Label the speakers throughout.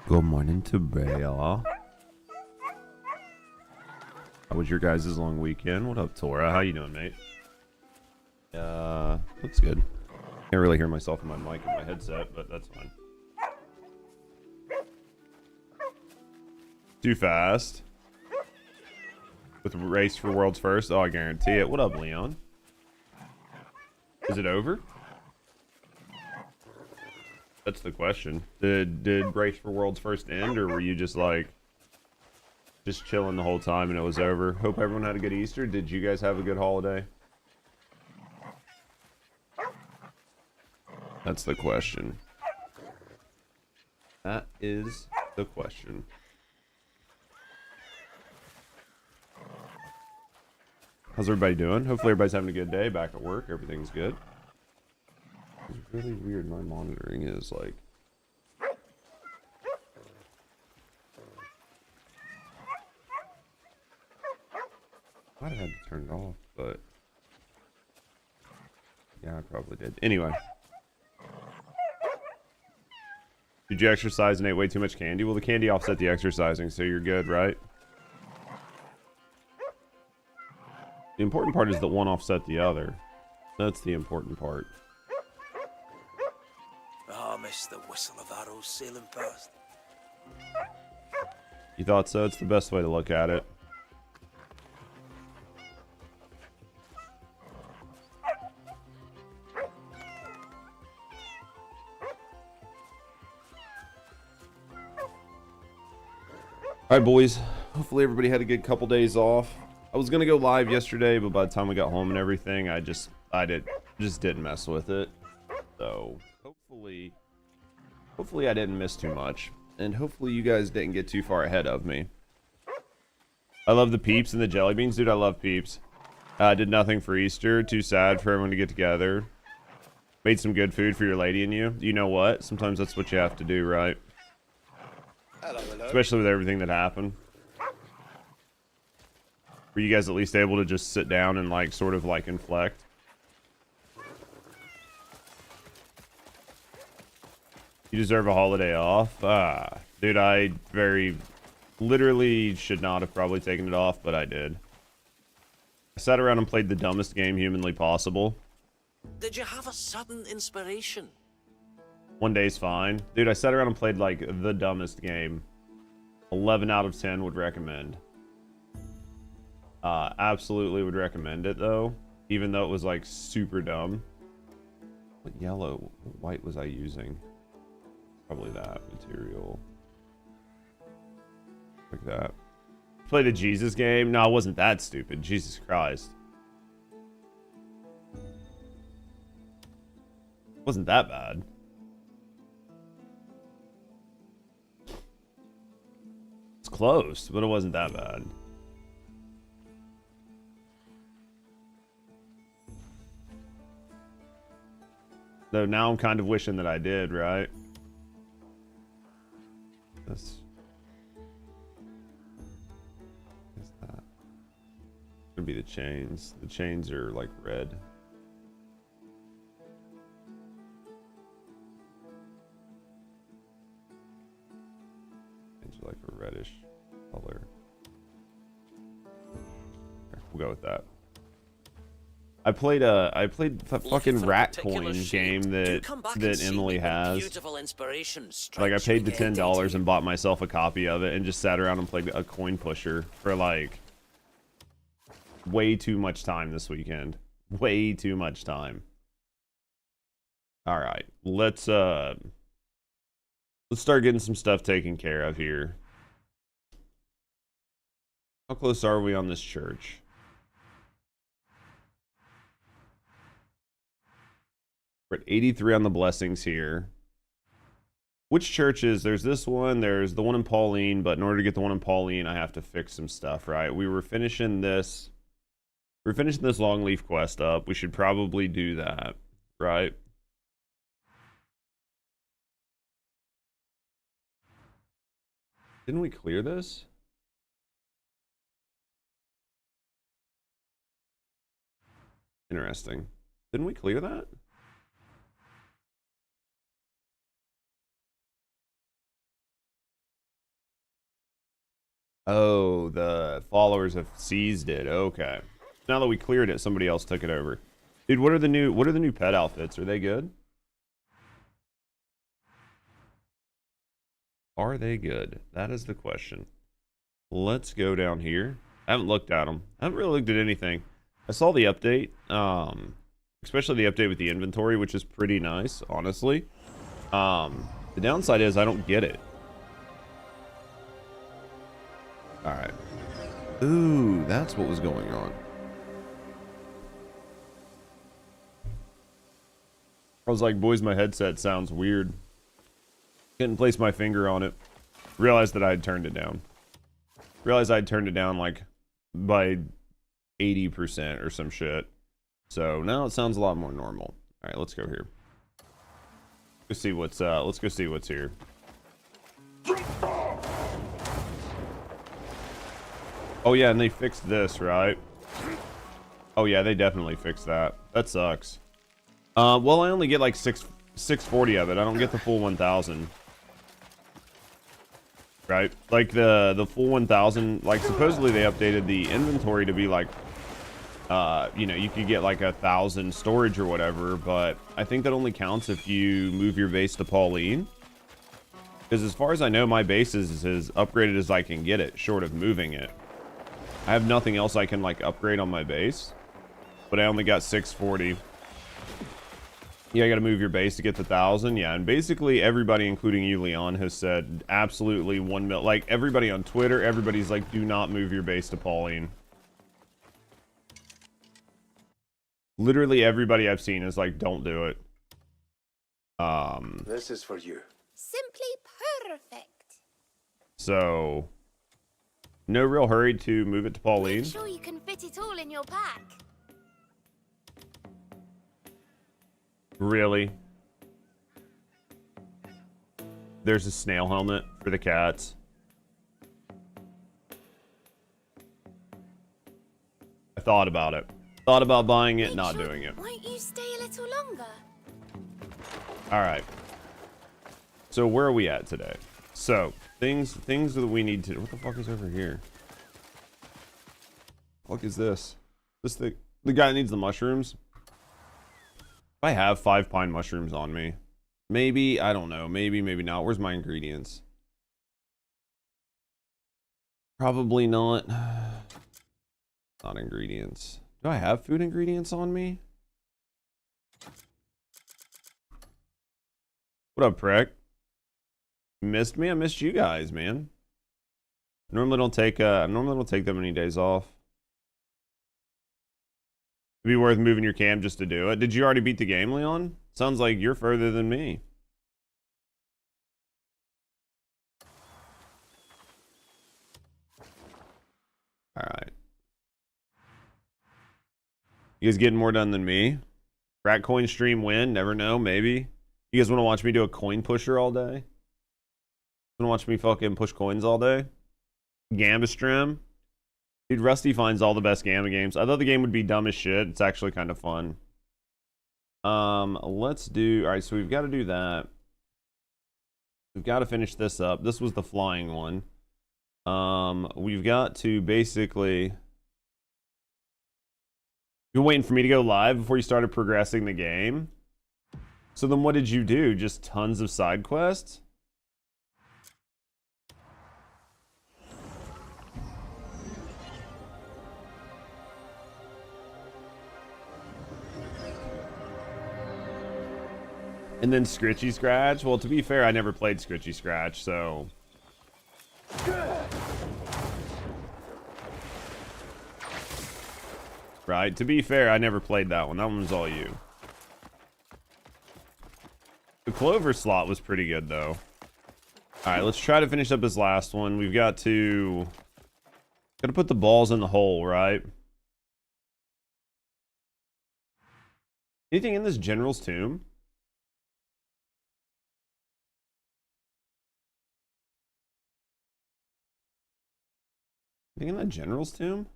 Speaker 1: Good morning to Brea. How was your guys' long weekend? What up, Tora? How you doing, mate? Looks good. Can't really hear myself in my mic and my headset, but that's fine. Too fast. With a race for world's first? Oh, I guarantee it. What up, Leon? Is it over? That's the question. Did race for world's first end, or were you just like just chilling the whole time and it was over? Hope everyone had a good Easter. Did you guys have a good holiday? That's the question. That is the question. How's everybody doing? Hopefully everybody's having a good day. Back at work, everything's good. It's really weird. My monitoring is like. Might have had to turn it off, but yeah, I probably did. Anyway. Did you exercise and ate way too much candy? Well, the candy offset the exercising, so you're good, right? The important part is that one offset the other. That's the important part.
Speaker 2: Oh, I miss the whistle of arrows sailing past.
Speaker 1: You thought so? It's the best way to look at it. Alright, boys. Hopefully everybody had a good couple days off. I was gonna go live yesterday, but by the time we got home and everything, I just didn't mess with it. So hopefully I didn't miss too much, and hopefully you guys didn't get too far ahead of me. I love the peeps and the jelly beans, dude. I love peeps. Did nothing for Easter. Too sad for everyone to get together. Made some good food for your lady and you. You know what? Sometimes that's what you have to do, right?
Speaker 2: Hello, hello.
Speaker 1: Especially with everything that happened. Were you guys at least able to just sit down and like sort of like inflect? You deserve a holiday off. Dude, I literally should not have probably taken it off, but I did. I sat around and played the dumbest game humanly possible.
Speaker 2: Did you have a sudden inspiration?
Speaker 1: One day's fine. Dude, I sat around and played like the dumbest game. 11 out of 10 would recommend. Absolutely would recommend it though, even though it was like super dumb. What yellow, what white was I using? Probably that material. Like that. Played a Jesus game? No, it wasn't that stupid. Jesus Christ. Wasn't that bad. It's close, but it wasn't that bad. Though now I'm kind of wishing that I did, right? This is that. Gonna be the chains. The chains are like red. Chains are like a reddish color. Okay, we'll go with that. I played a fucking rat coin game that Emily has. Like I paid the $10 and bought myself a copy of it and just sat around and played a coin pusher for like way too much time this weekend. Way too much time. All right, let's start getting some stuff taken care of here. How close are we on this church? We're at 83 on the blessings here. Which churches? There's this one. There's the one in Pauline. But in order to get the one in Pauline, I have to fix some stuff, right? We were finishing this. We're finishing this Longleaf quest up. We should probably do that, right? Didn't we clear this? Interesting. Didn't we clear that? Oh, the followers have seized it. Okay. Now that we cleared it, somebody else took it over. Dude, what are the new pet outfits? Are they good? Are they good? That is the question. Let's go down here. I haven't looked at them. I haven't really looked at anything. I saw the update, especially the update with the inventory, which is pretty nice, honestly. The downside is I don't get it. All right. Ooh, that's what was going on. I was like, boys, my headset sounds weird. Couldn't place my finger on it. Realized that I had turned it down. Realized I'd turned it down like by 80% or some shit. So now it sounds a lot more normal. All right, let's go here. Let's see what's let's go see what's here. Oh yeah, and they fixed this, right? Oh yeah, they definitely fixed that. That sucks. Well, I only get like 640 of it. I don't get the full 1000. Right? Like the full 1000, like supposedly they updated the inventory to be like you know, you could get like 1000 storage or whatever, but I think that only counts if you move your base to Pauline. Because as far as I know, my base is as upgraded as I can get it, short of moving it. I have nothing else I can like upgrade on my base, but I only got 640. Yeah, I gotta move your base to get the 1000. Yeah, and basically everybody, including you, Leon, has said absolutely 1 mil. Like everybody on Twitter, everybody's like, do not move your base to Pauline. Literally everybody I've seen is like, don't do it.
Speaker 2: This is for you.
Speaker 3: Simply perfect.
Speaker 1: So no real hurry to move it to Pauline.
Speaker 3: Make sure you can fit it all in your pack.
Speaker 1: Really? There's a snail helmet for the cats. I thought about it. Thought about buying it, not doing it.
Speaker 3: Won't you stay a little longer?
Speaker 1: All right. So where are we at today? So things that we need to. What the fuck is over here? What is this? This the guy that needs the mushrooms. I have 5 pine mushrooms on me. Maybe, I don't know. Maybe not. Where's my ingredients? Probably not. Not ingredients. Do I have food ingredients on me? What up, prick? Missed me? I missed you guys, man. Normally don't take that many days off. It'd be worth moving your cam just to do it. Did you already beat the game, Leon? Sounds like you're further than me. All right. You guys getting more done than me? Rat coin stream win? Never know. Maybe. You guys want to watch me do a coin pusher all day? Want to watch me fucking push coins all day? Gamba stream? Dude, Rusty finds all the best Gamba games. I thought the game would be dumb as shit. It's actually kind of fun. Let's do... Alright, so we've got to do that. We've got to finish this up. This was the flying one. We've got to basically... You're waiting for me to go live before you started progressing the game? So then what did you do? Just tons of side quests? And then Scritchy Scratch? Well, to be fair, I never played Scritchy Scratch, so... Right? To be fair, I never played that one. That one was all you. The Clover slot was pretty good, though. Alright, let's try to finish up this last one. We've got to... Gotta put the balls in the hole, right? Anything in this General's Tomb? Anything in that General's Tomb?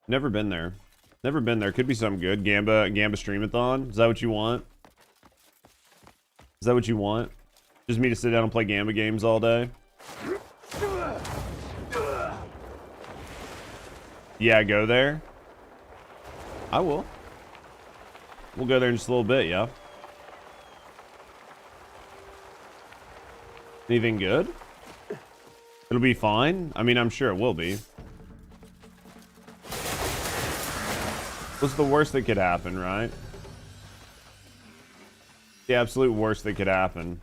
Speaker 1: Never been there. Never been there. Could be something good. Gamba Streamathon. Is that what you want? Is that what you want? Just me to sit down and play Gamba games all day? Yeah, go there. I will. We'll go there in just a little bit, yeah. Anything good? It'll be fine. I mean, I'm sure it will be. What's the worst that could happen, right? The absolute worst that could happen.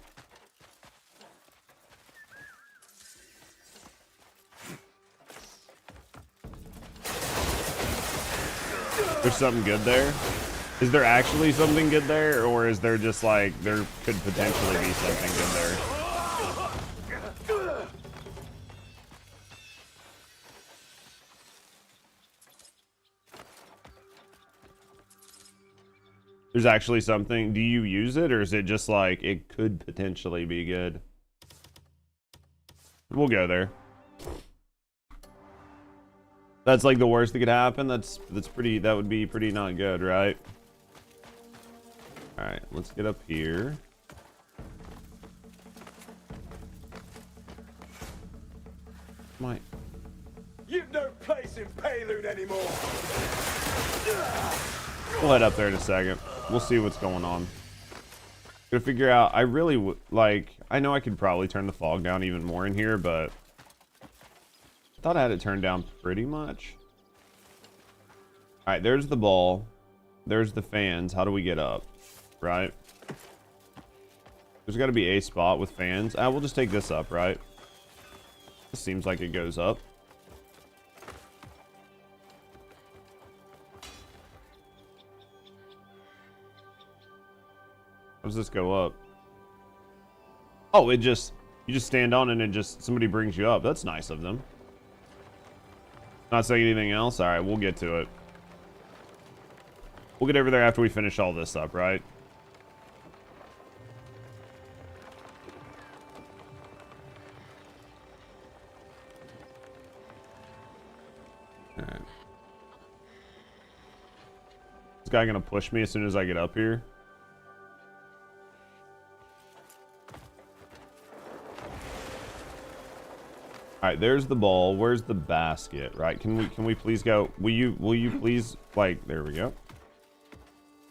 Speaker 1: There's something good there? Is there actually something good there? Or is there just like, there could potentially be something good there? There's actually something. Do you use it, or is it just like it could potentially be good? We'll go there. That's like the worst that could happen. That's pretty. That would be pretty not good, right? All right, let's get up here. My.
Speaker 4: You've no place in Payloon anymore.
Speaker 1: We'll head up there in a second. We'll see what's going on. Gonna figure out. I really would like. I know I could probably turn the fog down even more in here, but I thought I had it turned down pretty much. All right, there's the ball. There's the fans. How do we get up? Right. There's got to be a spot with fans. We'll just take this up, right? This seems like it goes up. How does this go up? Oh, you just stand on it and just somebody brings you up. That's nice of them. Not saying anything else. All right, we'll get to it. We'll get over there after we finish all this up, right? All right. This guy gonna push me as soon as I get up here? All right, there's the ball. Where's the basket? Right? Can we please go? Will you please, like, there we go. All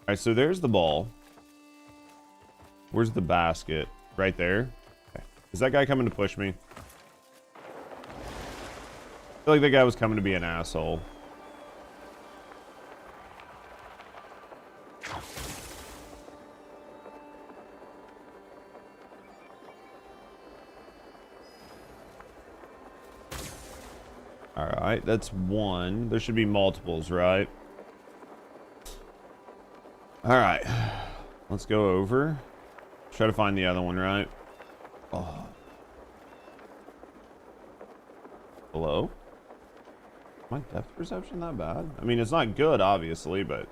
Speaker 1: right, so there's the ball. Where's the basket? Right there. Okay. Is that guy coming to push me? I feel like that guy was coming to be an asshole. All right, that's one. There should be multiples, right? All right, let's go over. Try to find the other one, right? Oh. Hello? My depth perception that bad? I mean, it's not good, obviously, but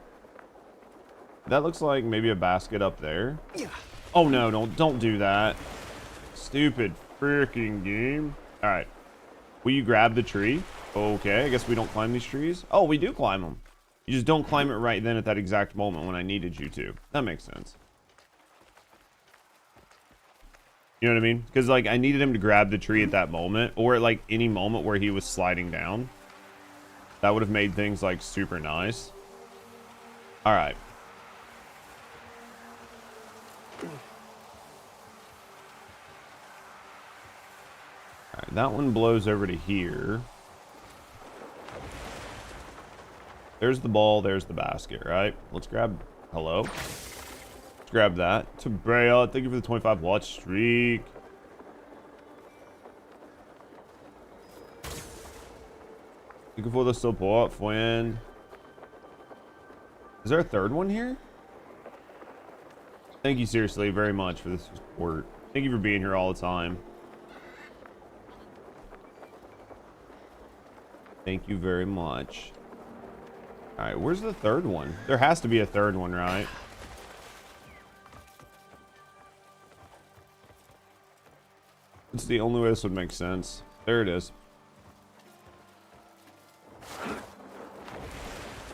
Speaker 1: that looks like maybe a basket up there. Oh no, don't do that. Stupid freaking game. All right. Will you grab the tree? Okay, I guess we don't climb these trees. Oh, we do climb them. You just don't climb it right then at that exact moment when I needed you to. That makes sense. You know what I mean? Because, like, I needed him to grab the tree at that moment, or at, like, any moment where he was sliding down. That would have made things, like, super nice. All right. Alright, that one blows over to here. There's the ball, there's the basket, right? Let's grab... Hello? Let's grab that. To Brea, thank you for the 25 watch streak. Thank you for the support, friend. Is there a third one here? Thank you seriously very much for this support. Thank you for being here all the time. Thank you very much. All right, where's the third one? There has to be a third one, right? It's the only way this would make sense. There it is.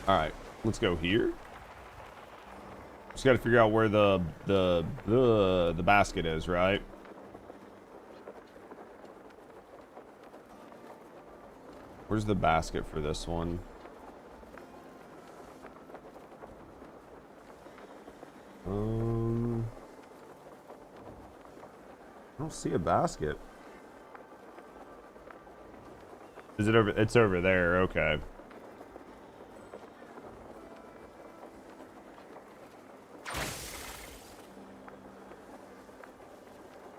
Speaker 1: All right, let's go here. Just got to figure out where the basket is, right? Where's the basket for this one? I don't see a basket. Is it over? It's over there. Okay.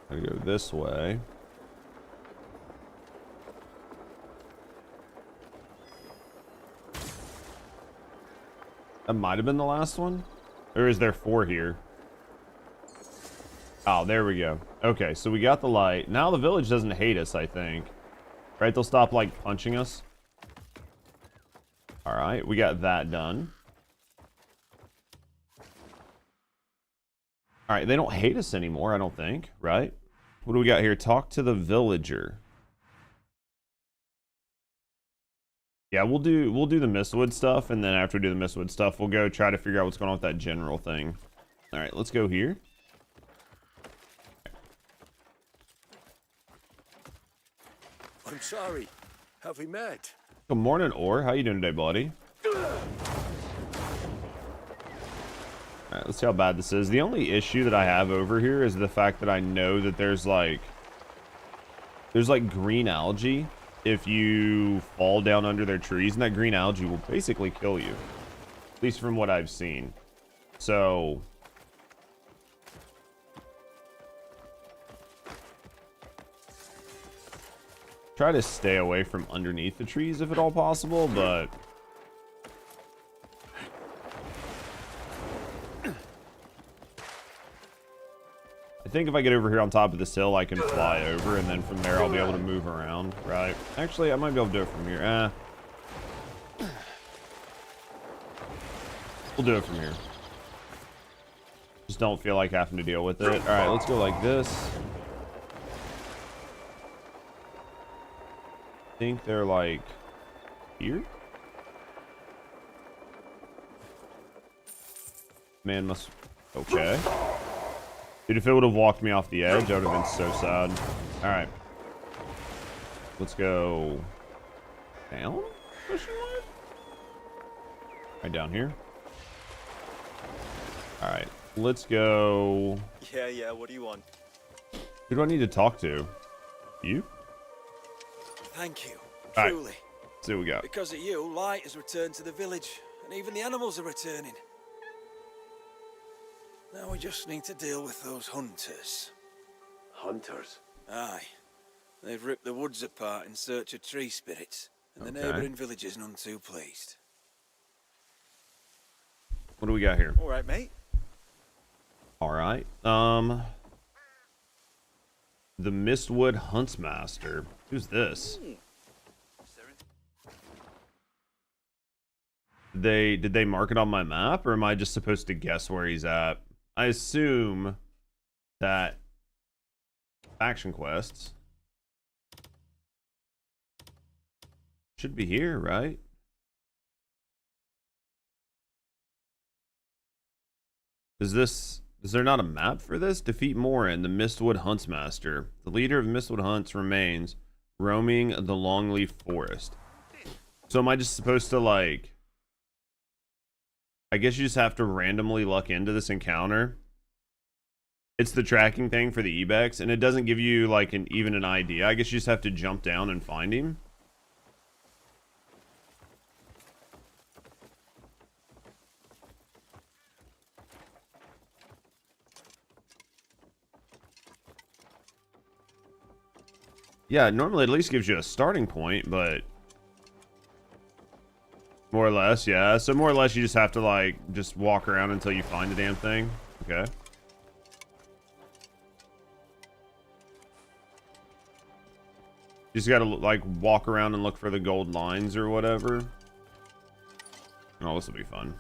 Speaker 1: Gotta go this way. That might have been the last one. Or is there 4 here? Oh, there we go. Okay, so we got the light. Now the village doesn't hate us, I think. Right? They'll stop, like, punching us. Alright, we got that done. Alright, they don't hate us anymore, I don't think. Right? What do we got here? Talk to the villager. Yeah, we'll do the Mistwood stuff, and then after we do the Mistwood stuff, we'll go try to figure out what's going on with that general thing. Alright, let's go here.
Speaker 2: I'm sorry. Have we met?
Speaker 1: Good morning, Orr. How you doing today, buddy? Alright, let's see how bad this is. The only issue that I have over here is the fact that I know that there's like green algae if you fall down under their trees, and that green algae will basically kill you. At least from what I've seen. So try to stay away from underneath the trees if at all possible, but I think if I get over here on top of this hill, I can fly over, and then from there I'll be able to move around, right? Actually, I might be able to do it from here. We'll do it from here. Just don't feel like having to deal with it. All right, let's go like this. I think they're like here. Man must... Okay. Dude, if it would have walked me off the edge, I would have been so sad. All right. Let's go down? Right down here. All right. Let's go.
Speaker 2: Yeah, what do you want?
Speaker 1: Who do I need to talk to? You?
Speaker 2: Thank you.
Speaker 1: All right.
Speaker 2: Truly.
Speaker 1: Let's see what we got.
Speaker 2: Because of you, light has returned to the village, and even the animals are returning. Now we just need to deal with those hunters.
Speaker 4: Hunters?
Speaker 2: Aye. They've ripped the woods apart in search of tree spirits, and the
Speaker 1: Okay.
Speaker 2: neighbouring village is none too pleased.
Speaker 1: What do we got here?
Speaker 2: All right, mate.
Speaker 1: All right. The Mistwood Huntsmaster. Who's this? Did they mark it on my map, or am I just supposed to guess where he's at? I assume that faction quests should be here, right? Is there not a map for this? Defeat Morin, the Mistwood Huntsmaster. The leader of Mistwood Hunts remains roaming the Longleaf Forest. So am I just supposed to, like... I guess you just have to randomly luck into this encounter. It's the tracking thing for the Ibex, and it doesn't give you, like, even an idea. I guess you just have to jump down and find him. Yeah, normally it at least gives you a starting point, but... More or less, yeah. So more or less you just have to, like, just walk around until you find the damn thing. Okay. You just gotta, like, walk around and look for the gold lines or whatever. Oh, this will be fun.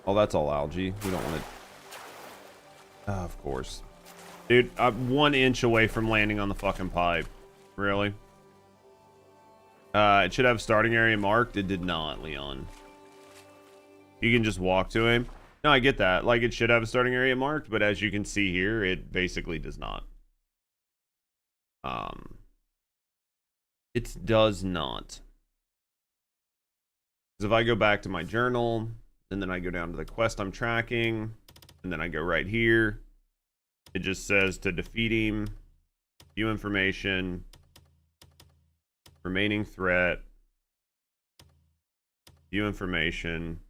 Speaker 1: Oh, that's all algae. We don't want it. Of course. Dude, I'm 1 inch away from landing on the fucking pipe. Really? It should have starting area marked. It did not, Leon. You can just walk to him. No, I get that. Like, it should have a starting area marked, but as you can see here, it basically does not. It does not. Because if I go back to my journal, and then I go down to the quest I'm tracking, and then I go right here, it just says to defeat him, view information, remaining threat, view information.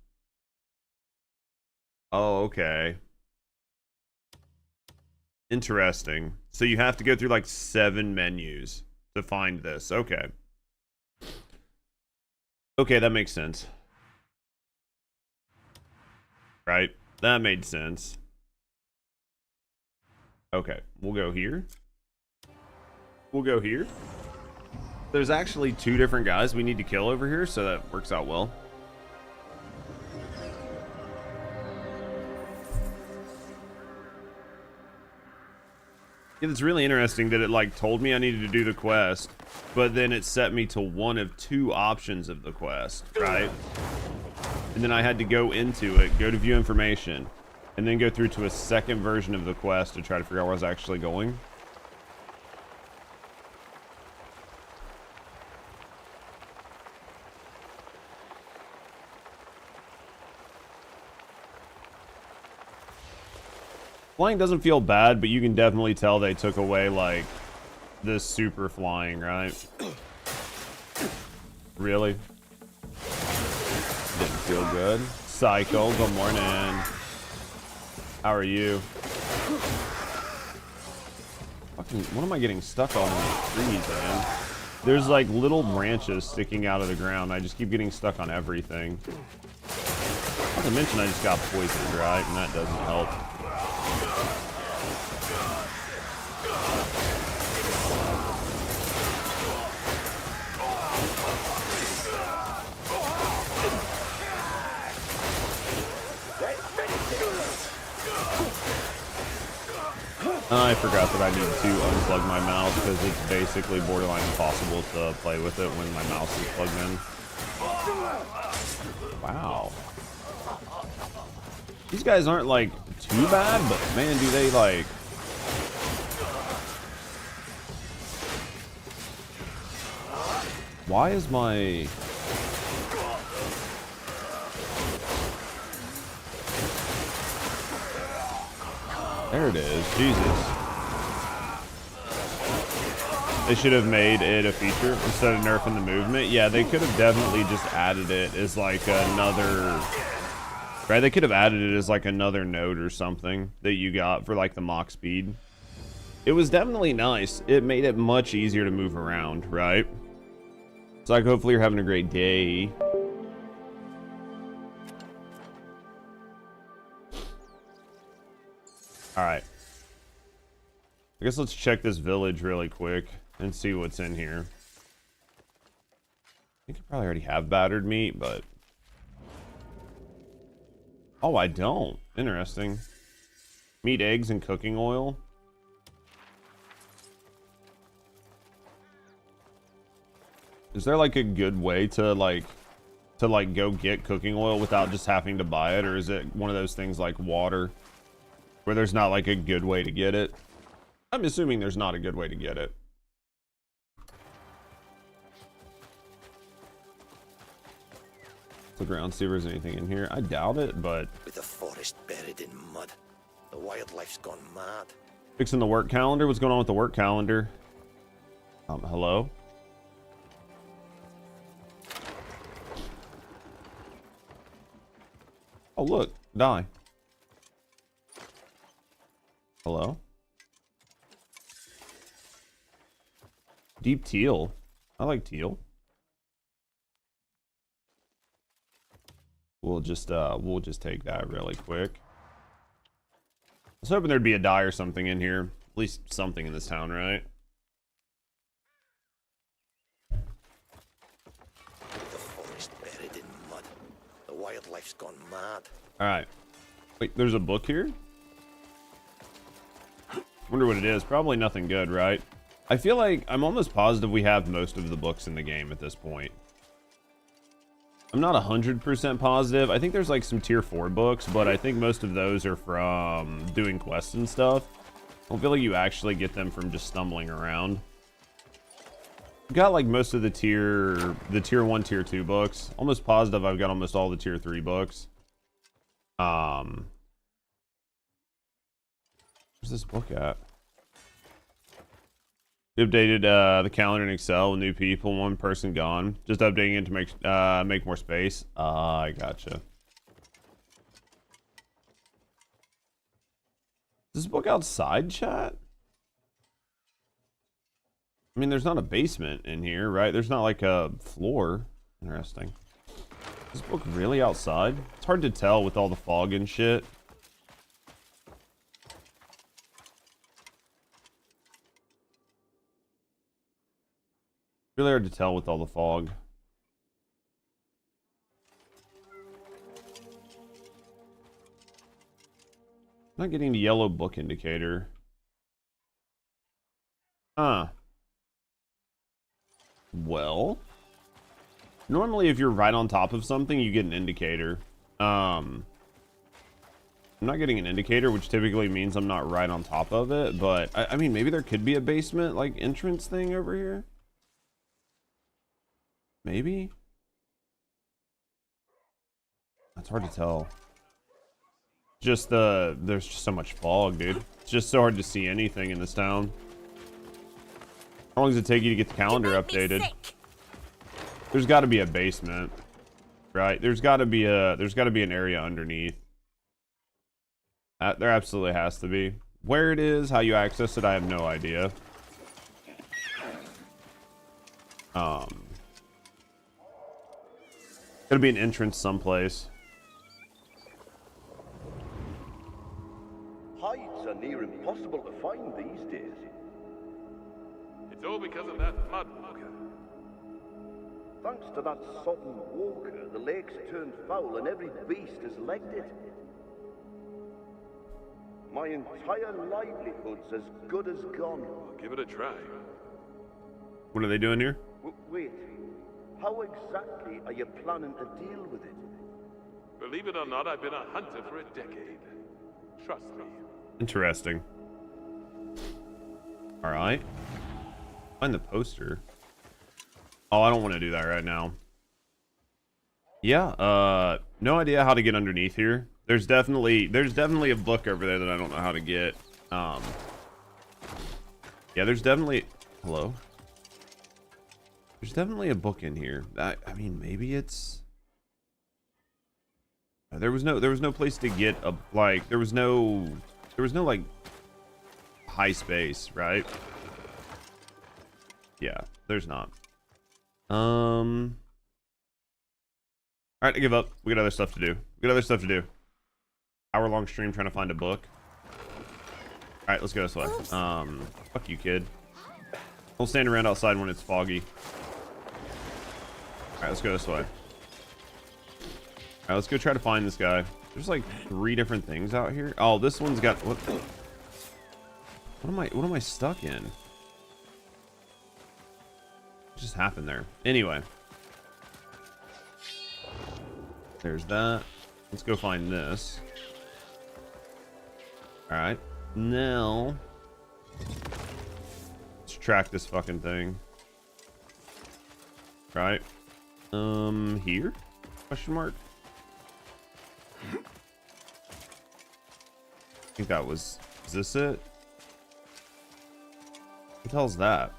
Speaker 1: Oh, okay. Interesting. So you have to go through like 7 menus to find this. Okay. Okay, that makes sense. Right? That made sense. Okay, we'll go here. We'll go here. There's actually 2 different guys we need to kill over here, so that works out well. It's really interesting that it like told me I needed to do the quest, but then it set me to one of 2 options of the quest, right? And then I had to go into it, go to view information, and then go through to a second version of the quest to try to figure out where I was actually going. Flying doesn't feel bad, but you can definitely tell they took away, like, the super flying, right? Really? Didn't feel good. Psycho, good morning. How are you? Fucking, what am I getting stuck on in these trees, man? There's, like, little branches sticking out of the ground. I just keep getting stuck on everything. Not to mention I just got poisoned, right? And that doesn't help. I forgot that I need to unplug my mouse because it's basically borderline impossible to play with it when my mouse is plugged in. Wow. These guys aren't like too bad, but man, do they like... Why is my... There it is. Jesus. They should have made it a feature instead of nerfing the movement. Yeah, they could have definitely just added it as like another... Right, they could have added it as like another node or something that you got for like the mock speed. It was definitely nice. It made it much easier to move around, right? So like, hopefully you're having a great day. Alright. I guess let's check this village really quick and see what's in here. I think I probably already have battered meat, but... Oh, I don't. Interesting. Meat, eggs, and cooking oil. Is there like a good way to go get cooking oil without just having to buy it? Or is it one of those things like water where there's not like a good way to get it? I'm assuming there's not a good way to get it. Look around, see if there's anything in here. I doubt it, but...
Speaker 5: With the forest buried in mud, the wildlife's gone mad.
Speaker 1: Fixing the work calendar? What's going on with the work calendar? Hello? Oh, look. Die. Hello? Deep teal. I like teal. We'll just take that really quick. I was hoping there'd be a dye or something in here. At least something in this town, right?
Speaker 5: The forest buried in mud, the wildlife's gone mad.
Speaker 1: Alright. Wait, there's a book here? Wonder what it is. Probably nothing good, right? I feel like I'm almost positive we have most of the books in the game at this point. I'm not 100% positive. I think there's like some tier 4 books, but I think most of those are from doing quests and stuff. I don't feel like you actually get them from just stumbling around. got like most of the tier 1, tier 2 books. Almost positive I've got almost all the tier 3 books. Where's this book at? We updated the calendar in Excel with new people, one person gone. Just updating it to make more space. I gotcha. Is this book outside, chat? I mean, there's not a basement in here, right? There's not like a floor. Interesting. Is this book really outside? It's hard to tell with all the fog and shit. Really hard to tell with all the fog. I'm not getting the yellow book indicator. Huh. Well, normally if you're right on top of something, you get an indicator. I'm not getting an indicator, which typically means I'm not right on top of it, but I mean, maybe there could be a basement, like, entrance thing over here. Maybe? That's hard to tell. Just there's just so much fog, dude. It's just so hard to see anything in this town. How long does it take you to get the calendar updated? There's got to be a basement, right? There's got to be an area underneath. There absolutely has to be. Where it is, how you access it, I have no idea. Gotta be an entrance someplace.
Speaker 6: Hides are near impossible to find these days.
Speaker 7: It's all because of that mud walker.
Speaker 6: Thanks to that sodden walker, the lake's turned foul and every beast has legged it. My entire livelihood's as good as gone.
Speaker 7: Give it a try.
Speaker 1: What are they doing here?
Speaker 6: Wait, how exactly are you planning to deal with it?
Speaker 7: Believe it or not, I've been a hunter for a decade. Trust me.
Speaker 1: Interesting. All right. Find the poster. Oh, I don't want to do that right now. Yeah, no idea how to get underneath here. There's definitely a book over there that I don't know how to get. Yeah, there's definitely hello. There's definitely a book in here. I mean, maybe it's there was no place to get a like there was no like high space, right? Yeah, there's not. All right, I give up. We got other stuff to do. Hour-long stream trying to find a book. All right, let's go this way. Fuck you, kid. Don't stand around outside when it's foggy. All right, let's go this way. All right, let's go try to find this guy. There's like 3 different things out here. Oh, this one's got what am I stuck in? What just happened there? Anyway. There's that. Let's go find this. Alright. Now let's track this fucking thing. Right. Here? Question mark? I think that was... Is this it? What the hell's that?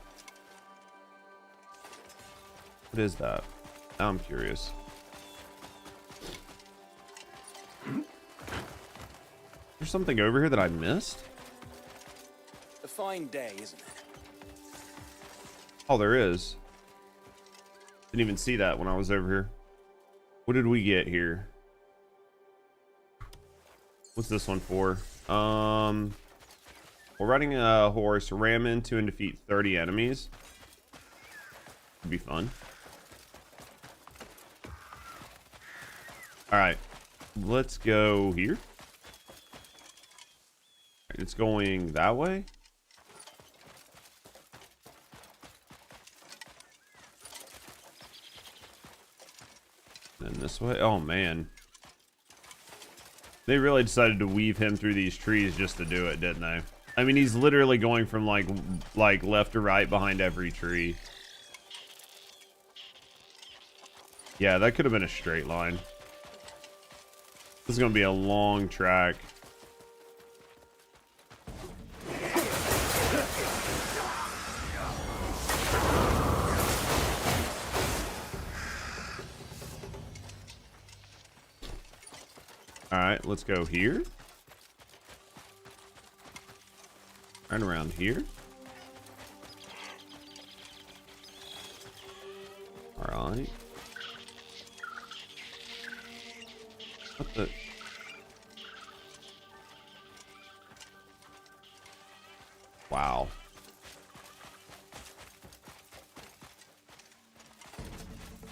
Speaker 1: What is that? Now I'm curious. There's something over here that I missed?
Speaker 2: A fine day, isn't it?
Speaker 1: Oh, there is. Didn't even see that when I was over here. What did we get here? What's this one for? While riding a horse, ram into and defeat 30 enemies. Would be fun. Alright. Let's go here. It's going that way. And this way. Oh man. They really decided to weave him through these trees just to do it, didn't they? I mean, he's literally going from like left to right behind every tree. Yeah, that could have been a straight line. This is going to be a long track. All right, let's go here. Right around here. All right. What the? Wow.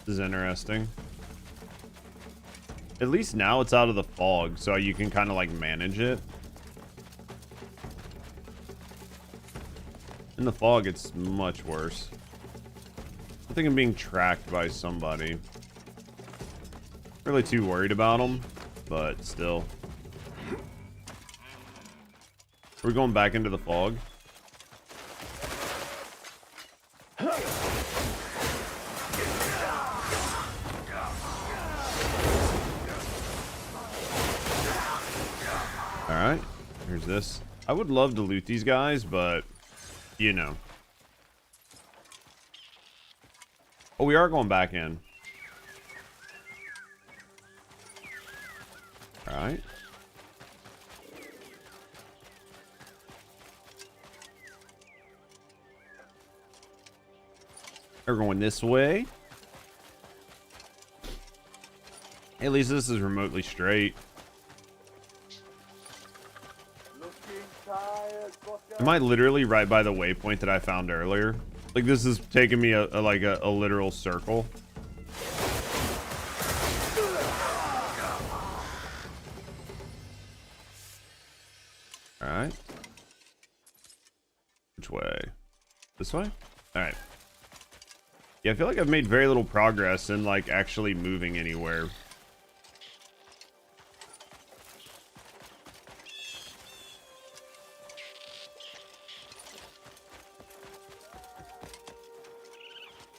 Speaker 1: This is interesting. At least now it's out of the fog, so you can kind of like manage it. In the fog, it's much worse. I think I'm being tracked by somebody. Really too worried about them, but still. We're going back into the fog. Alright, here's this. I would love to loot these guys, but, you know. Oh, we are going back in. Alright. We're going this way. At least this is remotely straight. Am I literally right by the waypoint that I found earlier? Like, this is taking me a literal circle. All right. Which way? This way? All right. Yeah, I feel like I've made very little progress in like actually moving anywhere.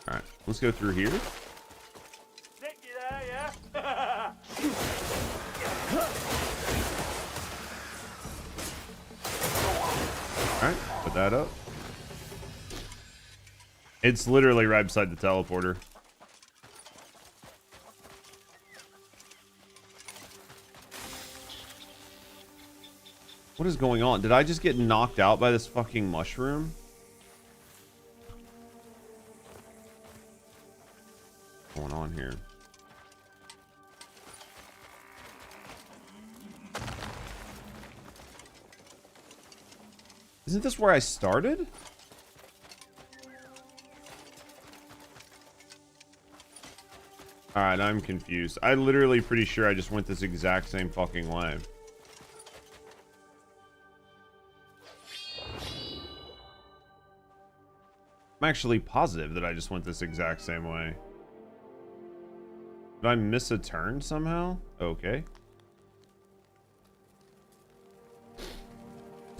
Speaker 1: All right, let's go through here.
Speaker 4: Stick you there, yeah?
Speaker 1: All right, put that up. It's literally right beside the teleporter. What is going on? Did I just get knocked out by this fucking mushroom? What's going on here? Isn't this where I started? Alright, I'm confused. I literally pretty sure I just went this exact same fucking way. I'm actually positive that I just went this exact same way. Did I miss a turn somehow? Okay. 'Cause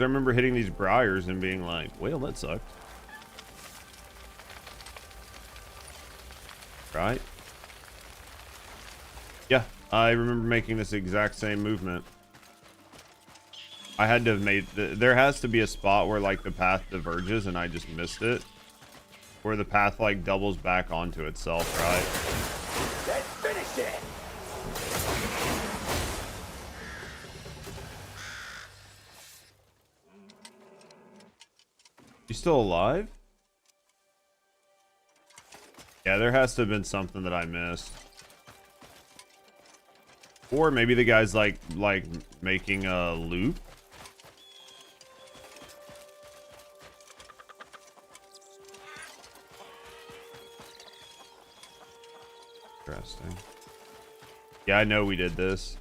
Speaker 1: I remember hitting these briars and being like, well, that sucked. Right? Yeah, I remember making this exact same movement. I had to have made... There has to be a spot where, like, the path diverges and I just missed it. Where the path, like, doubles back onto itself, right?
Speaker 4: Let's finish it!
Speaker 1: You still alive? Yeah, there has to have been something that I missed. Or maybe the guy's like making a loop. Interesting. Yeah, I know we did this.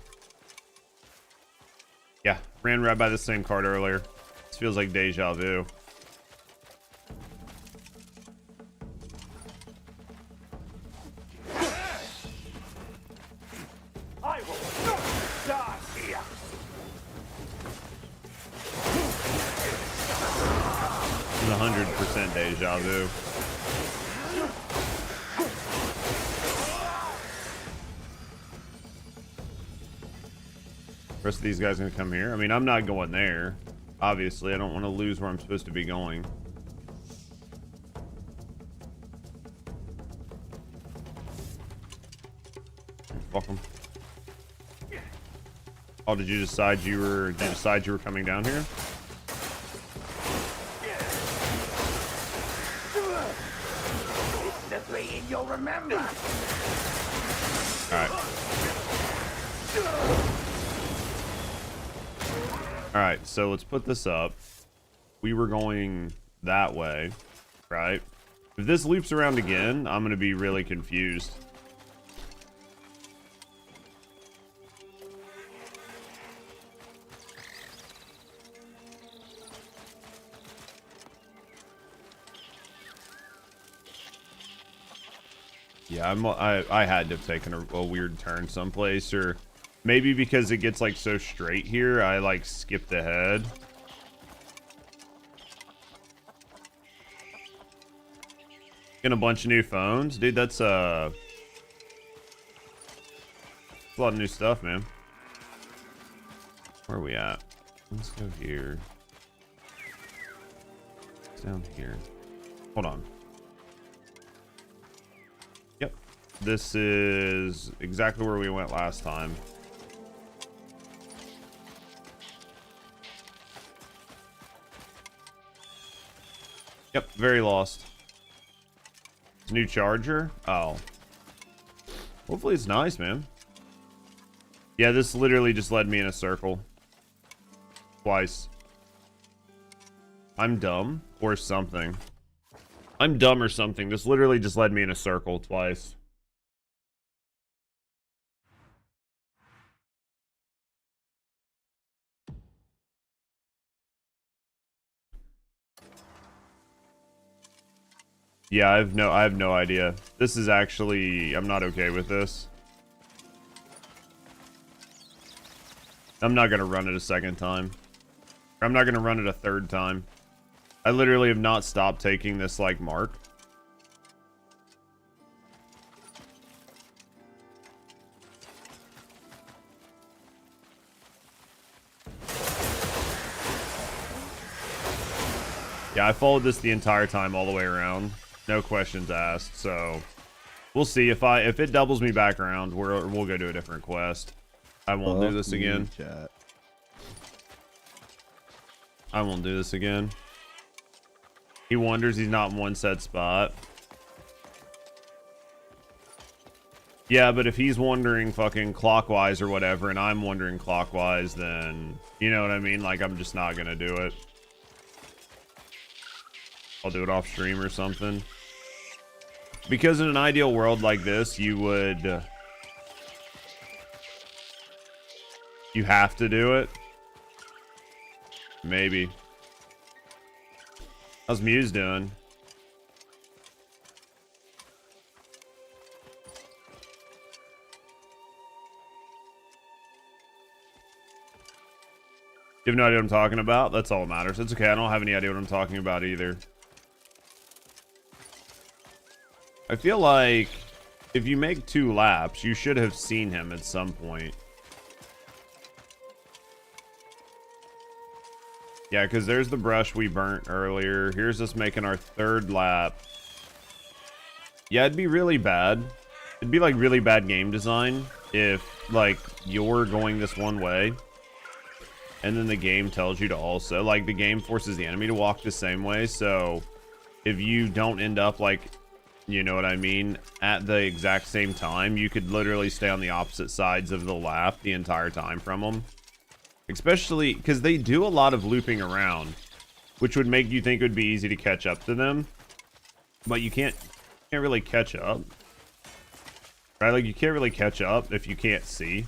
Speaker 1: Yeah, ran right by the same card earlier. This feels like deja vu.
Speaker 4: I will not die here!
Speaker 1: This is 100% deja vu. Rest of these guys gonna come here. I mean, I'm not going there. Obviously, I don't want to lose where I'm supposed to be going. Fuck 'em. Oh, did you decide you were coming down here?
Speaker 5: It's the bleeding you'll remember.
Speaker 1: Alright. Alright, so let's put this up. We were going that way, right? If this loops around again, I'm gonna be really confused. Yeah, I had to have taken a weird turn someplace, or maybe because it gets like so straight here, I like skipped ahead. Getting a bunch of new phones, dude. That's a lot of new stuff, man. Where are we at? Let's go here. It's down here. Hold on. Yep. This is exactly where we went last time. Yep, very lost. New charger? Oh. Hopefully it's nice, man. Yeah, this literally just led me in a circle. Twice. I'm dumb or something. I'm dumb or something. This literally just led me in a circle twice. Yeah, I have no idea. This is actually, I'm not okay with this. I'm not gonna run it a second time. I'm not gonna run it a third time. I literally have not stopped taking this like mark. Yeah, I followed this the entire time all the way around. No questions asked, so we'll see. If it doubles me back around, we'll go to a different quest. I won't do this again. I won't do this again. He wonders he's not in one set spot. Yeah, but if he's wandering fucking clockwise or whatever, and I'm wandering clockwise, then you know what I mean? Like, I'm just not gonna do it. I'll do it off stream or something. Because in an ideal world like this, you would... you have to do it. Maybe. How's Muse doing? You have no idea what I'm talking about? That's all that matters. It's okay. I don't have any idea what I'm talking about either. I feel like if you make 2 laps, you should have seen him at some point. Yeah, because there's the brush we burnt earlier. Here's us making our 3rd lap. Yeah, it'd be really bad. It'd be like really bad game design if like you're going this one way and then the game tells you to also, like, the game forces the enemy to walk the same way. So if you don't end up like, you know what I mean, at the exact same time, you could literally stay on the opposite sides of the lap the entire time from them. Especially because they do a lot of looping around, which would make you think it would be easy to catch up to them. But you can't really catch up. Right? Like, you can't really catch up if you can't see.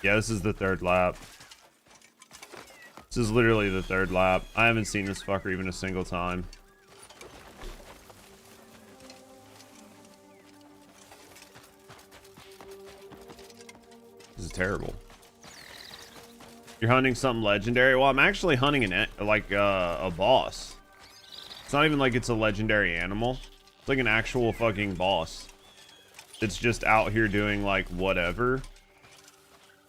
Speaker 1: Yeah, this is the 3rd lap. This is literally the 3rd lap. I haven't seen this fucker even a single time. This is terrible. You're hunting something legendary? Well, I'm actually hunting a boss. It's not even like it's a legendary animal. It's like an actual fucking boss. It's just out here doing like whatever.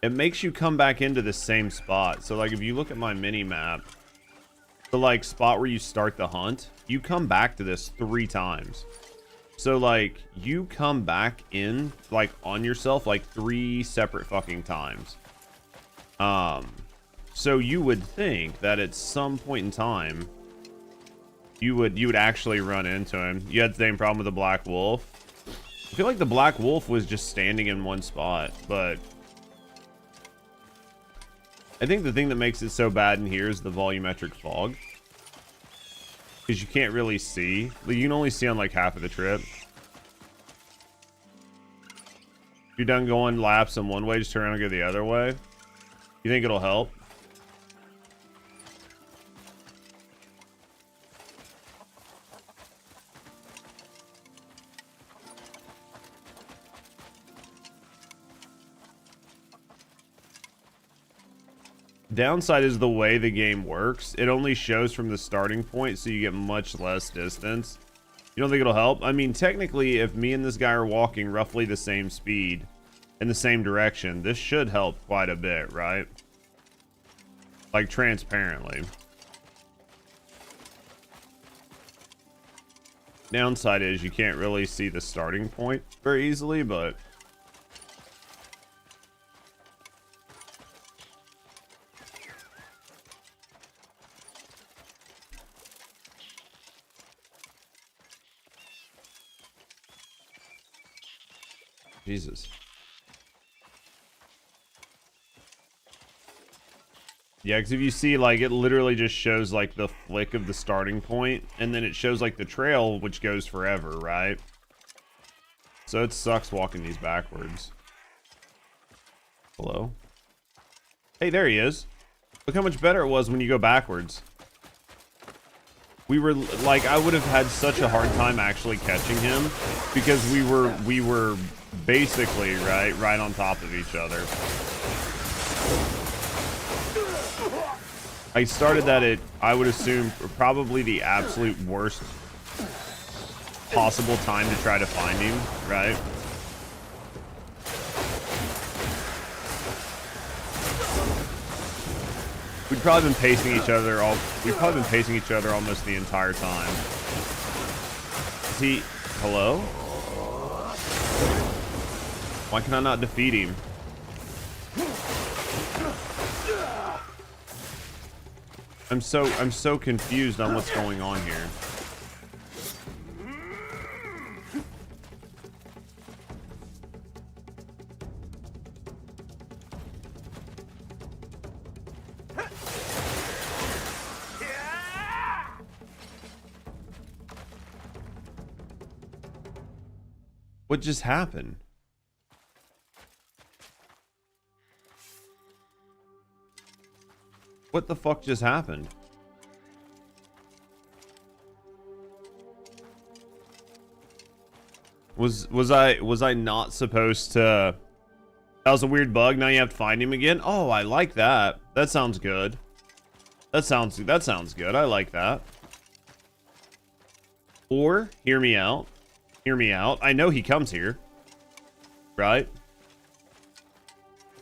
Speaker 1: It makes you come back into the same spot. So like if you look at my mini map, the like spot where you start the hunt, you come back to this 3 times. So like you come back in like on yourself like 3 separate fucking times. So you would think that at some point in time you would actually run into him. You had the same problem with the black wolf. I feel like the black wolf was just standing in one spot, but I think the thing that makes it so bad in here is the volumetric fog, because you can't really see. You can only see on like half of the trip. If you're done going laps in one way, just turn around and go the other way. You think it'll help? Downside is the way the game works. It only shows from the starting point, so you get much less distance. You don't think it'll help? I mean, technically, if me and this guy are walking roughly the same speed in the same direction, this should help quite a bit, right? Like, transparently. Downside is you can't really see the starting point very easily, but Jesus. Yeah, because if you see, like, it literally just shows, like, the flick of the starting point, and then it shows, like, the trail, which goes forever, right? So it sucks walking these backwards. Hello? Hey, there he is. Look how much better it was when you go backwards. We were, like, I would have had such a hard time actually catching him, because we were basically, right on top of each other. I started that at, I would assume, probably the absolute worst possible time to try to find him, right? We'd probably been pacing each other almost the entire time. Is he, hello? Why can I not defeat him? I'm so confused on what's going on here. What just happened? What the fuck just happened? Was I not supposed to? That was a weird bug. Now you have to find him again. Oh, I like that. That sounds good. That sounds good. I like that. Or hear me out. Hear me out. I know he comes here. Right?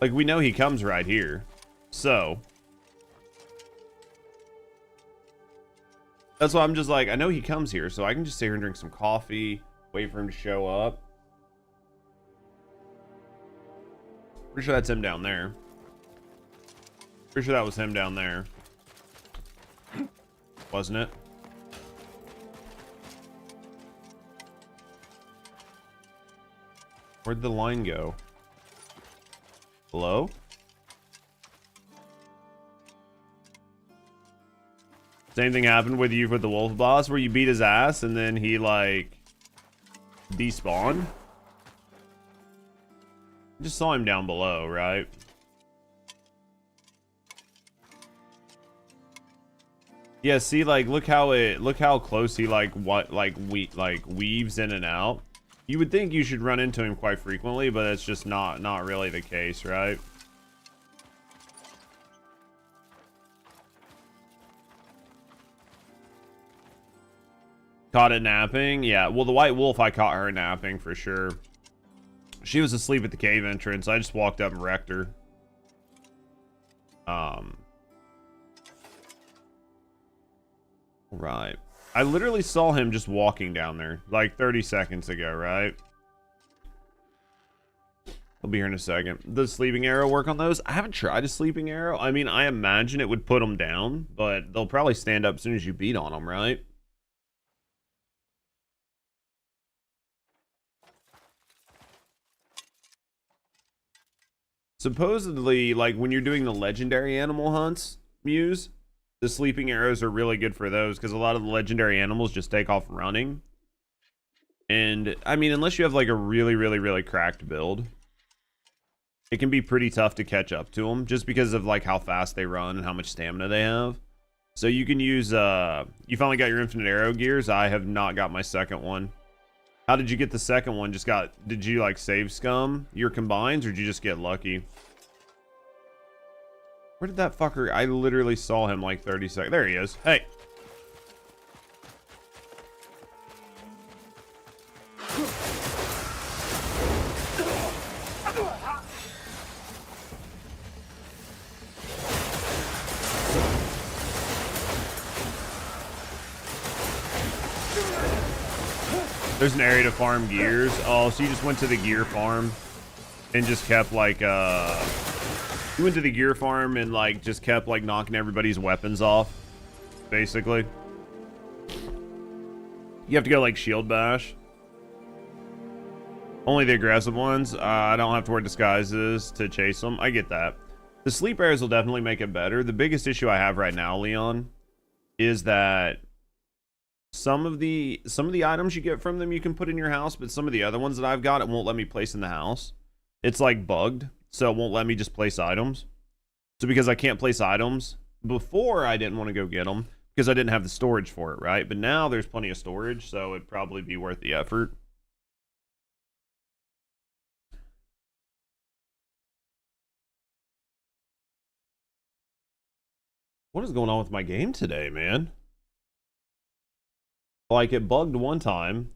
Speaker 1: Like, we know he comes right here. So that's why I'm just like, I know he comes here, so I can just sit here and drink some coffee, wait for him to show up. Pretty sure that's him down there. Pretty sure that was him down there. Wasn't it? Where'd the line go? Hello? Same thing happened with you for the wolf boss, where you beat his ass and then he like despawned. Just saw him down below, right? Yeah, see, like, look how close he weaves in and out. You would think you should run into him quite frequently, but it's just not really the case, right? Caught it napping? Yeah, well, the white wolf, I caught her napping for sure. She was asleep at the cave entrance. I just walked up and wrecked her. Right. I literally saw him just walking down there like 30 seconds ago, right? I'll be here in a second. Does sleeping arrow work on those? I haven't tried a sleeping arrow. I mean, I imagine it would put them down, but they'll probably stand up as soon as you beat on them, right? Supposedly, like when you're doing the legendary animal hunts, Muse, the sleeping arrows are really good for those because a lot of the legendary animals just take off running. And I mean, unless you have like a really cracked build, it can be pretty tough to catch up to them just because of like how fast they run and how much stamina they have. So you can use, you finally got your infinite arrow gears. I have not got my second one. How did you get the second one? Did you like save scum your combines or did you just get lucky? Where did that fucker? I literally saw him like 30 seconds. There he is. Hey. There's an area to farm gears. Oh, so you just went to the gear farm and just kept like, you went to the gear farm and like just kept like knocking everybody's weapons off, basically. You have to go like shield bash. Only the aggressive ones. I don't have to wear disguises to chase them. I get that. The sleep arrows will definitely make it better. The biggest issue I have right now, Leon, is that some of the items you get from them you can put in your house, but some of the other ones that I've got, it won't let me place in the house. It's like bugged, so it won't let me just place items. So because I can't place items, before I didn't want to go get them because I didn't have the storage for it, right? But now there's plenty of storage, so it'd probably be worth the effort. What is going on with my game today, man? Like, it bugged one time.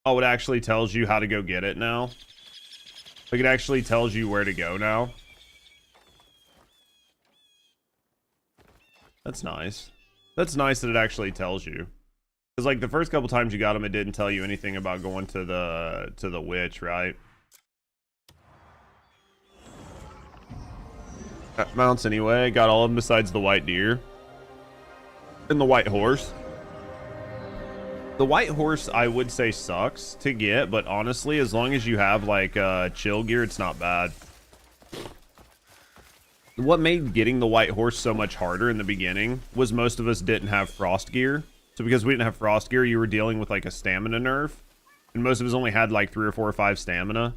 Speaker 1: Oh, it actually tells you how to go get it now. Like, it actually tells you where to go now. That's nice. That's nice that it actually tells you. Because, like, the first couple times you got them, it didn't tell you anything about going to the witch, right? Mounts anyway. Got all of them besides the white deer. And the white horse. The white horse, I would say, sucks to get, but honestly, as long as you have like chill gear, it's not bad. What made getting the white horse so much harder in the beginning was most of us didn't have frost gear. So because we didn't have frost gear, you were dealing with like a stamina nerf, and most of us only had like 3 or 4 or 5 stamina.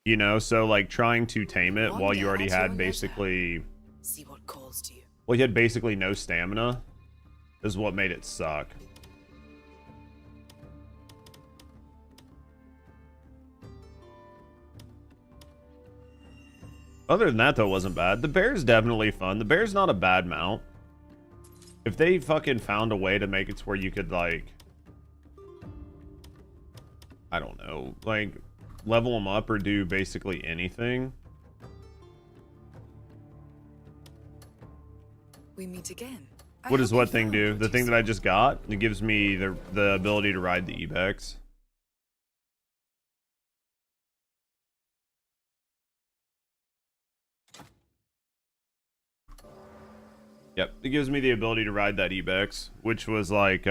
Speaker 1: You know, so like trying to tame it while you already had basically,
Speaker 8: see what calls to you.
Speaker 1: Well, you had basically no stamina is what made it suck. Other than that, though, it wasn't bad. The bear's definitely fun. The bear's not a bad mount. If they fucking found a way to make it to where you could, like, I don't know, like, level them up or do basically anything.
Speaker 8: We meet again.
Speaker 1: What does what thing do? The thing that I just got? It gives me the ability to ride the Ibex. Yep, it gives me the ability to ride that Ibex, which was like,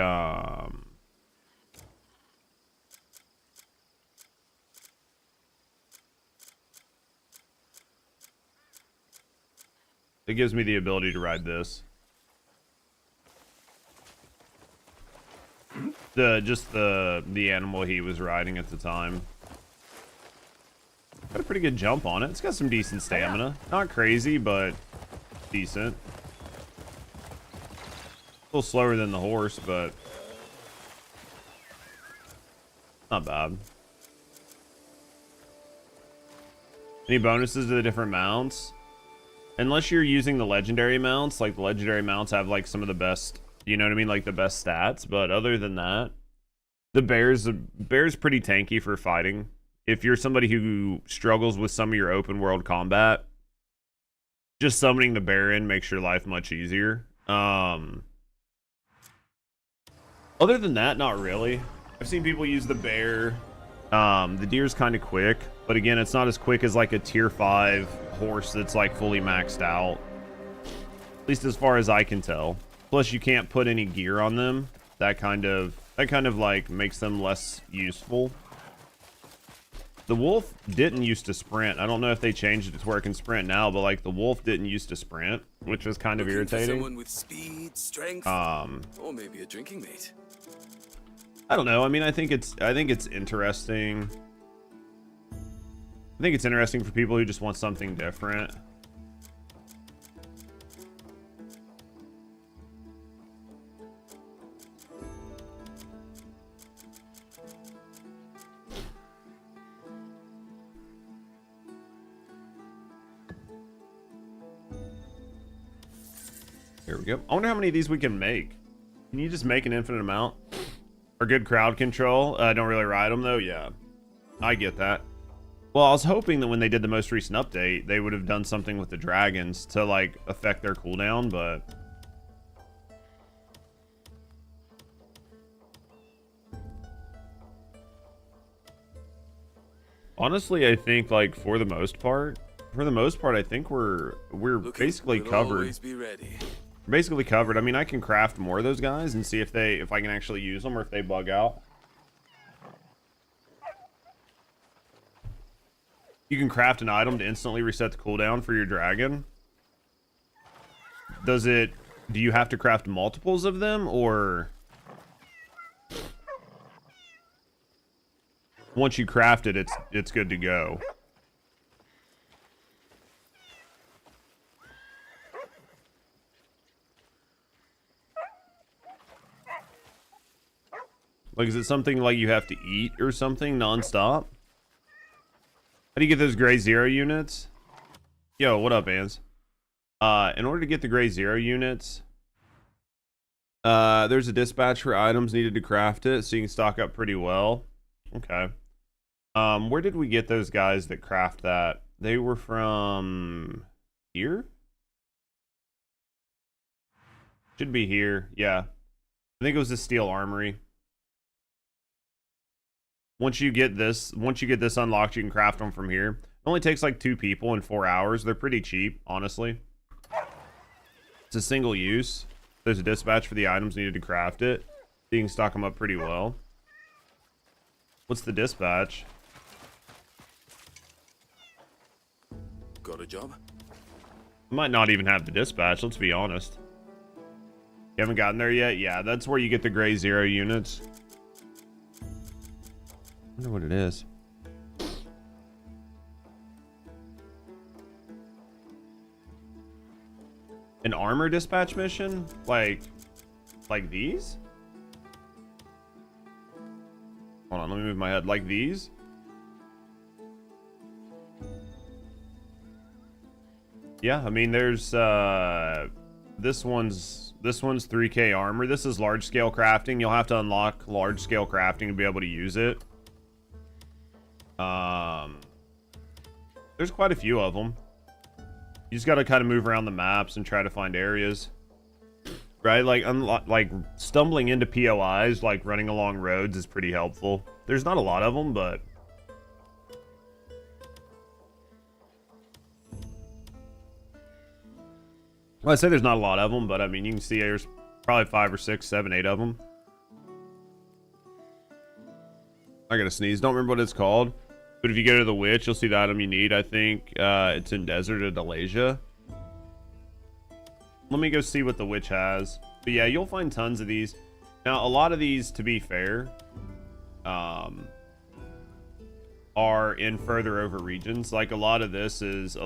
Speaker 1: it gives me the ability to ride this. Just the animal he was riding at the time. Got a pretty good jump on it. It's got some decent stamina. Not crazy, but decent. A little slower than the horse, but not bad. Any bonuses to the different mounts? Unless you're using the legendary mounts, like the legendary mounts have like some of the best You know what I mean? Like the best stats. But other than that, the bear's pretty tanky for fighting. If you're somebody who struggles with some of your open world combat, just summoning the bear in makes your life much easier. Other than that, not really. I've seen people use the bear. The deer's kind of quick, but again, it's not as quick as like a tier 5 horse that's like fully maxed out. At least as far as I can tell. Plus, you can't put any gear on them. That kind of like makes them less useful. The wolf didn't used to sprint. I don't know if they changed it to where it can sprint now, but like the wolf didn't used to sprint, which was kind of irritating.
Speaker 2: Someone with speed, strength, or maybe a drinking mate.
Speaker 1: I don't know. I mean, I think it's interesting. I think it's interesting for people who just want something different. Here we go. I wonder how many of these we can make. Can you just make an infinite amount? For good crowd control? Don't really ride them though? Yeah. I get that. Well, I was hoping that when they did the most recent update, they would have done something with the dragons to like affect their cooldown, but... Honestly, I think like for the most part, I think we're basically covered.
Speaker 2: Be ready.
Speaker 1: Basically covered. I mean, I can craft more of those guys and see if I can actually use them or if they bug out. You can craft an item to instantly reset the cooldown for your dragon. Do you have to craft multiples of them, or once you craft it, it's good to go? Like, is it something like you have to eat or something nonstop? How do you get those gray 0 units? Yo, what up, Ans? In order to get the gray 0 units, there's a dispatch for items needed to craft it, so you can stock up pretty well. Okay. Where did we get those guys that craft that? They were from here? Should be here. Yeah. I think it was the steel armory. Once you get this unlocked, you can craft them from here. It only takes like 2 people in 4 hours. They're pretty cheap, honestly. It's a single use. There's a dispatch for the items needed to craft it. You can stock them up pretty well. What's the dispatch?
Speaker 2: Got a job?
Speaker 1: I might not even have the dispatch, let's be honest. You haven't gotten there yet? Yeah, that's where you get the gray 0 units. I wonder what it is. An armor dispatch mission? Like these? Hold on, let me move my head. Like these? Yeah, I mean, there's this one's 3K armor. This is large scale crafting. You'll have to unlock large scale crafting to be able to use it. There's quite a few of them. You just got to kind of move around the maps and try to find areas, right? Like stumbling into POIs, like running along roads, is pretty helpful. There's not a lot of them, but well, I say there's not a lot of them, but I mean, you can see there's probably 5 or 6, 7, 8 of them. I gotta sneeze. Don't remember what it's called. But if you go to the witch, you'll see the item you need. I think it's in Desert of Delasia. Let me go see what the witch has. But yeah, you'll find tons of these. Now, a lot of these, to be fair, are in further over regions. Like a lot of this is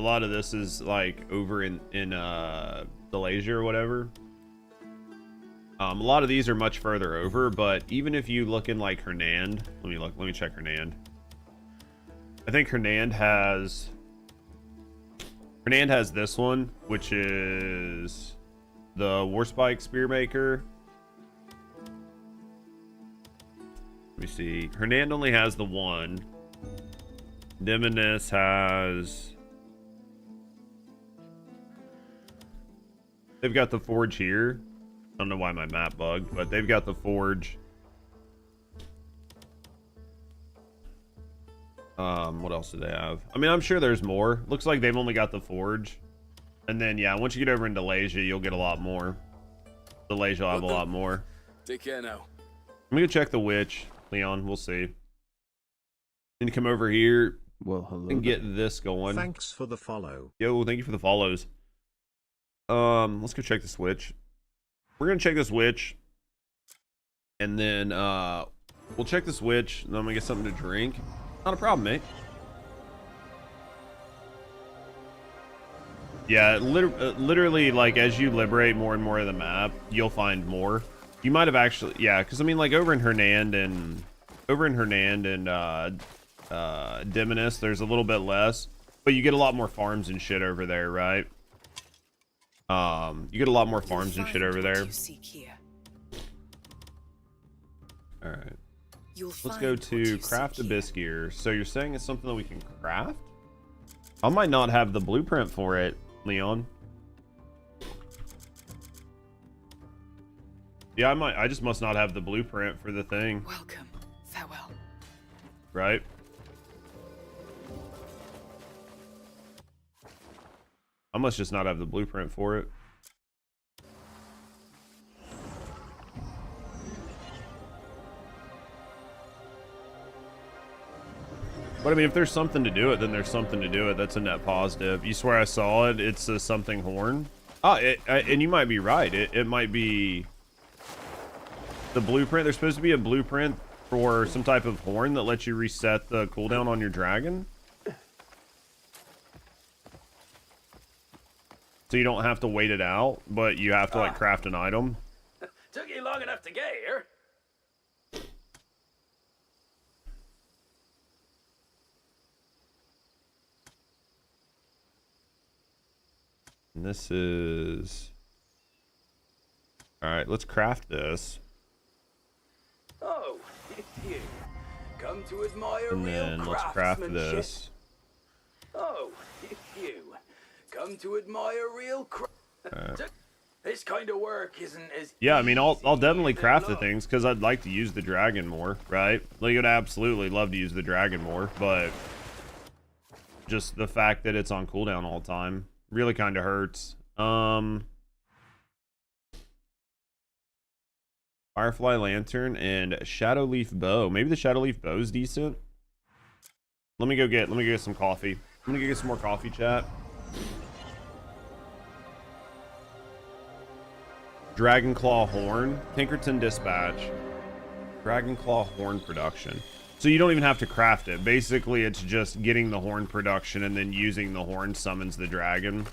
Speaker 1: like over in Delasia or whatever. A lot of these are much further over, but even if you look in like Hernand, let me check Hernand. I think Hernand has this one, which is the Warspike Spearmaker. Let me see. Hernand only has the one. Dimonus has... They've got the forge here. I don't know why my map bugged, but they've got the forge. What else do they have? I mean, I'm sure there's more. Looks like they've only got the forge. And then, yeah, once you get over into Lasia, you'll get a lot more. The Lasia will have a lot more.
Speaker 2: Take care now.
Speaker 1: Let me go check the witch, Leon. We'll see. Need to come over here and get this going.
Speaker 9: Thanks for the follow.
Speaker 1: Yo, thank you for the follows. Let's go check the switch. We're gonna check this witch, and then we'll check the switch, and then I'm gonna get something to drink. Not a problem, mate. Yeah, literally, like, as you liberate more and more of the map, you'll find more. You might have actually, yeah, because I mean, like, over in Hernand and Dimonus, there's a little bit less, but you get a lot more farms and shit over there, right? You get a lot more farms and shit over there. All right. Let's go to craft a biscuit. So you're saying it's something that we can craft? I might not have the blueprint for it, Leon. Yeah, I might. I just must not have the blueprint for the thing.
Speaker 8: Welcome. Farewell.
Speaker 1: Right? I must just not have the blueprint for it. But I mean, if there's something to do it, then there's something to do it. That's a net positive. You swear I saw it? It's a something horn. Oh, and you might be right. It might be the blueprint. There's supposed to be a blueprint for some type of horn that lets you reset the cooldown on your dragon. So you don't have to wait it out, but you have to like craft an item.
Speaker 4: Took you long enough to get here.
Speaker 1: And this is... Alright, let's craft this.
Speaker 4: Oh, it's you. Come to admire
Speaker 1: And
Speaker 4: real
Speaker 1: then let's craft
Speaker 4: craftsmanship.
Speaker 1: this.
Speaker 4: Oh, it's you. Come to admire real This kind of work isn't as
Speaker 1: Yeah, I mean, I'll definitely
Speaker 4: easy as
Speaker 1: craft the
Speaker 4: love.
Speaker 1: things because I'd like to use the dragon more, right? Like, I'd absolutely love to use the dragon more, but just the fact that it's on cooldown all the time really kind of hurts. Firefly lantern and shadow leaf bow. Maybe the shadow leaf bow is decent. Let me go get some coffee. I'm gonna go get some more coffee, chat. Dragonclaw horn, Tinkerton dispatch, Dragonclaw horn production. So you don't even have to craft it. Basically, it's just getting the horn production and then using the horn summons the dragon.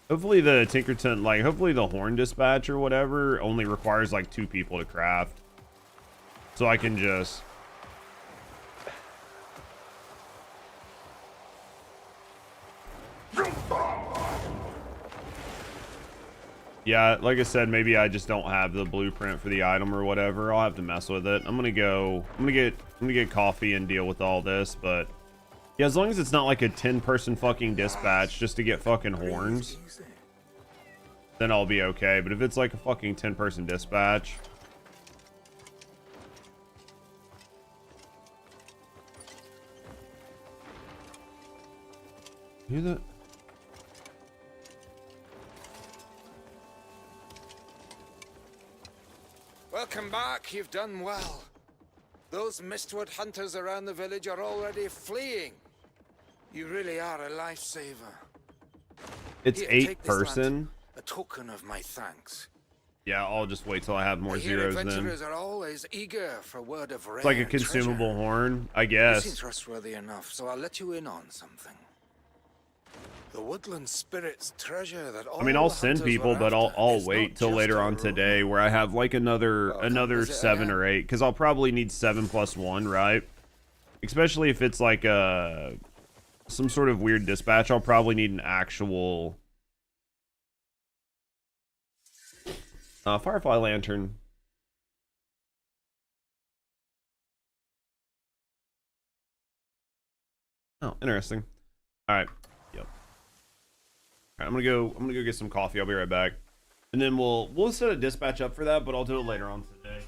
Speaker 1: Hopefully the Tinkerton, like, hopefully the horn dispatch or whatever only requires like 2 people to craft. So I can just... Yeah, like I said, maybe I just don't have the blueprint for the item or whatever. I'll have to mess with it. I'm gonna get coffee and deal with all this, but yeah, as long as it's not like a 10-person fucking dispatch just to get fucking horns, then I'll be okay. But if it's like a fucking 10-person dispatch, hear that?
Speaker 5: Welcome back. You've done well. Those Mistwood hunters around the village are already fleeing. You really are a lifesaver.
Speaker 1: It's
Speaker 5: Here,
Speaker 1: 8
Speaker 5: take this
Speaker 1: person.
Speaker 5: lantern, a token of my thanks.
Speaker 1: Yeah, I'll just wait till I have more
Speaker 5: I hear
Speaker 1: zeros then.
Speaker 5: adventurers are always eager for word of rare
Speaker 1: It's like a consumable
Speaker 5: treasure.
Speaker 1: horn, I
Speaker 5: You
Speaker 1: guess.
Speaker 5: seem trustworthy enough, so I'll let you in on something. The woodland spirit's treasure that all
Speaker 1: I mean, I'll
Speaker 5: the
Speaker 1: send
Speaker 5: hunters
Speaker 1: people,
Speaker 5: were
Speaker 1: but I'll
Speaker 5: after
Speaker 1: I'll
Speaker 5: is
Speaker 1: wait
Speaker 5: not
Speaker 1: till
Speaker 5: just
Speaker 1: later
Speaker 5: a
Speaker 1: on
Speaker 5: rumor.
Speaker 1: today where I have like another
Speaker 5: Well, come
Speaker 1: another
Speaker 5: visit
Speaker 1: 7
Speaker 5: again.
Speaker 1: or 8 because I'll probably need 7 plus 1, right? Especially if it's like some sort of weird dispatch, I'll probably need an actual Firefly lantern. Oh, interesting. All right. Yep. All right, I'm gonna go get some coffee. I'll be right back, and then we'll set a dispatch up for that, but I'll do it later on today.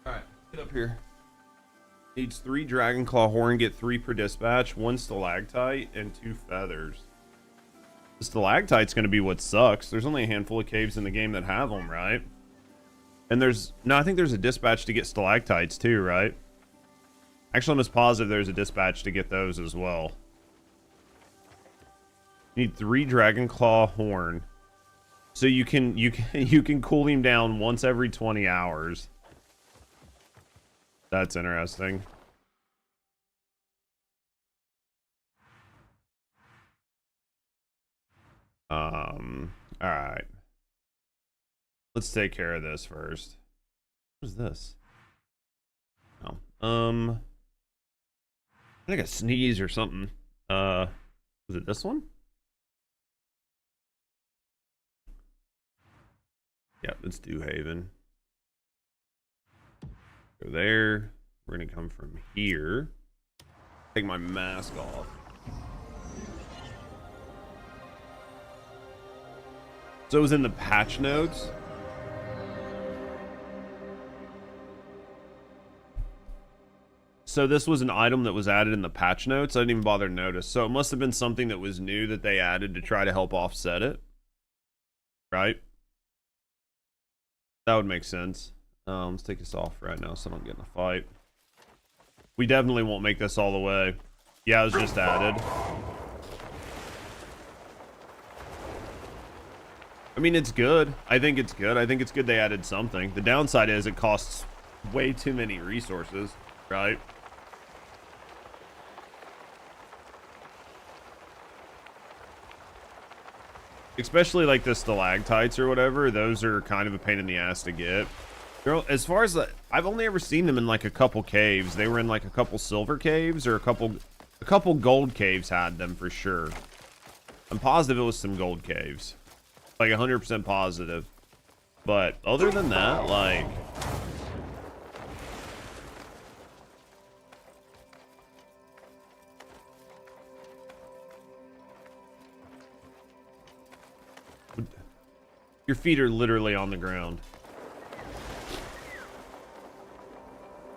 Speaker 1: Alright, get up here. Needs 3 Dragonclaw horn, get 3 per dispatch, 1 stalactite, and 2 feathers. The stalactite's gonna be what sucks. There's only a handful of caves in the game that have them, right? And I think there's a dispatch to get stalactites too, right? Actually, I'm almost positive there's a dispatch to get those as well. You need 3 Dragonclaw horn. So you can cool him down once every 20 hours. That's interesting. All right. Let's take care of this first. What is this? Oh, I think a sneeze or something. Was it this one? Yeah, it's Dewhaven. Go there. We're gonna come from here. Take my mask off. So it was in the patch notes. So this was an item that was added in the patch notes. I didn't even bother to notice. So it must have been something that was new that they added to try to help offset it. Right? That would make sense. Let's take this off right now so I don't get in a fight. We definitely won't make this all the way. Yeah, it was just added. I mean, it's good. I think it's good. I think it's good they added something. The downside is it costs way too many resources, right? Especially like the stalactites or whatever. Those are kind of a pain in the ass to get. Girl, as far as I've only ever seen them in like a couple caves. They were in like a couple silver caves or a couple gold caves had them for sure. I'm positive it was some gold caves. Like 100% positive. But other than that, like your feet are literally on the ground.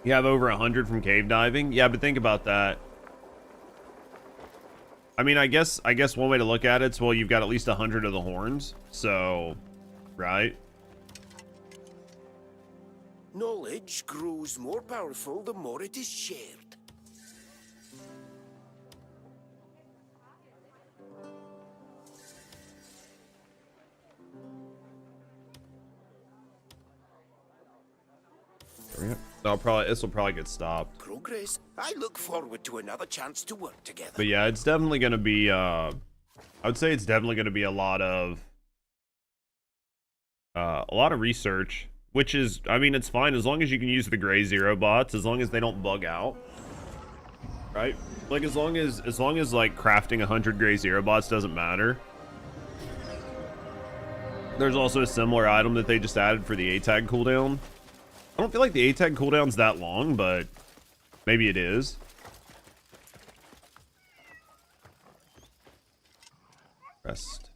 Speaker 1: You have over 100 from cave diving? Yeah, but think about that. I mean, I guess one way to look at it is, well, you've got at least 100 of the horns. So, right?
Speaker 9: Knowledge grows more powerful the more it is shared.
Speaker 1: This will probably get stopped.
Speaker 9: Progress. I look forward to another chance to work together.
Speaker 1: But yeah, it's definitely going to be, I would say it's definitely going to be a lot of research, which is, I mean, it's fine as long as you can use the gray zero bots, as long as they don't bug out, right? Like, as long as like crafting 100 gray zero bots doesn't matter. There's also a similar item that they just added for the A-tag cooldown. I don't feel like the A-tag cooldown's that long, but maybe it is. Rest.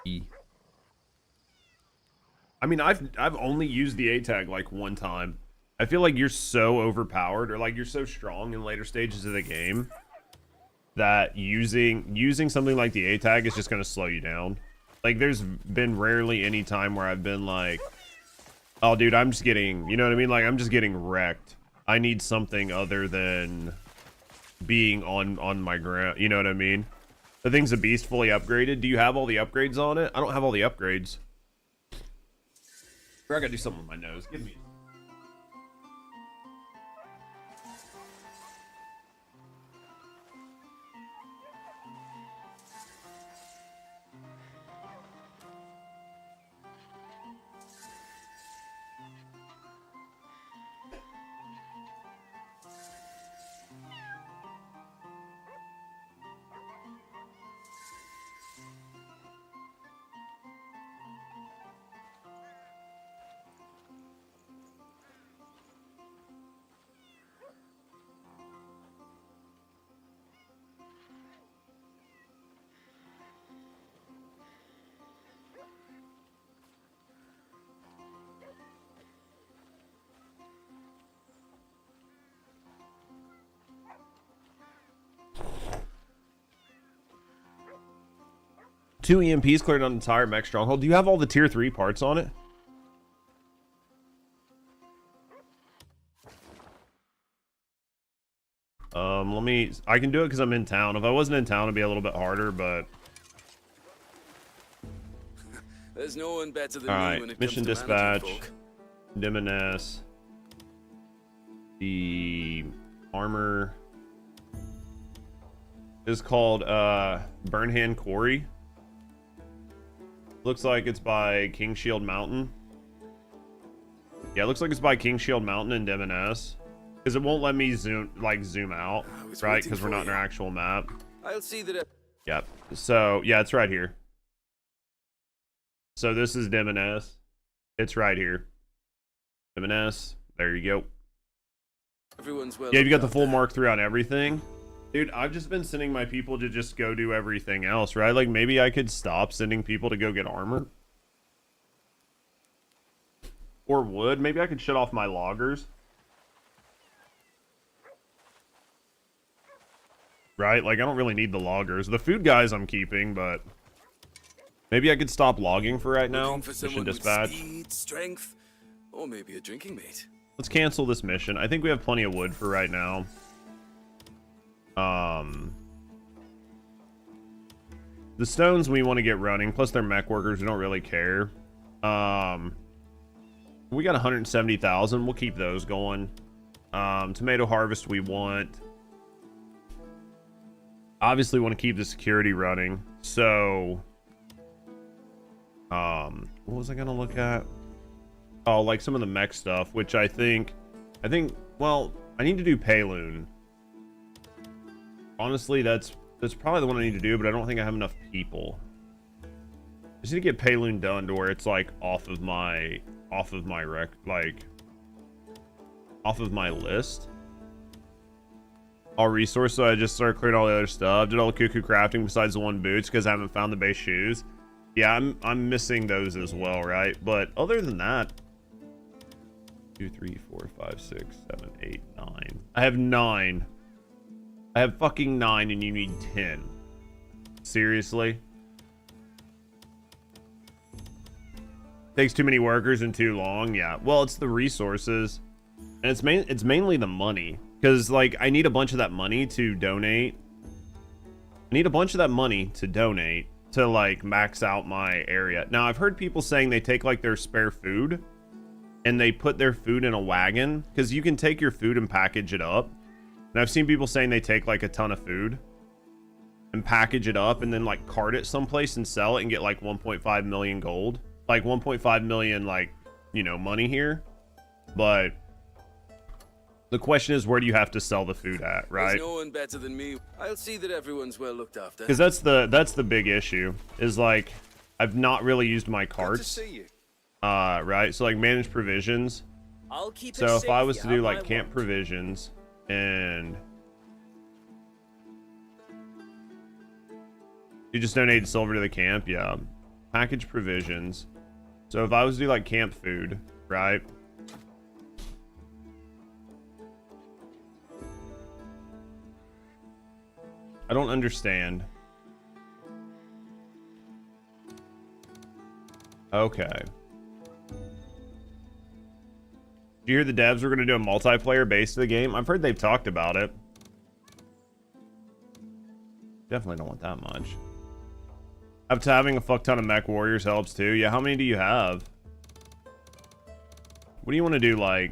Speaker 1: E. I mean, I've only used the A-tag like one time. I feel like you're so overpowered, or like you're so strong in later stages of the game, that using something like the A-tag is just going to slow you down. Like, there's been rarely any time where I've been like, oh, dude, I'm just getting, you know what I mean? Like, I'm just getting wrecked. I need something other than being on my ground. You know what I mean? The thing's a beast, fully upgraded. Do you have all the upgrades on it? I don't have all the upgrades. I gotta do something with my nose. Give me. 2 EMPs cleared an entire mech stronghold. Do you have all the tier 3 parts on it? I can do it because I'm in town. If I wasn't in town, it'd be a little bit harder, but...
Speaker 2: There's no one better than
Speaker 1: All
Speaker 2: me when
Speaker 1: right,
Speaker 2: it
Speaker 1: mission
Speaker 2: comes to
Speaker 1: dispatch,
Speaker 2: managing folk.
Speaker 1: Demoness, the armor is called Burnhand Quarry. Looks like it's by King Shield Mountain. Yeah, it looks like it's by King Shield Mountain and Demoness. Because it won't let me zoom out, right? Because we're not in our actual map.
Speaker 2: I'll see that.
Speaker 1: Yep. So, yeah, it's right here. So this is Demoness. It's right here. Demoness. There you go.
Speaker 2: Everyone's well.
Speaker 1: Yeah, you got the full Mark 3 on everything. Dude, I've just been sending my people to just go do everything else, right? Like, maybe I could stop sending people to go get armor. Or wood. Maybe I could shut off my loggers. Right? Like, I don't really need the loggers. The food guys I'm keeping, but... maybe I could stop logging for right now. Mission dispatch.
Speaker 2: Speed, strength, or maybe a drinking mate.
Speaker 1: Let's cancel this mission. I think we have plenty of wood for right now. The stones we want to get running, plus they're mech workers, we don't really care. We got 170,000. We'll keep those going. Tomato harvest we want. Obviously want to keep the security running. So, what was I gonna look at? Oh, like some of the mech stuff, which I think, well, I need to do Payloon. Honestly, that's probably the one I need to do, but I don't think I have enough people. I just need to get Payloon done to where it's like off of my list. All resources, so I just started clearing all the other stuff. Did all the cuckoo crafting besides the one boots because I haven't found the base shoes. Yeah, I'm missing those as well, right? But other than that, 2, 3, 4, 5, 6, 7, 8, 9. I have 9. I have fucking 9 and you need 10. Seriously? Takes too many workers and too long. Yeah. Well, it's the resources. And it's mainly the money. Because, like, I need a bunch of that money to donate. to like max out my area. Now I've heard people saying they take like their spare food and they put their food in a wagon, because you can take your food and package it up. And I've seen people saying they take like a ton of food and package it up and then like cart it someplace and sell it and get like 1.5 million gold, like 1.5 million, like, you know, money here. But the question is, where do you have to sell the food at, right?
Speaker 10: There's no one better than me. I'll see that everyone's well looked after.
Speaker 1: Because that's the big issue, is like I've not really used my carts.
Speaker 10: Good to see you.
Speaker 1: Right, so like manage provisions.
Speaker 10: I'll keep
Speaker 1: So if I was to do like camp provisions and you just donated silver to the camp, yeah. Package provisions. So if I was to do like camp food, right? I don't understand. Okay. Do you hear the devs are going to do a multiplayer base to the game? I've heard they've talked about it. Definitely don't want that much. Up to having a fuck ton of mech warriors helps too. Yeah, how many do you have? What do you want to do, like...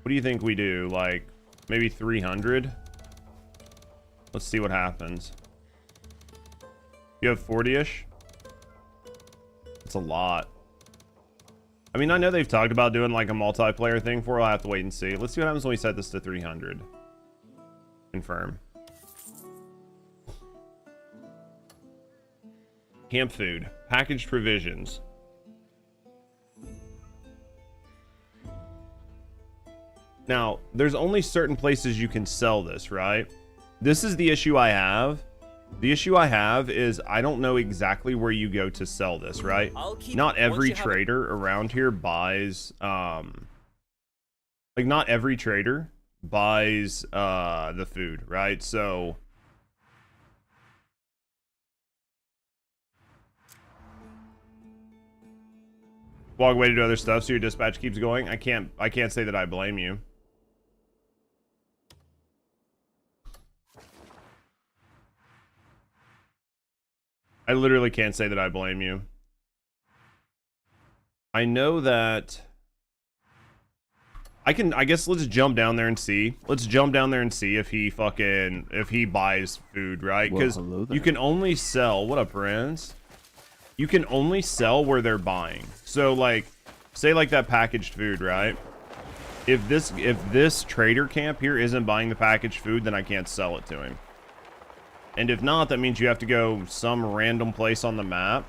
Speaker 1: What do you think we do? Like, maybe 300? Let's see what happens. You have 40-ish? That's a lot. I mean, I know they've talked about doing like a multiplayer thing for it. I'll have to wait and see. Let's see what happens when we set this to 300. Confirm. Camp food. Packaged provisions. Now, there's only certain places you can sell this, right? This is the issue I have. The issue I have is I don't know exactly where you go to sell this, right? Not every trader around here buys, like not every trader buys the food, right? So walk away to do other stuff so your dispatch keeps going. I can't say that I blame you. I literally can't say that I blame you. I know that I guess let's jump down there and see. Let's jump down there and see if he buys food, right? Because you can only sell, what up, Prince? You can only sell where they're buying. So like, say like that packaged food, right? If this trader camp here isn't buying the packaged food, then I can't sell it to him. And if not, that means you have to go some random place on the map.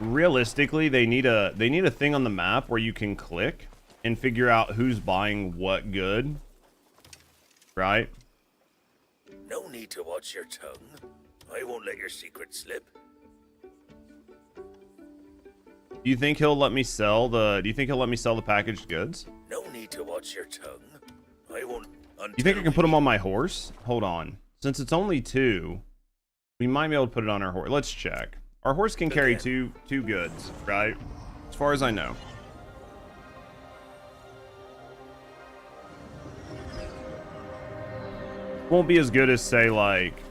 Speaker 1: Realistically, they need a thing on the map where you can click and figure out who's buying what good. Right?
Speaker 9: No need to watch your tongue. I won't let your secret slip.
Speaker 1: Do you think he'll let me sell the packaged goods?
Speaker 9: No need to watch your tongue. I won't.
Speaker 1: You think I can put them on my horse? Hold on. Since it's only 2, we might be able to put it on our horse. Let's check. Our horse can carry two goods, right? As far as I know. Won't be as good as, say, like...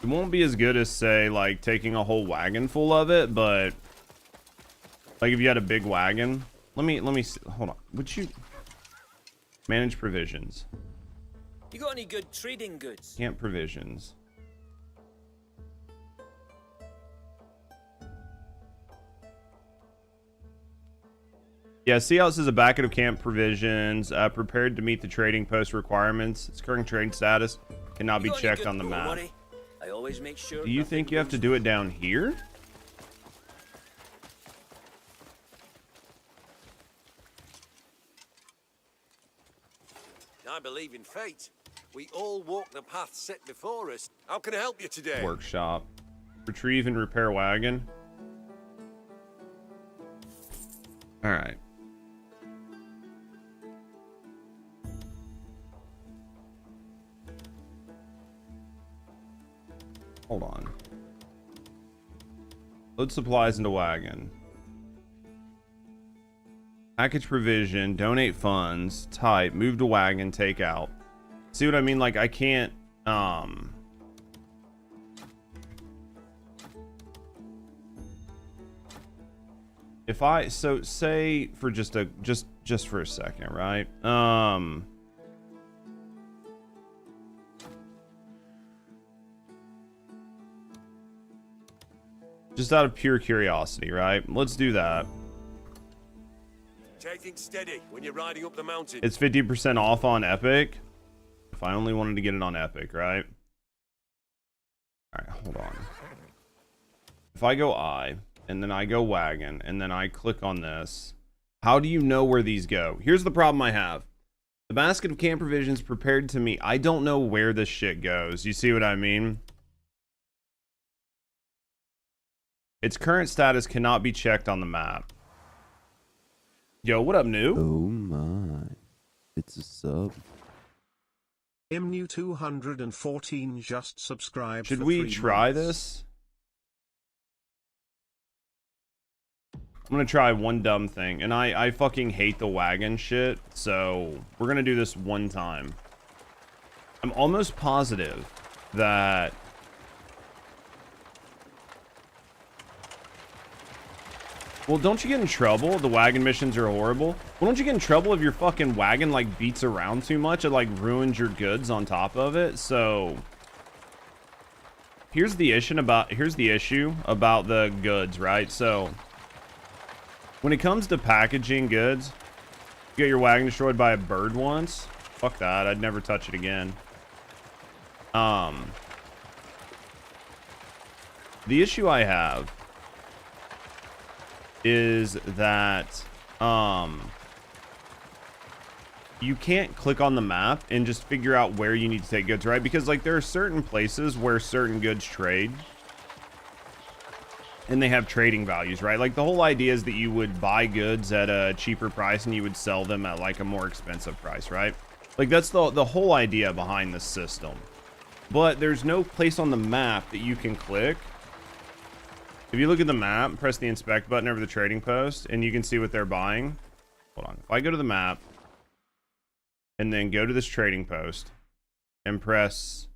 Speaker 1: It won't be as good as, say, like, taking a whole wagon full of it, but... Like, if you had a big wagon... Let me see. Hold on. Would you manage provisions?
Speaker 10: You got any good trading goods?
Speaker 1: Camp provisions. Yeah, Sea House is a bucket of camp provisions. Prepared to meet the trading post requirements. Its current trade status cannot be checked on the map.
Speaker 10: I always make sure.
Speaker 1: Do you think you have to do it down here?
Speaker 9: I believe in fate. We all walk the path set before us. How can I help you today?
Speaker 1: Workshop. Retrieve and repair wagon. All right. Hold on. Load supplies into wagon. Package provision, donate funds, type, move to wagon, take out. See what I mean? Like I can't, if I, so say for just for a second, right? Just out of pure curiosity, right? Let's do that.
Speaker 9: Take things steady when you're riding up the mountain.
Speaker 1: It's 50% off on Epic. If I only wanted to get it on Epic, right? All right, hold on. If I go I, and then I go wagon, and then I click on this, how do you know where these go? Here's the problem I have. The basket of camp provisions prepared to me. I don't know where this shit goes. You see what I mean? Its current status cannot be checked on the map. Yo, what up, new?
Speaker 11: Oh my. It's a sub.
Speaker 12: MNew 214 just subscribed.
Speaker 1: Should we try this? I'm gonna try one dumb thing, and I fucking hate the wagon shit, so we're gonna do this one time. I'm almost positive that well, don't you get in trouble? The wagon missions are horrible. Well, don't you get in trouble if your fucking wagon like beats around too much? It like ruins your goods on top of it. So here's the issue about the goods, right? So when it comes to packaging goods, you get your wagon destroyed by a bird once. Fuck that. I'd never touch it again. The issue I have is that you can't click on the map and just figure out where you need to take goods, right? Because like there are certain places where certain goods trade and they have trading values, right? Like the whole idea is that you would buy goods at a cheaper price and you would sell them at like a more expensive price, right? Like that's the whole idea behind this system. But there's no place on the map that you can click. If you look at the map, press the inspect button over the trading post, and you can see what they're buying. Hold on. If I go to the map, and then go to this trading post, and press...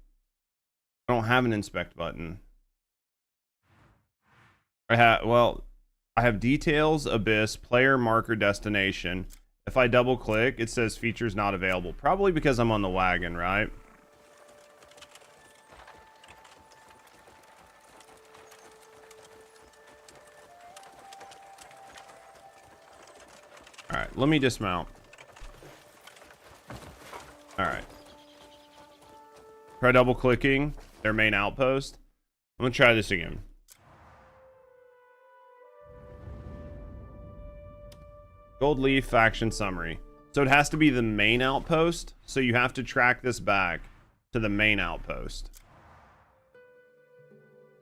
Speaker 1: I don't have an inspect button. I have details, abyss, player, marker, destination. If I double click, it says features not available. Probably because I'm on the wagon, right? All right, let me dismount. All right. Try double clicking their main outpost. I'm gonna try this again. Gold leaf faction summary. So it has to be the main outpost. So you have to track this back to the main outpost.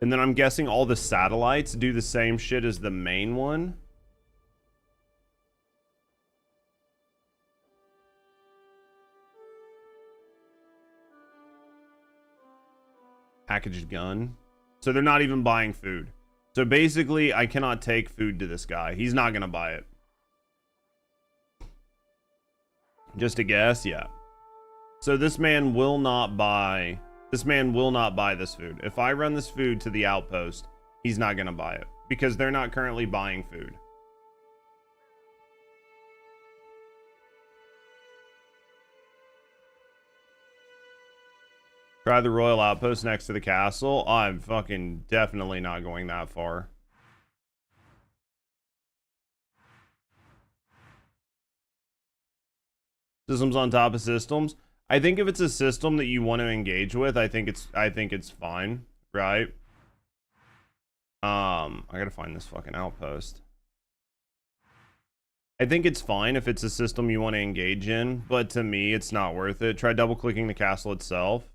Speaker 1: And then I'm guessing all the satellites do the same shit as the main one. Packaged gun. So they're not even buying food. So basically, I cannot take food to this guy. He's not going to buy it. Just a guess? Yeah. So this man will not buy... This man will not buy this food. If I run this food to the outpost, he's not going to buy it. Because they're not currently buying food. Try the royal outpost next to the castle. I'm fucking definitely not going that far. Systems on top of systems. I think if it's a system that you want to engage with, I think it's fine, right? I gotta find this fucking outpost. I think it's fine if it's a system you want to engage in, but to me, it's not worth it. Try double clicking the castle itself.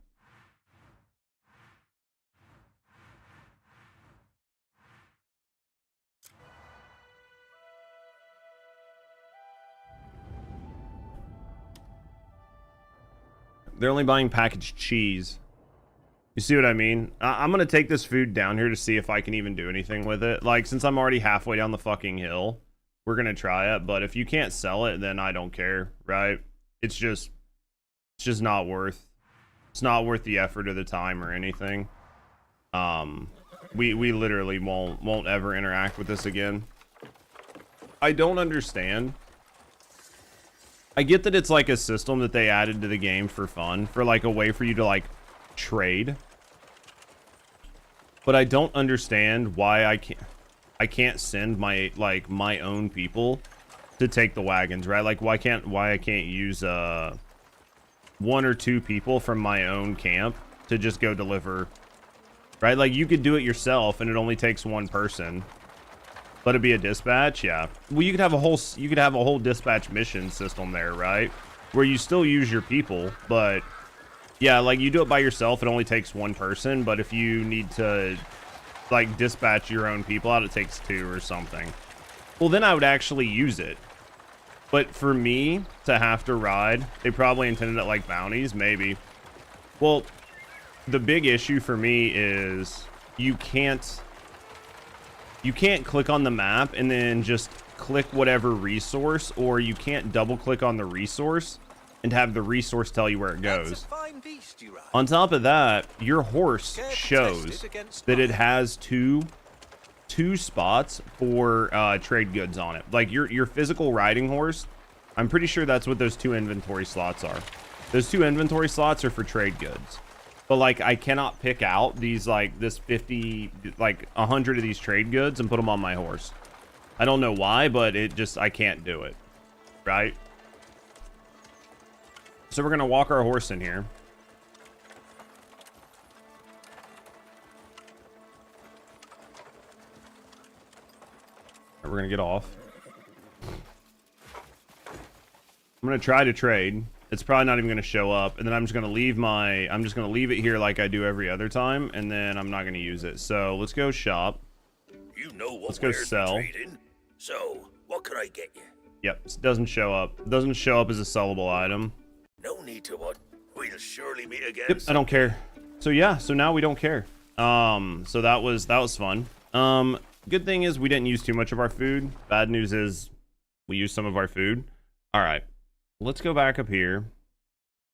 Speaker 1: They're only buying packaged cheese. You see what I mean? I'm gonna take this food down here to see if I can even do anything with it. Like, since I'm already halfway down the fucking hill, we're gonna try it. But if you can't sell it, then I don't care, right? It's just not worth. It's not worth the effort or the time or anything. We literally won't ever interact with this again. I don't understand. I get that it's like a system that they added to the game for fun, for like a way for you to like trade. But I don't understand why I can't send my my own people to take the wagons, right? Like why I can't use 1 or 2 people from my own camp to just go deliver, right? Like you could do it yourself and it only takes 1 person. Let it be a dispatch, yeah. Well, you could have a whole dispatch mission system there, right? Where you still use your people, but yeah, like you do it by yourself, it only takes 1 person, but if you need to like dispatch your own people out, it takes 2 or something. Well, then I would actually use it. But for me to have to ride, they probably intended it like bounties, maybe. Well, the big issue for me is you can't click on the map and then just click whatever resource, or you can't double click on the resource and have the resource tell you where it goes. On top of that, your horse shows that it has two spots for trade goods on it. Like your physical riding horse, I'm pretty sure that's what those 2 inventory slots are. Those 2 inventory slots are for trade goods. But like I cannot pick out these like this 50 like 100 of these trade goods and put them on my horse. I don't know why, but I can't do it, right? So we're gonna walk our horse in here. We're gonna get off. I'm gonna try to trade. It's probably not even going to show up, and then I'm just going to leave it here like I do every other time, and then I'm not going to use it. So let's go shop.
Speaker 9: You know what?
Speaker 1: Let's go sell.
Speaker 9: Trading. So what can I get you?
Speaker 1: Yep, it doesn't show up. It doesn't show up as a sellable item.
Speaker 9: No need to what? We'll surely meet again.
Speaker 1: Yep, I don't care. So yeah, so now we don't care. So that was fun. Good thing is we didn't use too much of our food. Bad news is we used some of our food. All right. Let's go back up here.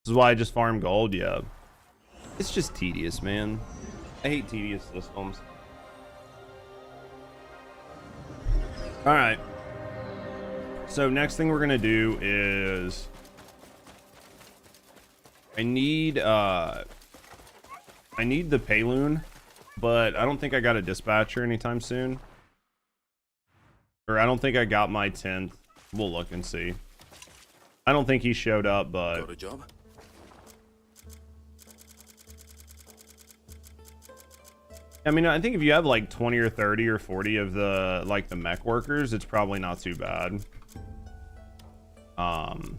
Speaker 1: This is why I just farm gold. Yeah, it's just tedious, man. I hate tedious systems. All right, so next thing we're gonna do is I need the Payloon, but I don't think I got a dispatcher anytime soon, or I don't think I got my 10th. We'll look and see. I don't think he showed up, but
Speaker 9: got a job?
Speaker 1: I mean, I think if you have like 20 or 30 or 40 of the like the mech workers, it's probably not too bad. 1,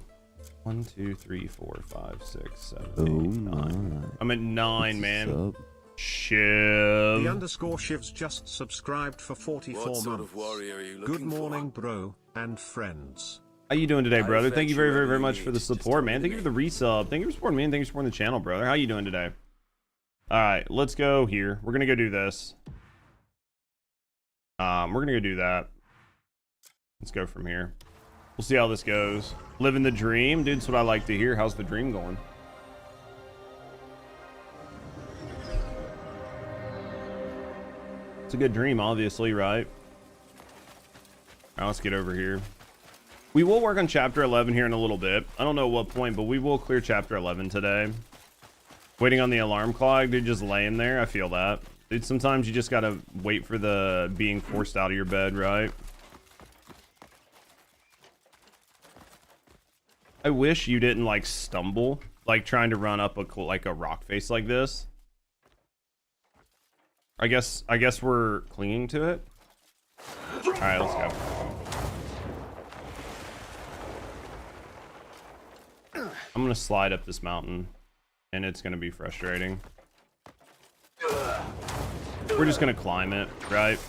Speaker 1: 2, 3, 4, 5, 6, 7, 8, 9. I'm at 9, man. Shiv.
Speaker 12: The underscore Shivs just subscribed for 44 months.
Speaker 9: What sort of warrior are you looking
Speaker 12: Good morning, bro and friends.
Speaker 1: How you doing today, brother? Thank you very, very, very much for the support, man. Thank you for the resub. Thank you for supporting me, and thank you for supporting the channel, brother. How you doing today? All right, let's go here. We're gonna go do this. We're gonna go do that. Let's go from here. We'll see how this goes. Living the dream, dude. That's what I like to hear. How's the dream going? It's a good dream, obviously, right? All right, let's get over here. We will work on chapter 11 here in a little bit. I don't know what point, but we will clear chapter 11 today. Waiting on the alarm clock, dude, just laying there. I feel that. Dude, sometimes you just gotta wait for the being forced out of your bed, right? I wish you didn't like stumble, like trying to run up a rock face like this. I guess we're clinging to it. All right, let's go. I'm gonna slide up this mountain, and it's gonna be frustrating. We're just gonna climb it, right?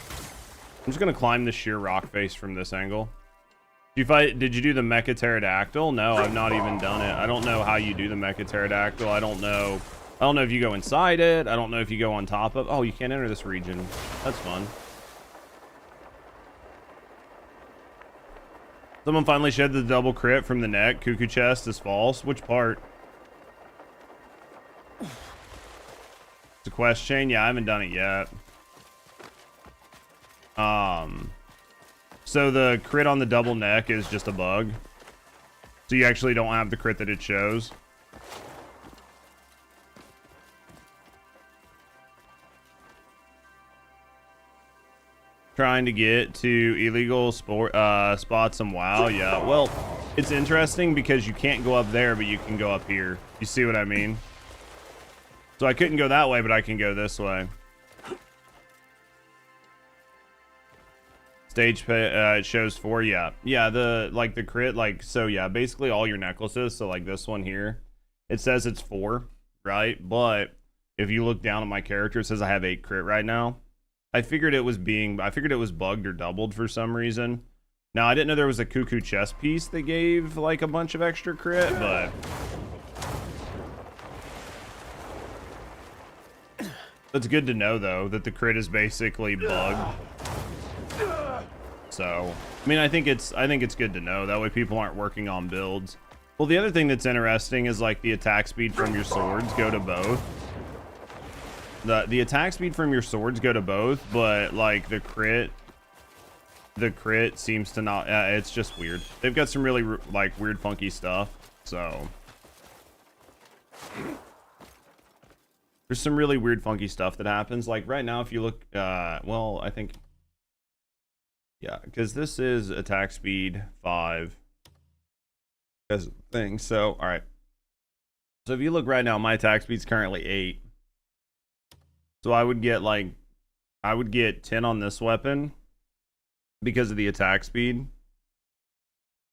Speaker 1: I'm just gonna climb the sheer rock face from this angle. Did you do the mecha pterodactyl? No, I've not even done it. I don't know how you do the mecha pterodactyl. I don't know if you go inside it. I don't know if you go on top of. Oh, you can't enter this region. That's fun. Someone finally shed the double crit from the neck. Cuckoo chest is false. Which part? It's a quest chain. Yeah, I haven't done it yet. So the crit on the double neck is just a bug. So you actually don't have the crit that it shows. Trying to get to illegal spots and WoW. Yeah, well, it's interesting because you can't go up there, but you can go up here. You see what I mean? So I couldn't go that way, but I can go this way. Stage it shows 4. Yeah, the crit, like, so yeah, basically all your necklaces. So like this one here, it says it's 4, right? But if you look down at my character, it says I have 8 crit right now. I figured it was bugged or doubled for some reason. Now I didn't know there was a cuckoo chest piece that gave like a bunch of extra crit, but it's good to know though that the crit is basically bugged. So I mean, I think it's good to know, that way people aren't working on builds. Well, the other thing that's interesting is like the attack speed from your swords go to both. The attack speed from your swords go to both, but like the crit seems to not. It's just weird. They've got some really like weird funky stuff. So there's some really weird funky stuff that happens. Like right now, if you look, well, I think, yeah, because this is attack speed 5 as a thing. So all right. So if you look right now, my attack speed is currently 8. So I would get 10 on this weapon because of the attack speed,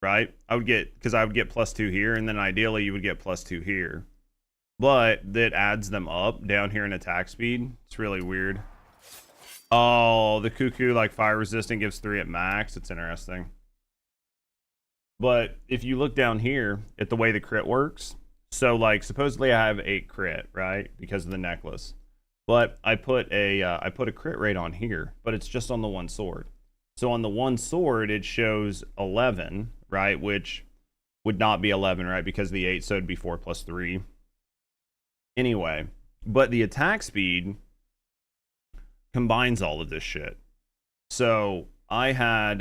Speaker 1: right? Because I would get +2 here, and then ideally you would get +2 here. But that adds them up down here in attack speed. It's really weird. Oh, the cuckoo, like fire resistant, gives 3 at max. It's interesting. But if you look down here at the way the crit works, so like supposedly I have 8 crit, right? Because of the necklace. But I put a crit rate on here, but it's just on the one sword. So on the one sword, it shows 11, right? Which would not be 11, right? Because of the 8, so it'd be 4 + 3. Anyway, but the attack speed combines all of this shit. So I had,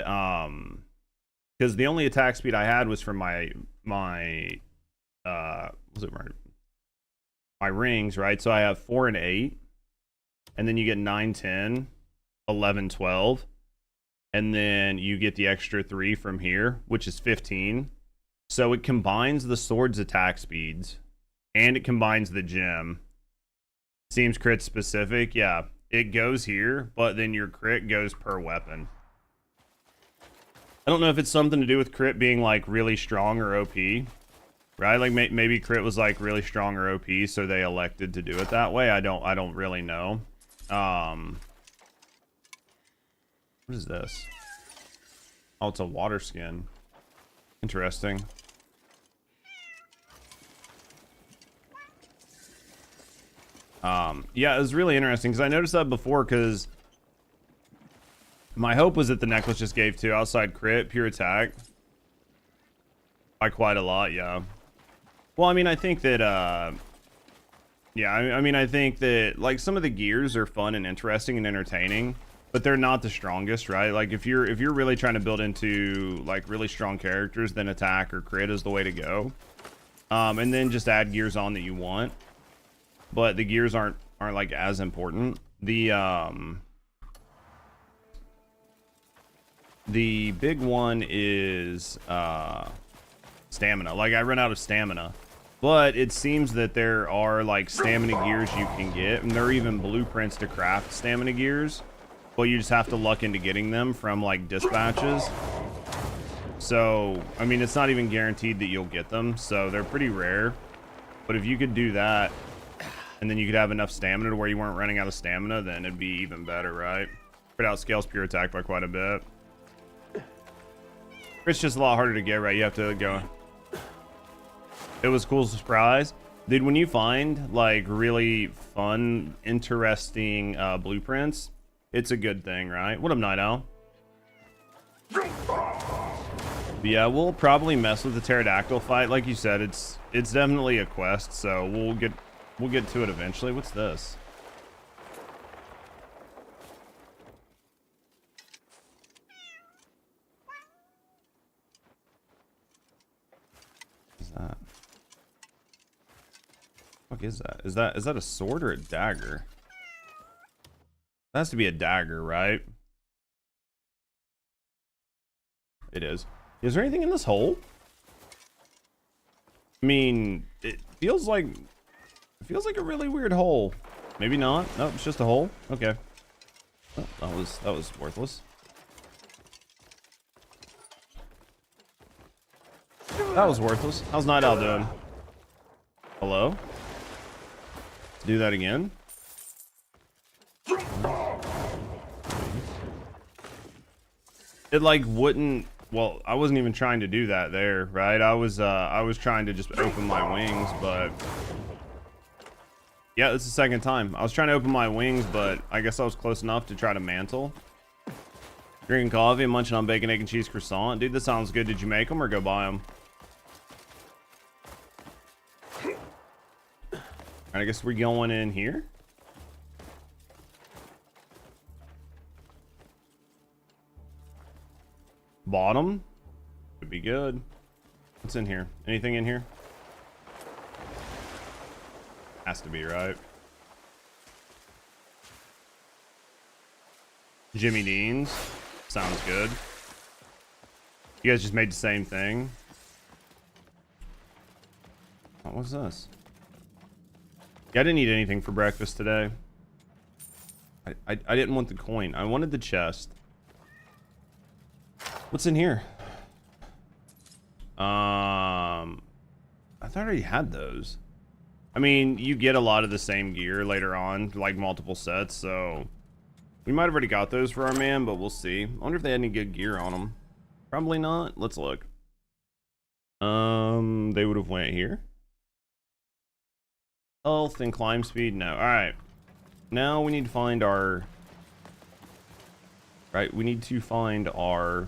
Speaker 1: because the only attack speed I had was from my rings, right? So I have 4 and 8. And then you get 9, 10, 11, 12. And then you get the extra 3 from here, which is 15. So it combines the sword's attack speeds. And it combines the gem. Seems crit specific. Yeah, it goes here, but then your crit goes per weapon. I don't know if it's something to do with crit being like really strong or OP. Right? Like maybe crit was like really strong or OP, so they elected to do it that way. I don't really know. What is this? Oh, it's a water skin. Interesting. Yeah, it was really interesting because I noticed that before, because my hope was that the necklace just gave 2 outside crit, pure attack. By quite a lot, yeah. Well, I mean, I think that, yeah, I mean, I think that, like, some of the gears are fun and interesting and entertaining, but they're not the strongest, right? Like, if you're really trying to build into, like, really strong characters, then attack or crit is the way to go. And then just add gears on that you want. But the gears aren't like, as important. The big one is, stamina. Like, I run out of stamina. But it seems that there are like stamina gears you can get, and there are even blueprints to craft stamina gears. But you just have to luck into getting them from like dispatches. So, I mean, it's not even guaranteed that you'll get them, so they're pretty rare. But if you could do that, and then you could have enough stamina to where you weren't running out of stamina, then it'd be even better, right? Crit outscales pure attack by quite a bit. It's just a lot harder to get right. You have to go. It was cool surprise. Dude, when you find like really fun, interesting blueprints, it's a good thing, right? What up, Night Owl? But yeah, we'll probably mess with the pterodactyl fight. Like you said, it's definitely a quest, so we'll get to it eventually. What's this? What's that? What is that? Is that a sword or a dagger? That has to be a dagger, right? It is. Is there anything in this hole? I mean, it feels like a really weird hole. Maybe not. No, it's just a hole. Okay. Oh, that was worthless. That was worthless. How's Night Owl doing? Hello? Let's do that again. It like wouldn't. Well, I wasn't even trying to do that there, right? I was trying to just open my wings, but yeah, this is the second time. I was trying to open my wings, but I guess I was close enough to try to mantle. Drinking coffee and munching on bacon, egg, and cheese croissant. Dude, this sounds good. Did you make them or go buy them? Alright, I guess we're going in here. Bottom could be good. What's in here? Anything in here? Has to be, right? Jimmy Dean's sounds good. You guys just made the same thing. What was this? Yeah, I didn't eat anything for breakfast today. I didn't want the coin. I wanted the chest. What's in here? I thought I already had those. I mean, you get a lot of the same gear later on, like multiple sets, so we might have already got those for our man, but we'll see. I wonder if they had any good gear on them. Probably not. Let's look. They would have went here. Health and climb speed. No. All right. Now we need to find our. Right. We need to find our.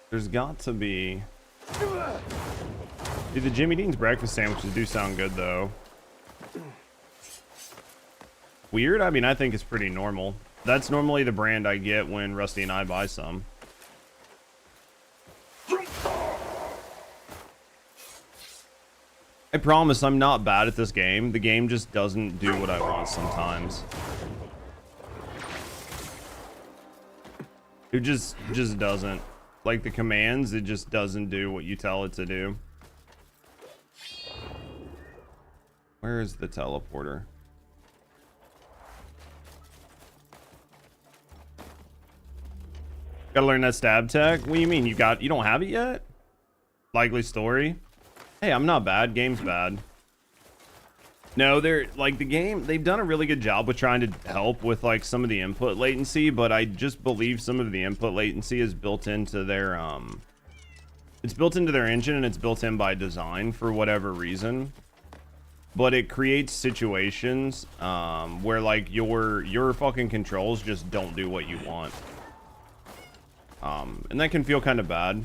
Speaker 1: There's got to be. Dude, the Jimmy Dean's breakfast sandwiches do sound good though. Weird? I mean, I think it's pretty normal. That's normally the brand I get when Rusty and I buy some. I promise I'm not bad at this game. The game just doesn't do what I want sometimes. It just doesn't. Like the commands, it just doesn't do what you tell it to do. Where is the teleporter? Gotta learn that stab tech? What do you mean? You don't have it yet? Likely story? Hey, I'm not bad. Game's bad. No, they're like the game, they've done a really good job with trying to help with like some of the input latency, but I just believe some of the input latency is built into their it's built into their engine and it's built in by design for whatever reason. But it creates situations where like your fucking controls just don't do what you want. And that can feel kind of bad.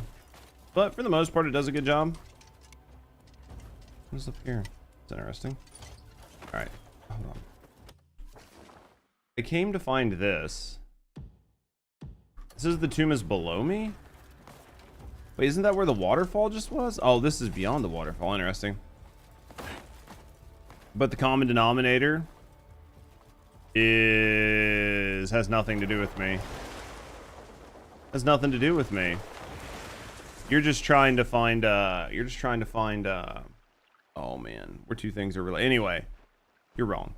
Speaker 1: But for the most part it does a good job. What's up here? It's interesting. Alright, hold on. I came to find this. This is the tomb is below me? Wait, isn't that where the waterfall just was? Oh, this is beyond the waterfall. Interesting. But the common denominator has nothing to do with me. Has nothing to do with me. You're just trying to find oh man, where two things are related. Anyway, you're wrong.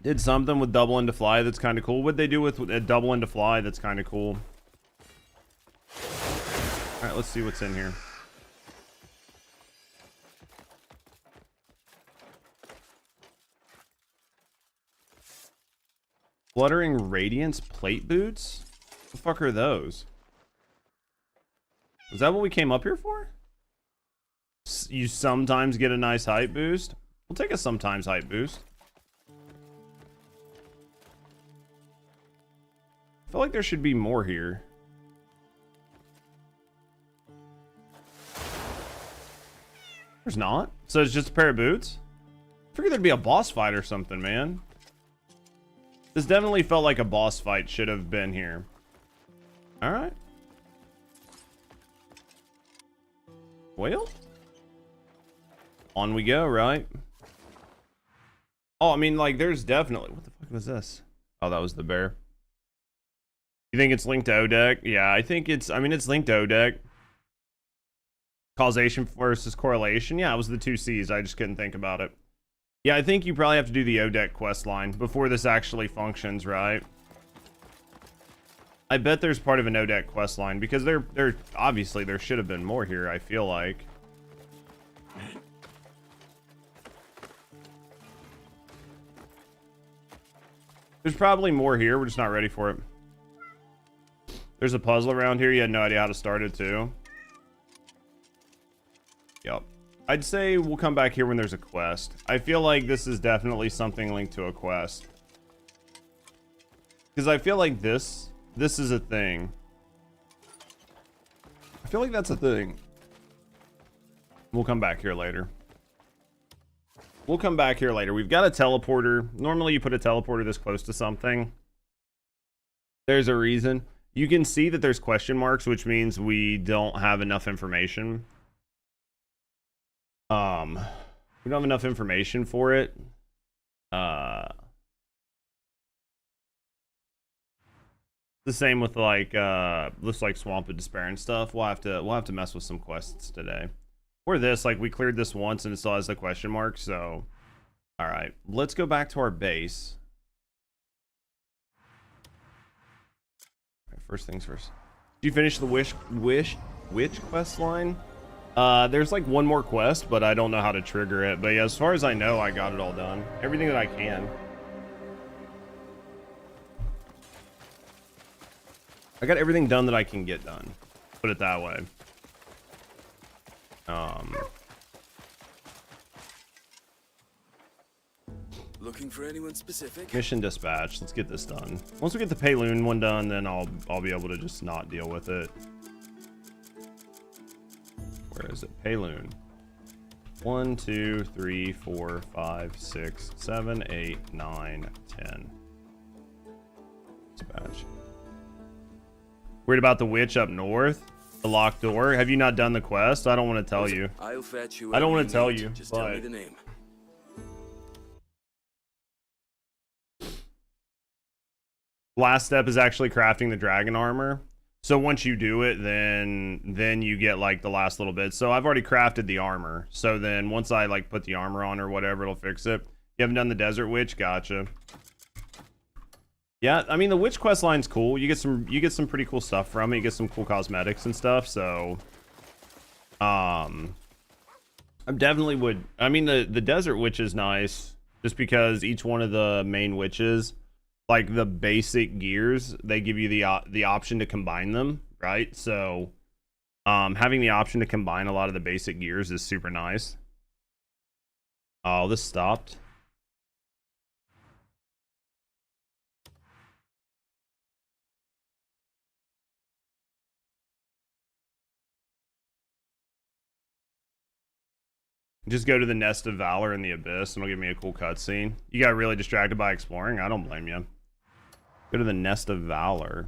Speaker 1: Did something with double into fly that's kind of cool. What'd they do with a double into fly that's kind of cool? All right, let's see what's in here. Fluttering Radiance plate boots? What the fuck are those? Is that what we came up here for? You sometimes get a nice height boost. We'll take a sometimes height boost. feel like there should be more here. There's not. So it's just a pair of boots? I figured there'd be a boss fight or something, man. This definitely felt like a boss fight should have been here. Alright. Well. On we go, right? Oh, I mean, like, there's definitely... What the fuck was this? Oh, that was the bear. You think it's linked to ODEC? Yeah, I think it's... I mean, it's linked to ODEC. Causation versus correlation. Yeah, it was the 2 C's. I just couldn't think about it. Yeah, I think you probably have to do the ODEC quest line before this actually functions, right? I bet there's part of an ODEC quest line because there obviously there should have been more here, I feel like. There's probably more here. We're just not ready for it. There's a puzzle around here. You had no idea how to start it, too. Yep. I'd say we'll come back here when there's a quest. I feel like this is definitely something linked to a quest. Because I feel like this is a thing. I feel like that's a thing. We'll come back here later. We'll come back here later. We've got a teleporter. Normally you put a teleporter this close to something. There's a reason. You can see that there's question marks, which means we don't have enough information. We don't have enough information for it. The same with like looks like Swamp of Despair and stuff. We'll have to mess with some quests today. Or this, like we cleared this once and it still has the question mark, so alright. Let's go back to our base. Alright, first things first. Did you finish the witch quest line? There's like one more quest, but I don't know how to trigger it. But yeah, as far as I know, I got it all done. Everything that I can. I got everything done that I can get done. Put it that way.
Speaker 10: Looking for anyone specific?
Speaker 1: Mission dispatch. Let's get this done. Once we get the Payloon one done, then I'll be able to just not deal with it. Where is it? Payloon. 1, 2, 3, 4, 5, 6, 7, 8, 9, 10. Dispatch. Worried about the witch up north? The locked door? Have you not done the quest? I don't want to tell you.
Speaker 10: I'll fetch you.
Speaker 1: I don't want to tell you.
Speaker 10: Just tell me the name.
Speaker 1: Last step is actually crafting the dragon armor. So once you do it, then you get like the last little bit. So I've already crafted the armor. So then once I like put the armor on or whatever, it'll fix it. You haven't done the desert witch? Gotcha. Yeah, I mean the witch quest line's cool. You get some pretty cool stuff from it. You get some cool cosmetics and stuff. So I definitely would. I mean the desert witch is nice just because each one of the main witches, like the basic gears, they give you the option to combine them, right? So having the option to combine a lot of the basic gears is super nice. Oh, this stopped. Just go to the Nest of Valor in the Abyss and it'll give me a cool cutscene. You got really distracted by exploring? I don't blame you. Go to the Nest of Valor.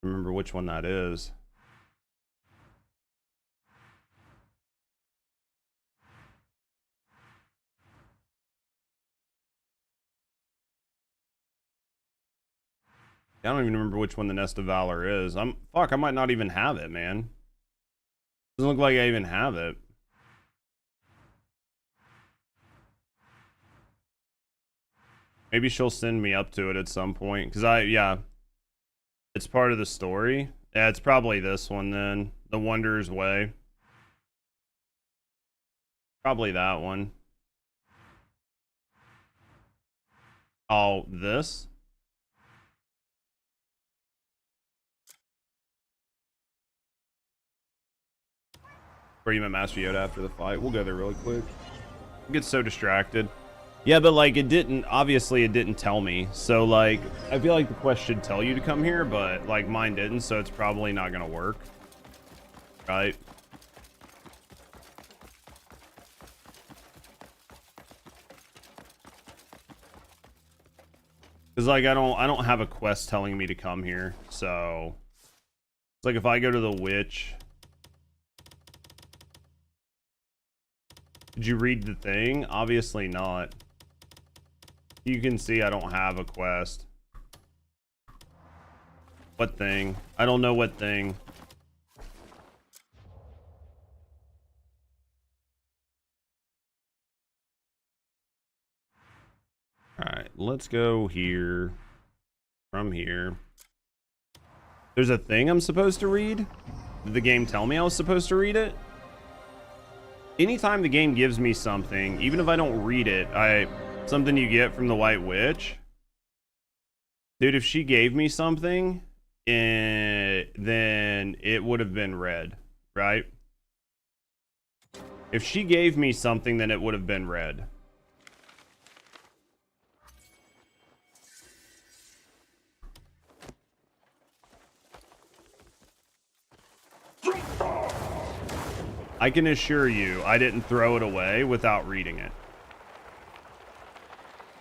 Speaker 1: Remember which one that is. I don't even remember which one the Nest of Valor is. Fuck, I might not even have it, man. Doesn't look like I even have it. Maybe she'll send me up to it at some point. Because yeah. It's part of the story. Yeah, it's probably this one then. The Wanderer's Way. Probably that one. Oh, this? Where you met Master Yoda after the fight. We'll go there really quick. I get so distracted. Yeah, but like it didn't, obviously it didn't tell me. So like, I feel like the quest should tell you to come here, but like mine didn't, so it's probably not gonna work. Right? Cause like I don't have a quest telling me to come here, so it's like if I go to the witch. Did you read the thing? Obviously not. You can see I don't have a quest. What thing? I don't know what thing. Alright, let's go here. From here. There's a thing I'm supposed to read? Did the game tell me I was supposed to read it? Anytime the game gives me something, even if I don't read it, something you get from the White Witch. Dude, if she gave me something, then it would have been read, right? If she gave me something, then it would have been read. I can assure you, I didn't throw it away without reading it.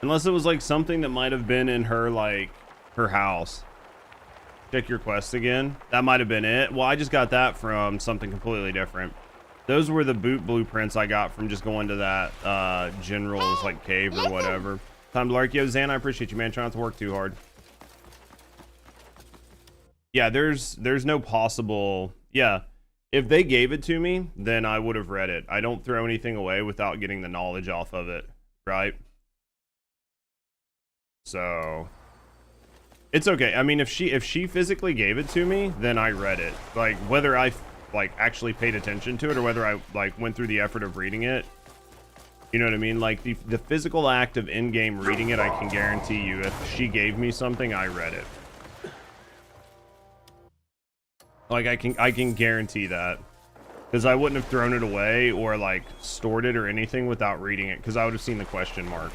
Speaker 1: Unless it was like something that might have been in her, like, her house. Check your quest again. That might have been it. Well, I just got that from something completely different. Those were the boot blueprints I got from just going to that general's, like, cave or whatever. Time to lark. Yo, Zan, I appreciate you, man. Try not to work too hard. Yeah, there's no possible... Yeah. If they gave it to me, then I would have read it. I don't throw anything away without getting the knowledge off of it, right? So it's okay. I mean, if she physically gave it to me, then I read it. Like whether I like actually paid attention to it or whether I like went through the effort of reading it. You know what I mean? Like the physical act of in-game reading it, I can guarantee you if she gave me something, I read it. Like I can guarantee that, because I wouldn't have thrown it away or like stored it or anything without reading it, because I would have seen the question mark.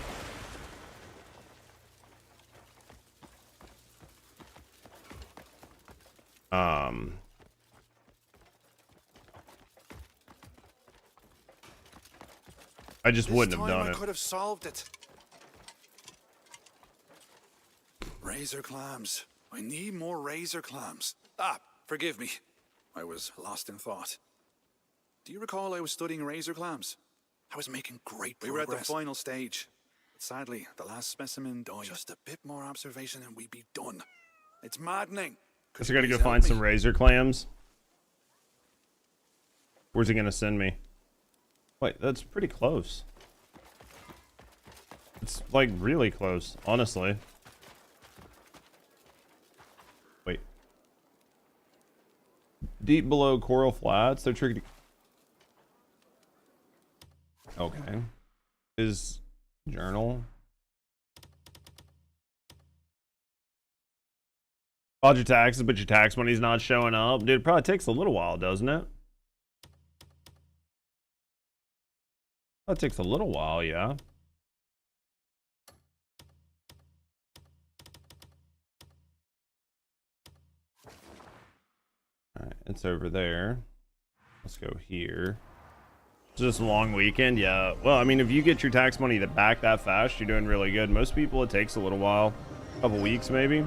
Speaker 1: I just wouldn't have done it.
Speaker 5: I could have solved it. Razor clams. I need more razor clams. Ah, forgive me. I was lost in thought. Do you recall I was studying razor clams? I was making great progress. We were at the final stage. But sadly, the last specimen died. Just a bit more observation and we'd be done. It's maddening.
Speaker 1: So I gotta go find some razor clams. Where's he gonna send me? Wait, that's pretty close. It's like really close, honestly. Wait. Deep below Coral Flats, they're tricky. Okay. His journal. Filed your taxes, but your tax money's not showing up. Dude, it probably takes a little while, doesn't it? That takes a little while, yeah. Alright, it's over there. Let's go here. It's just a long weekend, yeah. Well, I mean, if you get your tax money back that fast, you're doing really good. Most people, it takes a little while. A couple weeks, maybe.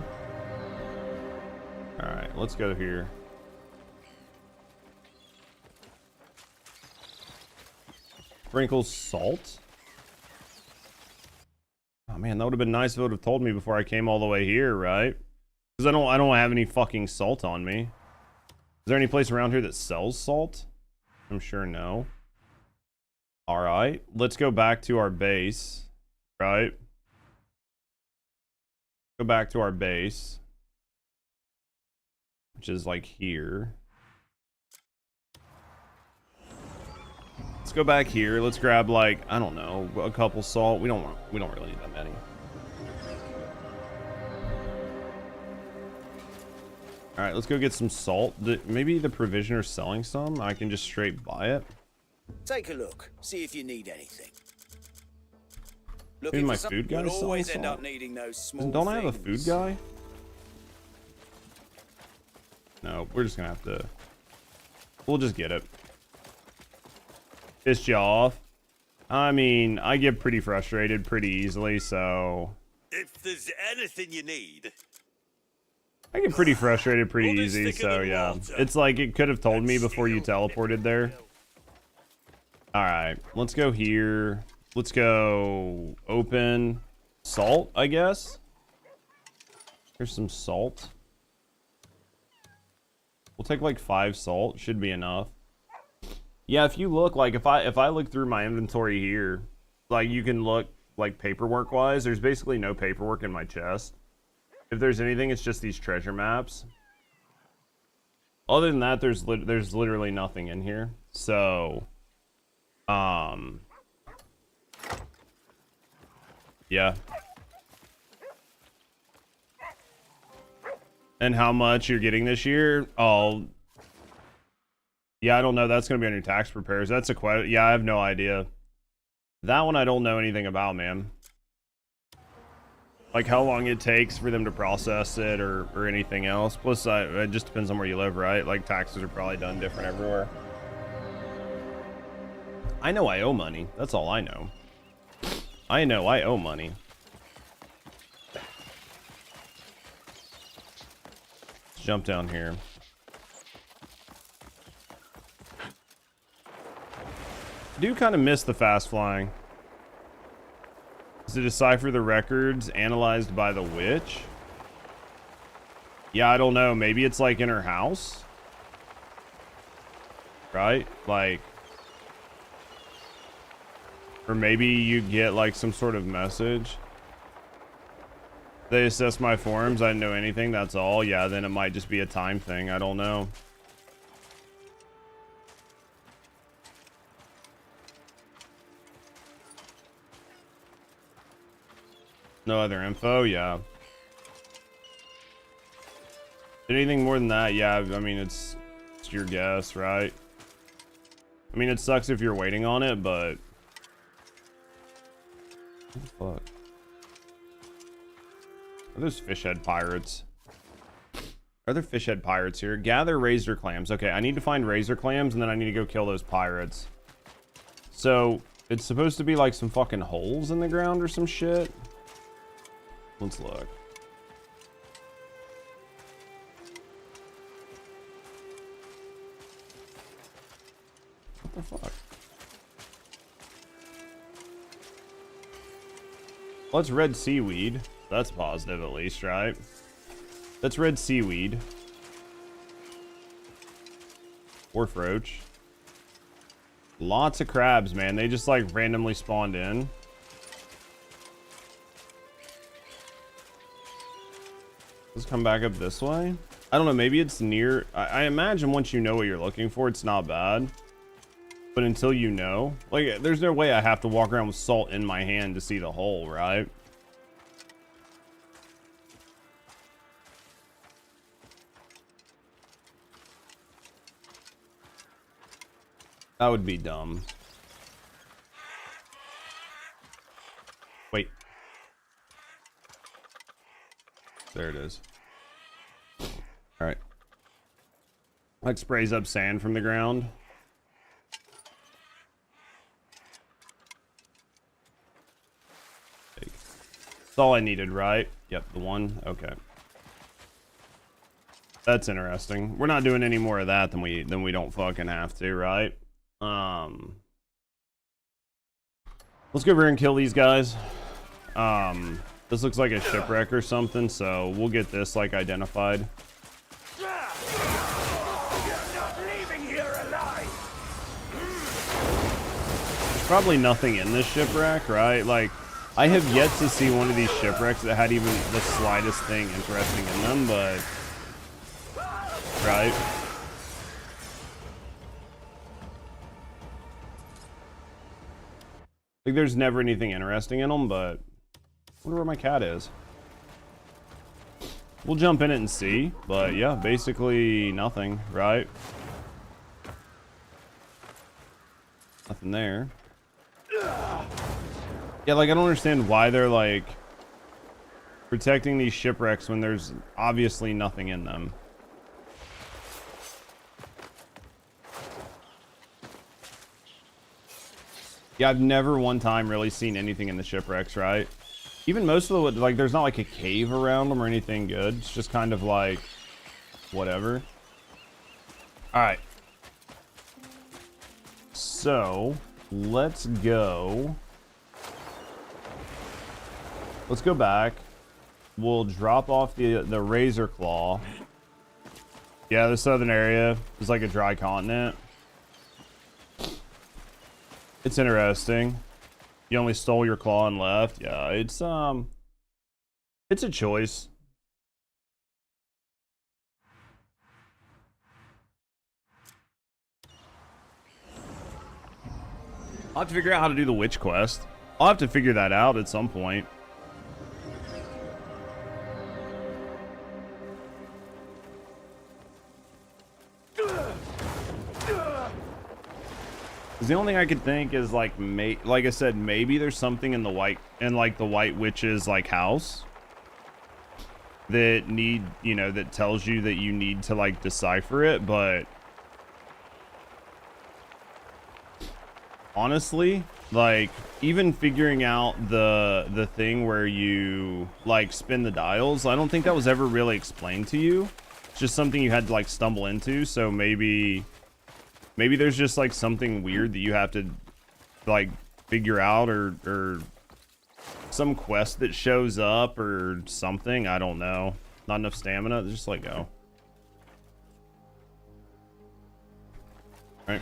Speaker 1: Alright, let's go here. Sprinkles salt. Oh man, that would have been nice if it would have told me before I came all the way here, right? Because I don't have any fucking salt on me. Is there any place around here that sells salt? I'm sure no. Alright, let's go back to our base. Right? Go back to our base. Which is like here. Let's go back here. Let's grab like, I don't know, a couple salt. We don't really need that many. All right, let's go get some salt. Maybe the provisioner's selling some. I can just straight buy it.
Speaker 9: Take a look. See if you need anything.
Speaker 1: Maybe my food guy is selling salt. Don't I have a food guy? No, we're just gonna have to. We'll just get it. Pissed you off? I mean, I get pretty frustrated pretty easily, so.
Speaker 13: If there's anything you need.
Speaker 1: I get pretty frustrated pretty easy, so yeah. It's like it could have told me before you teleported there. Alright, let's go here. Let's go open salt, I guess. Here's some salt. We'll take like 5 salt, should be enough. Yeah, if you look, like if I look through my inventory here, like you can look like paperwork wise, there's basically no paperwork in my chest. If there's anything, it's just these treasure maps. Other than that, there's literally nothing in here. So, yeah. And how much you're getting this year? Oh, yeah, I don't know. That's gonna be on your tax preparers. That's a question. Yeah, I have no idea. That one I don't know anything about, man. Like how long it takes for them to process it or anything else. Plus, it just depends on where you live, right? Like taxes are probably done different everywhere. I know I owe money. That's all I know. I know I owe money. Let's jump down here. I do kind of miss the fast flying. To decipher the records analyzed by the witch. Yeah, I don't know. Maybe it's like in her house, right? Like, or maybe you get like some sort of message. They assess my forms. I didn't know anything. That's all. Yeah, then it might just be a time thing. I don't know. No other info? Yeah. Anything more than that? Yeah, I mean, it's your guess, right? I mean, it sucks if you're waiting on it, but... What the fuck? Are those fishhead pirates? Are there fishhead pirates here? Gather razor clams. Okay, I need to find razor clams, and then I need to go kill those pirates. So, it's supposed to be like some fucking holes in the ground or some shit. Let's look. What the fuck? Well, that's red seaweed. That's positive at least, right? That's red seaweed. Wharf roach. Lots of crabs, man. They just like randomly spawned in. Let's come back up this way. I don't know, maybe it's near. I imagine once you know what you're looking for, it's not bad. But until you know, like, there's no way I have to walk around with salt in my hand to see the hole, right? That would be dumb. Wait. There it is. Alright. Like sprays up sand from the ground. That's all I needed, right? Yep, the one. Okay. That's interesting. We're not doing any more of that than we don't fucking have to, right? Let's go over and kill these guys. This looks like a shipwreck or something, so we'll get this like identified.
Speaker 4: You're not leaving here alive.
Speaker 1: There's probably nothing in this shipwreck, right? Like, I have yet to see one of these shipwrecks that had even the slightest thing interesting in them, but... Right? Like, there's never anything interesting in them, but... I wonder where my cat is. We'll jump in it and see, but yeah, basically nothing, right? Nothing there. Yeah, like I don't understand why they're like protecting these shipwrecks when there's obviously nothing in them. Yeah, I've never one time really seen anything in the shipwrecks, right? Even most of the, like, there's not like a cave around them or anything good. It's just kind of like, whatever. All right. So, let's go. Let's go back. We'll drop off the razor claw. Yeah, the southern area is like a dry continent. It's interesting. You only stole your claw and left. Yeah, it's a choice. I'll have to figure out how to do the witch quest. I'll have to figure that out at some point. The only thing I could think is like, like I said, maybe there's something in the white witch's like house that that tells you that you need to like decipher it, but honestly, like even figuring out the thing where you like spin the dials, I don't think that was ever really explained to you. It's just something you had to like stumble into, so maybe there's just like something weird that you have to like figure out, or some quest that shows up or something. I don't know. Not enough stamina. Just let go. All right.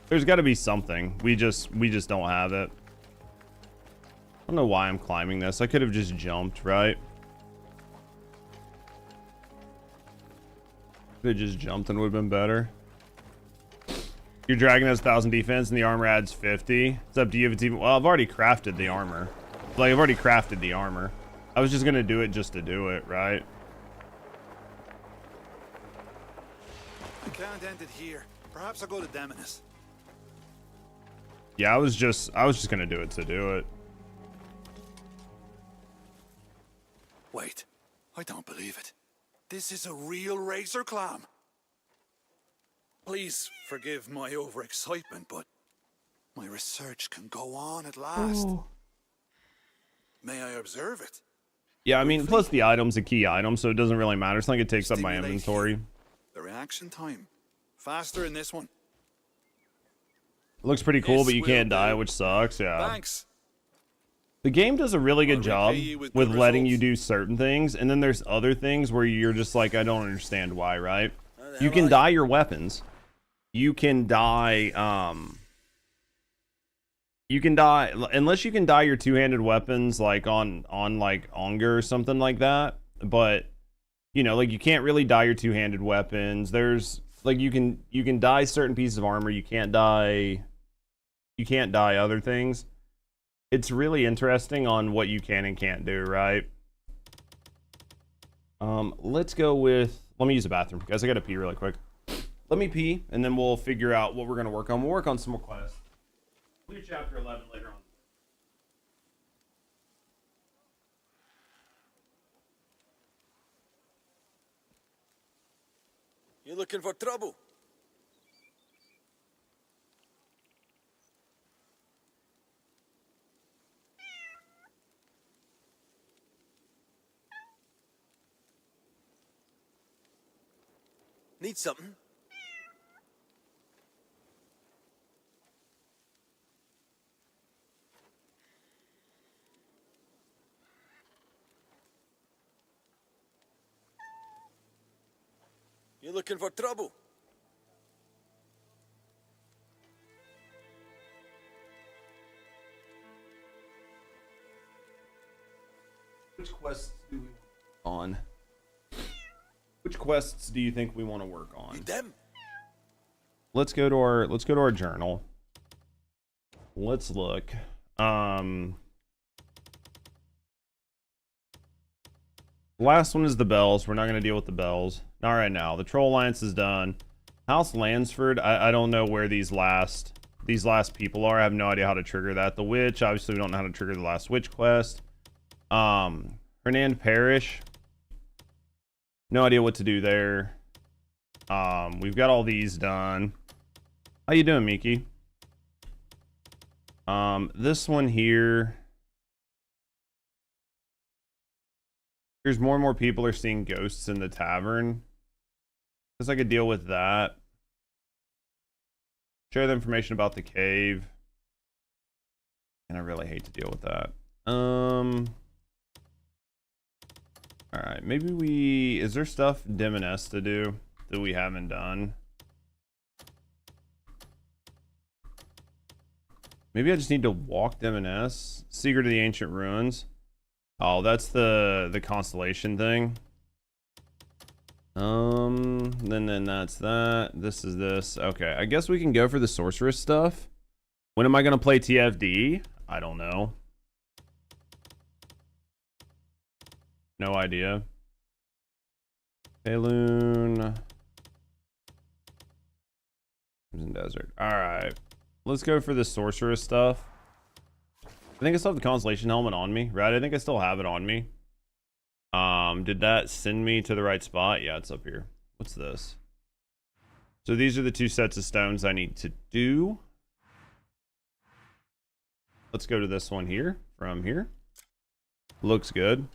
Speaker 1: There's got to be something. We just don't have it. I don't know why I'm climbing this. I could have just jumped, right? Could have just jumped and would have been better. Your dragon has 1,000 defense and the armor adds 50. It's up to you if it's even... Well, I've already crafted the armor. Like, I've already crafted the armor. I was just going to do it just to do it, right?
Speaker 5: I can't end it here. Perhaps I'll go to Demonus.
Speaker 1: Yeah, I was just going to do it to do it.
Speaker 5: Wait, I don't believe it. This is a real razor clam. Please forgive my overexcitement, but my research can go on at last.
Speaker 1: Oh.
Speaker 5: May I observe it?
Speaker 1: Yeah, I mean, plus the item's a key item, so it doesn't really matter. It's not like it takes up my inventory.
Speaker 5: The reaction time. Faster in this one.
Speaker 1: It looks pretty cool, but you can't die, which sucks. Yeah.
Speaker 5: Thanks.
Speaker 1: The game does a really good job with letting you do certain things, and then there's other things where you're just like, I don't understand why, right? You can dye your weapons. You can dye, unless you can dye your two-handed weapons, like on like Onger or something like that. But, you know, like you can't really dye your two-handed weapons. There's, like, you can dye certain pieces of armor. You can't dye other things. It's really interesting on what you can and can't do, right? Let's go with, let me use the bathroom, guys. I gotta pee really quick. Let me pee, and then we'll figure out what we're gonna work on. We'll work on some more quests. We'll do chapter 11 later on.
Speaker 2: You looking for trouble? Need something? You looking for trouble?
Speaker 1: Which quests do we want on? Which quests do you think we want to work on?
Speaker 2: Them.
Speaker 1: Let's go to our journal. Let's look. Last one is the bells. We're not going to deal with the bells. Not right now. The Troll Alliance is done. House Lansford, I don't know where these last these last people are. I have no idea how to trigger that. The witch, obviously we don't know how to trigger the last witch quest. Hernand Parish, no idea what to do there. We've got all these done. How you doing, Miki? This one here, here's more and more people are seeing ghosts in the tavern. Guess I could deal with that. Share the information about the cave. And I really hate to deal with that. Alright, maybe we... Is there stuff Dim and S to do that we haven't done? Maybe I just need to walk Dim and S. Secret of the Ancient Ruins. Oh, that's the constellation thing. Then that's that. This is this. Okay, I guess we can go for the sorceress stuff. When am I gonna play TFD? I don't know. No idea. Balloon. Crimson Desert. Alright. Let's go for the sorceress stuff. I think I still have the constellation helmet on me, right? I think I still have it on me. Did that send me to the right spot? Yeah, it's up here. What's this? So these are the 2 sets of stones I need to do. Let's go to this one here, from here. Looks good.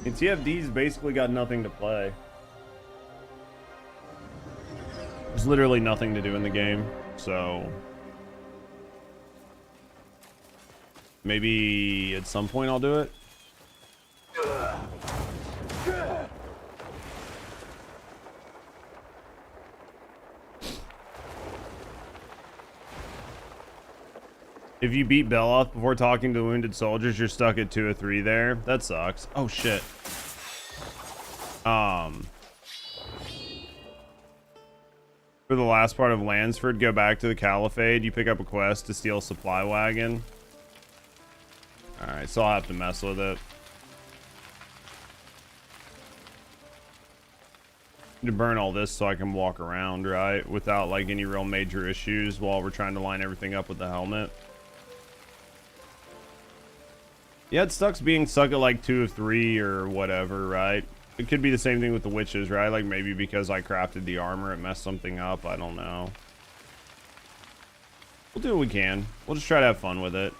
Speaker 1: And TFD's basically got nothing to play. There's literally nothing to do in the game, so... Maybe at some point I'll do it. If you beat Beloth before talking to wounded soldiers, you're stuck at 2 or 3 there. That sucks. Oh shit. For the last part of Lansford, go back to the Caliphate. You pick up a quest to steal a supply wagon. Alright, so I'll have to mess with it. To burn all this so I can walk around, right? Without like any real major issues while we're trying to line everything up with the helmet. Yeah, it sucks being stuck at like 2 of 3 or whatever, right? It could be the same thing with the witches, right? Like maybe because I crafted the armor, it messed something up. I don't know. We'll do what we can. We'll just try to have fun with it.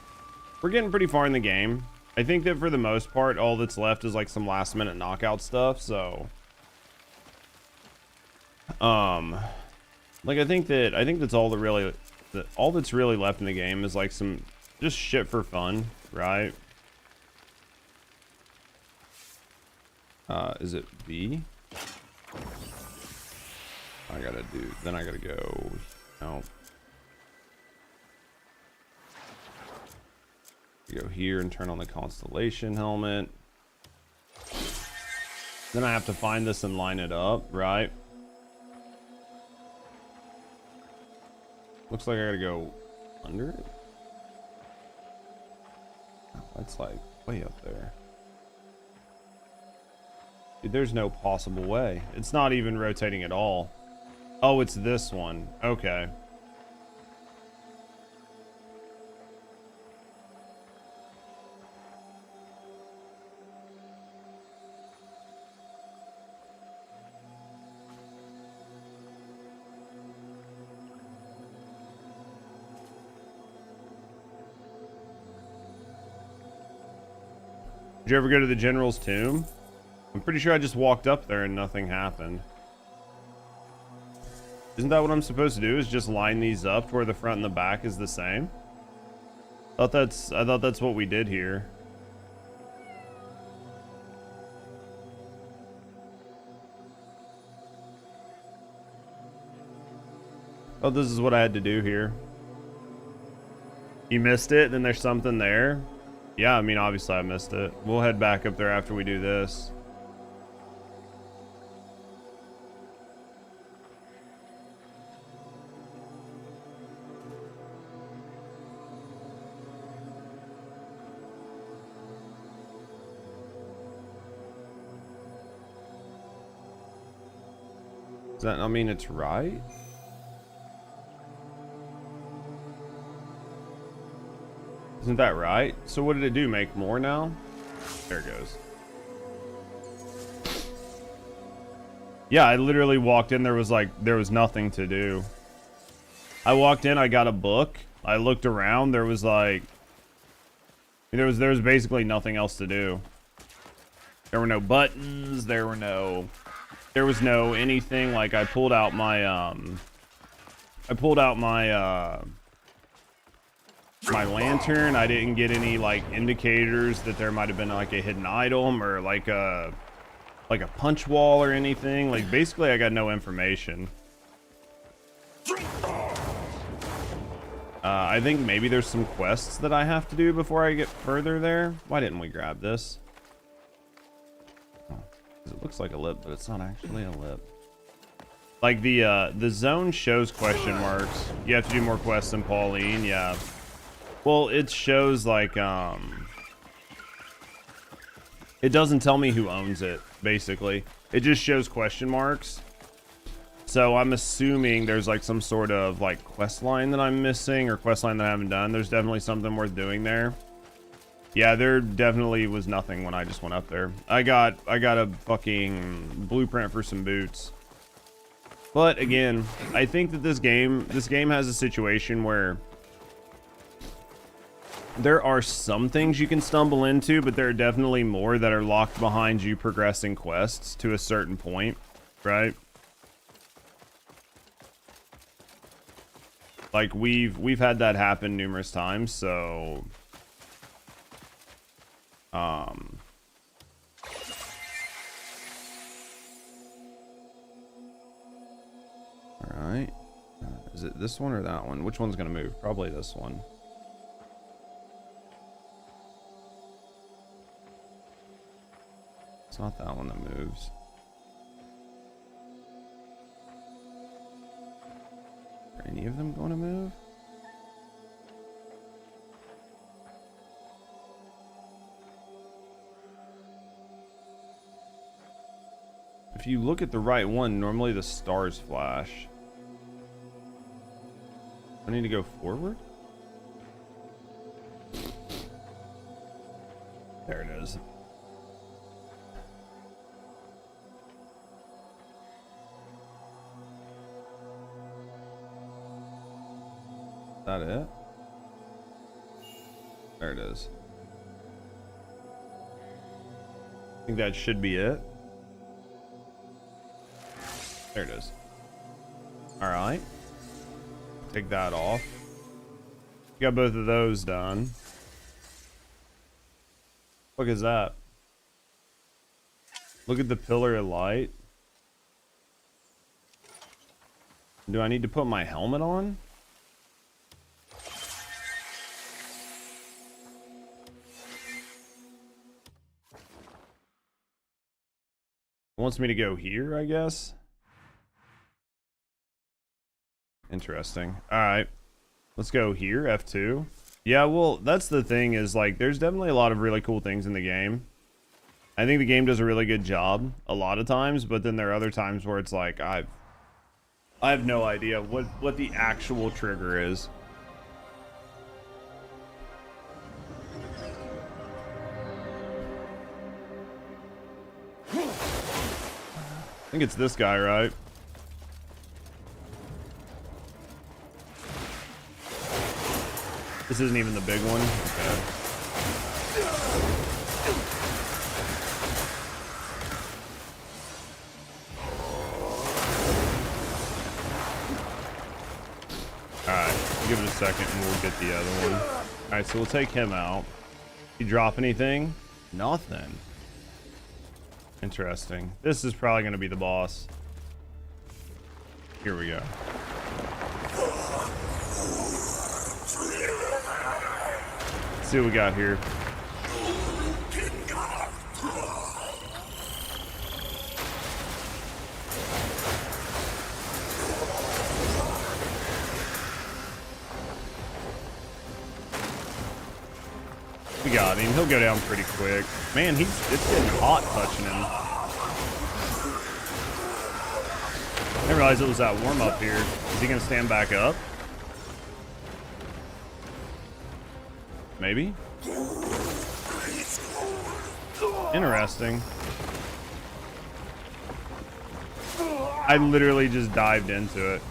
Speaker 1: We're getting pretty far in the game. I think that for the most part, all that's left is like some last minute knockout stuff, so... Like I think that's all all that's really left in the game is like some just shit for fun, right? Is it B? I gotta go. No. Go here and turn on the constellation helmet. Then I have to find this and line it up, right? Looks like I gotta go under it. Oh, that's like way up there. Dude, there's no possible way. It's not even rotating at all. Oh, it's this one. Okay. Did you ever go to the General's tomb? I'm pretty sure I just walked up there and nothing happened. Isn't that what I'm supposed to do, is just line these up to where the front and the back is the same? I thought that's what we did here. Oh, this is what I had to do here. You missed it, then there's something there. Yeah, I mean, obviously I missed it. We'll head back up there after we do this. Does that not mean it's right? Isn't that right? So what did it do? Make more now? There it goes. Yeah, I literally walked in. There was nothing to do. I walked in. I got a book. I looked around. There was basically nothing else to do. There were no buttons. There was no anything. Like I pulled out my my lantern. I didn't get any like indicators that there might have been like a hidden item or like a punch wall or anything. Like basically I got no information. I think maybe there's some quests that I have to do before I get further there. Why didn't we grab this? Oh, 'cause it looks like a lip, but it's not actually a lip. Like the zone shows question marks. You have to do more quests than Pauline. Yeah. Well, it shows like it doesn't tell me who owns it, basically. It just shows question marks. So I'm assuming there's like some sort of like quest line that I'm missing or quest line that I haven't done. There's definitely something worth doing there. Yeah, there definitely was nothing when I just went up there. I got a fucking blueprint for some boots. But again, I think that this game has a situation where there are some things you can stumble into, but there are definitely more that are locked behind you progressing quests to a certain point, right? Like we've had that happen numerous times, so all right. Is it this one or that one? Which one's gonna move? Probably this one. It's not that one that moves. Are any of them going to move? If you look at the right one, normally the stars flash. I need to go forward? There it is. Is that it? There it is. I think that should be it. There it is. Alright. Take that off. Got both of those done. Look at that. Look at the pillar of light. Do I need to put my helmet on? Wants me to go here, I guess. Interesting. All right, let's go here. F2. Yeah, well, that's the thing is like there's definitely a lot of really cool things in the game. I think the game does a really good job a lot of times, but then there are other times where it's like I have no idea what the actual trigger is. I think it's this guy, right? This isn't even the big one. Okay. Alright, give it a second and we'll get the other one. Alright, so we'll take him out. You drop anything? Nothing. Interesting. This is probably going to be the boss. Here we go. Let's see what we got here. We got him. He'll go down pretty quick. Man, it's getting hot touching him. I didn't realize it was that warm up here. Is he gonna stand back up? Maybe? Interesting. I literally just dived into it.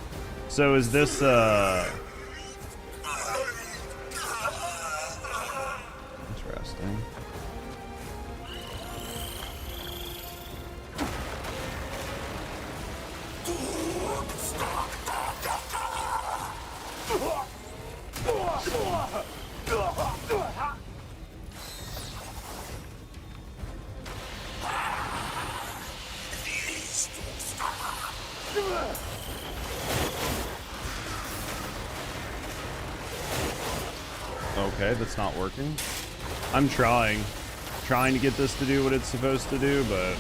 Speaker 1: So is this interesting. Okay, that's not working. I'm trying to get this to do what it's supposed to do, but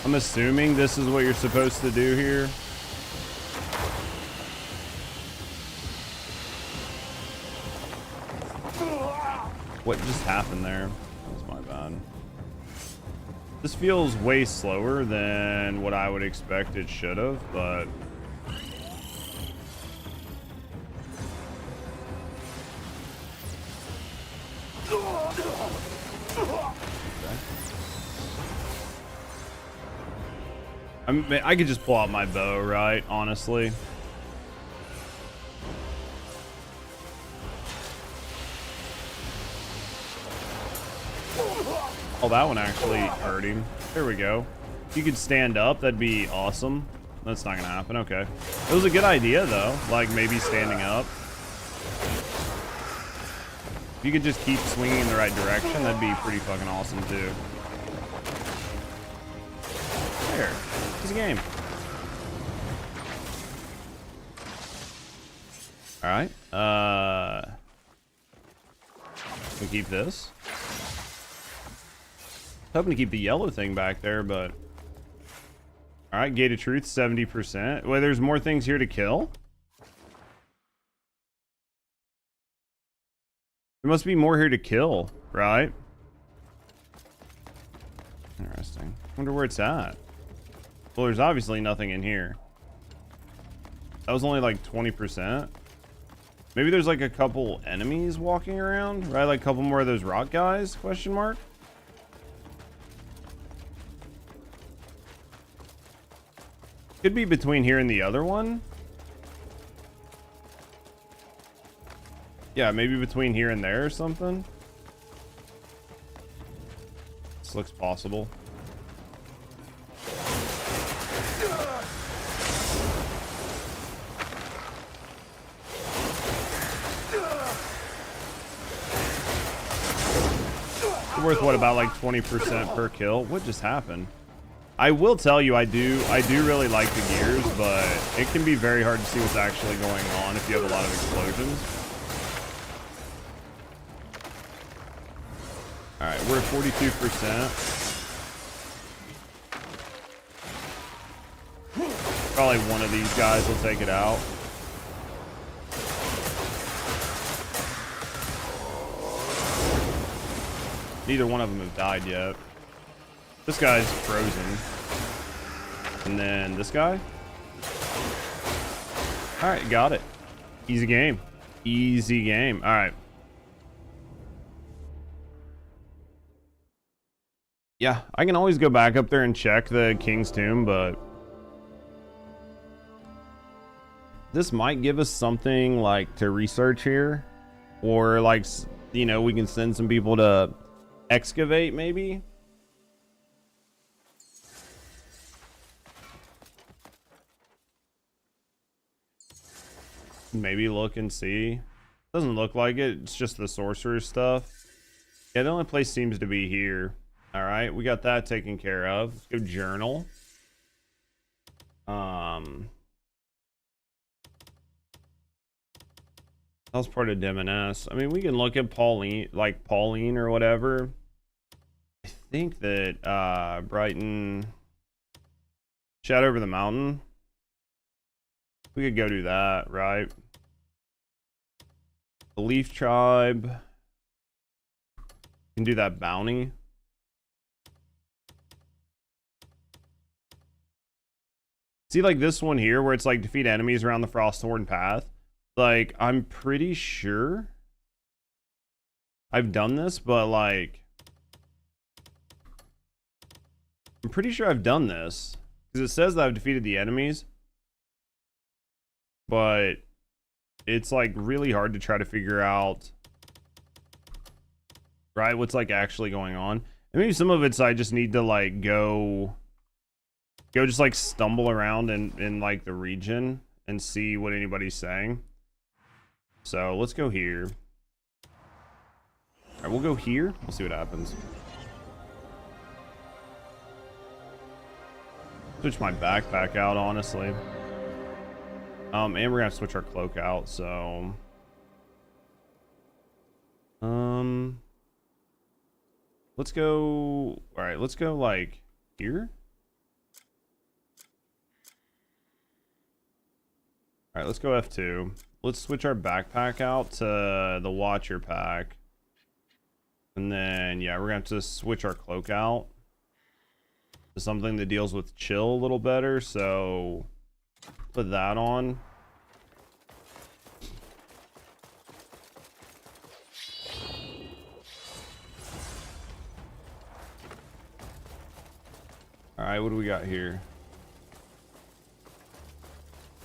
Speaker 1: I'm assuming this is what you're supposed to do here. What just happened there? That's my bad. This feels way slower than what I would expect it should have, but I could just pull out my bow, right? Honestly. Oh, that one actually hurt him. There we go. If you could stand up, that'd be awesome. That's not gonna happen. Okay. It was a good idea, though. Like, maybe standing up. If you could just keep swinging in the right direction, that'd be pretty fucking awesome, too. There. It's a game. Alright. We keep this. Hoping to keep the yellow thing back there, but all right. Gate of Truth 70%. Well, there's more things here to kill. There must be more here to kill, right? Interesting. Wonder where it's at. Well, there's obviously nothing in here. That was only like 20%. Maybe there's like a couple enemies walking around, right? Like a couple more of those rock guys, question mark? Could be between here and the other one. Yeah, maybe between here and there or something. This looks possible. Worth what, about like 20% per kill? What just happened? I will tell you, I do really like the gears, but it can be very hard to see what's actually going on if you have a lot of explosions. All right, we're at 42%. Probably one of these guys will take it out. Neither one of them have died yet. This guy's frozen. And then this guy. All right, got it. Easy game. Easy game. All right. Yeah, I can always go back up there and check the King's Tomb, but this might give us something like to research here, or like, you know, we can send some people to excavate maybe. Maybe look and see. Doesn't look like it. It's just the sorcerer's stuff. Yeah, the only place seems to be here. All right, we got that taken care of. Let's go journal. That was part of Demoness. I mean, we can look at Pauline, like Pauline or whatever. I think that Brighton, Shadow over the Mountain. We could go do that, right? The Leaf Tribe. Can do that bounty. See, like this one here where it's like defeat enemies around the Frosthorn path. Like, I'm pretty sure I've done this, but like, I'm pretty sure I've done this because it says that I've defeated the enemies, but it's like really hard to try to figure out, right, what's like actually going on. And maybe some of it's I just need to like go just like stumble around in like the region and see what anybody's saying. So let's go here. All right, we'll go here. We'll see what happens. Switch my backpack out, honestly. And we're gonna have to switch our cloak out, so let's go. All right, let's go like here. All right, let's go F2. Let's switch our backpack out to the Watcher pack. And then, yeah, we're gonna have to switch our cloak out to something that deals with chill a little better. So put that on. All right, what do we got here?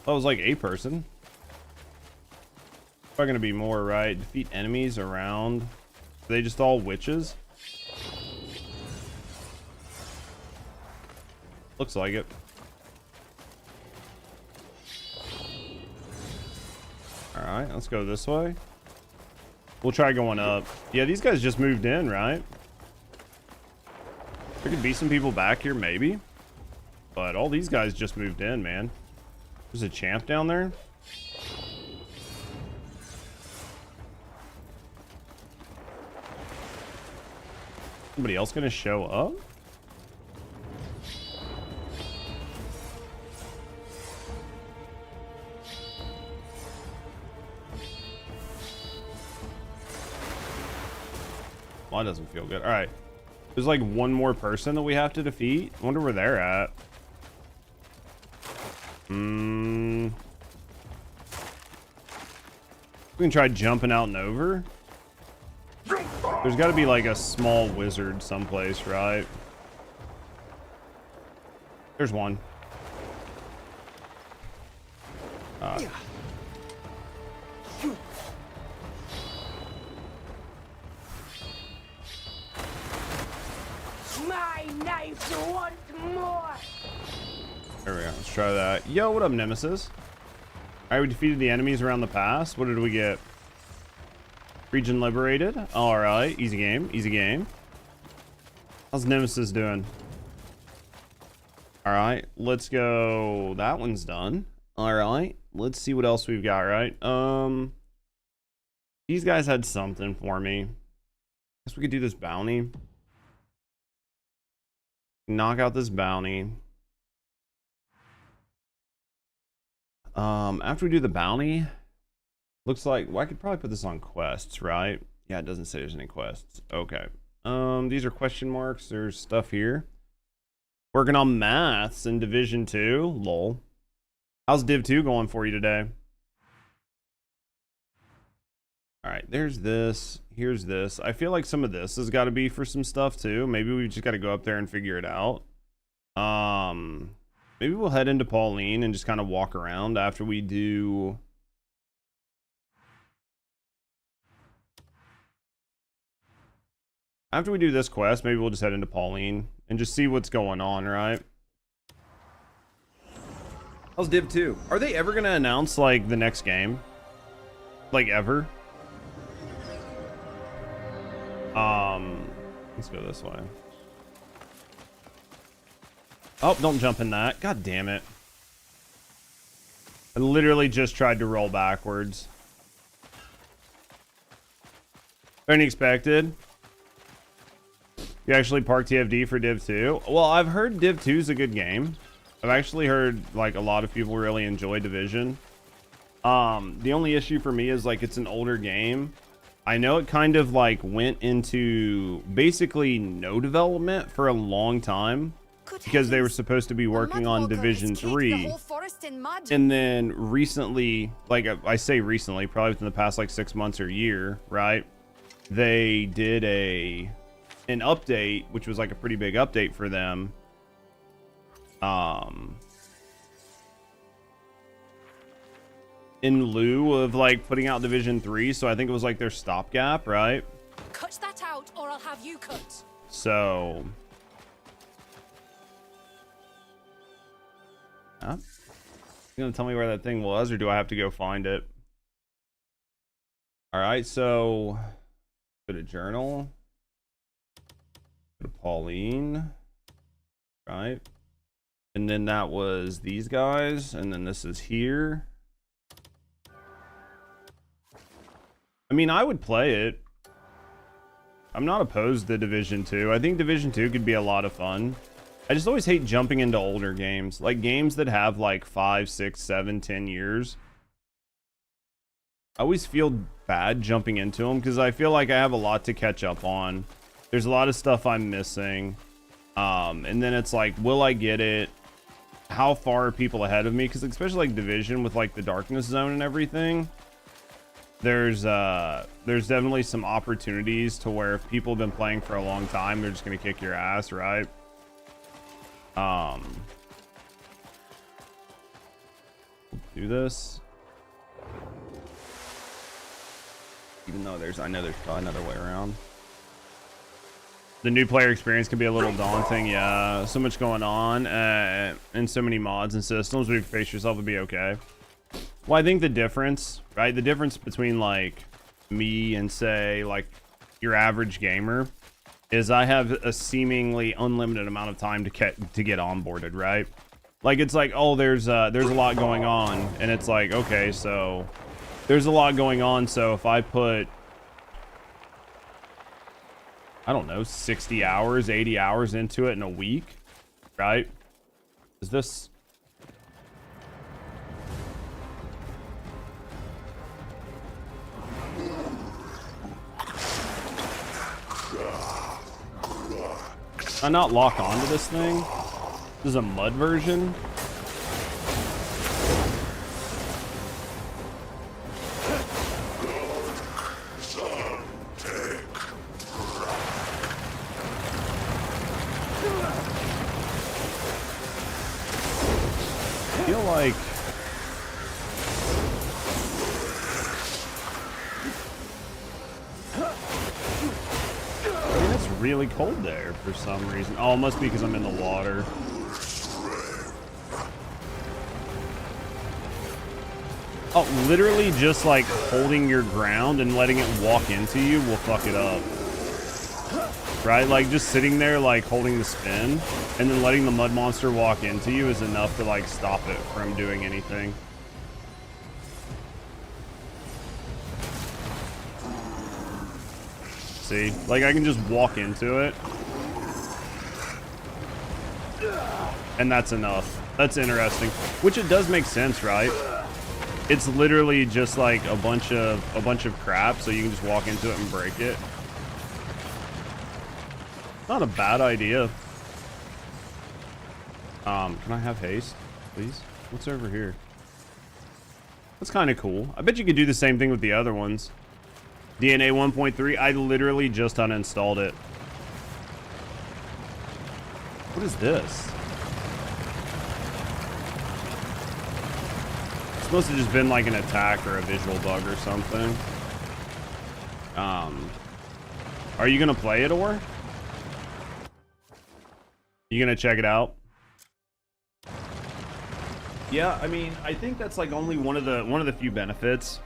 Speaker 1: Oh, it was like a person. Probably gonna be more, right? Defeat enemies around. Are they just all witches? Looks like it. All right, let's go this way. We'll try going up. Yeah, these guys just moved in, right? There could be some people back here, maybe. But all these guys just moved in, man. There's a champ down there. Somebody else gonna show up? Well, that doesn't feel good. All right. There's like one more person that we have to defeat. I wonder where they're at. We can try jumping out and over. There's got to be like a small wizard someplace, right? There's one.
Speaker 14: My knife once more.
Speaker 1: There we go. Let's try that. Yo, what up, Nemesis? All right, we defeated the enemies around the pass. What did we get? Region liberated. All right, easy game, easy game. How's Nemesis doing? All right, let's go. That one's done. All right, let's see what else we've got, right? These guys had something for me. Guess we could do this bounty. Knock out this bounty. After we do the bounty, looks like, well, I could probably put this on quests, right? Yeah, it doesn't say there's any quests. Okay. These are question marks. There's stuff here. Working on maths in Division 2. Lol. How's Div 2 going for you today? All right, there's this. Here's this. I feel like some of this has got to be for some stuff too. Maybe we just got to go up there and figure it out. Maybe we'll head into Pauline and just kind of walk around after we do. After we do this quest, maybe we'll just head into Pauline and just see what's going on, right? How's Div 2? Are they ever going to announce, like, the next game? Like, ever? Let's go this way. Oh, don't jump in that. God damn it. I literally just tried to roll backwards. Unexpected. You actually parked TFD for Div 2? Well, I've heard Div 2 is a good game. I've actually heard, like, a lot of people really enjoy Division. The only issue for me is, like, it's an older game. I know it kind of, like, went into basically no development for a long time. because they were supposed to be working on Division 3. And then recently, like I say recently, probably within the past like 6 months or year, right? They did an update, which was like a pretty big update for them. In lieu of like putting out Division 3, so I think it was like their stopgap, right?
Speaker 8: Cut that out, or I'll have you cut.
Speaker 1: So, you gonna tell me where that thing was, or do I have to go find it? All right, so go to journal, go to Pauline, right? And then that was these guys, and then this is here. I mean, I would play it. I'm not opposed to Division 2. I think Division 2 could be a lot of fun. I just always hate jumping into older games. Like games that have like 5, 6, 7, 10 years. I always feel bad jumping into them because I feel like I have a lot to catch up on. There's a lot of stuff I'm missing. And then it's like, will I get it? How far are people ahead of me? Because especially like Division with like the Darkness Zone and everything. There's definitely some opportunities to where if people have been playing for a long time, they're just gonna kick your ass, right? Do this. Even though I know there's probably another way around. The new player experience can be a little daunting, yeah. So much going on, and so many mods and systems. But if you face yourself, would be okay. Well, I think the difference, right? The difference between like me and say like your average gamer is I have a seemingly unlimited amount of time to get onboarded, right? Like it's like, oh, there's a lot going on, and it's like, okay, so there's a lot going on. So if I put, I don't know, 60 hours, 80 hours into it in a week, right? Is this? Can I not lock onto this thing? This is a mud version. I feel like it's really cold there for some reason. Oh, it must be because I'm in the water. Oh, literally just like holding your ground and letting it walk into you will fuck it up. Right? Like just sitting there like holding the spin and then letting the mud monster walk into you is enough to like stop it from doing anything. See? Like I can just walk into it. And that's enough. That's interesting. Which it does make sense, right? It's literally just like a bunch of crap, so you can just walk into it and break it. Not a bad idea. Can I have haste, please? What's over here? That's kind of cool. I bet you could do the same thing with the other ones. DNA 1.3, I literally just uninstalled it. What is this? It's must have just been like an attack or a visual bug or something. Are you gonna play it, or? You gonna check it out? Yeah, I mean, I think that's like only one of the few benefits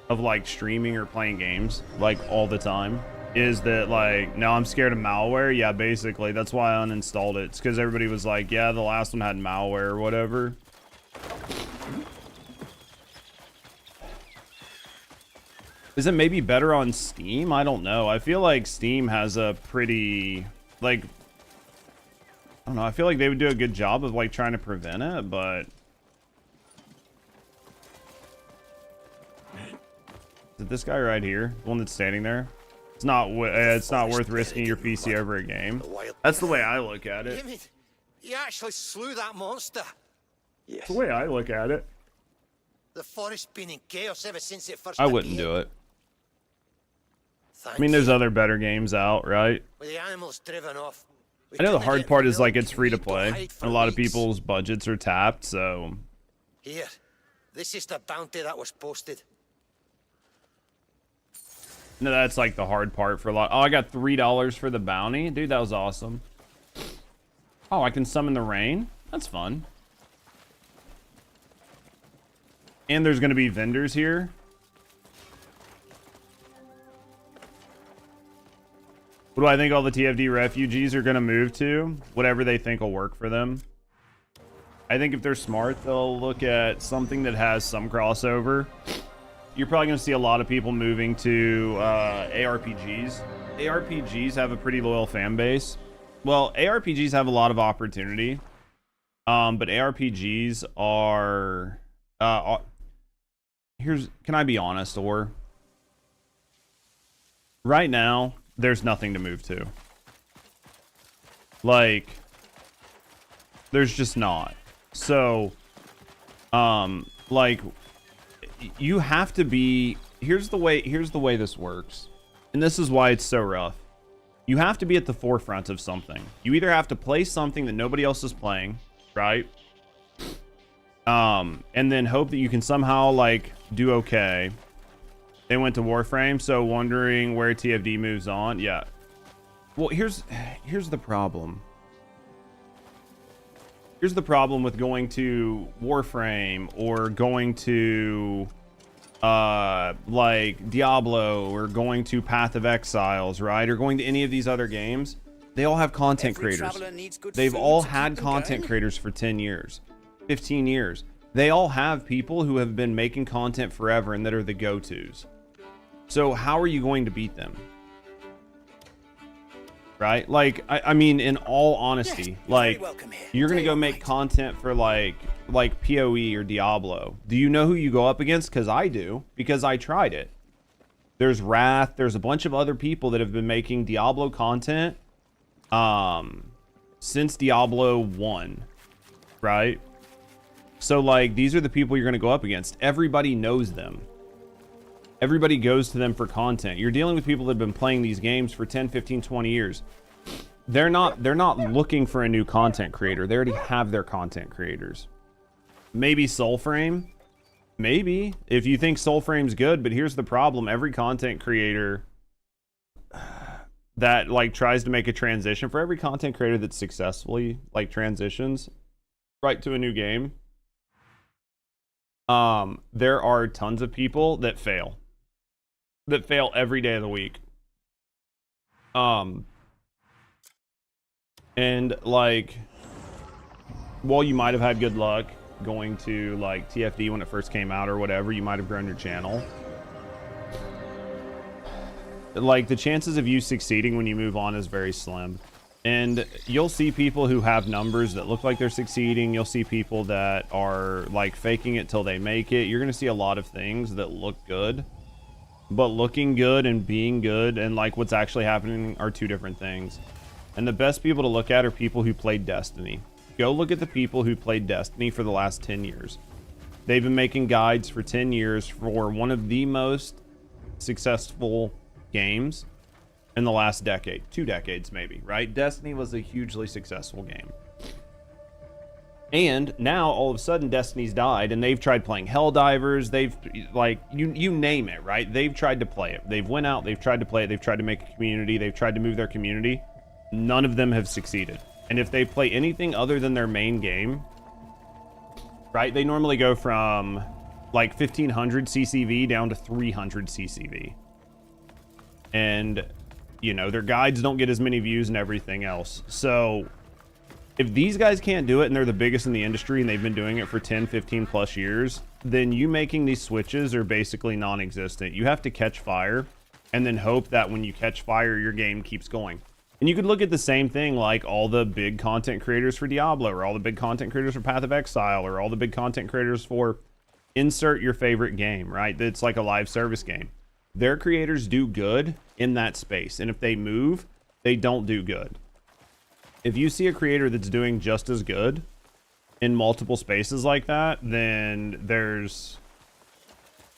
Speaker 1: of like streaming or playing games like all the time is that like, now I'm scared of malware. Yeah, basically that's why I uninstalled it. It's because everybody was like, yeah, the last one had malware or whatever. Is it maybe better on Steam? I don't know. I feel like Steam has a pretty like, I don't know, I feel like they would do a good job of like trying to prevent it, but is it this guy right here? The one that's standing there? It's not worth risking your PC over a game. That's the way I look at it.
Speaker 9: You mean you actually slew that monster?
Speaker 1: That's the way I look at it.
Speaker 9: The forest's been in chaos ever since it first
Speaker 1: I wouldn't do it. I mean, there's other better games out, right?
Speaker 9: With the animals driven off.
Speaker 1: I know the hard part is like it's free to play. And a lot of people's budgets are tapped, so.
Speaker 9: Here, this is the bounty that was posted.
Speaker 1: No, that's like the hard part for a lot. Oh, I got $3 for the bounty. Dude, that was awesome. Oh, I can summon the rain. That's fun. And there's going to be vendors here. What do I think all the TFD refugees are going to move to? Whatever they think will work for them. I think if they're smart, they'll look at something that has some crossover. You're probably going to see a lot of people moving to ARPGs. ARPGs have a pretty loyal fan base. Well, ARPGs have a lot of opportunity. But ARPGs are... Can I be honest, or? Right now, there's nothing to move to. Like, there's just not. So, like, you have to be, here's the way this works. And this is why it's so rough. You have to be at the forefront of something. You either have to play something that nobody else is playing, right? And then hope that you can somehow, like, do okay. They went to Warframe, so wondering where TFD moves on. Yeah. Well, here's the problem. Here's the problem with going to Warframe or going to like Diablo or going to Path of Exiles, right? Or going to any of these other games. They all have content creators. They've all had content creators for 10 years, 15 years. They all have people who have been making content forever and that are the go-tos. So how are you going to beat them? Right? Like, I mean, in all honesty, like, you're going to go make content for like PoE or Diablo. Do you know who you go up against? Because I do, because I tried it. There's Wrath. There's a bunch of other people that have been making Diablo content since Diablo 1, right? So, like, these are the people you're going to go up against. Everybody knows them. Everybody goes to them for content. You're dealing with people that have been playing these games for 10, 15, 20 years. They're not looking for a new content creator. They already have their content creators. Maybe Soulframe. Maybe. If you think Soulframe's good, but here's the problem. Every content creator that, like, tries to make a transition, for every content creator that successfully, like, transitions right to a new game, there are tons of people that fail every day of the week. And, like, while you might have had good luck going to, like, TFD when it first came out or whatever, you might have grown your channel. Like, the chances of you succeeding when you move on is very slim. And you'll see people who have numbers that look like they're succeeding. You'll see people that are, like, faking it till they make it. You're going to see a lot of things that look good. But looking good and being good and, like, what's actually happening are two different things. And the best people to look at are people who played Destiny. Go look at the people who played Destiny for the last 10 years. They've been making guides for 10 years for one of the most successful games in the last decade. 2 decades, maybe, right? Destiny was a hugely successful game. And now, all of a sudden, Destiny's died, and they've tried playing Helldivers. They've, like, you name it, right? They've tried to play it. They've went out, they've tried to play it, they've tried to make a community, they've tried to move their community. None of them have succeeded. And if they play anything other than their main game, right, they normally go from, like, 1,500 CCV down to 300 CCV. And, you know, their guides don't get as many views and everything else. So if these guys can't do it and they're the biggest in the industry and they've been doing it for 10, 15 plus years, then you making these switches are basically non-existent. You have to catch fire and then hope that when you catch fire, your game keeps going. And you could look at the same thing like all the big content creators for Diablo or all the big content creators for Path of Exile or all the big content creators for insert your favorite game, right? It's like a live service game. their creators do good in that space, and if they move, they don't do good. If you see a creator that's doing just as good in multiple spaces like that, then there's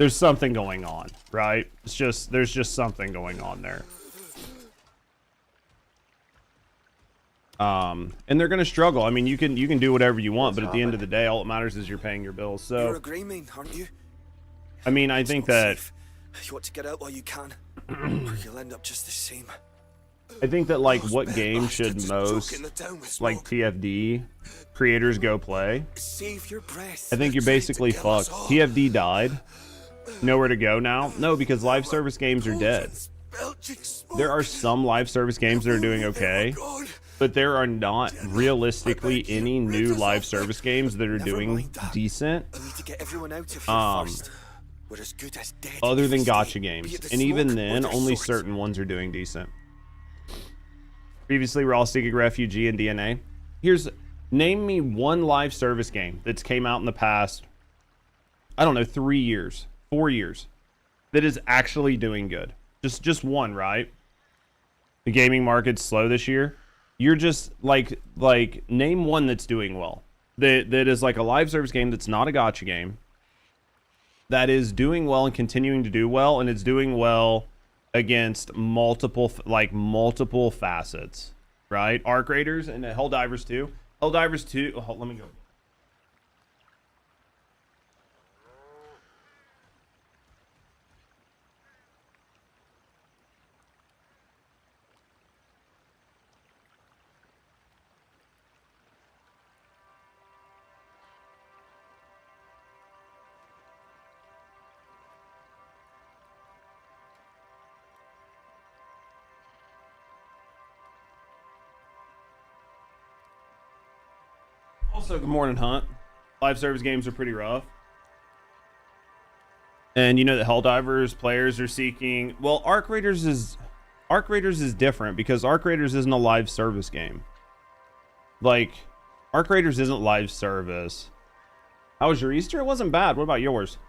Speaker 1: something going on, right? There's just something going on there. And they're gonna struggle. I mean, you can do whatever you want, but at the end of the day, all that matters is you're paying your bills. So
Speaker 9: you're a Greymane, aren't you?
Speaker 1: I mean, I think that
Speaker 9: you want to get out while you can, or you'll end up just the same.
Speaker 1: I think that like what game should most like TFD creators go play?
Speaker 9: Save your breath.
Speaker 1: I think you're basically fucked. TFD died. Nowhere to go now? No, because live service games are dead. There are some live service games that are doing okay, but there are not realistically any new live service games that are doing decent. Other than gacha games, and even then, only certain ones are doing decent. Previously, we're all seeking refugee and DNA. Name me one live service game that's came out in the past, I don't know, 3 years, 4 years, that is actually doing good. Just one, right? The gaming market's slow this year. You're just like name one that's doing well. That is like a live service game that's not a gacha game. That is doing well and continuing to do well, and it's doing well against multiple facets, right? Arc Raiders and Helldivers 2. Helldivers 2. Oh, let me go. Also, good morning, Hunt. Live service games are pretty rough. And you know that Helldivers players are seeking... Well, Arc Raiders is different because Arc Raiders isn't a live service game. Like, Arc Raiders isn't live service. How was your Easter? It wasn't bad. What about yours?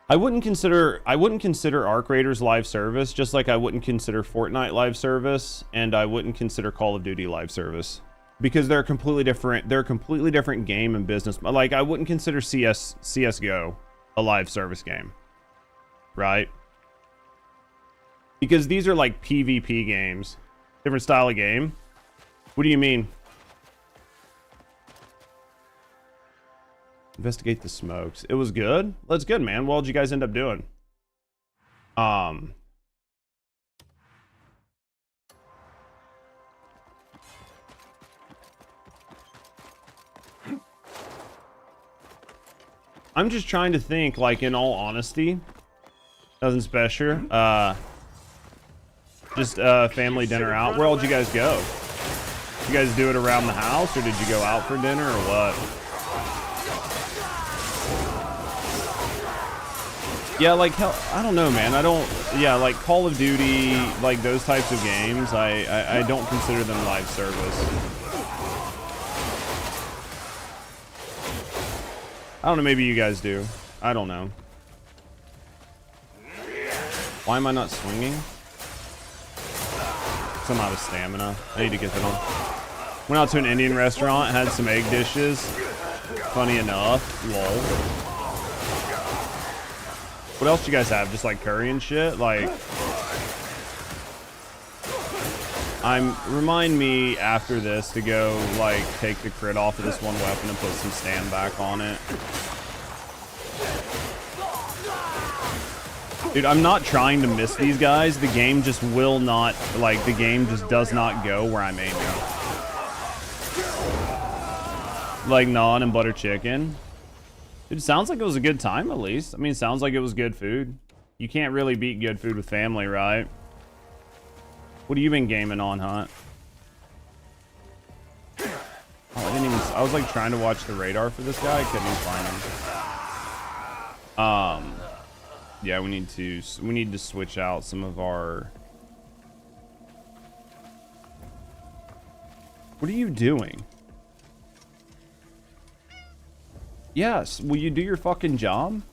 Speaker 1: I wouldn't consider Arc Raiders live service, just like I wouldn't consider Fortnite live service, and I wouldn't consider Call of Duty live service. Because they're completely different game and business. Like, I wouldn't consider CSGO a live service game, right? Because these are like PvP games, different style of game. What do you mean? Investigate the smokes. It was good. That's good, man. What did you guys end up doing? I'm just trying to think, like, in all honesty. Nothing special. Just family dinner out. Where all did you guys go? You guys do it around the house, or did you go out for dinner, or what? Yeah, like, hell, I don't know, man. Yeah, like Call of Duty, like those types of games, I don't consider them live service. I don't know, maybe you guys do. I don't know. Why am I not swinging? Because I'm out of stamina. I need to get that on. Went out to an Indian restaurant, had some egg dishes. Funny enough. Lol. What else do you guys have? Just like curry and shit? Like... Remind me after this to go, like, take the crit off of this one weapon and put some stand back on it. Dude, I'm not trying to miss these guys. The game just will not, like, the game just does not go where I'm aiming. Like, naan and butter chicken. Dude, it sounds like it was a good time, at least. I mean, it sounds like it was good food. You can't really beat good food with family, right? What have you been gaming on, Hunt? Oh, I was like trying to watch the radar for this guy. I couldn't even find him. Yeah, we need to switch out some of our... What are you doing? Yes, will you do your fucking job?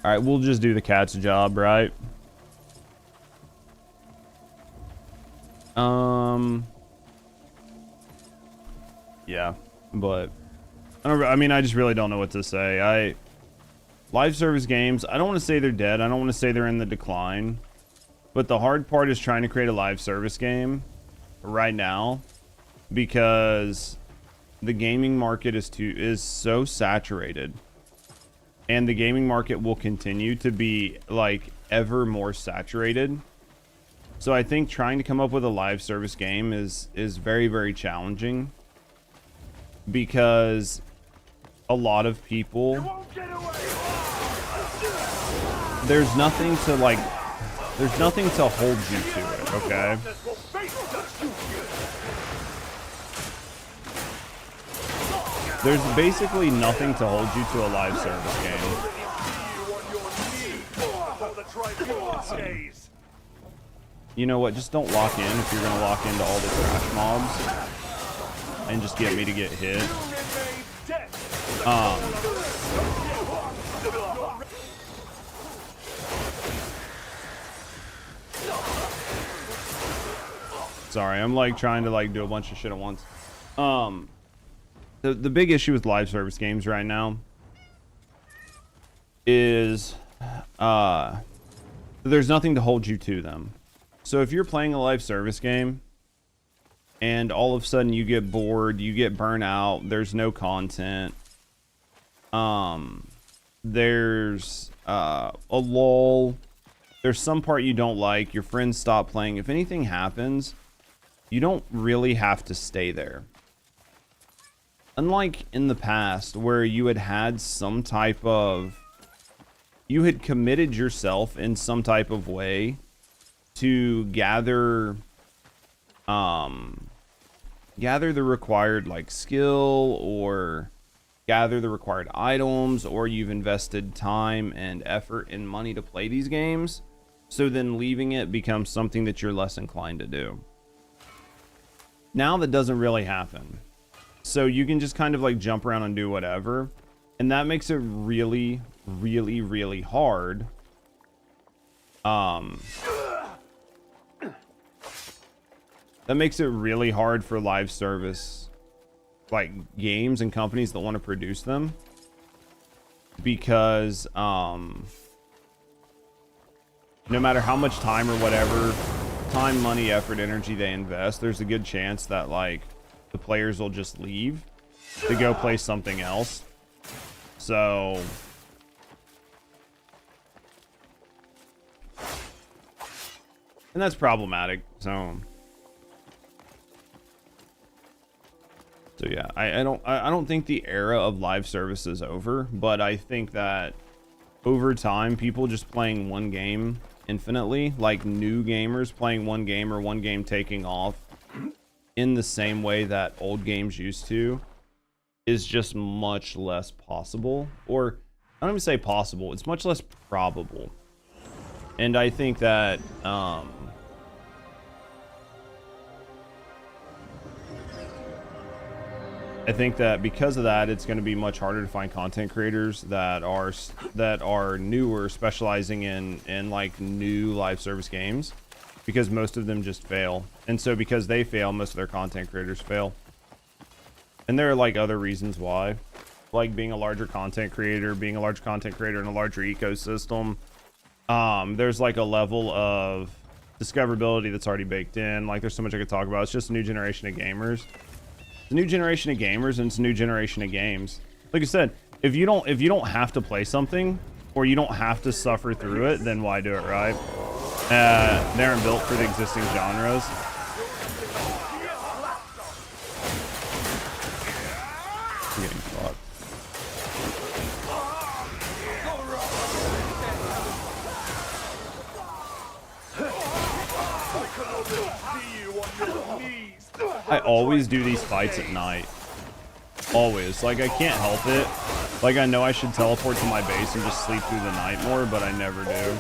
Speaker 1: All right, we'll just do the cat's job, right? Yeah, but I mean, I just really don't know what to say. Live service games, I don't want to say they're dead. I don't want to say they're in the decline. But the hard part is trying to create a live service game right now because the gaming market is so saturated. And the gaming market will continue to be like ever more saturated. So I think trying to come up with a live service game is very, very challenging because a lot of people, there's nothing to hold you to it, okay? There's basically nothing to hold you to a live service game. You know what? Just don't lock in if you're gonna lock into all the trash mobs and just get me to get hit. Sorry, I'm like trying to like do a bunch of shit at once. The big issue with live service games right now is there's nothing to hold you to them. So if you're playing a live service game and all of a sudden you get bored, you get burnt out, there's no content, there's a lull, there's some part you don't like, your friends stop playing, if anything happens, you don't really have to stay there. Unlike in the past where you had some type of, you had committed yourself in some type of way to gather the required like skill or gather the required items, or you've invested time and effort and money to play these games, so then leaving it becomes something that you're less inclined to do. Now that doesn't really happen, so you can just kind of like jump around and do whatever, and that makes it really, really, really hard that makes it really hard for live service like games and companies that want to produce them, because no matter how much time or whatever, time, money, effort, energy they invest, there's a good chance that like the players will just leave to go play something else. So and that's problematic. So yeah, I don't think the era of live service is over, but I think that over time, people just playing one game infinitely, like new gamers playing one game or one game taking off in the same way that old games used to, is just much less possible. Or I don't even say possible, it's much less probable. And I think that because of that, it's going to be much harder to find content creators that are newer, specializing in like new live service games, because most of them just fail. And so because they fail, most of their content creators fail. And there are like other reasons why, like being a larger content creator in a larger ecosystem, there's like a level of discoverability that's already baked in. Like there's so much I could talk about. It's just a new generation of gamers. A new generation of gamers, and it's a new generation of games. Like I said, if you don't have to play something, or you don't have to suffer through it, then why do it, right? They aren't built for the existing genres. I'm getting fucked. I always do these fights at night. Always. Like, I can't help it. Like, I know I should teleport to my base and just sleep through the night more, but I never do.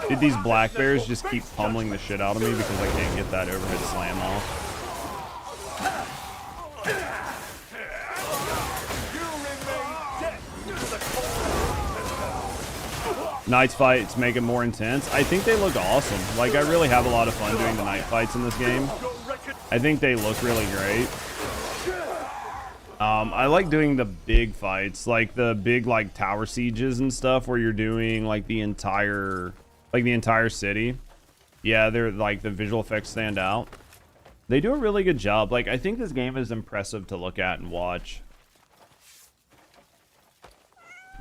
Speaker 1: Dude, these black bears just keep pummeling the shit out of me because I can't get that overhead slam off. Night fights make it more intense. I think they look awesome. Like, I really have a lot of fun doing the night fights in this game. I think they look really great. I like doing the big fights, like the big like tower sieges and stuff where you're doing like the entire city. Yeah, they're like the visual effects stand out. They do a really good job. Like, I think this game is impressive to look at and watch.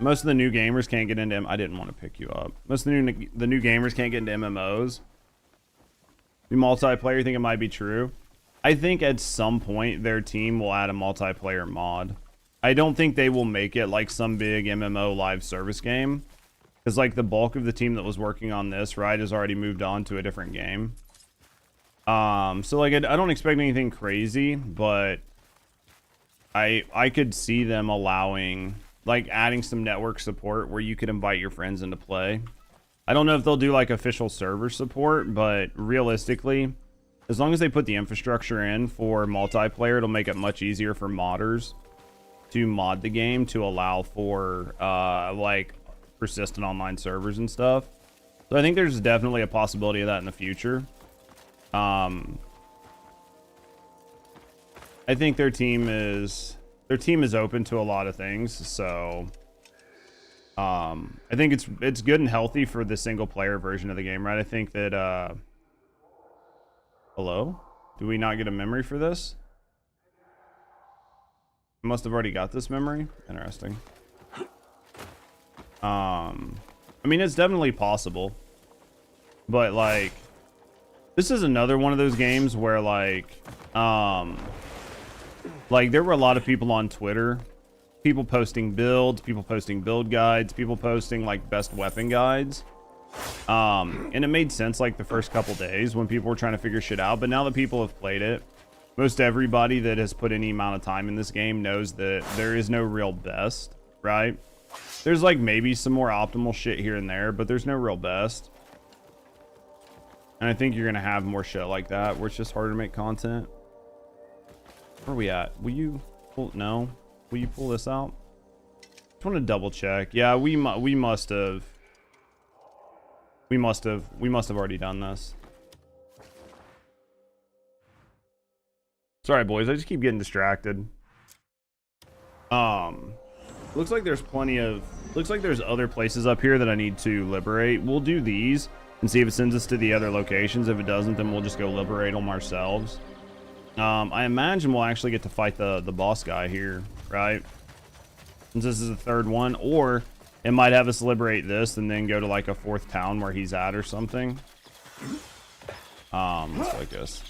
Speaker 1: Most of the new gamers can't get into I didn't want to pick you up. Most of the new gamers can't get into MMOs. The multiplayer, I think it might be true. I think at some point their team will add a multiplayer mod. I don't think they will make it like some big MMO live service game. Because like the bulk of the team that was working on this, right, has already moved on to a different game. So like I don't expect anything crazy, but I could see them allowing, like, adding some network support where you could invite your friends into play. I don't know if they'll do like official server support, but realistically, as long as they put the infrastructure in for multiplayer, it'll make it much easier for modders to mod the game to allow for like persistent online servers and stuff. So I think there's definitely a possibility of that in the future. I think their team is open to a lot of things, so I think it's good and healthy for the single player version of the game, right? I think that hello? Do we not get a memory for this? I must have already got this memory. Interesting. I mean, it's definitely possible, but like, this is another one of those games where like there were a lot of people on Twitter, people posting builds, people posting build guides, people posting like best weapon guides. And it made sense like the first couple days when people were trying to figure shit out, but now that people have played it, most everybody that has put any amount of time in this game knows that there is no real best, right? There's like maybe some more optimal shit here and there, but there's no real best. And I think you're gonna have more shit like that where it's just harder to make content. Where are we at? Will you pull? No. Will you pull this out? Just want to double check. Yeah, we must have already done this. Sorry, boys. I just keep getting distracted. Looks like there's there's other places up here that I need to liberate. We'll do these and see if it sends us to the other locations. If it doesn't, then we'll just go liberate them ourselves. I imagine we'll actually get to fight the boss guy here, right? Since this is the third one, or it might have us liberate this and then go to like a fourth town where he's at or something. Let's focus.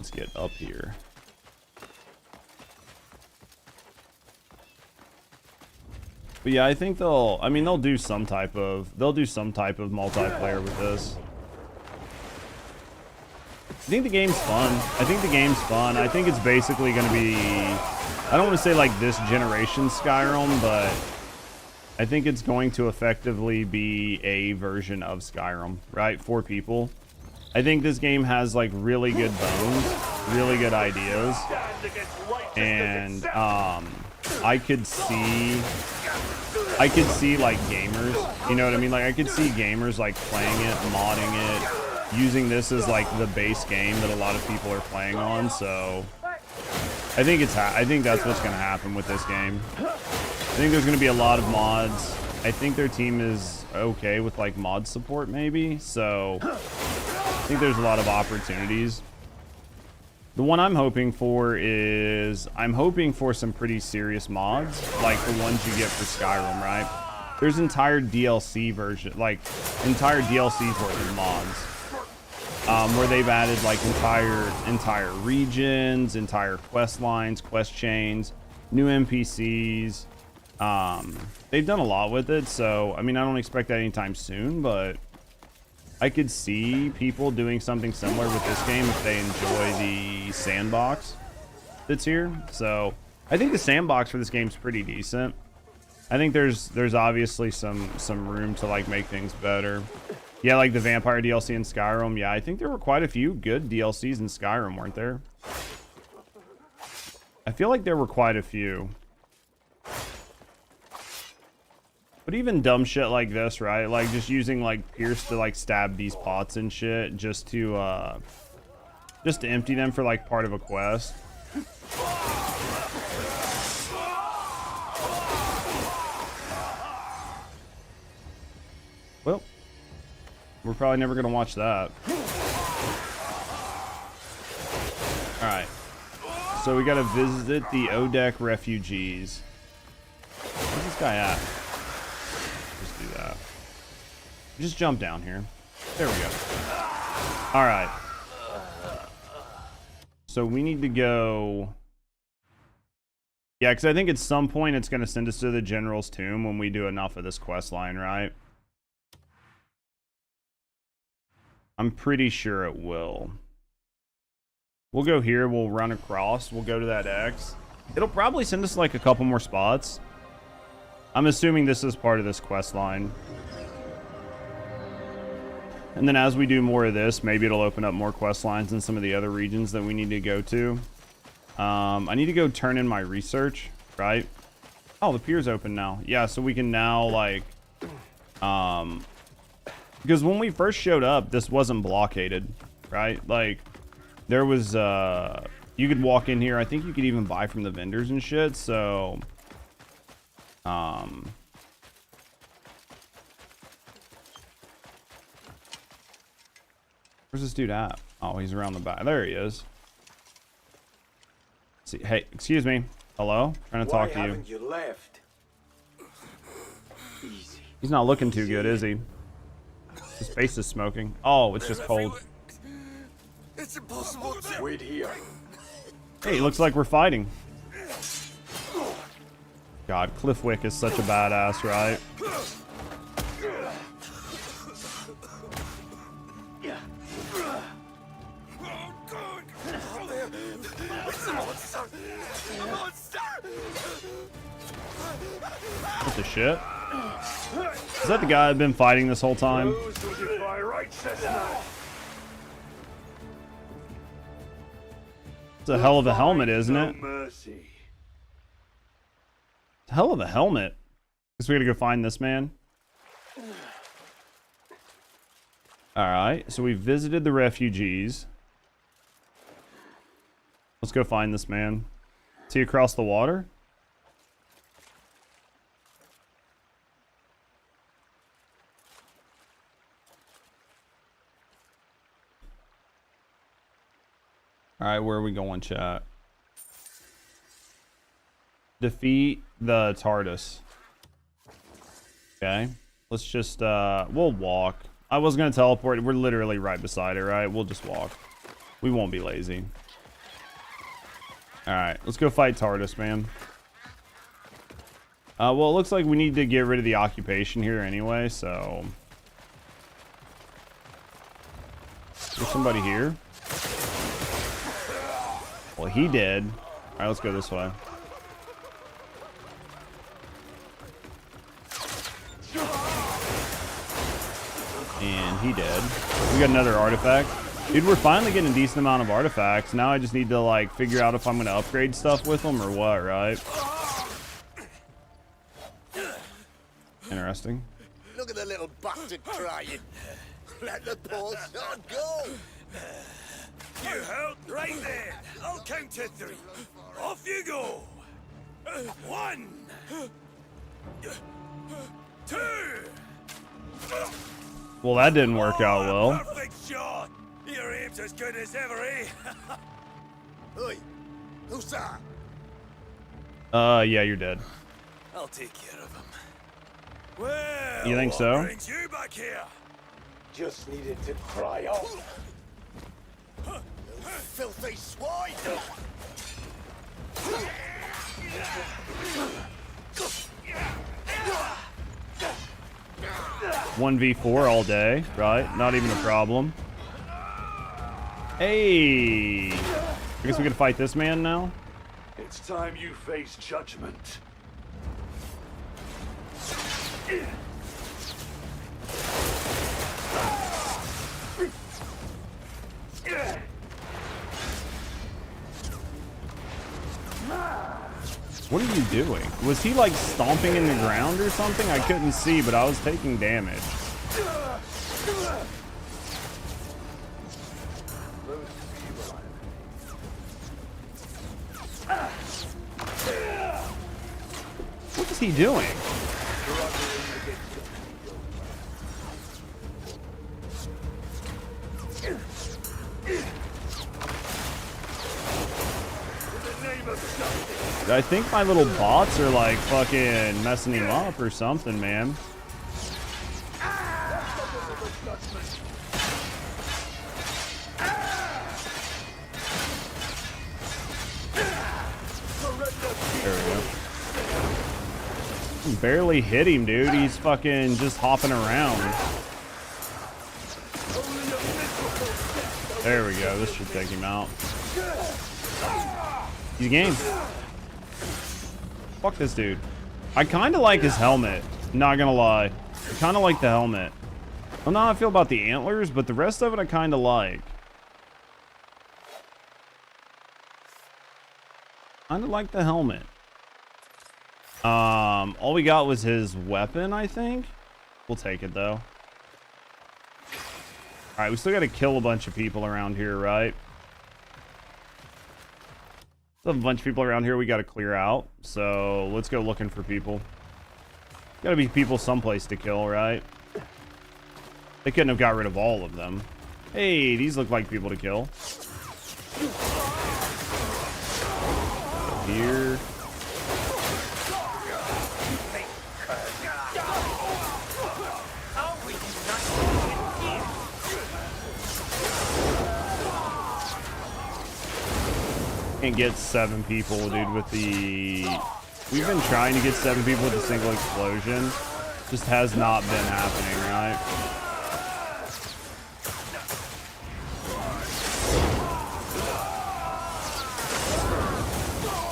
Speaker 1: Let's get up here. But yeah, I think they'll do some type of multiplayer with this. I think the game's fun. I think it's basically going to be, I don't want to say like this generation Skyrim, but I think it's going to effectively be a version of Skyrim, right? For people. I think this game has like really good bones, really good ideas. And I could see like gamers, you know what I mean? Like I could see gamers like playing it, modding it, using this as like the base game that a lot of people are playing on. So I think that's what's going to happen with this game. I think there's going to be a lot of mods. I think their team is okay with like mod support maybe. So I think there's a lot of opportunities. The one I'm hoping for is I'm hoping for some pretty serious mods like the ones you get for Skyrim, right? There's entire DLC version, like entire DLCs worth of mods, where they've added like entire regions, entire quest lines, quest chains, new NPCs. They've done a lot with it, so I mean I don't expect that anytime soon, but I could see people doing something similar with this game if they enjoy the sandbox that's here. So I think the sandbox for this game is pretty decent. I think there's obviously some room to like make things better. Yeah, like the vampire DLC in Skyrim. Yeah, I think there were quite a few good DLCs in Skyrim, weren't there? I feel like there were quite a few. But even dumb shit like this, right? Like just using like Pierce to like stab these pots and shit just to empty them for like part of a quest. Well, we're probably never gonna watch that. Alright. So we gotta visit the Odek refugees. Where's this guy at? Just do that. Just jump down here. There we go. Alright. So we need to go... Yeah, because I think at some point it's going to send us to the General's Tomb when we do enough of this quest line, right? I'm pretty sure it will. We'll go here, we'll run across, we'll go to that X. It'll probably send us like a couple more spots. I'm assuming this is part of this quest line. And then as we do more of this, maybe it'll open up more quest lines in some of the other regions that we need to go to. I need to go turn in my research, right? Oh, the pier's open now. Yeah, so we can now like... because when we first showed up, this wasn't blockaded, right? Like, there was... you could walk in here. I think you could even buy from the vendors and shit, so... Where's this dude at? Oh, he's around the back. There he is. Let's see, hey, excuse me. Hello? Trying to talk to you.
Speaker 4: You left? Easy.
Speaker 1: He's not looking too good, is he? His face is smoking. Oh, it's just cold.
Speaker 9: It's impossible to
Speaker 4: wait here.
Speaker 1: Hey, looks like we're fighting. God, Cliffwick is such a badass, right? What the shit? Is that the guy I've been fighting this whole time? It's a hell of a helmet, isn't it? It's a hell of a helmet. Guess we gotta go find this man. Alright, so we visited the refugees. Let's go find this man. Is he across the water? Alright, where are we going, chat? Defeat the TARDIS. Okay. Let's just, we'll walk. I was gonna teleport. We're literally right beside it, right? We'll just walk. We won't be lazy. Alright, let's go fight TARDIS, man. Well, it looks like we need to get rid of the occupation here anyway, so... There's somebody here. Well, he did. Alright, let's go this way. And he did. We got another artifact. Dude, we're finally getting a decent amount of artifacts. Now I just need to, like, figure out if I'm going to upgrade stuff with them or what, right? Interesting.
Speaker 9: Look at the little bastard crying. Let the poor son go.
Speaker 13: You hold right there. I'll count to 3. Off you go. 1, 2.
Speaker 1: Well, that didn't work out well.
Speaker 13: Perfect shot. Your aim's as good as ever, eh?
Speaker 9: Oi, who's that?
Speaker 1: Yeah, you're dead.
Speaker 13: I'll take care of him. Well,
Speaker 1: You think
Speaker 13: what
Speaker 1: so?
Speaker 13: brings you back here?
Speaker 4: Just needed to cry out.
Speaker 9: Filthy swine!
Speaker 1: 1v4 all day, right? Not even a problem. Hey! I guess we can fight this man now?
Speaker 6: It's time you face judgment.
Speaker 15: What are you doing? Was he like stomping in the ground or something? I couldn't see, but I was taking damage. What is he doing? I think my little bots are like fucking messing him up or something, man. There we go. Barely hit him, dude. He's fucking just hopping around. There we go. This should take him out. He's game. Fuck this dude. I kind of like his helmet. Not gonna lie. I kind of like the helmet. I don't know how I feel about the antlers, but the rest of it I kind of like. Kind of like the helmet. All we got was his weapon, I think. We'll take it though. All right, we still got to kill a bunch of people around here, right? Still have a bunch of people around here we got to clear out. So let's go looking for people. Got to be people someplace to kill, right? They couldn't have got rid of all of them. Hey, these look like people to kill. Here. Can't get 7 people, dude, with the... We've been trying to get 7 people with a single explosion. Just has not been happening, right?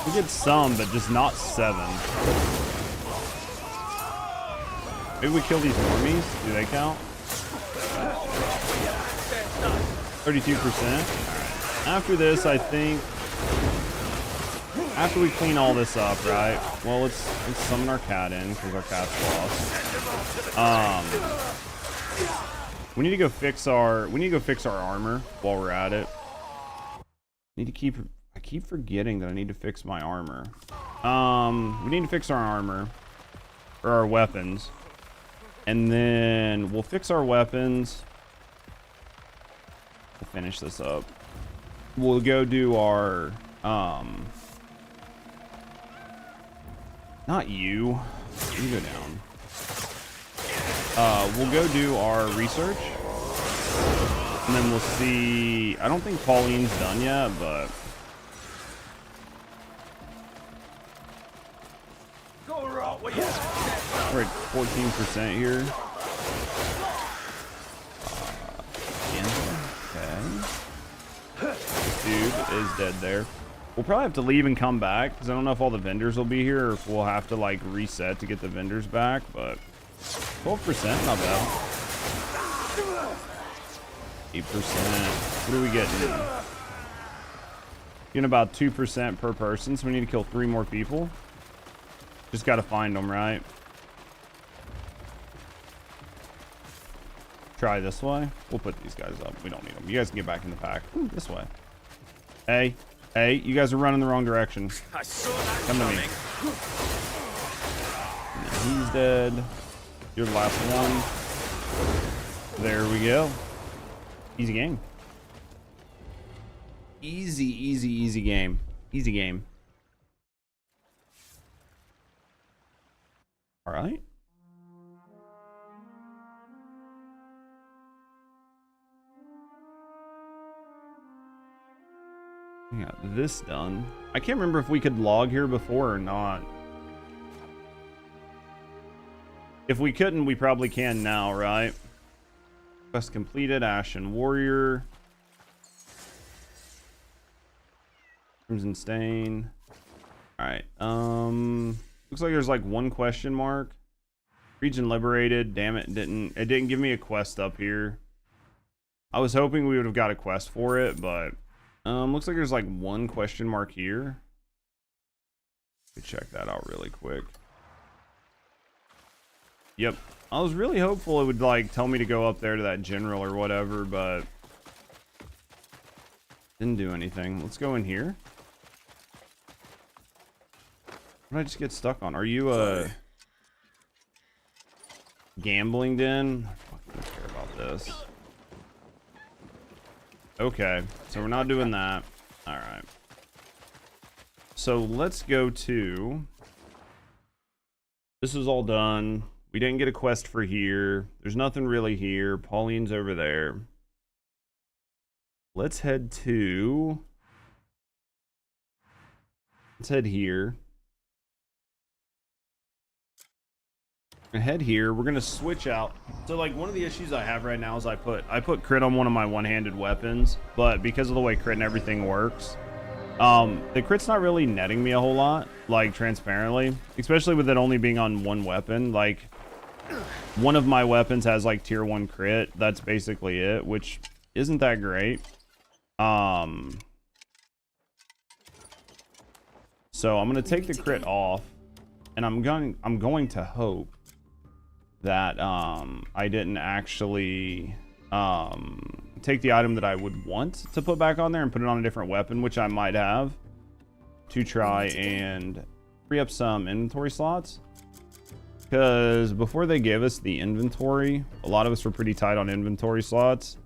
Speaker 15: We get some, but just not 7. Maybe we kill these normies? Do they count? 32%. Alright. After this, I think... After we clean all this up, right? Well, let's summon our cat in because our cat's lost. We need to go fix our armor while we're at it. I keep forgetting that I need to fix my armor. We need to fix our armor or our weapons, and then we'll fix our weapons. We'll finish this up. We'll go do our not you. You go down. We'll go do our research. And then we'll see. I don't think Pauline's done yet, but we're at 14% here. Okay. This dude is dead there. We'll probably have to leave and come back because I don't know if all the vendors will be here or if we'll have to like reset to get the vendors back, but 12%, not bad. 8%. What are we getting? Getting about 2% per person, so we need to kill 3 more people. Just got to find them, right? Try this way. We'll put these guys up. We don't need them. You guys can get back in the pack. Ooh, this way. Hey. Hey, you guys are running the wrong direction. Come to me. He's dead. You're the last one. There we go. Easy game. Easy game. Easy game. All right. Yeah, this done. I can't remember if we could log here before or not. If we couldn't, we probably can now, right? Quest completed. Ashen Warrior. Crimson Stain. Alright. Looks like there's like 1 question mark. Region liberated. Damn it, it didn't give me a quest up here. I was hoping we would have got a quest for it, but looks like there's like 1 question mark here. Check that out really quick. Yep. I was really hopeful it would like tell me to go up there to that general or whatever, but didn't do anything. Let's go in here. What did I just get stuck on? Are you a gambling den? I don't care about this. Okay, so we're not doing that. All right. So let's go to. This is all done. We didn't get a quest for here. There's nothing really here. Pauline's over there. Let's head to. Let's head here. Head here. We're gonna switch out. So like one of the issues I have right now is I put crit on one of my one-handed weapons, but because of the way crit and everything works, the crit's not really netting me a whole lot, like transparently, especially with it only being on one weapon. Like one of my weapons has like tier 1 crit. That's basically it, which isn't that great. So I'm gonna take the crit off, and I'm going to hope that I didn't actually take the item that I would want to put back on there and put it on a different weapon, which I might have, to try and free up some inventory slots. Because before they gave us the inventory, a lot of us were pretty tight on inventory slots.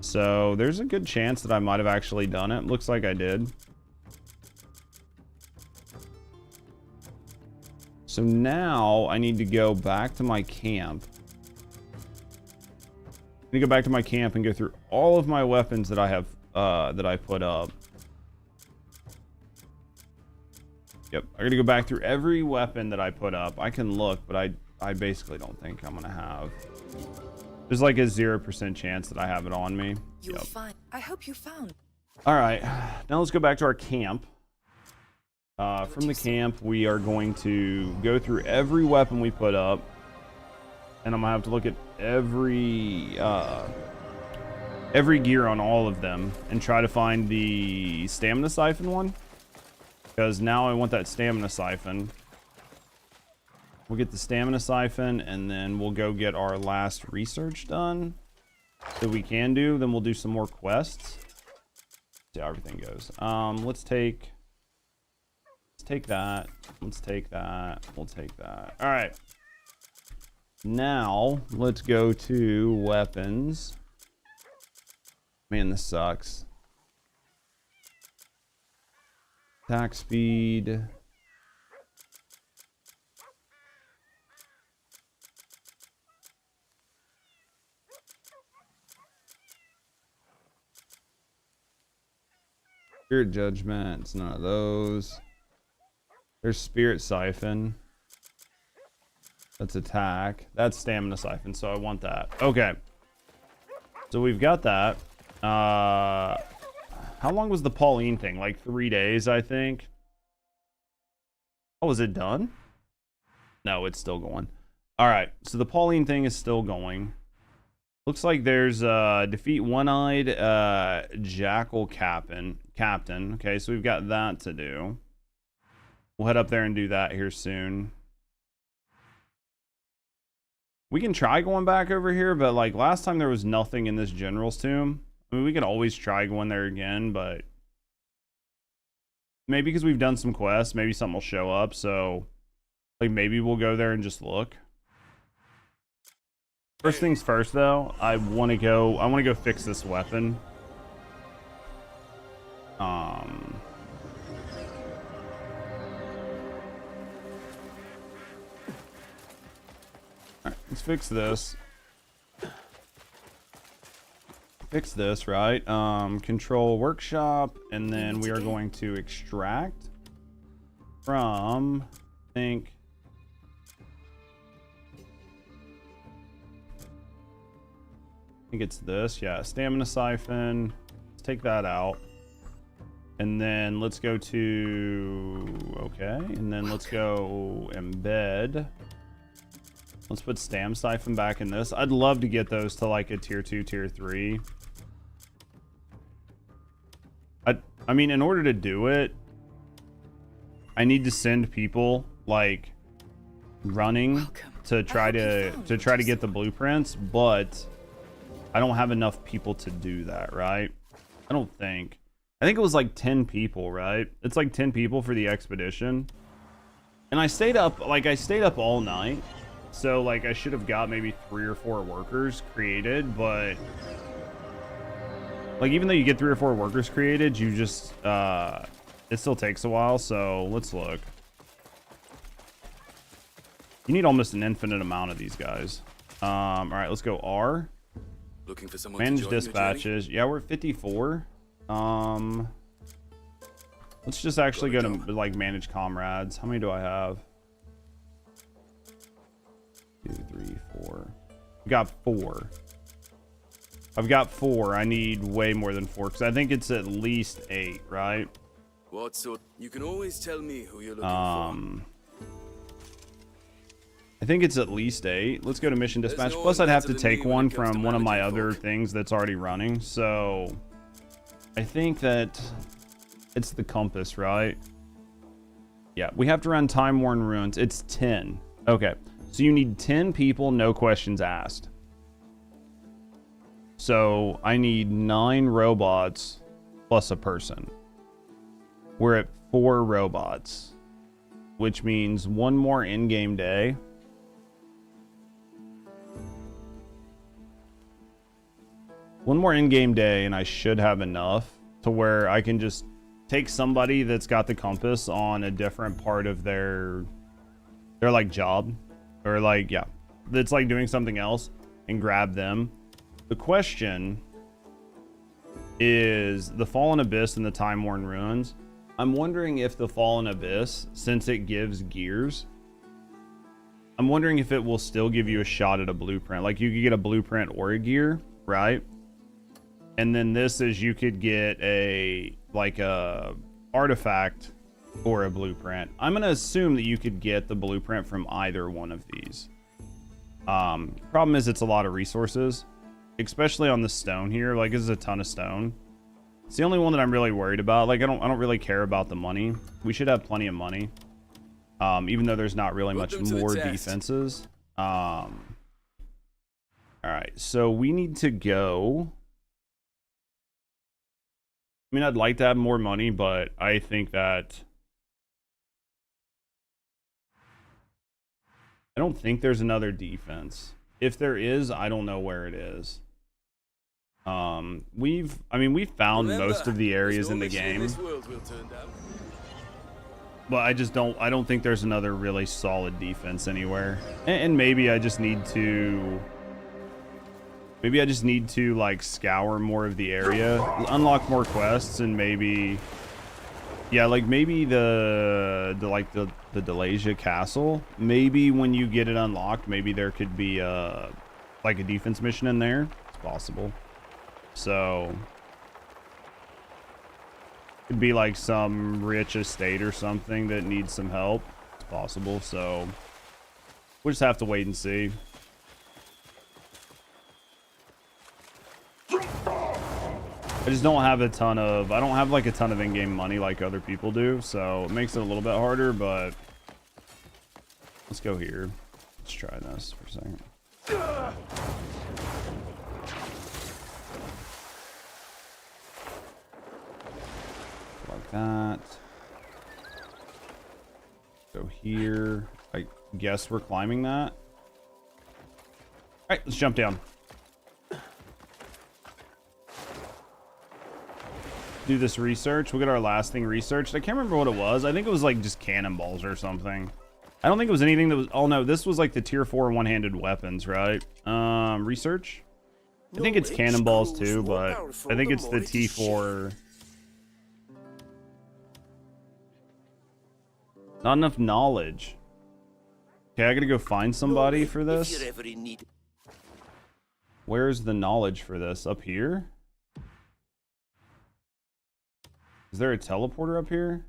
Speaker 15: So there's a good chance that I might have actually done it. Looks like I did. So now I need to go back to my camp. I need to go back to my camp and go through all of my weapons that I have, that I put up. Yep, I gotta go back through every weapon that I put up. I can look, but I basically don't think I'm gonna have. There's like a 0% chance that I have it on me.
Speaker 8: You'll find. I hope you found.
Speaker 15: All right, now let's go back to our camp. From the camp, we are going to go through every weapon we put up, and I'm gonna have to look at every gear on all of them and try to find the stamina siphon one, because now I want that stamina siphon. We'll get the stamina siphon, and then we'll go get our last research done that we can do. Then we'll do some more quests. See how everything goes. Let's take that. Let's take that. We'll take that. All right. Now let's go to weapons. Man, this sucks. Attack speed. Spirit judgment. It's none of those. There's spirit siphon. That's attack. That's stamina siphon, so I want that. Okay. So we've got that. How long was the Pauline thing? Like 3 days, I think. Oh, is it done? No, it's still going. All right. So the Pauline thing is still going. Looks like there's defeat one-eyed jackal captain. Okay, so we've got that to do. We'll head up there and do that here soon. We can try going back over here, but like last time there was nothing in this general's tomb. I mean, we can always try going there again, but maybe because we've done some quests, maybe something will show up. So like maybe we'll go there and just look. First things first, though, I want to go fix this weapon. Alright, let's fix this. Fix this, right? Control workshop, and then we are going to extract from, I think it's this. Yeah, stamina siphon. Let's take that out. And then let's go to, okay, and then let's go embed. Let's put stam siphon back in this. I'd love to get those to like a tier 2, tier 3. I mean, in order to do it, I need to send people like running to try to get the blueprints, but I don't have enough people to do that, right? I don't think. I think it was like 10 people, right? It's like 10 people for the expedition. And I stayed up all night. So like I should have got maybe 3 or 4 workers created, but like even though you get 3 or 4 workers created, you just it still takes a while. So let's look. You need almost an infinite amount of these guys. All right, let's go R.
Speaker 10: Looking for someone
Speaker 15: Manage
Speaker 10: to join your
Speaker 15: dispatches. Yeah, we're at 54. Let's just actually go to like manage comrades. How many do I have? 2, 3, 4. We got 4. I've got 4. I need way more than 4 because I think it's at least 8, right?
Speaker 10: What sort? You can always tell me who you're looking for.
Speaker 15: I think it's at least 8. Let's go to mission dispatch. Plus, I'd have to take one from one of my other things that's already running. So, I think that it's the compass, right? Yeah, we have to run time-worn ruins. It's 10. Okay, so you need 10 people, no questions asked. So, I need 9 robots plus a person. We're at 4 robots, which means 1 more in-game day. One more in-game day, and I should have enough to where I can just take somebody that's got the compass on a different part of their like job, or like, yeah, that's like doing something else, and grab them. The question is the Fallen Abyss and the Time-Worn Ruins. I'm wondering if the Fallen Abyss, since it gives gears, I'm wondering if it will still give you a shot at a blueprint. Like you could get a blueprint or a gear, right? And then this is you could get a artifact or a blueprint. I'm gonna assume that you could get the blueprint from either one of these. Problem is it's a lot of resources, especially on the stone here. Like this is a ton of stone. It's the only one that I'm really worried about. Like I don't really care about the money. We should have plenty of money. Even though there's not really much more defenses. All right, so we need to go. I mean, I'd like to have more money, but I think that I don't think there's another defense. If there is, I don't know where it is. We've found most of the areas in the game, but I don't think there's another really solid defense anywhere. And maybe I just need to like scour more of the area, unlock more quests, and maybe, yeah, like maybe the Delasia Castle. Maybe when you get it unlocked, maybe there could be like a defense mission in there. It's possible. So it'd be like some rich estate or something that needs some help. It's possible. So we'll just have to wait and see. I just don't have a ton of, I don't have like a ton of in-game money like other people do, so it makes it a little bit harder, but let's go here. Let's try this for a second. Like that. Go here. I guess we're climbing that. All right, let's jump down. Do this research. We'll get our last thing researched. I can't remember what it was. I think it was like just cannonballs or something. I don't think it was anything that was, oh no, this was like the tier 4 one-handed weapons, right? Research. I think it's cannonballs too, but I think it's the T4. Not enough knowledge. Okay, I gotta go find somebody for this. Where's the knowledge for this? Up here? Is there a teleporter up here?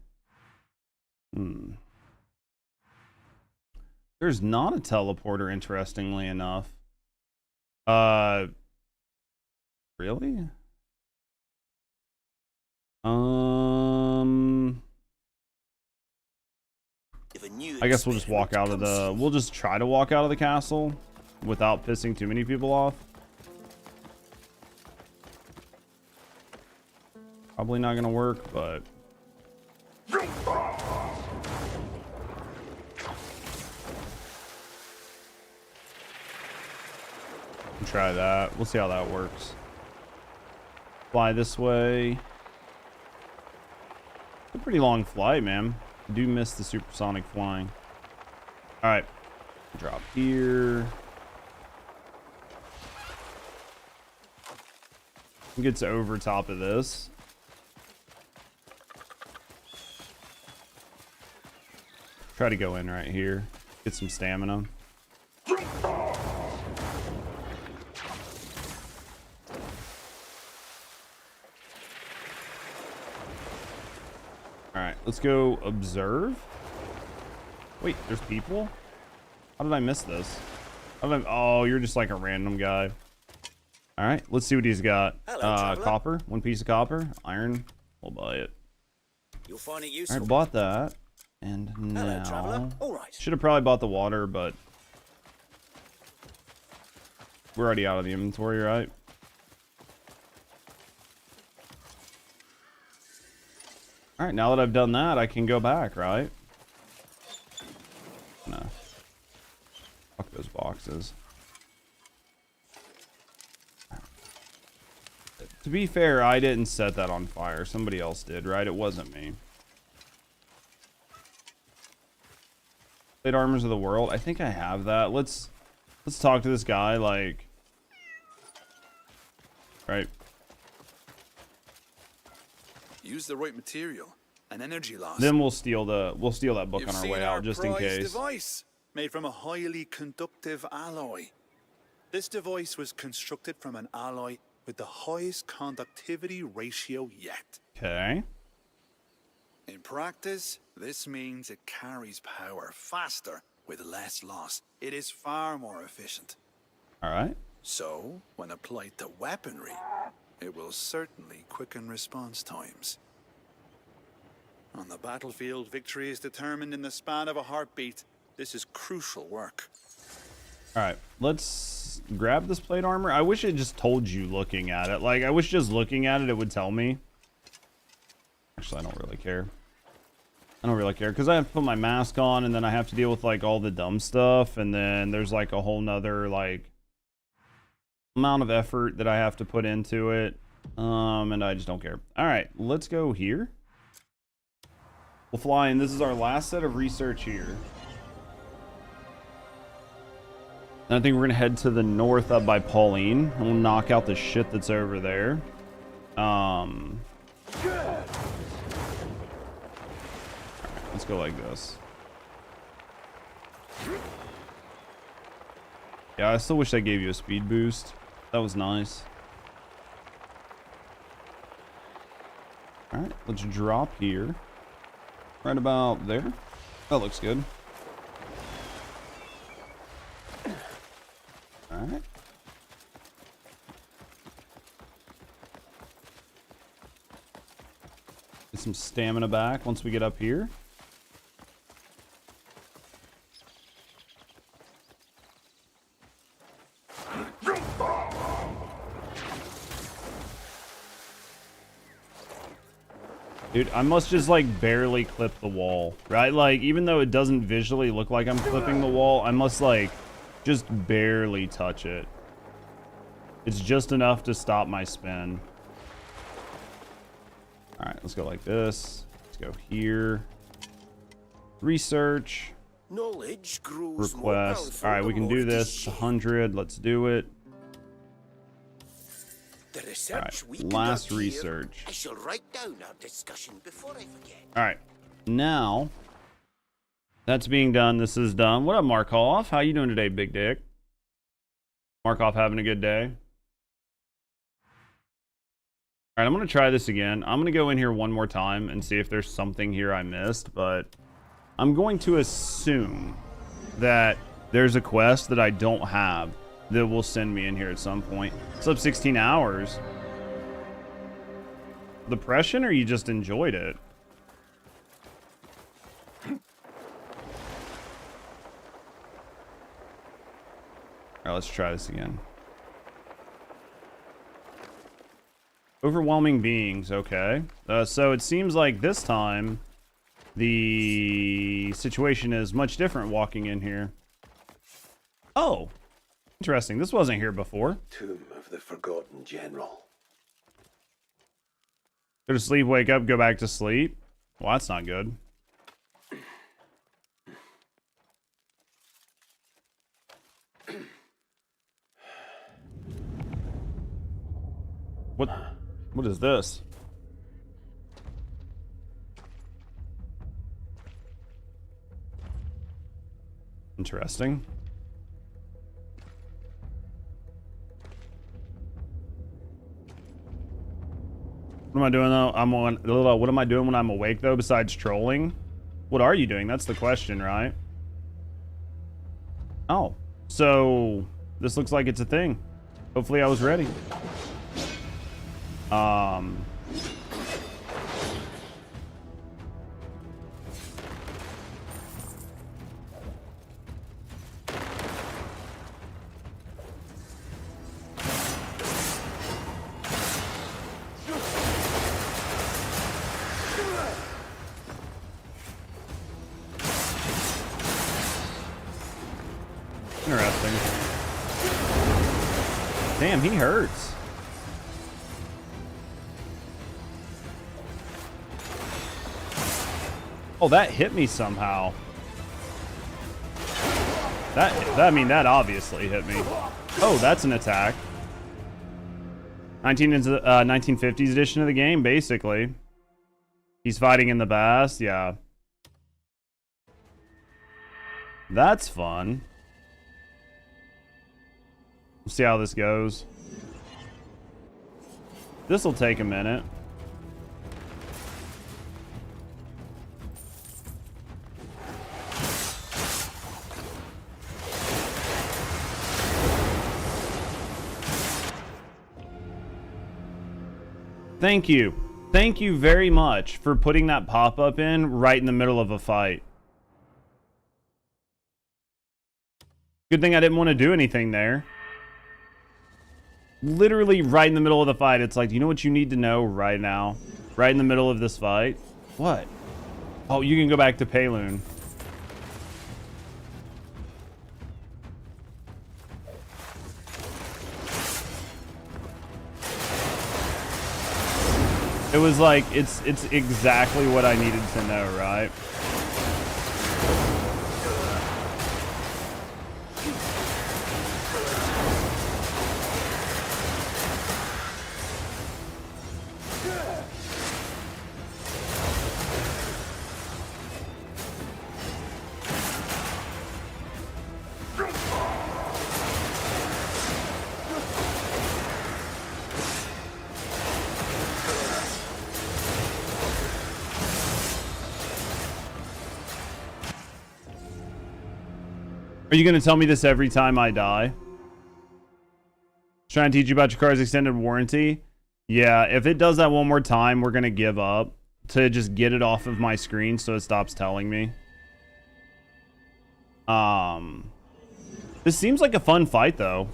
Speaker 15: There's not a teleporter, interestingly enough. Really?
Speaker 9: new
Speaker 15: I guess we'll just walk out of the... We'll just try to walk out of the castle without pissing too many people off. Probably not gonna work, but... We'll try that. We'll see how that works. Fly this way. A pretty long flight, man. I do miss the supersonic flying. All right, drop here. Gets over top of this. Try to go in right here. Get some stamina. Alright, let's go observe. Wait, there's people? How did I miss this? Oh, you're just like a random guy. Alright, let's see what he's got. Copper, 1 piece of copper. Iron, we'll buy it.
Speaker 9: You'll find it useful.
Speaker 15: Alright, bought that. And now... Should have probably bought the water, but... We're already out of the inventory, right? Alright, now that I've done that, I can go back, right? No. Fuck those boxes. To be fair, I didn't set that on fire. Somebody else did, right? It wasn't me. Plate armors of the world. I think I have that. Let's talk to this guy, like... Right.
Speaker 5: Use the right material and energy loss.
Speaker 15: Then we'll steal that book
Speaker 5: You've
Speaker 15: on our
Speaker 5: seen
Speaker 15: way out, just in
Speaker 5: prized
Speaker 15: case.
Speaker 5: Device made from a highly conductive alloy. This device was constructed from an alloy with the highest conductivity ratio yet.
Speaker 15: Okay.
Speaker 5: In practice, this means it carries power faster with less loss. It is far more efficient.
Speaker 15: All right.
Speaker 5: So, when applied to weaponry, it will certainly quicken response times. On the battlefield, victory is determined in the span of a heartbeat. This is crucial work.
Speaker 15: All right, let's grab this plate armor. I wish it just told you looking at it. Like, I wish just looking at it, it would tell me. Actually, I don't really care. I don't really care because I have to put my mask on and then I have to deal with like all the dumb stuff. And then there's like a whole nother like amount of effort that I have to put into it. And I just don't care. All right, let's go here. We'll fly in. This is our last set of research here. And I think we're going to head to the north up by Pauline. And we'll knock out the shit that's over there. Let's go like this. Yeah, I still wish I gave you a speed boost. That was nice. Alright, let's drop here. Right about there. That looks good. Alright. Get some stamina back once we get up here. Dude, I must just like barely clip the wall, right? Like, even though it doesn't visually look like I'm clipping the wall, I must like just barely touch it. It's just enough to stop my spin. All right, let's go like this. Let's go here. Research.
Speaker 9: Knowledge grows
Speaker 15: Request. All right, we can do this. 100. Let's do it.
Speaker 9: The research
Speaker 15: All
Speaker 9: we
Speaker 15: right, last
Speaker 9: conduct here,
Speaker 15: research.
Speaker 9: I shall write down our discussion before I forget.
Speaker 15: All right, now that's being done. This is done. What up, Markov? How you doing today, big dick? Markov having a good day? All right, I'm going to try this again. I'm going to go in here one more time and see if there's something here I missed, but I'm going to assume that there's a quest that I don't have that will send me in here at some point. It's up 16 hours. Depression, or you just enjoyed it? Alright, let's try this again. Overwhelming beings, okay. So it seems like this time the situation is much different walking in here. Oh, interesting. This wasn't here before.
Speaker 16: Tomb of the Forgotten General.
Speaker 15: Go to sleep, wake up, go back to sleep. Well, that's not good. What is this? Interesting. What am I doing though? What am I doing when I'm awake though, besides trolling? What are you doing? That's the question, right? Oh, so this looks like it's a thing. Hopefully I was ready. Interesting. Damn, he hurts. Oh, that hit me somehow. That obviously hit me. Oh, that's an attack. 1950s edition of the game, basically. He's fighting in the past, yeah. That's fun. We'll see how this goes. This'll take a minute. Thank you. Thank you very much for putting that pop-up in right in the middle of a fight. Good thing I didn't want to do anything there. Literally right in the middle of the fight. It's like, you know what you need to know right now? Right in the middle of this fight? What? Oh, you can go back to Payloon. It was like, it's exactly what I needed to know, right? Are you going to tell me this every time I die? Trying to teach you about your car's extended warranty? Yeah, if it does that one more time, we're going to give up to just get it off of my screen so it stops telling me. This seems like a fun fight, though.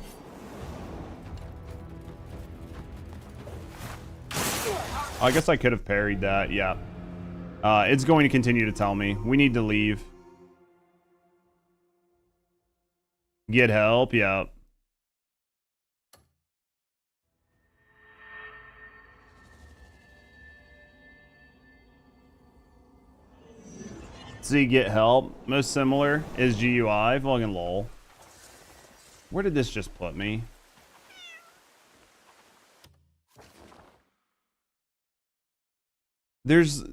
Speaker 15: I guess I could have parried that, yeah. It's going to continue to tell me. We need to leave. Get help, yeah. See, get help. Most similar is GUI. Fucking lol. Where did this just put me? There's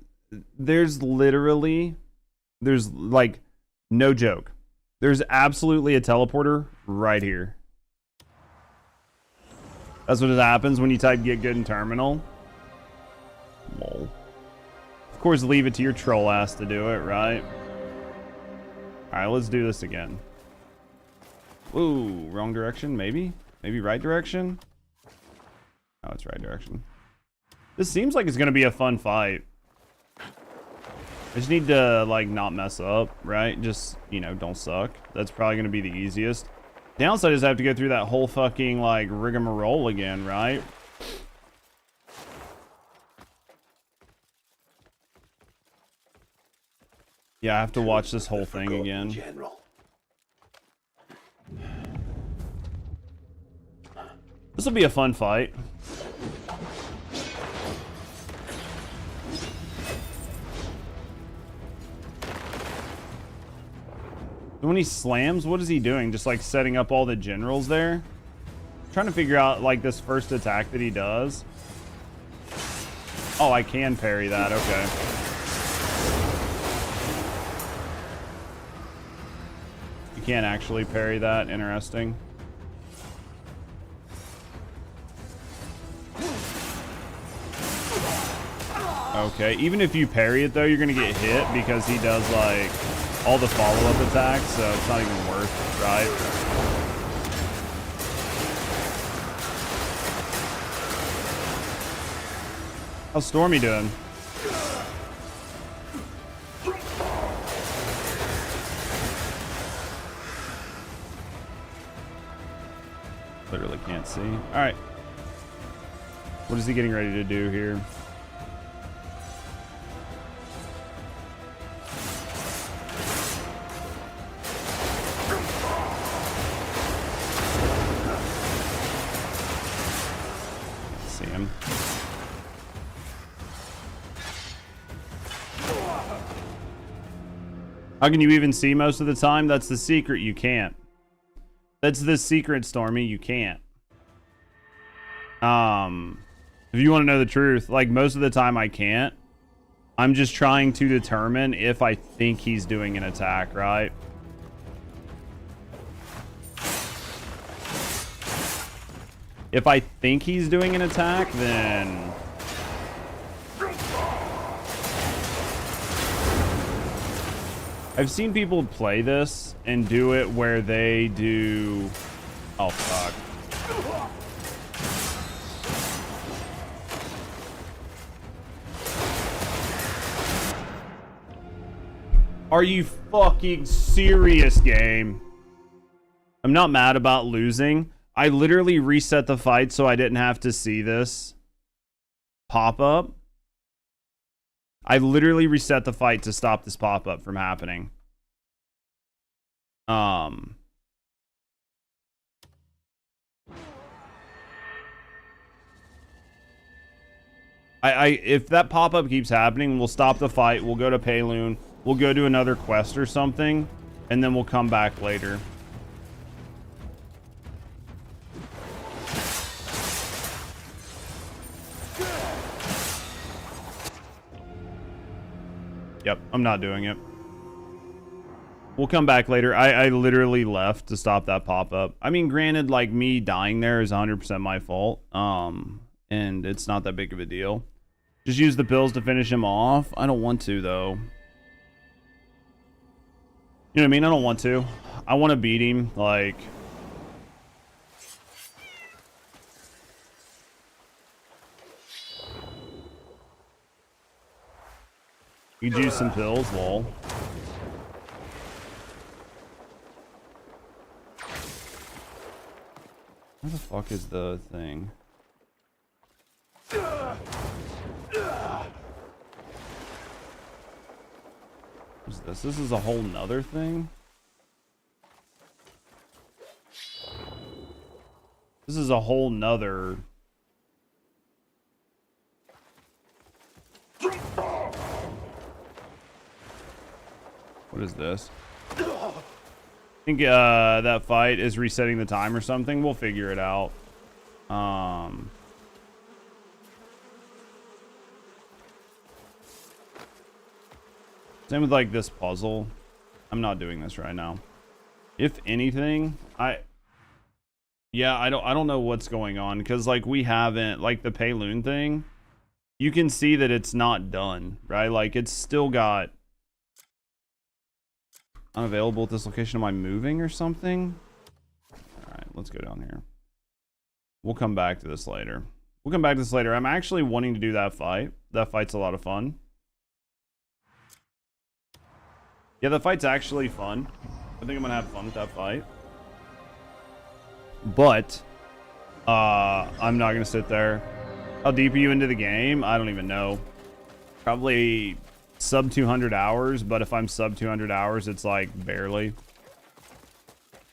Speaker 15: like no joke. There's absolutely a teleporter right here. That's what happens when you type get good in terminal. Lol. Of course, leave it to your troll ass to do it, right? Alright, let's do this again. Ooh, wrong direction, maybe? Maybe right direction? Oh, it's right direction. This seems like it's gonna be a fun fight. I just need to, like, not mess up, right? Just, you know, don't suck. That's probably going to be the easiest. Downside is I have to go through that whole fucking, like, rigmarole again, right? Yeah, I have to watch this whole thing again.
Speaker 16: General.
Speaker 15: This will be a fun fight. When he slams, what is he doing? Just like setting up all the generals there? I'm trying to figure out like this first attack that he does. Oh, I can parry that. Okay. You can't actually parry that. Interesting. Okay, even if you parry it though, you're gonna get hit because he does like all the follow-up attacks, so it's not even worth it, right? How's Stormy doing? Literally can't see. All right. What is he getting ready to do here? See him. How can you even see most of the time? That's the secret. You can't. That's the secret, Stormy. You can't. If you want to know the truth, like most of the time I can't. I'm just trying to determine if I think he's doing an attack, right? If I think he's doing an attack, then I've seen people play this and do it where they do... Oh, fuck. Are you fucking serious, game? I'm not mad about losing. I literally reset the fight so I didn't have to see this pop-up. I literally reset the fight to stop this pop-up from happening. If that pop-up keeps happening, we'll stop the fight. We'll go to Payloon. We'll go do another quest or something, and then we'll come back later. Yep, I'm not doing it. We'll come back later. I literally left to stop that pop-up. I mean, granted, like, me dying there is 100% my fault. And it's not that big of a deal. Just use the pills to finish him off. I don't want to, though. You know what I mean? I don't want to. I want to beat him, like... You juice some pills, lol. Where the fuck is the thing? What's this? This is a whole nother thing? This is a whole nother... What is this? I think that fight is resetting the time or something. We'll figure it out. Same with like this puzzle. I'm not doing this right now. If anything, I don't know what's going on, because like we haven't, like the Payloon thing, you can see that it's not done, right? Like it's still got unavailable at this location. Am I moving or something? All right, let's go down here. We'll come back to this later. I'm actually wanting to do that fight. That fight's a lot of fun. Yeah, the fight's actually fun. I think I'm gonna have fun with that fight. But I'm not gonna sit there. How deep are you into the game? I don't even know. Probably sub 200 hours, but if I'm sub 200 hours, it's like barely.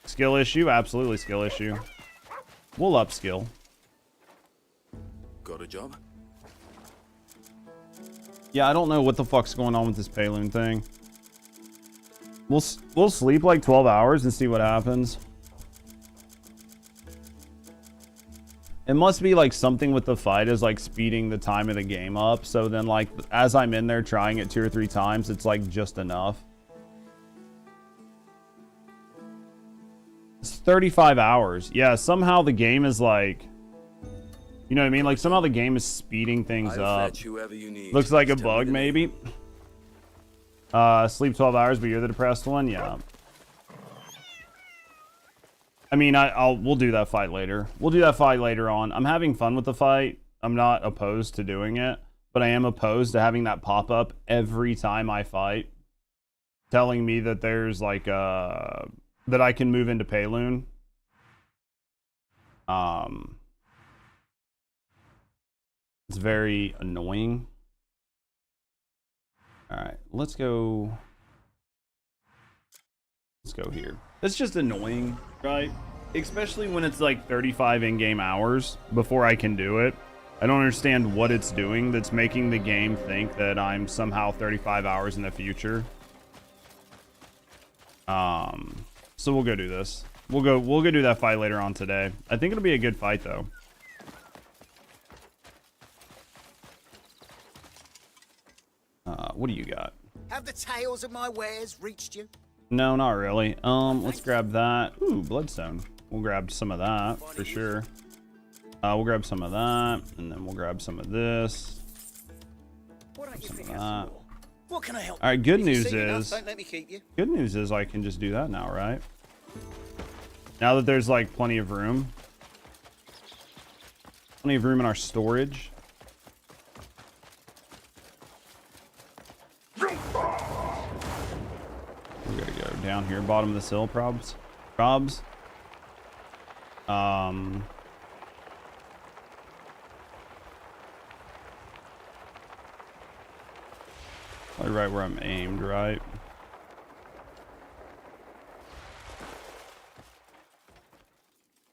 Speaker 15: Skill issue? Absolutely skill issue. We'll upskill.
Speaker 10: Got a job?
Speaker 15: Yeah, I don't know what the fuck's going on with this Payloon thing. We'll sleep like 12 hours and see what happens. It must be like something with the fight is like speeding the time of the game up. So then like as I'm in there trying it 2 or 3 times, it's like just enough. It's 35 hours. Yeah, somehow the game is like, you know what I mean? Like somehow the game is speeding things up. Looks like a bug maybe. Sleep 12 hours, but you're the depressed one? Yeah. I mean, we'll do that fight later. We'll do that fight later on. I'm having fun with the fight. I'm not opposed to doing it, but I am opposed to having that pop up every time I fight, telling me that there's like that I can move into Payloon. It's very annoying. All right, let's go. Let's go here. That's just annoying, right? Especially when it's like 35 in-game hours before I can do it. I don't understand what it's doing that's making the game think that I'm somehow 35 hours in the future. So we'll go do this. We'll go do that fight later on today. I think it'll be a good fight though. What do you got?
Speaker 9: Have the tales of my wares reached you?
Speaker 15: No, not really. Let's grab that. Ooh, bloodstone. We'll grab some of that for sure. We'll grab some of that, and then we'll grab some of this. Some of that.
Speaker 9: What can I help?
Speaker 15: All right. Good news is.
Speaker 9: Don't let me keep you.
Speaker 15: Good news is I can just do that now, right? Now that there's like plenty of room. Plenty of room in our storage. We gotta go down here, bottom of this hill, probs. Probably right where I'm aimed, right?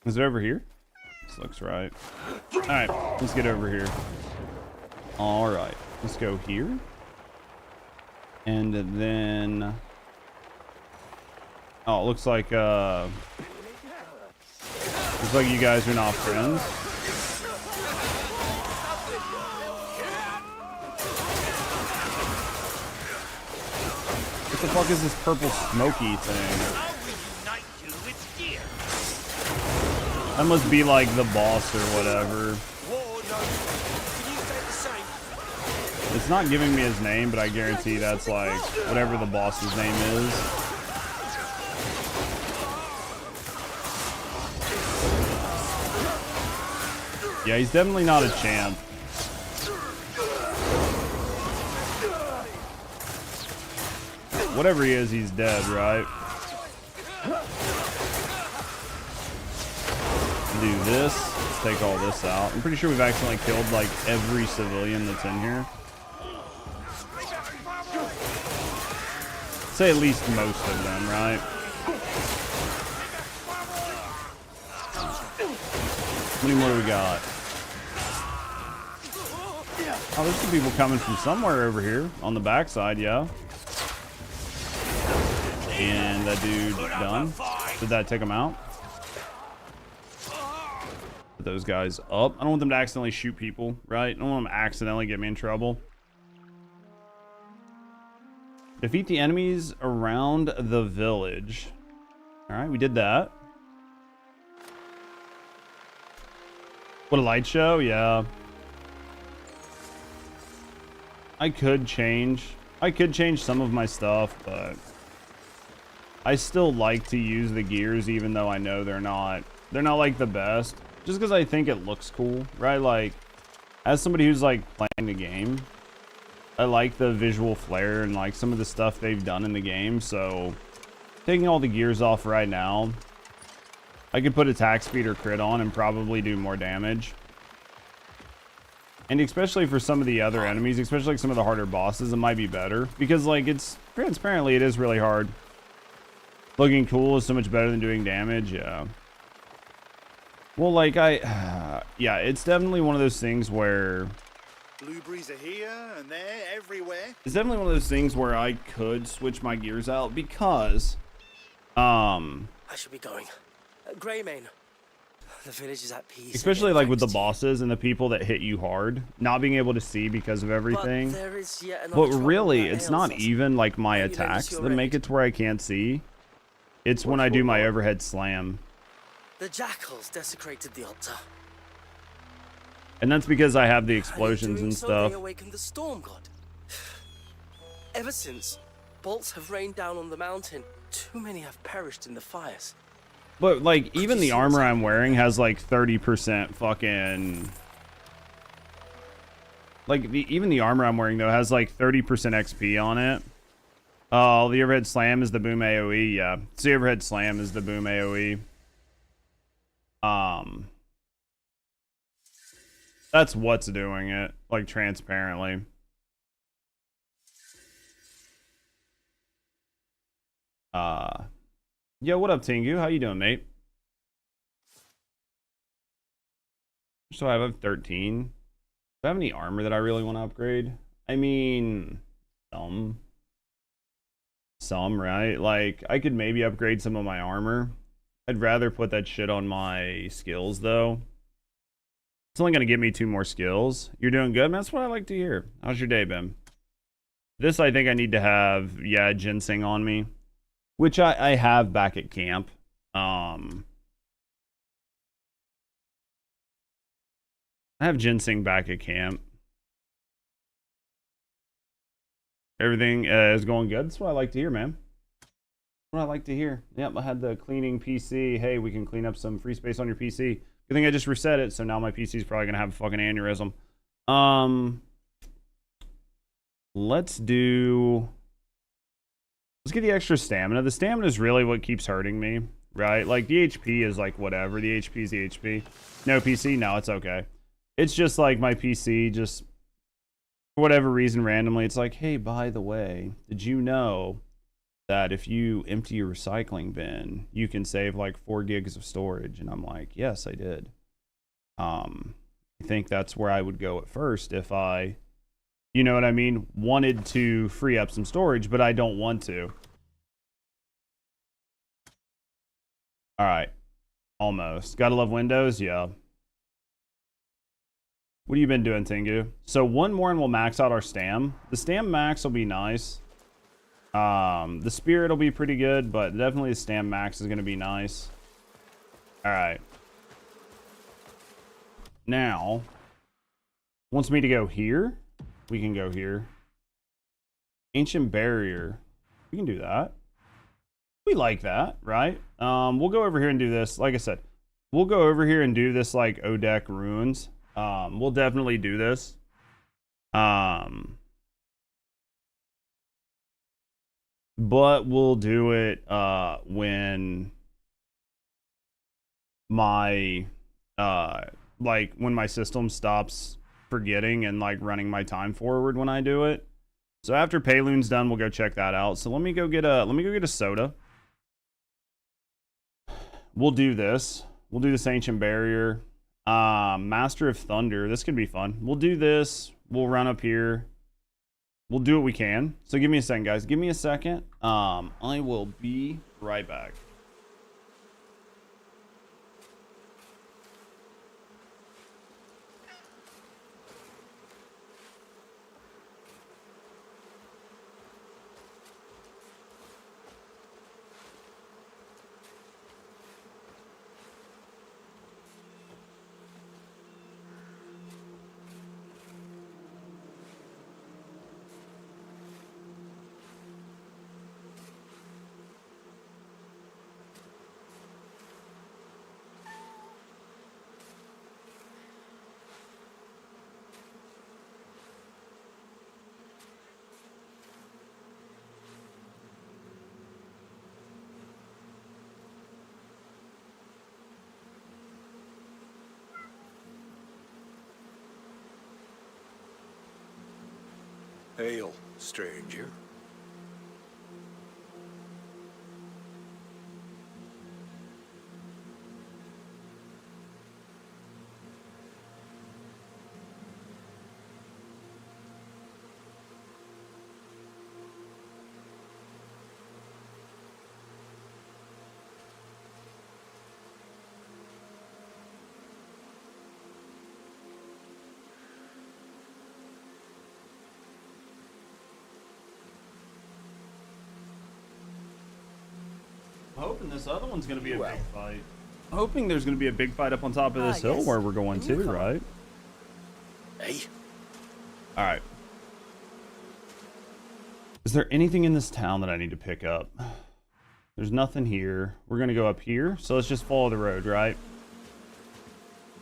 Speaker 15: Is it over here? This looks right. All right, let's get over here. All right, let's go here. And then, oh, it looks like you guys are not friends. What the fuck is this purple smoky thing? That must be like the boss or whatever. It's not giving me his name, but I guarantee that's like whatever the boss's name is. Yeah, he's definitely not a champ. Whatever he is, he's dead, right? Do this. Let's take all this out. I'm pretty sure we've accidentally killed like every civilian that's in here. Say at least most of them, right? How many more do we got? Oh, there's some people coming from somewhere over here on the backside, yeah. And that dude done. Did that take him out? Put those guys up. I don't want them to accidentally shoot people, right? I don't want them to accidentally get me in trouble. Defeat the enemies around the village. All right, we did that. What a light show, yeah. I could change some of my stuff, but I still like to use the gears even though I know they're not like the best. Just because I think it looks cool, right? Like, as somebody who's like playing the game, I like the visual flair and like some of the stuff they've done in the game. So taking all the gears off right now I could put attack speed or crit on and probably do more damage. And especially for some of the other enemies, especially like some of the harder bosses, it might be better. Because, like, it's transparently, it is really hard. Looking cool is so much better than doing damage, yeah. Well, like, yeah, it's definitely one of those things where...
Speaker 13: Blueberries are here and there, everywhere.
Speaker 15: It's definitely one of those things where I could switch my gears out because...
Speaker 9: I should be going. Greymane. The village is at peace.
Speaker 15: Especially
Speaker 9: again,
Speaker 15: like with the
Speaker 9: thanks to you.
Speaker 15: bosses and the people that hit you hard, not being able to see because of everything.
Speaker 9: But there is yet another
Speaker 15: But
Speaker 9: trouble
Speaker 15: really,
Speaker 9: that
Speaker 15: it's
Speaker 9: ails
Speaker 15: not
Speaker 9: us.
Speaker 15: even like my
Speaker 9: Maybe lend us
Speaker 15: attacks
Speaker 9: your
Speaker 15: that make
Speaker 9: aid.
Speaker 15: it to where I can't see. It's when I do my overhead slam.
Speaker 9: The jackals desecrated the altar.
Speaker 15: And that's because I have the
Speaker 9: In
Speaker 15: explosions
Speaker 9: doing
Speaker 15: and
Speaker 9: so,
Speaker 15: stuff.
Speaker 9: They awakened the storm god. Ever since, bolts have rained down on the mountain. Too many have perished in the fires.
Speaker 15: But like, even the armor I'm wearing has like 30% fucking... Like, even the armor I'm wearing, though, has like 30% XP on it. Oh, the overhead slam is the boom AoE, yeah. So the overhead slam is the boom AoE. That's what's doing it, like, transparently. Yo, what up, Tengu? How you doing, mate? So I have 13. Do I have any armor that I really want to upgrade? I mean, some, right? Like, I could maybe upgrade some of my armor. I'd rather put that shit on my skills, though. It's only going to give me 2 more skills. You're doing good? Man, that's what I like to hear. How's your day been? This, I think I need to have, yeah, ginseng on me. Which I have back at camp. I have ginseng back at camp. Everything is going good. That's what I like to hear, man. What I like to hear. Yep, I had the cleaning PC. Hey, we can clean up some free space on your PC. Good thing I just reset it, so now my PC is probably gonna have a fucking aneurysm. Let's get the extra stamina. The stamina is really what keeps hurting me, right? Like, the HP is like whatever. The HP is the HP. No PC? No, it's okay. It's just like my PC just, for whatever reason, randomly, it's like, hey, by the way, did you know that if you empty your recycling bin, you can save like 4 gigs of storage? And I'm like, yes, I did. I think that's where I would go at first if I, you know what I mean, wanted to free up some storage, but I don't want to. All right. Almost. Gotta love Windows? Yeah. What have you been doing, Tengu? So 1 more and we'll max out our stam. The stam max will be nice. The spirit will be pretty good, but definitely the stam max is going to be nice. All right. Now, wants me to go here. We can go here. Ancient barrier. We can do that. We like that, right? We'll go over here and do this. Like I said, we'll go over here and do this like Odek ruins. We'll definitely do this. But we'll do it when my like when my system stops forgetting and like running my time forward when I do it. So after Payloon's done, we'll go check that out. So let me go get a soda. We'll do this. We'll do this ancient barrier. Master of Thunder. This could be fun. We'll do this. We'll run up here. We'll do what we can. So give me a second, guys. Give me a second. I will be right back.
Speaker 10: Hail, stranger.
Speaker 15: I'm hoping this other one's gonna be a big fight. I'm hoping there's gonna be a big fight up on top of this hill where we're going to, right?
Speaker 9: Hey.
Speaker 15: All right. Is there anything in this town that I need to pick up? There's nothing here. We're gonna go up here, so let's just follow the road, right?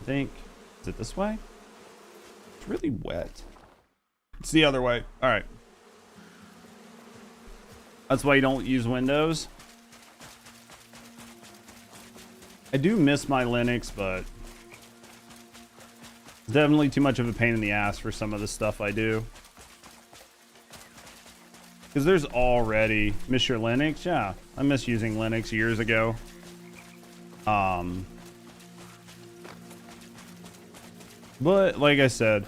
Speaker 15: I think. Is it this way? It's really wet. It's the other way. All right. That's why you don't use Windows. I do miss my Linux, but it's definitely too much of a pain in the ass for some of the stuff I do. Because there's already... Miss your Linux? Yeah, I miss using Linux years ago. But, like I said,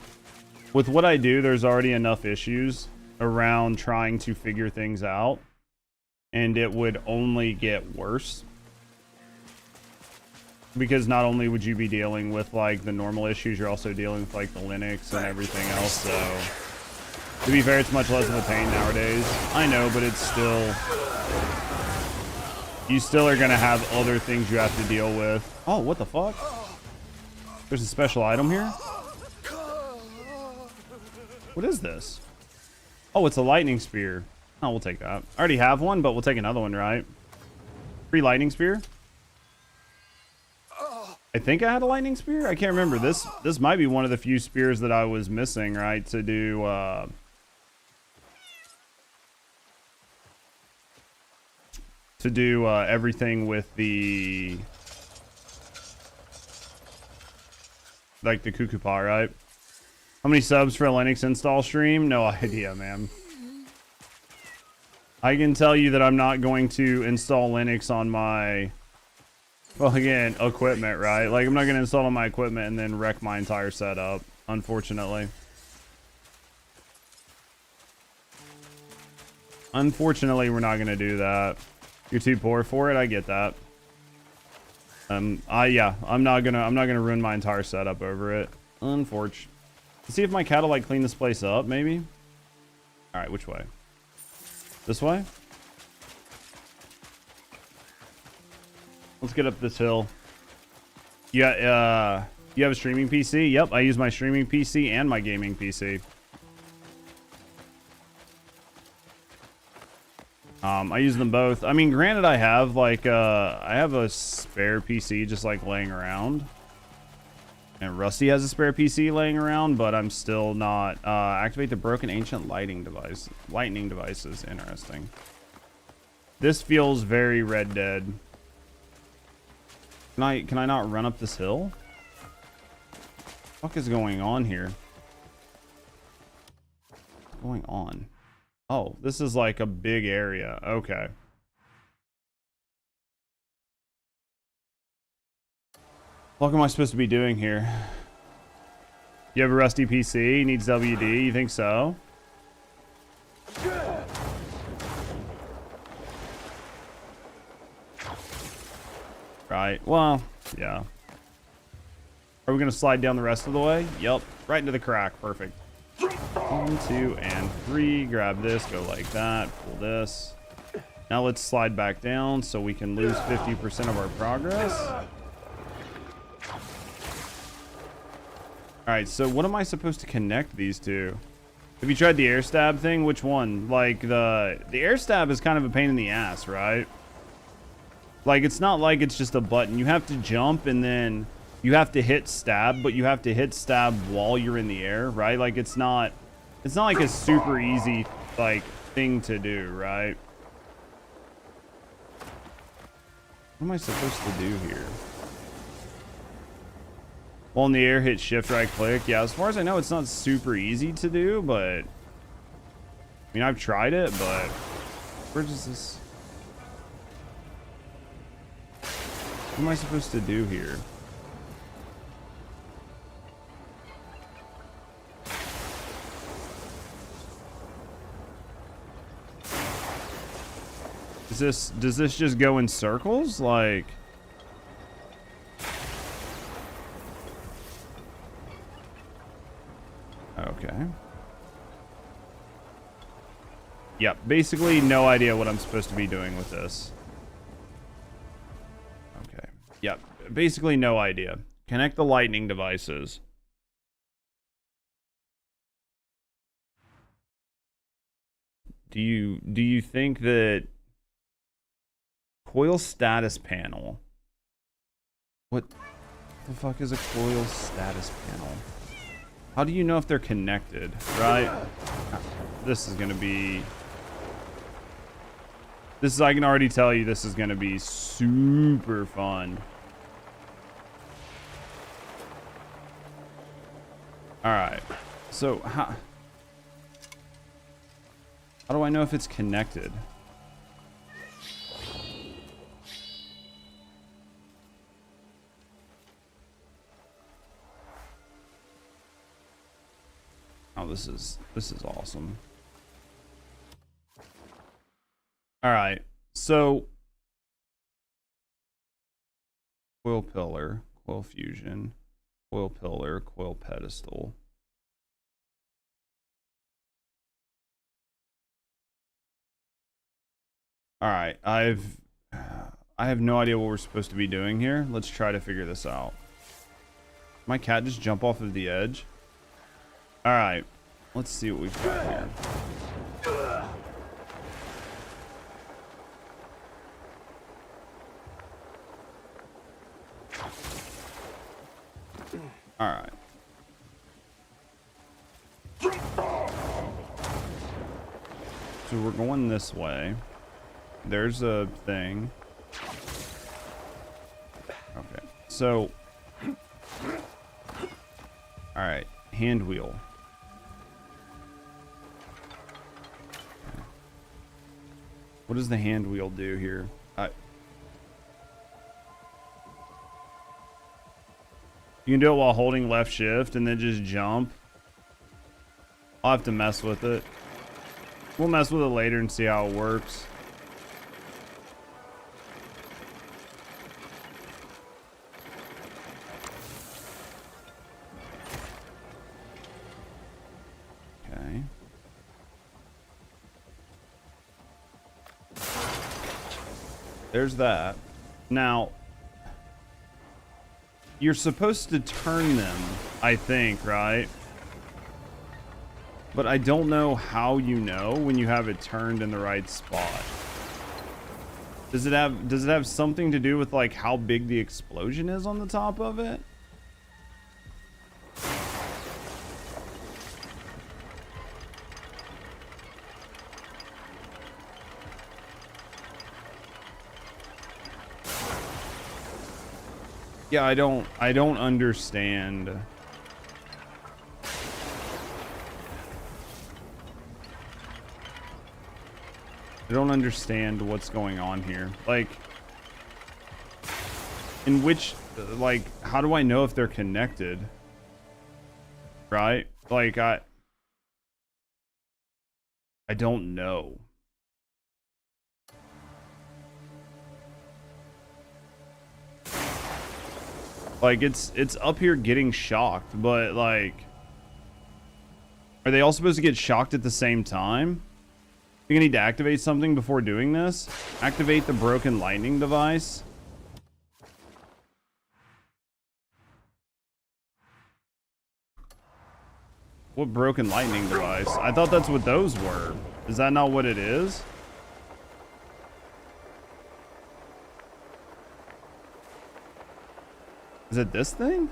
Speaker 15: with what I do, there's already enough issues around trying to figure things out. And it would only get worse. Because not only would you be dealing with like the normal issues, you're also dealing with like the Linux and everything else. So to be fair, it's much less of a pain nowadays. I know, but it's still, you still are gonna have other things you have to deal with. Oh, what the fuck? There's a special item here? What is this? Oh, it's a lightning spear. Oh, we'll take that. I already have one, but we'll take another one, right? Free lightning spear? I think I had a lightning spear. I can't remember. This might be one of the few spears that I was missing, right? To do everything with the like the cuckoo paw, right? How many subs for a Linux install stream? No idea, man. I can tell you that I'm not going to install Linux on my, well, again, equipment, right? Like, I'm not going to install on my equipment and then wreck my entire setup, unfortunately. Unfortunately, we're not going to do that. You're too poor for it. I get that. Yeah, I'm not gonna ruin my entire setup over it. Unfortunately. Let's see if my cat will like clean this place up, maybe. All right, which way? This way? Let's get up this hill. Yeah, you have a streaming PC? Yep, I use my streaming PC and my gaming PC. I use them both. I mean, granted, I have like I have a spare PC just like laying around, and Rusty has a spare PC laying around, but I'm still not activate the broken ancient lightning devices. Interesting. This feels very Red Dead. Can I not run up this hill? What the fuck is going on here? What's going on? Oh, this is like a big area. Okay. What am I supposed to be doing here? You have a rusty PC? Needs WD? You think so? Right. Well, yeah. Are we going to slide down the rest of the way? Yep. Right into the crack. Perfect. 1, 2, and 3. Grab this. Go like that. Pull this. Now let's slide back down so we can lose 50% of our progress. Alright, so what am I supposed to connect these to? Have you tried the air stab thing? Which one? Like, the air stab is kind of a pain in the ass, right? Like, it's not like it's just a button. You have to jump and then you have to hit stab, but you have to hit stab while you're in the air, right? Like, it's not like a super easy, like, thing to do, right? What am I supposed to do here? While in the air, hit shift right click. Yeah, as far as I know, it's not super easy to do, but mean, I've tried it, but where does this... What am I supposed to do here? Does this just go in circles? Like... Okay. Yep, basically no idea what I'm supposed to be doing with this. Okay. Yep, basically no idea. Connect the lightning devices. Do you think that coil status panel? What the fuck is a coil status panel? How do you know if they're connected, right? This is gonna be... This is, I can already tell you, this is gonna be super fun. Alright. So, how do I know if it's connected? Oh, this is awesome. All right, so coil pillar, coil fusion, coil pillar, coil pedestal. All right, I have no idea what we're supposed to be doing here. Let's try to figure this out. My cat just jump off of the edge. All right, let's see what we've got here. All right. So we're going this way. There's a thing. Okay. So, all right, hand wheel. What does the hand wheel do here? You can do it while holding left shift and then just jump. I'll have to mess with it. We'll mess with it later and see how it works. Okay. There's that. Now, you're supposed to turn them, I think, right? But I don't know how you know when you have it turned in the right spot. Does it have something to do with like how big the explosion is on the top of it? Yeah, I don't understand. I don't understand what's going on here. Like, in which, like, how do I know if they're connected? Right? Like, I don't know. Like, it's up here getting shocked, but like, are they all supposed to get shocked at the same time? I think I need to activate something before doing this. Activate the broken lightning device. What broken lightning device? I thought that's what those were. Is that not what it is? Is it this thing?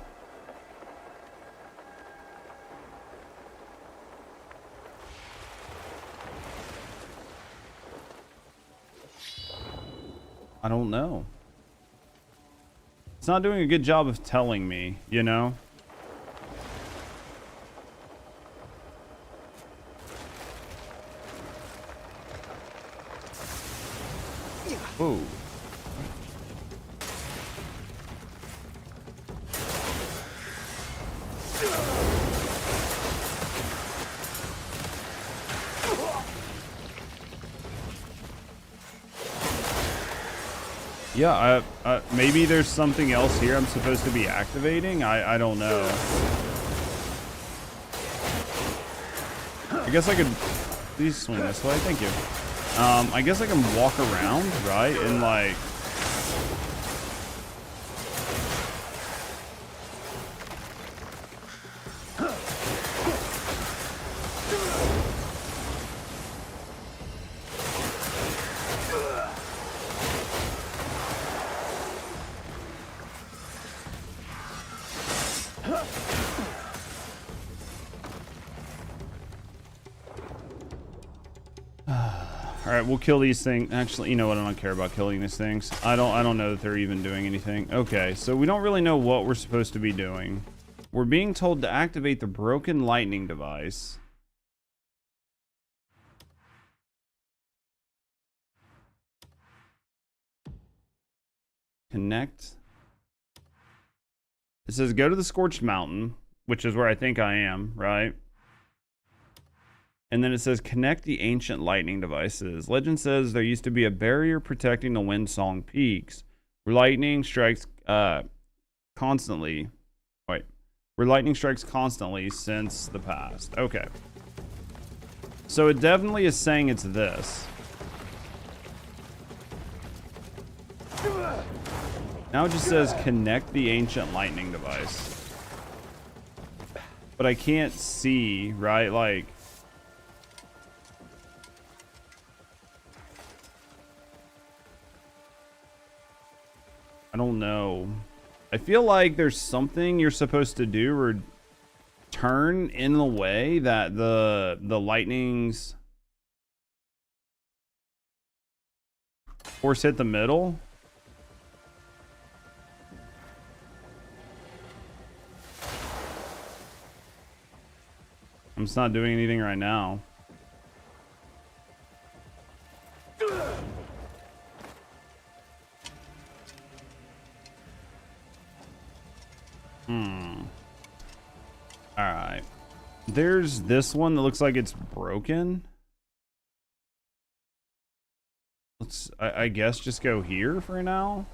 Speaker 15: I don't know. It's not doing a good job of telling me, you know? Whoa. Yeah, maybe there's something else here I'm supposed to be activating. I don't know. I guess I could please swing this way. Thank you. I guess I can walk around, right? And like Alright, we'll kill these things. Actually, you know what? I don't care about killing these things. I don't know that they're even doing anything. Okay, so we don't really know what we're supposed to be doing. We're being told to activate the broken lightning device. Connect. It says go to the Scorched Mountain, which is where I think I am, right? And then it says connect the ancient lightning devices. Legend says there used to be a barrier protecting the Windsong Peaks, where lightning strikes constantly. Wait, where lightning strikes constantly since the past. Okay. So it definitely is saying it's this. Now it just says connect the ancient lightning device. But I can't see, right? Like, I don't know. I feel like there's something you're supposed to do or turn in the way that the lightning's force hit the middle. I'm just not doing anything right now. Alright. There's this one that looks like it's broken. Let's, I guess, just go here for now.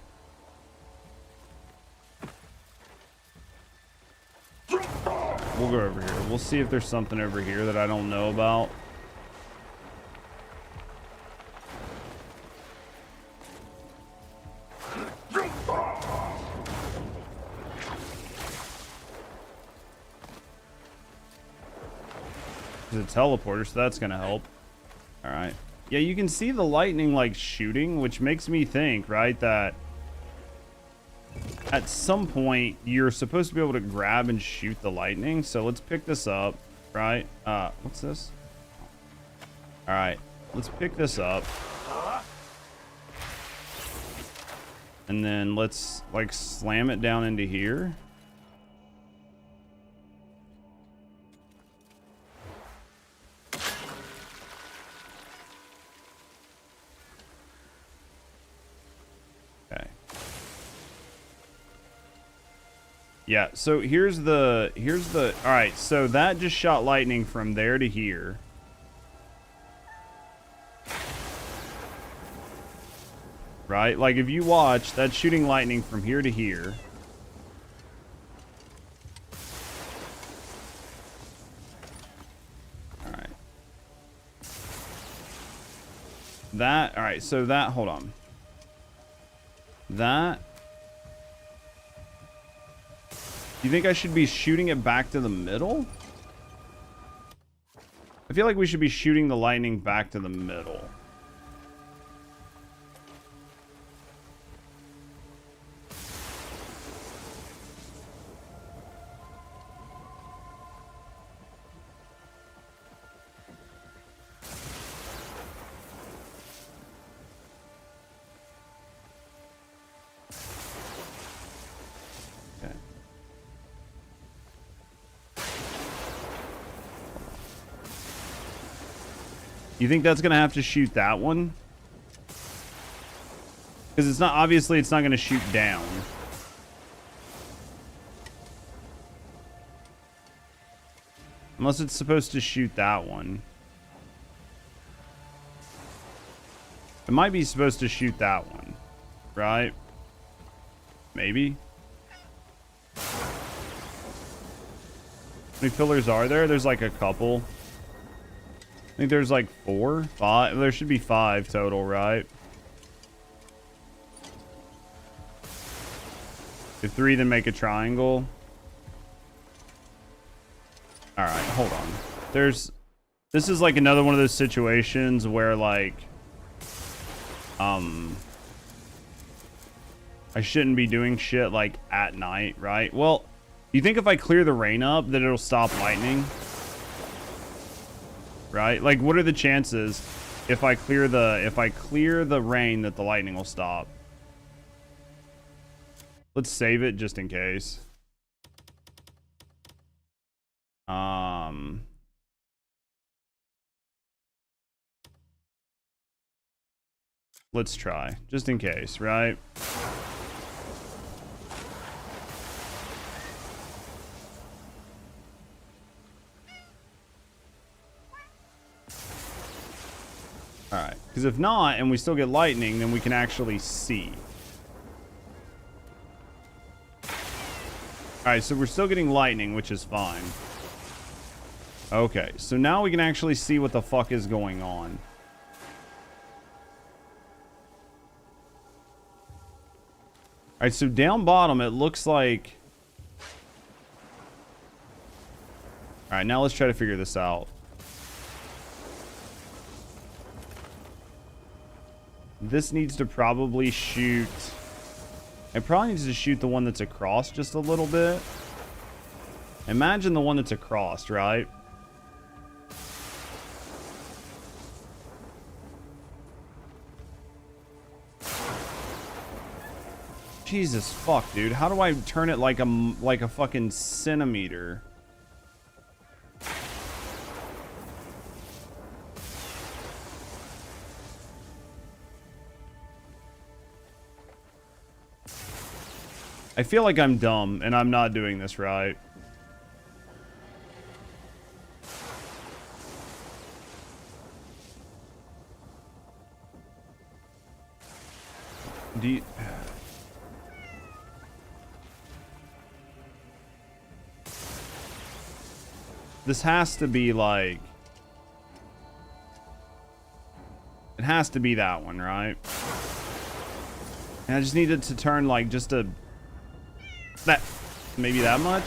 Speaker 15: We'll go over here. We'll see if there's something over here that I don't know about. There's a teleporter, so that's gonna help. All right. Yeah, you can see the lightning like shooting, which makes me think, right, that at some point you're supposed to be able to grab and shoot the lightning. So let's pick this up, right? What's this? All right, let's pick this up. And then let's like slam it down into here. Yeah, so here's the all right, so that just shot lightning from there to here. Right? Like if you watch, that's shooting lightning from here to here. All right. That, all right, so that, hold on. That, you think I should be shooting it back to the middle? I feel like we should be shooting the lightning back to the middle. You think that's gonna have to shoot that one? Because it's not, obviously it's not going to shoot down. Unless it's supposed to shoot that one. It might be supposed to shoot that one. Right? Maybe. How many pillars are there? There's like a couple. I think there's like 4, 5. There should be 5 total, right? If 3 then make a triangle. All right, hold on. This is like another one of those situations where like, I shouldn't be doing shit like at night, right? Well, you think if I clear the rain up that it'll stop lightning? Right? Like, what are the chances if I clear the rain that the lightning will stop? Let's save it just in case. Let's try just in case, right? All right, because if not, and we still get lightning, then we can actually see. All right, so we're still getting lightning, which is fine. Okay, so now we can actually see what the fuck is going on. All right, so down bottom, it looks like... All right, now let's try to figure this out. This needs to probably shoot... It probably needs to shoot the one that's across just a little bit. Imagine the one that's across, right? Jesus fuck, dude. How do I turn it like a fucking centimeter? I feel like I'm dumb and I'm not doing this right. Do you... This has to be like... It has to be that one, right? And I just needed to turn like just a... That... Maybe that much?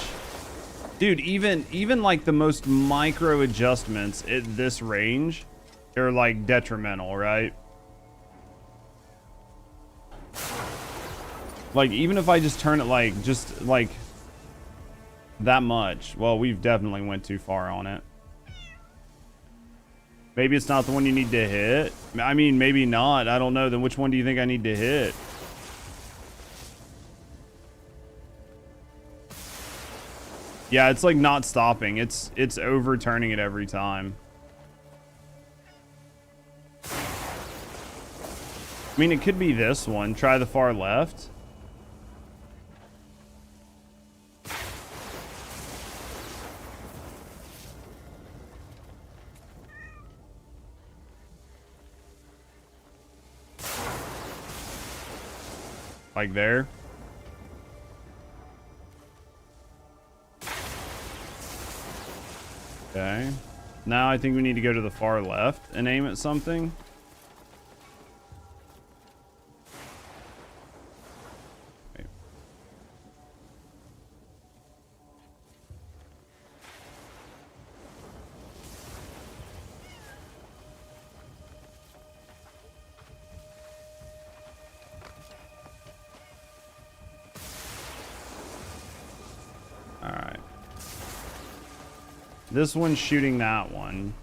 Speaker 15: Dude, even like the most micro adjustments at this range are like detrimental, right? Like, even if I just turn it like, just like... that much. Well, we've definitely went too far on it. Maybe it's not the one you need to hit. I mean, maybe not. I don't know. Then which one do you think I need to hit? Yeah, it's like not stopping. It's overturning it every time. I mean, it could be this one. Try the far left. Like there. Okay. Now I think we need to go to the far left and aim at something. Okay. All right. This one's shooting that one.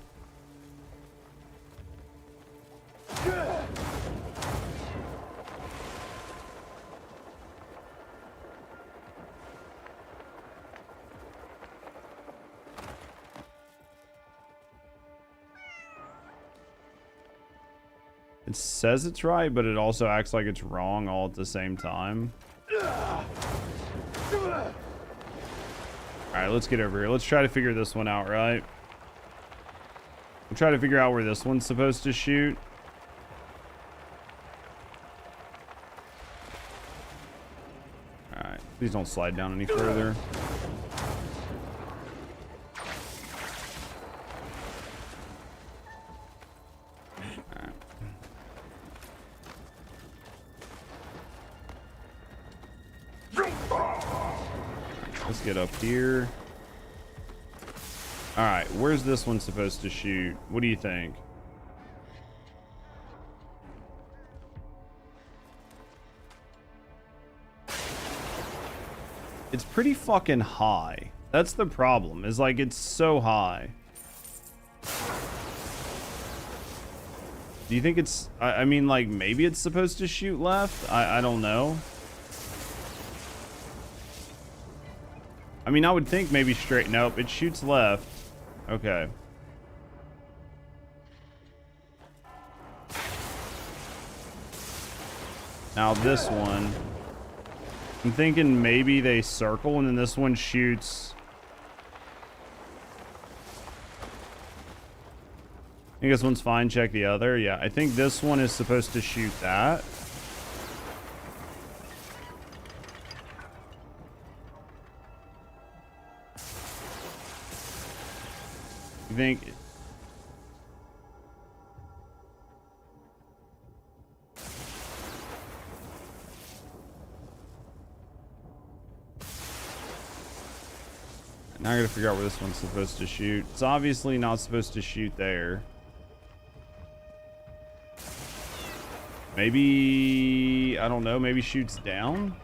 Speaker 15: It says it's right, but it also acts like it's wrong all at the same time. Alright, let's get over here. Let's try to figure this one out, right? We'll try to figure out where this one's supposed to shoot. Alright, please don't slide down any further. Let's get up here. All right, where's this one supposed to shoot? What do you think? It's pretty fucking high. That's the problem, is like it's so high. Do you think it's, I mean, like maybe it's supposed to shoot left? I don't know. I mean, I would think maybe straight. Nope, it shoots left. Okay. Now this one, I'm thinking maybe they circle and then this one shoots. I think this one's fine. Check the other. Yeah, I think this one is supposed to shoot that. You think? Now I gotta figure out where this one's supposed to shoot. It's obviously not supposed to shoot there. Maybe, I don't know, maybe shoots down?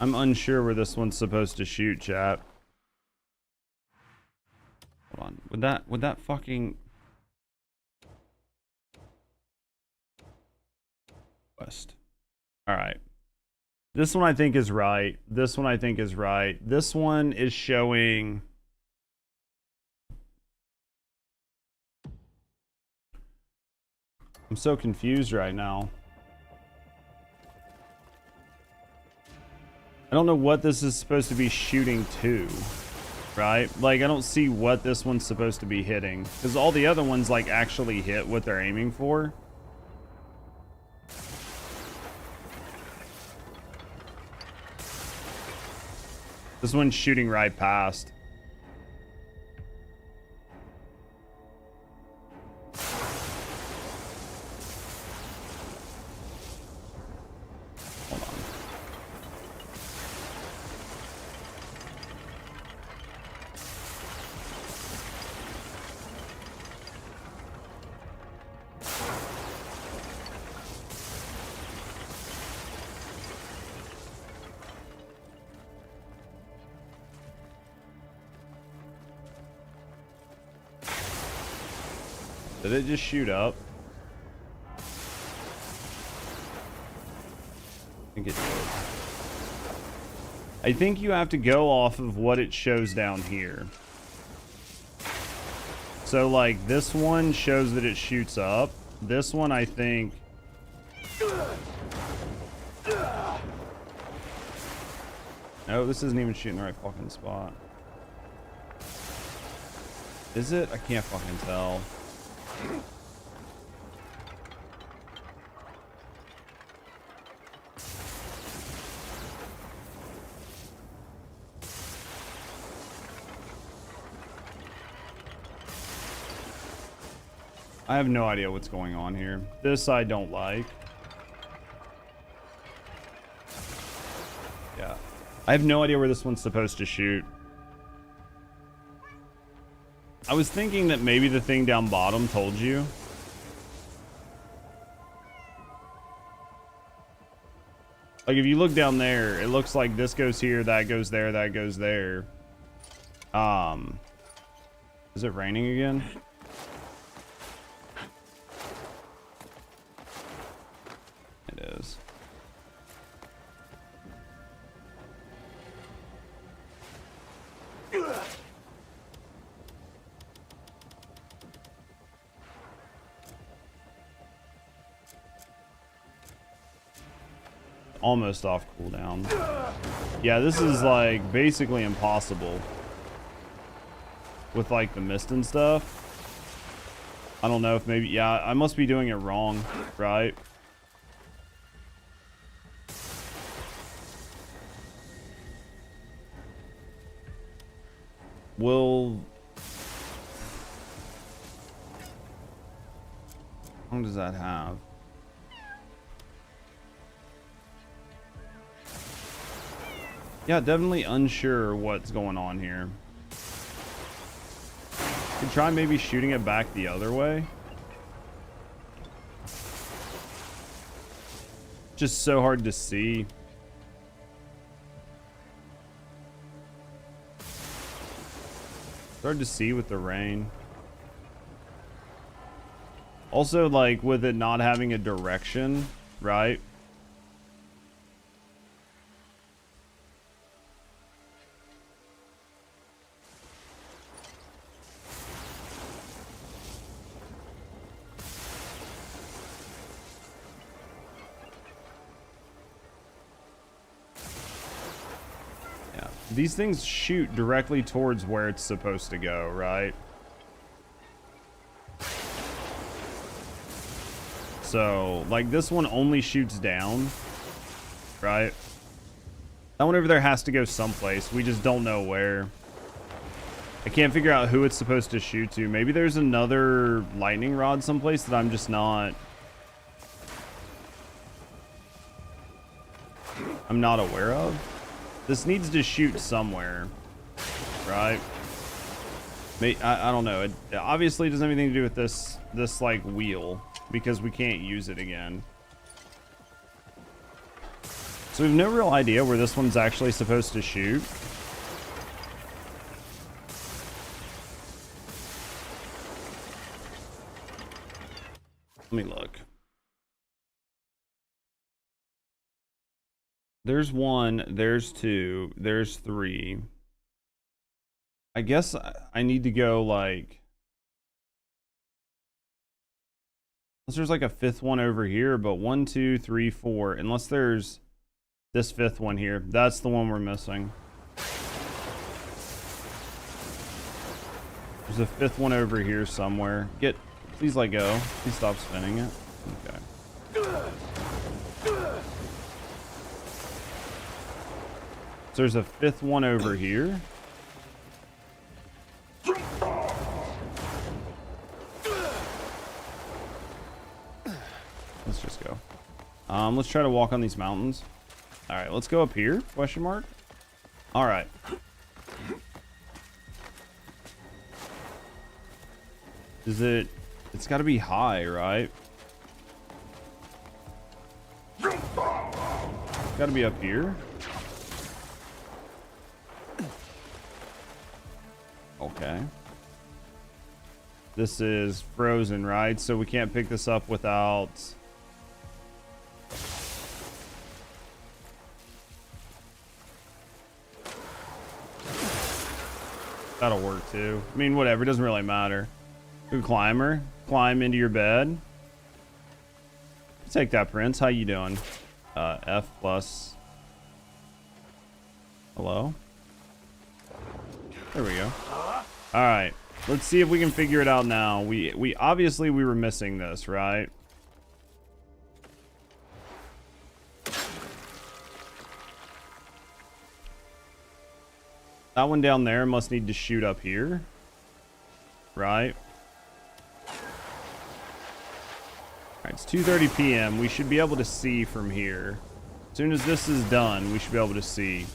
Speaker 15: I'm unsure where this one's supposed to shoot, chat. Hold on. Would that fucking West. All right. This one I think is right. This one I think is right. This one is showing I'm so confused right now. I don't know what this is supposed to be shooting to, right? Like, I don't see what this one's supposed to be hitting. Because all the other ones, like, actually hit what they're aiming for. This one's shooting right past. Did it just shoot up? I think it did. I think you have to go off of what it shows down here. So, like, this one shows that it shoots up. This one, I think... No, this isn't even shooting the right fucking spot. Is it? I can't fucking tell. I have no idea what's going on here. This I don't like. Yeah. I have no idea where this one's supposed to shoot. I was thinking that maybe the thing down bottom told you. Like if you look down there, it looks like this goes here, that goes there, that goes there. Is it raining again? It is. Almost off cooldown. Yeah, this is like basically impossible with like the mist and stuff. I don't know if maybe, yeah, I must be doing it wrong, right? Will, how long does that have? Yeah, definitely unsure what's going on here. Could try maybe shooting it back the other way. Just so hard to see. It's hard to see with the rain. Also, like, with it not having a direction, right? These things shoot directly towards where it's supposed to go, right? So, like, this one only shoots down, right? That one over there has to go someplace. We just don't know where. I can't figure out who it's supposed to shoot to. Maybe there's another lightning rod someplace that I'm just not... I'm not aware of. This needs to shoot somewhere, right? I don't know. It obviously doesn't have anything to do with this like wheel, because we can't use it again. So we have no real idea where this one's actually supposed to shoot. Let me look. There's one, there's two, there's three. I guess I need to go like... Unless there's like a fifth one over here, but 1, 2, 3, 4. Unless there's this fifth one here. That's the one we're missing. There's a fifth one over here somewhere. Please let go. Please stop spinning it. Okay. So there's a fifth one over here. Let's just go. Let's try to walk on these mountains. All right, let's go up here, question mark. All right. It's got to be high, right? It's got to be up here. Okay. This is frozen, right? So we can't pick this up without... That'll work too. I mean, whatever. It doesn't really matter. Good climber. Climb into your bed. Take that, Prince. How you doing? F plus. Hello? There we go. All right. Let's see if we can figure it out now. We obviously we were missing this, right? That one down there must need to shoot up here. Right? Alright, it's 2:30 p.m. We should be able to see from here. As soon as this is done, we should be able to see.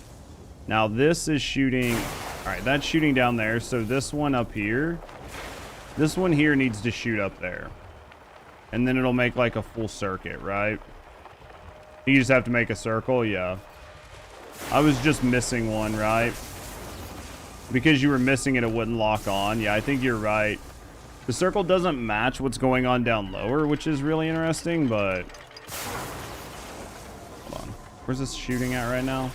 Speaker 15: Now this is shooting... Alright, that's shooting down there. So this one up here This one here needs to shoot up there. And then it'll make like a full circuit, right? You just have to make a circle, yeah. I was just missing one, right? Because you were missing it, it wouldn't lock on. Yeah, I think you're right. The circle doesn't match what's going on down lower, which is really interesting, but... Hold on. Where's this shooting at right now?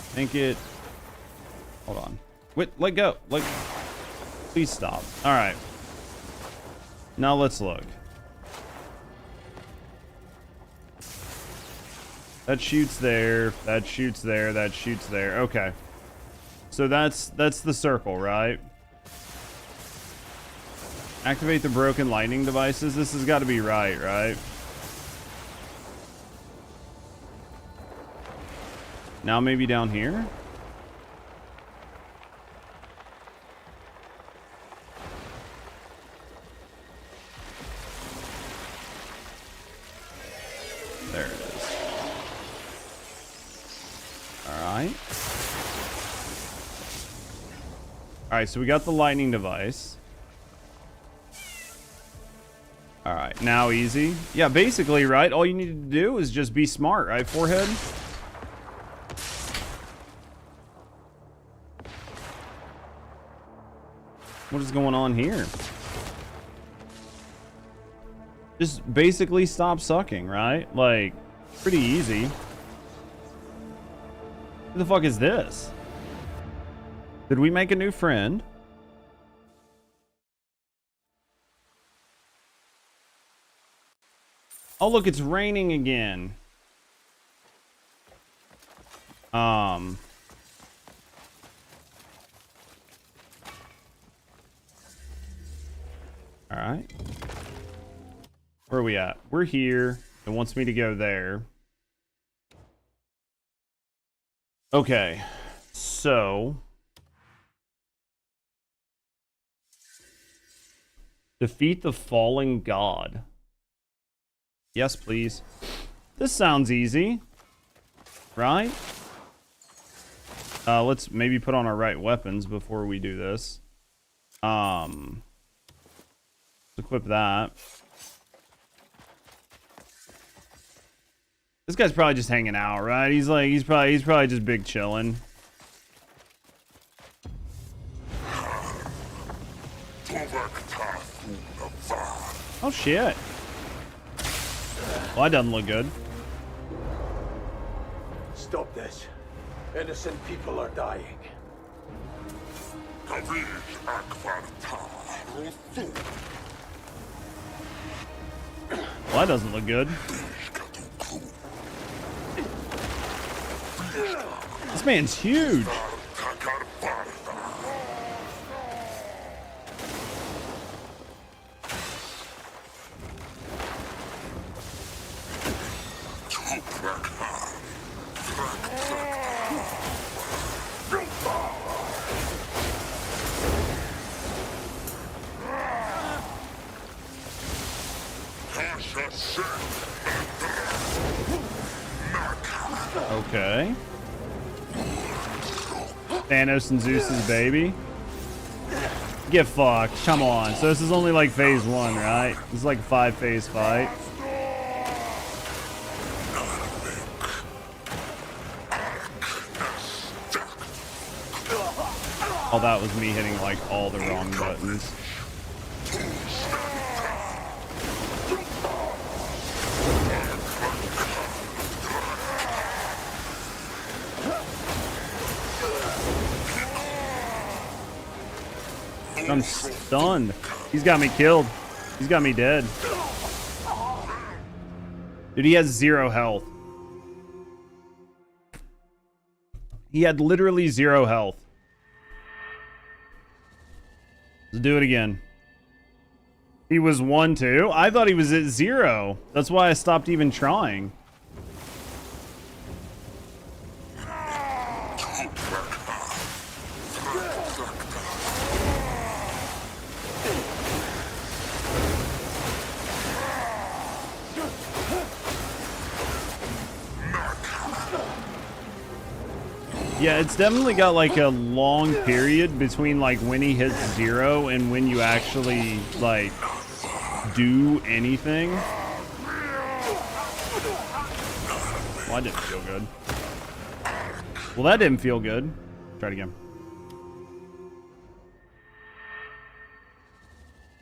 Speaker 15: I think it... Hold on. Wait, let go. Please stop. All right. Now let's look. That shoots there. That shoots there. That shoots there. Okay. So that's the circle, right? Activate the broken lightning devices. This has got to be right, right? Now maybe down here? There it is. Alright. Alright, so we got the lightning device. Alright, now easy. Yeah, basically, right? All you need to do is just be smart, right? Forehead. What is going on here? Just basically stop sucking, right? Like, pretty easy. Who the fuck is this? Did we make a new friend? Oh, look, it's raining again. All right. Where are we at? We're here. It wants me to go there. Okay. So. Defeat the fallen god. Yes, please. This sounds easy. Right? Let's maybe put on our right weapons before we do this. Let's equip that. This guy's probably just hanging out, right? He's probably just big chilling. Oh shit. Well, that doesn't look good.
Speaker 6: Stop this. Innocent people are dying.
Speaker 15: Well, that doesn't look good. This man's huge. Okay. Thanos and Zeus's baby. Get fucked. Come on. So this is only like phase 1, right? This is like a 5-phase fight. Oh, that was me hitting like all the wrong buttons. I'm stunned. He's got me killed. He's got me dead. Dude, he has 0 health. He had literally 0 health. Let's do it again. He was 1, 2. I thought he was at 0. That's why I stopped even trying. Yeah, it's definitely got like a long period between like when he hits 0 and when you actually like do anything. Well, that didn't feel good. Well, that didn't feel good. Try it again.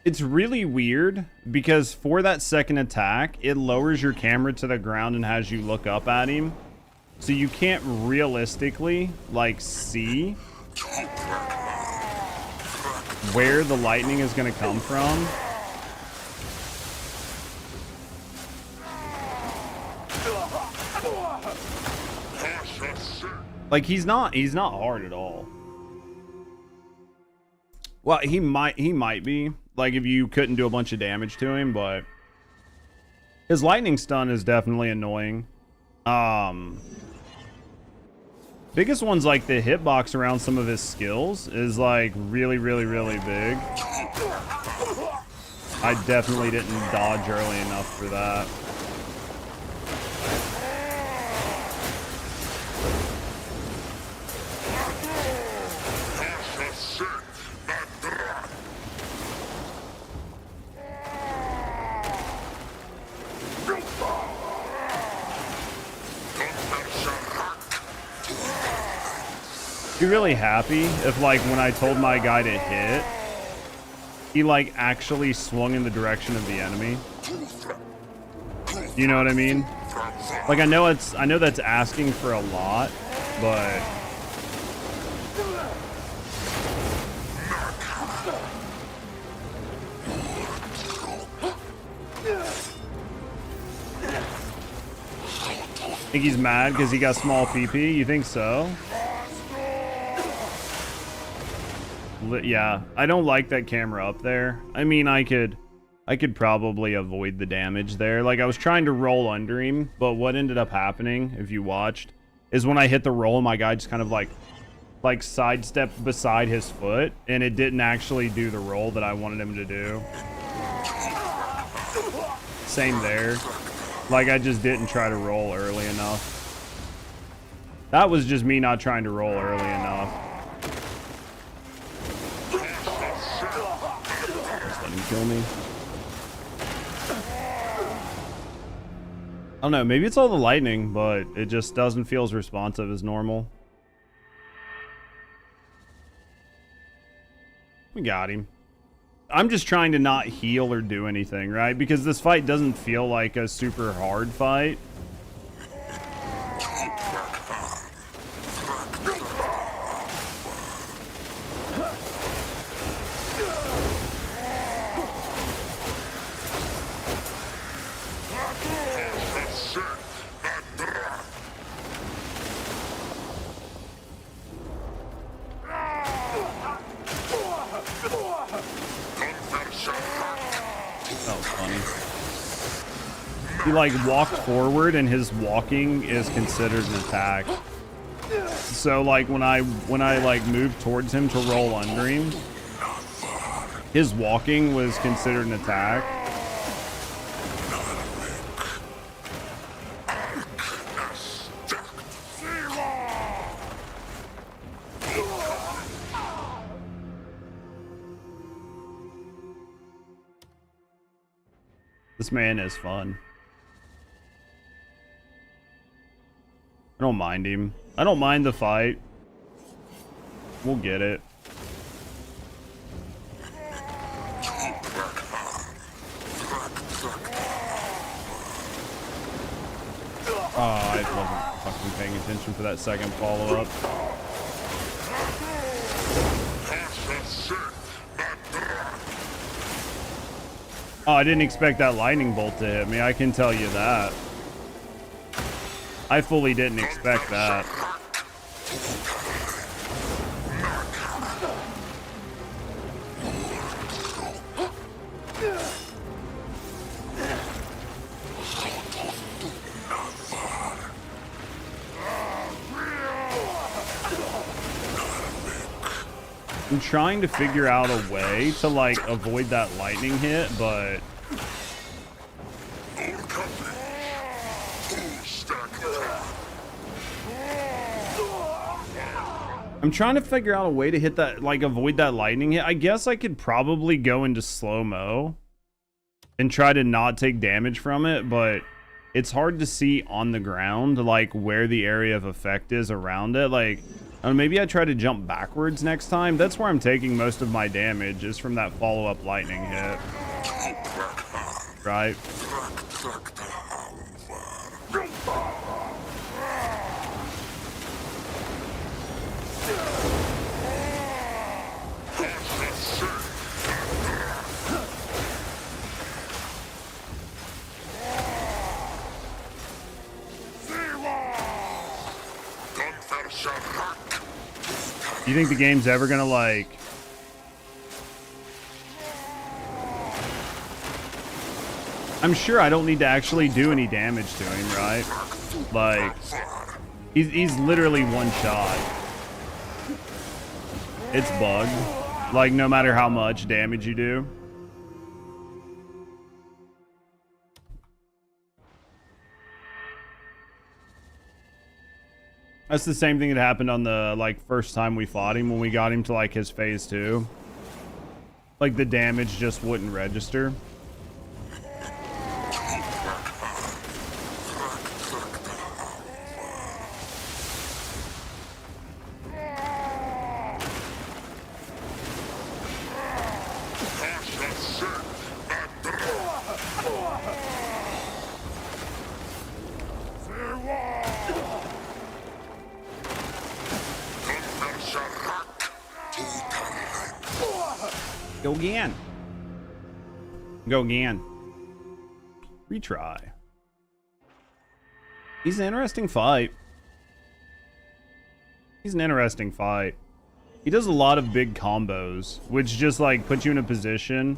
Speaker 15: It's really weird because for that second attack, it lowers your camera to the ground and has you look up at him. So you can't realistically, like, see where the lightning is going to come from. Like, he's not hard at all. Well, he might be, like, if you couldn't do a bunch of damage to him, but his lightning stun is definitely annoying. Biggest one's like the hitbox around some of his skills is like really big. I definitely didn't dodge early enough for that. Be really happy if like when I told my guy to hit, he like actually swung in the direction of the enemy. You know what I mean? Like I know that's asking for a lot, but think he's mad because he got small PP? You think so? Yeah, I don't like that camera up there. I mean, I could probably avoid the damage there. Like I was trying to roll under him, but what ended up happening, if you watched, is when I hit the roll, my guy just kind of like sidestepped beside his foot, and it didn't actually do the roll that I wanted him to do. Same there. Like I just didn't try to roll early enough. That was just me not trying to roll early enough. Kill me. I don't know, maybe it's all the lightning, but it just doesn't feel as responsive as normal. We got him. I'm just trying to not heal or do anything, right? Because this fight doesn't feel like a super hard fight. He like walked forward and his walking is considered an attack. So like when I like moved towards him to roll under him, his walking was considered an attack. This man is fun. I don't mind him. I don't mind the fight. We'll get it. Oh, I wasn't fucking paying attention for that second follow-up. Oh, I didn't expect that lightning bolt to hit me. I can tell you that. I fully didn't expect that. I'm trying to figure out a way to like avoid that lightning hit, but I'm trying to figure out a way to hit that, like, avoid that lightning hit. I guess I could probably go into slow-mo and try to not take damage from it, but it's hard to see on the ground, like, where the area of effect is around it. Like, I don't know, maybe I try to jump backwards next time. That's where I'm taking most of my damage, is from that follow-up lightning hit. Right? Do you think the game's ever gonna, like... I'm sure I don't need to actually do any damage to him, right? Like, he's literally one shot. It's bugged. Like, no matter how much damage you do. That's the same thing that happened on the, like, first time we fought him when we got him to, like, his phase 2. Like, the damage just wouldn't register. Go again. Go again. Retry. He's an interesting fight. He's an interesting fight. He does a lot of big combos, which just like puts you in a position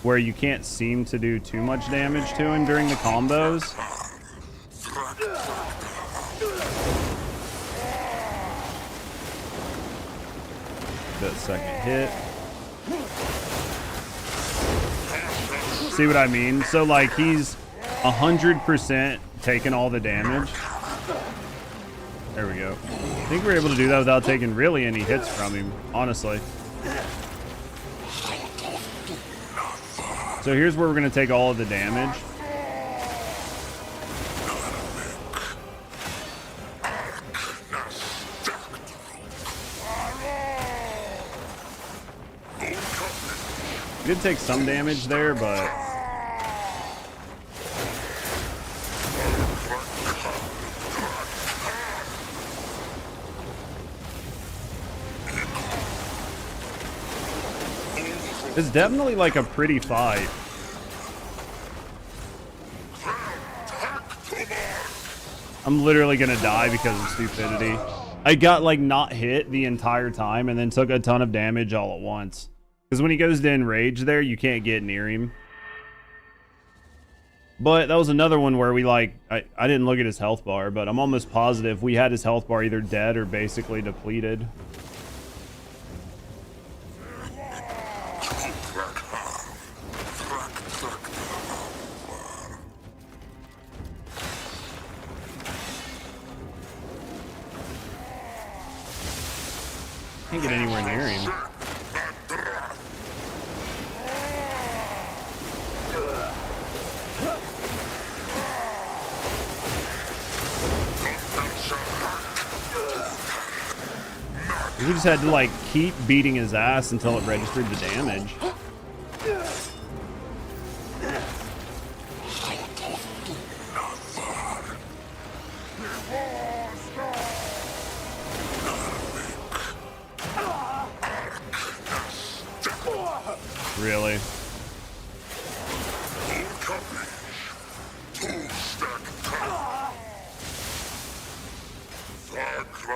Speaker 15: where you can't seem to do too much damage to him during the combos. That second hit. See what I mean? So like he's 100% taking all the damage. There we go. I think we're able to do that without taking really any hits from him, honestly. So here's where we're going to take all of the damage. Did take some damage there, but it's definitely like a pretty fight. I'm literally gonna die because of stupidity. I got like not hit the entire time and then took a ton of damage all at once. Because when he goes to enrage there, you can't get near him. But that was another one where we like, I didn't look at his health bar, but I'm almost positive we had his health bar either dead or basically depleted. Can't get anywhere near him. We just had to like keep beating his ass until it registered the damage. Really?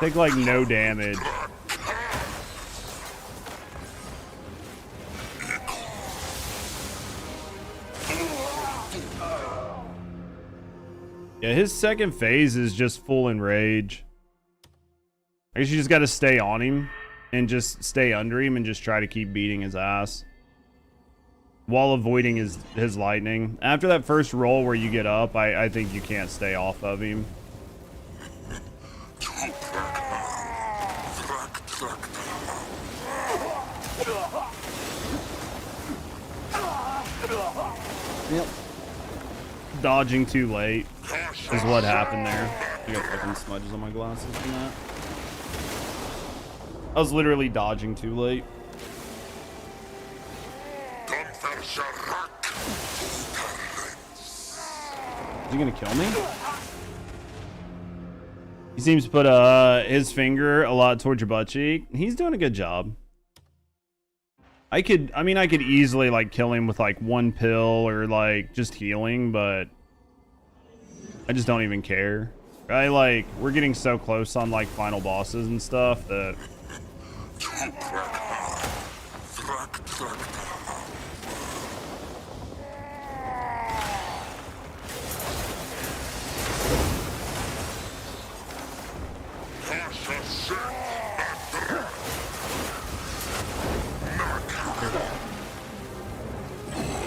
Speaker 15: Take like no damage. Yeah, his second phase is just full enrage. I guess you just got to stay on him and just stay under him and just try to keep beating his ass while avoiding his lightning. After that first roll where you get up, I think you can't stay off of him. Yep. Dodging too late is what happened there. I got fucking smudges on my glasses from that. I was literally dodging too late. Is he gonna kill me? He seems to put his finger a lot towards your butt cheek. He's doing a good job. I mean, I could easily like kill him with like one pill or like just healing, but I just don't even care. Right? Like, we're getting so close on like final bosses and stuff that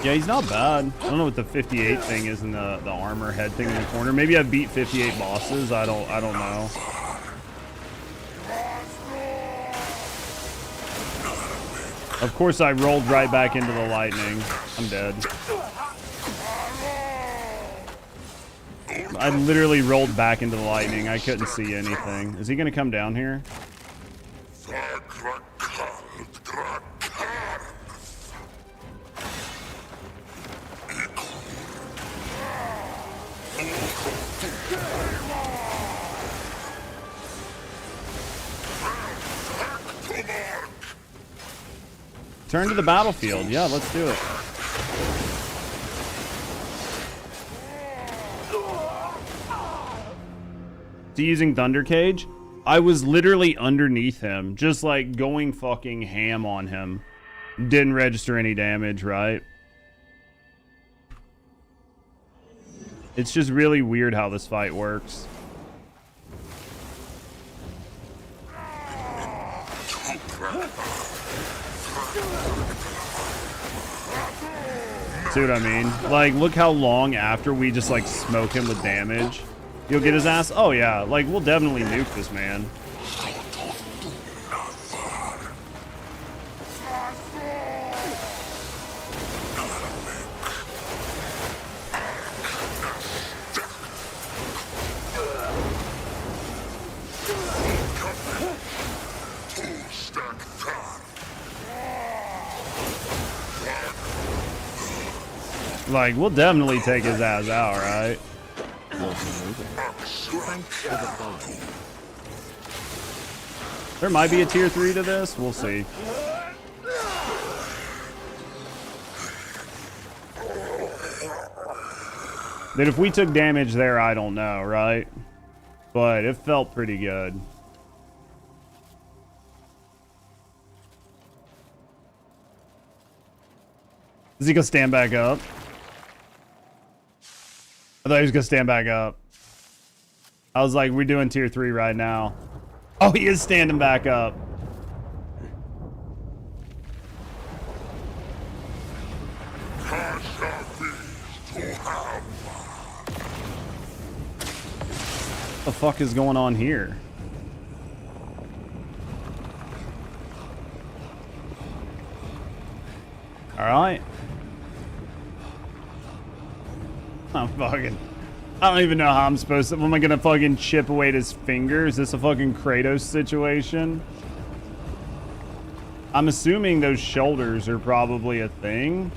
Speaker 15: yeah, he's not bad. I don't know what the 58 thing is in the armor head thing in the corner. Maybe I've beat 58 bosses. I don't know. Of course, I rolled right back into the lightning. I'm dead. I literally rolled back into the lightning. I couldn't see anything. Is he gonna come down here? Turn to the battlefield. Yeah, let's do it. Is he using Thunder Cage? I was literally underneath him, just like going fucking ham on him. Didn't register any damage, right? It's just really weird how this fight works. See what I mean? Like, look how long after we just like smoke him with damage you'll get his ass. Oh yeah, like we'll definitely nuke this man. Like, we'll definitely take his ass out, right? There might be a tier 3 to this. We'll see. That if we took damage there, I don't know, right? But it felt pretty good. Is he gonna stand back up? I thought he was gonna stand back up. I was like, we're doing tier 3 right now. Oh, he is standing back up. What the fuck is going on here? All right. I'm fucking... I don't even know how I'm supposed to... Am I gonna fucking chip away at his finger? Is this a fucking Kratos situation? I'm assuming those shoulders are probably a thing.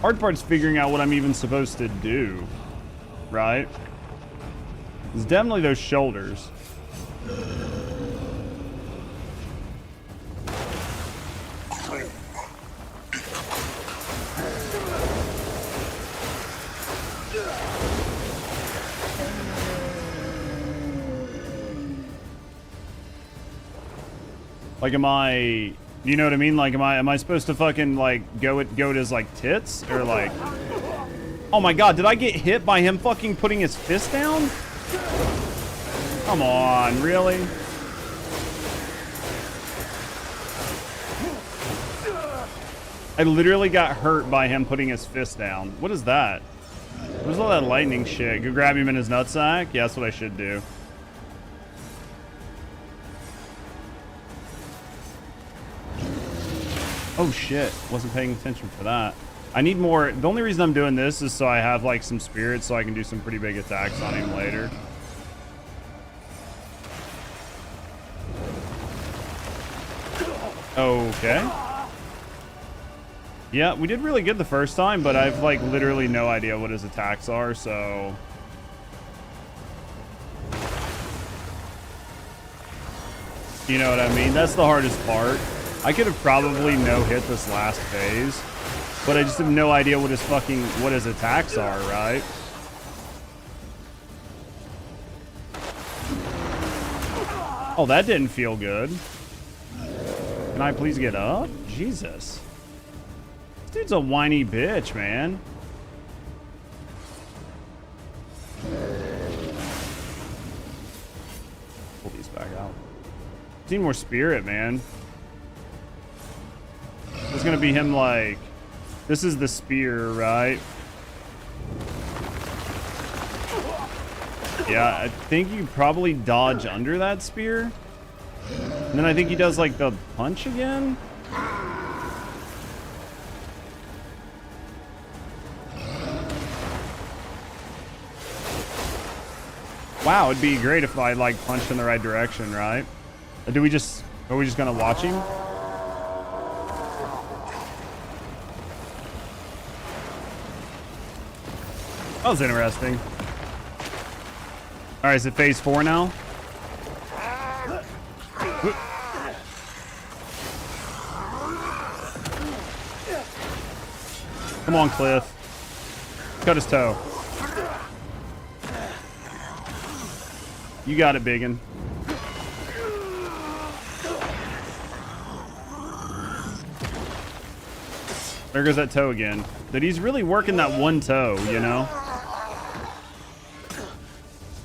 Speaker 15: Hard part's figuring out what I'm even supposed to do. Right? It's definitely those shoulders. Like, am I, you know what I mean? Like, am I supposed to fucking like go at his like tits or like? Oh my god, did I get hit by him fucking putting his fist down? Come on, really? I literally got hurt by him putting his fist down. What is that? Where's all that lightning shit? Go grab him in his nutsack? Yeah, that's what I should do. Oh shit, wasn't paying attention for that. I need more. The only reason I'm doing this is so I have like some spirits so I can do some pretty big attacks on him later. Okay. Yeah, we did really good the first time, but I've like literally no idea what his attacks are, so... You know what I mean? That's the hardest part. I could have probably no-hit this last phase, but I just have no idea what his attacks are, right? Oh, that didn't feel good. Can I please get up? Jesus. This dude's a whiny bitch, man. Pull these back out. Need more spirit, man. It's gonna be him like... This is the spear, right? Yeah, I think you probably dodge under that spear. And then I think he does like the punch again. Wow, it'd be great if I like punched in the right direction, right? Are we just gonna watch him? That was interesting. All right, is it phase 4 now? Come on, Cliff. Cut his toe. You got it, biggin. There goes that toe again. That he's really working that one toe, you know?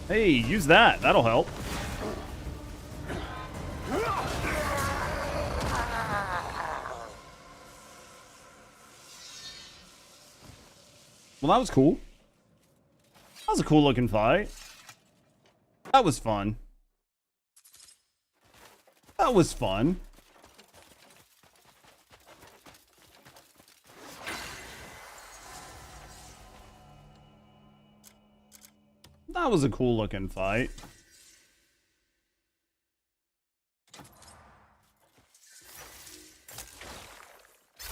Speaker 15: Hey, use that. That'll help. Well, that was cool. That was a cool looking fight. That was fun. That was fun. That was a cool looking fight.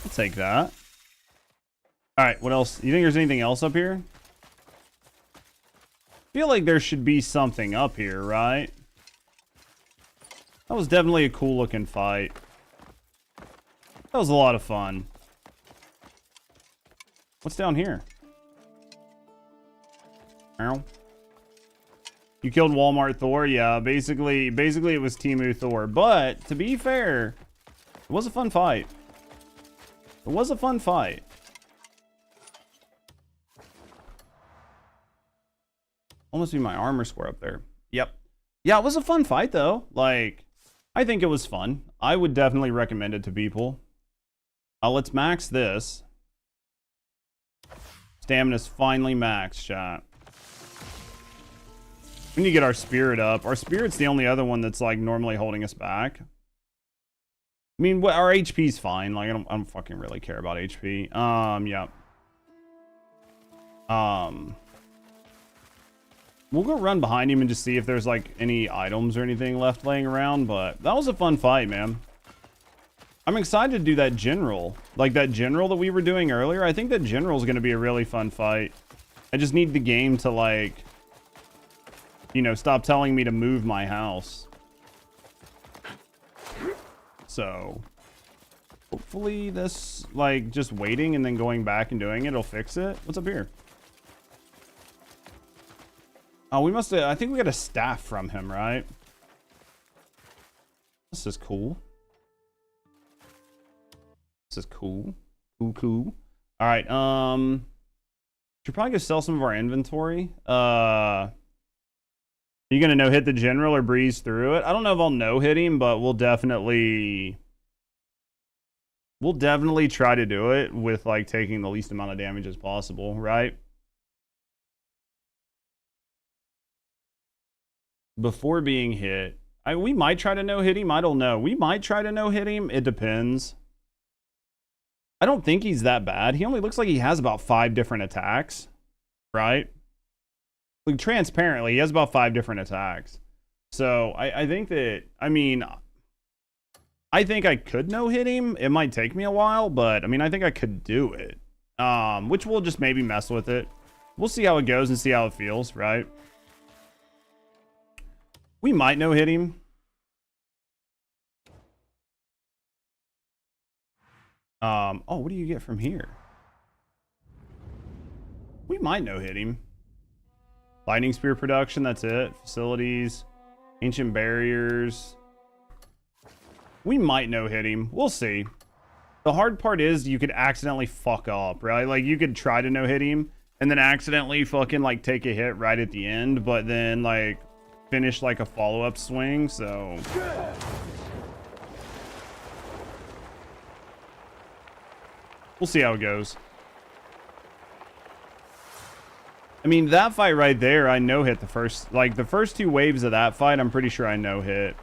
Speaker 15: I'll take that. Alright, what else? You think there's anything else up here? I feel like there should be something up here, right? That was definitely a cool looking fight. That was a lot of fun. What's down here? Ow. You killed Walmart Thor? Yeah, basically it was Temu Thor. But, to be fair, it was a fun fight. It was a fun fight. Almost be my armor square up there. Yep. Yeah, it was a fun fight, though. Like, I think it was fun. I would definitely recommend it to people. Let's max this. Stamina's finally maxed, chat. We need to get our spirit up. Our spirit's the only other one that's like normally holding us back. I mean, our HP's fine. Like, I don't fucking really care about HP. Yeah. We'll go run behind him and just see if there's like any items or anything left laying around. But that was a fun fight, man. I'm excited to do that general. Like that general that we were doing earlier. I think that general is going to be a really fun fight. I just need the game to like, you know, stop telling me to move my house. So hopefully this, like, just waiting and then going back and doing it, it'll fix it. What's up here? Oh, we must have, I think we got a staff from him, right? This is cool. This is cool. Cool. All right, should probably go sell some of our inventory. You gonna no hit the general or breeze through it? I don't know if I'll no hit him, but we'll definitely try to do it with like taking the least amount of damage as possible, right? Before being hit. We might try to no hit him. I don't know. We might try to no hit him. It depends. I don't think he's that bad. He only looks like he has about 5 different attacks, right? Like, transparently, he has about 5 different attacks. So, I think that, I mean, I think I could no-hit him. It might take me a while, but, I mean, I think I could do it. Which we'll just maybe mess with it. We'll see how it goes and see how it feels, right? We might no-hit him. Oh, what do you get from here? We might no-hit him. Lightning Spear production, that's it. Facilities. Ancient Barriers. We might no-hit him. We'll see. The hard part is you could accidentally fuck up, right? Like, you could try to no-hit him and then accidentally fucking, like, take a hit right at the end, but then, like, finish, like, a follow-up swing, so... We'll see how it goes. I mean, that fight right there, I no-hit the first... Like, the first 2 waves of that fight, I'm pretty sure I no-hit.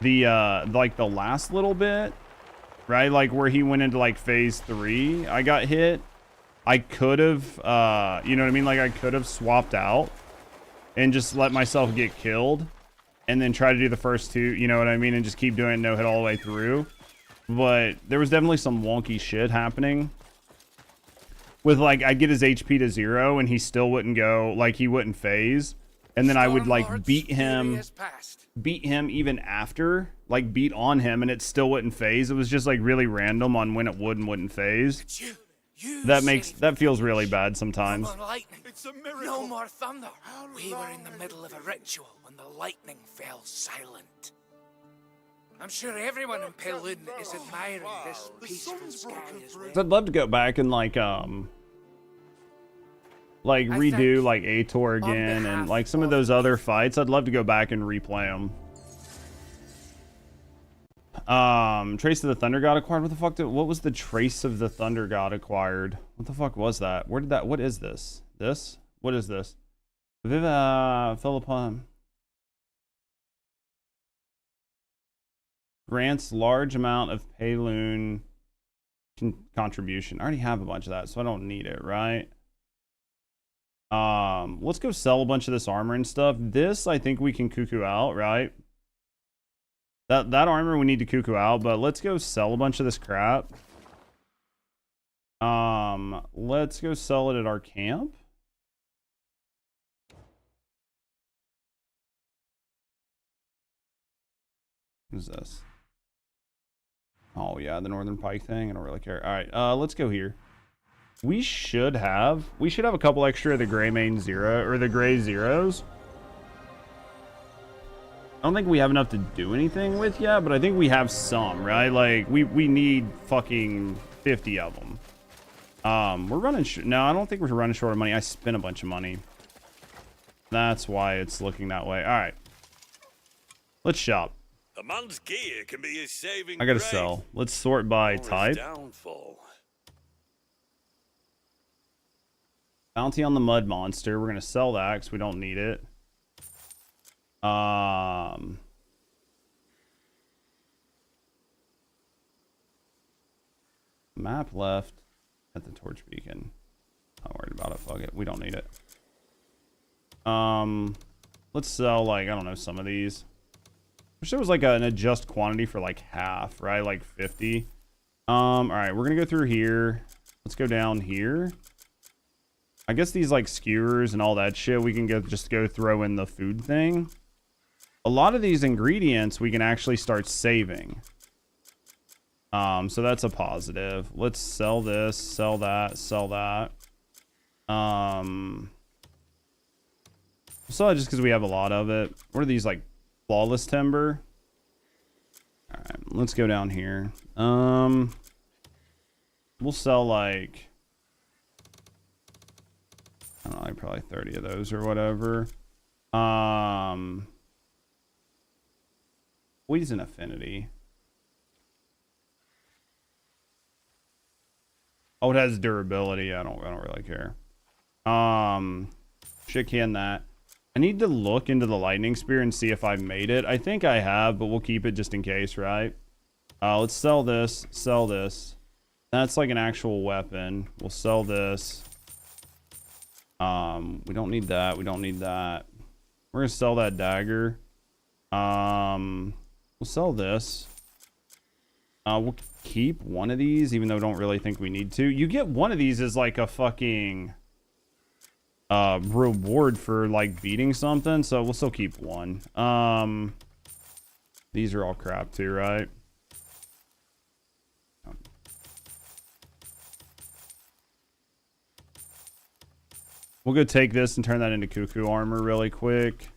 Speaker 15: The, like, the last little bit, right? Like, where he went into, like, phase 3, I got hit. I could have, you know what I mean? Like, I could have swapped out and just let myself get killed and then try to do the first 2, you know what I mean? And just keep doing no-hit all the way through. But there was definitely some wonky shit happening. With, like, I'd get his HP to 0 and he still wouldn't go, like, he wouldn't phase. And then I would, like, beat him even after, like, beat on him, and it still wouldn't phase. It was just, like, really random on when it would and wouldn't phase. That feels really bad sometimes.
Speaker 13: It's a miracle. No more thunder. We were in the middle of a ritual when the lightning fell silent. I'm sure everyone in Pelun is admiring this peaceful sky as well.
Speaker 15: I'd love to go back and, like redo, like, Ator again and, like, some of those other fights. I'd love to go back and replay them. Trace of the Thunder God acquired. What the fuck what was the Trace of the Thunder God acquired? What the fuck was that? Where did that... What is this? This? What is this? Viva Philippon. Grants large amount of Pelun contribution. I already have a bunch of that, so I don't need it, right? Let's go sell a bunch of this armor and stuff. This, I think we can cuckoo out, right? That armor we need to cuckoo out, but let's go sell a bunch of this crap. Let's go sell it at our camp. What is this? Oh yeah, the Northern Pike thing. I don't really care. All right, let's go here. We should have a couple extra of the Gray Mane Zero or the Gray Zeros. I don't think we have enough to do anything with yet, but I think we have some, right? Like we need fucking 50 of them. We're running no, I don't think we're running short of money. I spent a bunch of money. That's why it's looking that way. All right, let's shop.
Speaker 13: A man's gear can be his saving
Speaker 15: I gotta
Speaker 13: grace.
Speaker 15: sell. Let's sort by type.
Speaker 13: Downfall.
Speaker 15: Bounty on the Mud Monster. We're gonna sell that because we don't need it. Map left at the Torch Beacon. Not worried about it. Fuck it. We don't need it. Let's sell, like, I don't know, some of these. Wish there was like an adjust quantity for like half, right? Like 50. All right, we're gonna go through here. Let's go down here. I guess these like skewers and all that shit, we can just go throw in the food thing. A lot of these ingredients we can actually start saving. So that's a positive. Let's sell this, sell that, sell that. Sell it just because we have a lot of it. What are these, like flawless timber? All right, let's go down here. We'll sell like, I don't know, like probably 30 of those or whatever. Poison affinity. Oh, it has durability. I don't really care. Should can that. I need to look into the lightning spear and see if I made it. I think I have, but we'll keep it just in case, right? Let's sell this. Sell this. That's like an actual weapon. We'll sell this. We don't need that. We don't need that. We're gonna sell that dagger. We'll sell this. We'll keep one of these, even though I don't really think we need to. You get one of these as like a fucking reward for like beating something, so we'll still keep one. These are all crap too, right? We'll go take this and turn that into cuckoo armor really quick.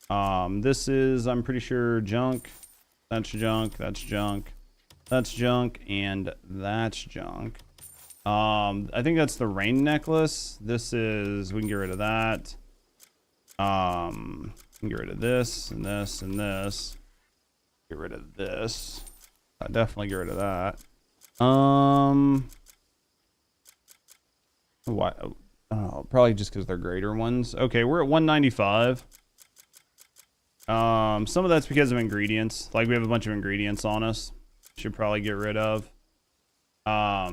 Speaker 15: This is, I'm pretty sure, junk. That's junk. That's junk. That's junk. And that's junk. I think that's the rain necklace. This is, we can get rid of that. We can get rid of this and this and this. Get rid of this. I definitely get rid of that. Why? Oh, probably just because they're greater ones. Okay, we're at 195. Some of that's because of ingredients. Like, we have a bunch of ingredients on us. Should probably get rid of. I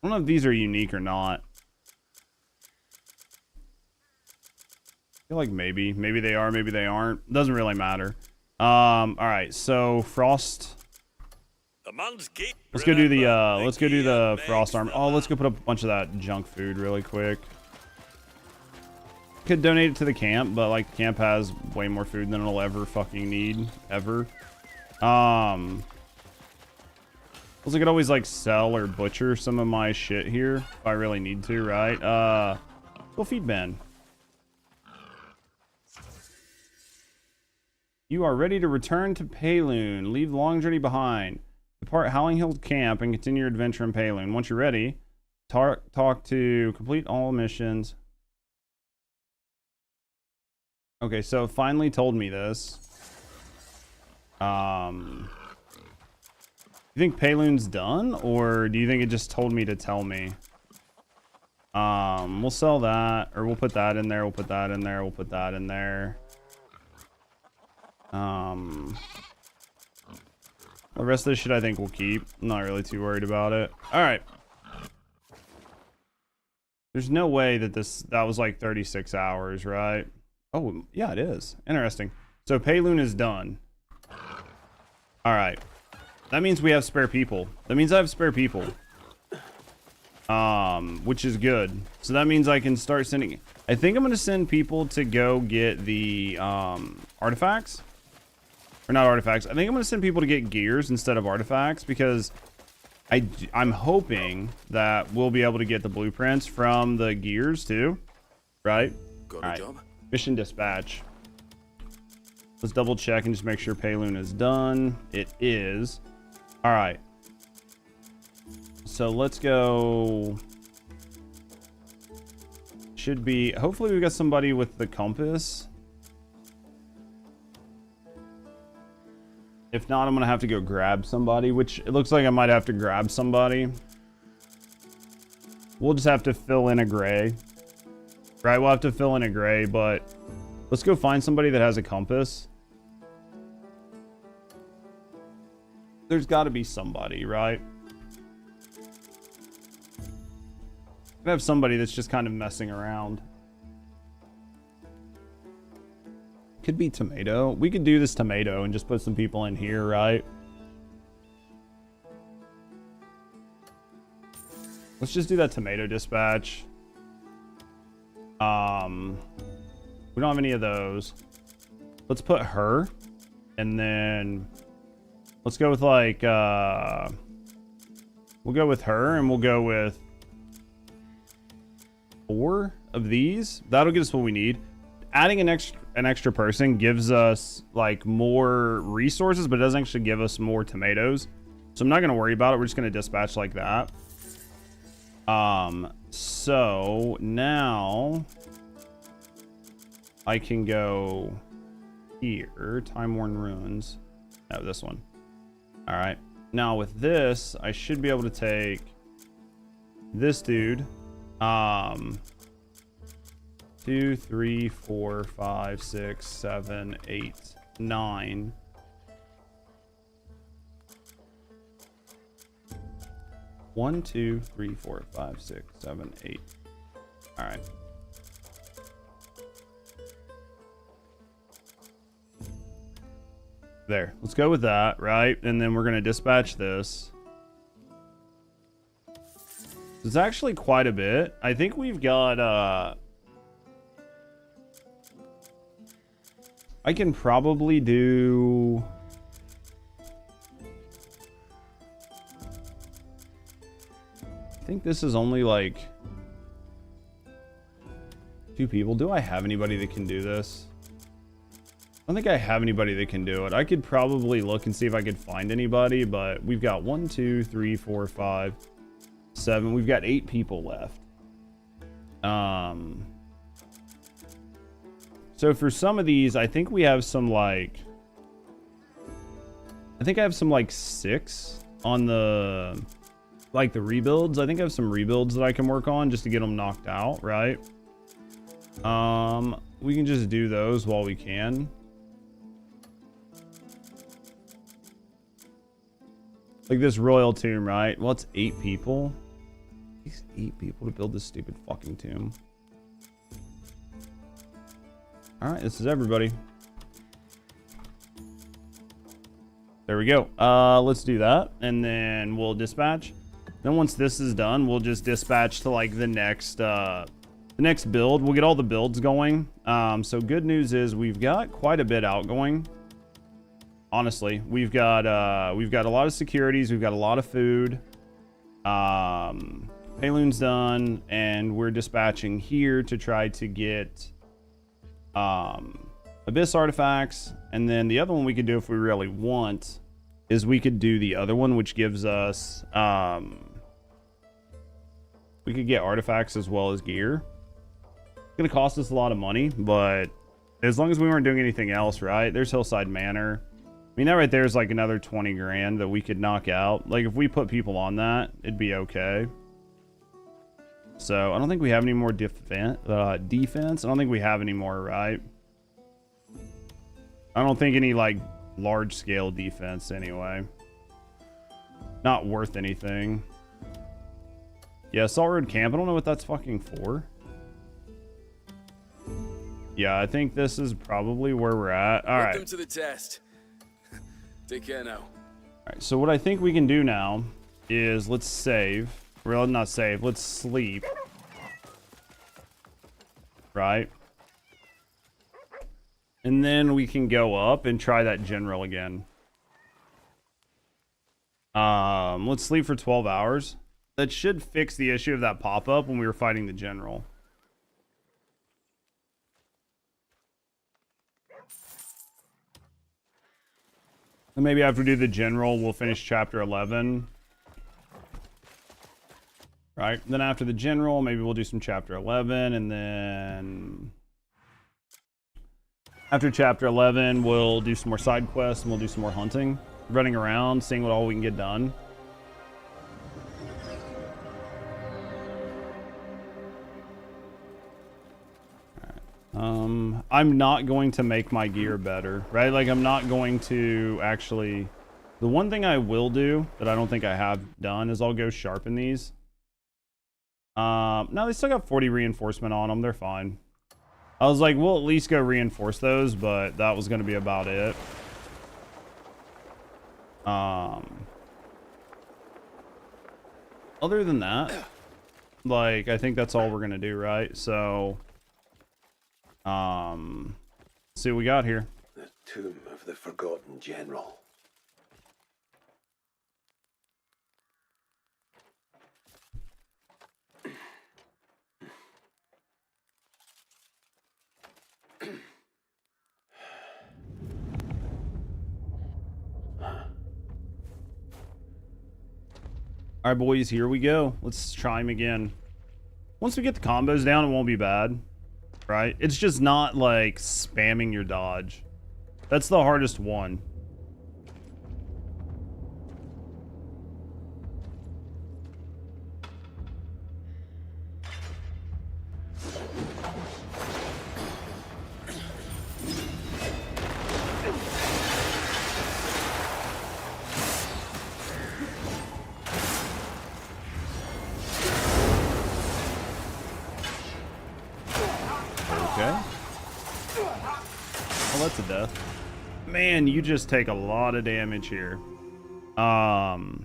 Speaker 15: don't know if these are unique or not. I feel like maybe they are, maybe they aren't. Doesn't really matter. All right, so frost. Let's go do the frost armor. Oh, let's go put up a bunch of that junk food really quick. Could donate it to the camp, but like camp has way more food than it'll ever fucking need ever. I could always like sell or butcher some of my shit here if I really need to, right? Go feed Ben. You are ready to return to Payloon. Leave the long journey behind. Depart Howling Hill Camp and continue your adventure in Payloon. Once you're ready, talk to complete all missions. Okay, so it finally told me this. You think Payloon's done, or do you think it just told me to tell me? We'll sell that, or we'll put that in there. We'll put that in there. We'll put that in there. The rest of this shit I think we'll keep. I'm not really too worried about it. Alright. There's no way that that was like 36 hours, right? Oh, yeah, it is. Interesting. So Payloon is done. Alright. That means we have spare people. That means I have spare people. Which is good. So that means I can start sending... I think I'm going to send people to go get the artifacts. Or not artifacts. I think I'm going to send people to get gears instead of artifacts, because I'm hoping that we'll be able to get the blueprints from the gears too. Right?
Speaker 10: Got a job?
Speaker 15: Mission dispatch. Let's double check and just make sure Payloon is done. It is. Alright. So let's go. Should be. Hopefully we got somebody with the compass. If not, I'm going to have to go grab somebody, which it looks like I might have to grab somebody. We'll just have to fill in a gray. Right, we'll have to fill in a gray, but let's go find somebody that has a compass. There's got to be somebody, right? I have somebody that's just kind of messing around. Could be tomato. We could do this tomato and just put some people in here, right? Let's just do that tomato dispatch. We don't have any of those. Let's put her, and then let's go with like we'll go with her, and we'll go with 4 of these. That'll get us what we need. Adding an extra person gives us like more resources, but it doesn't actually give us more tomatoes. So I'm not going to worry about it. We're just going to dispatch like that. So now I can go here, Time-Worn Ruins. No, this one. All right. Now with this, I should be able to take this dude, 2, 3, 4, 5, 6, 7, 8, 9. One, 2, 3, 4, 5, 6, 7, 8. All right. There. Let's go with that, right? And then we're going to dispatch this. It's actually quite a bit. I think we've got, I can probably do... I think this is only like 2 people. Do I have anybody that can do this? I don't think I have anybody that can do it. I could probably look and see if I could find anybody, but we've got 1, 2, 3, 4, 5, 7. We've got 8 people left. So for some of these, I think we have some like... I think I have some like 6 on the... like the rebuilds. I think I have some rebuilds that I can work on just to get them knocked out, right? We can just do those while we can. Like this royal tomb, right? Well, it's 8 people. These 8 people to build this stupid fucking tomb. All right, this is everybody. There we go. Let's do that, and then we'll dispatch. Then once this is done, we'll just dispatch to like the next build. We'll get all the builds going. So good news is we've got quite a bit outgoing. Honestly, we've got a lot of securities. We've got a lot of food. Payloon's done, and we're dispatching here to try to get Abyss artifacts. And then the other one we could do if we really want is we could do the other one, which gives us we could get artifacts as well as gear. It's gonna cost us a lot of money, but as long as we weren't doing anything else, right? There's Hillside Manor. I mean, that right there is like another 20 grand that we could knock out. Like if we put people on that, it'd be okay. So I don't think we have any more defense. I don't think we have any more, right? I don't think any like large scale defense anyway. Not worth anything. Yeah, Salt Road Camp. I don't know what that's fucking for. Yeah, I think this is probably where we're at. All right.
Speaker 10: Welcome to the test. Take care now.
Speaker 15: All right, so what I think we can do now is let's save. Well, not save. Let's sleep. Right. And then we can go up and try that general again. Let's sleep for 12 hours. That should fix the issue of that pop-up when we were fighting the general. And maybe after we do the general, we'll finish chapter 11. Right? Then after the general, maybe we'll do some chapter 11, and then after chapter 11, we'll do some more side quests, and we'll do some more hunting. Running around, seeing what all we can get done. I'm not going to make my gear better, right? Like, I'm not going to actually... The one thing I will do that I don't think I have done is I'll go sharpen these. No, they still got 40 reinforcement on them. They're fine. I was like, we'll at least go reinforce those, but that was going to be about it. Other than that, like, I think that's all we're going to do, right? So... see what we got here.
Speaker 16: The tomb of the forgotten general.
Speaker 15: All right, boys, here we go. Let's try him again. Once we get the combos down, it won't be bad. Right? It's just not like spamming your dodge. That's the hardest one. death. Man, you just take a lot of damage here. The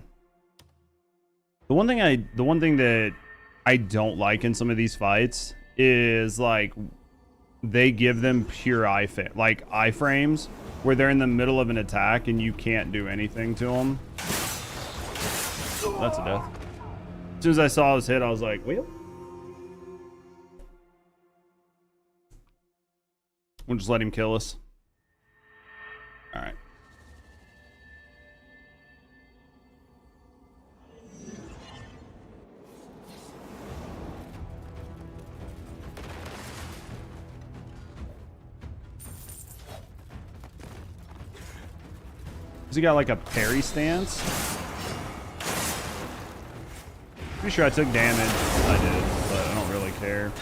Speaker 15: one thing that I don't like in some of these fights is like they give them pure iframes where they're in the middle of an attack and you can't do anything to them. That's a death. As soon as I saw his hit, I was like, well, we'll just let him kill us. All right. Has he got like a parry stance? Pretty sure I took damage. I did, but I don't really care.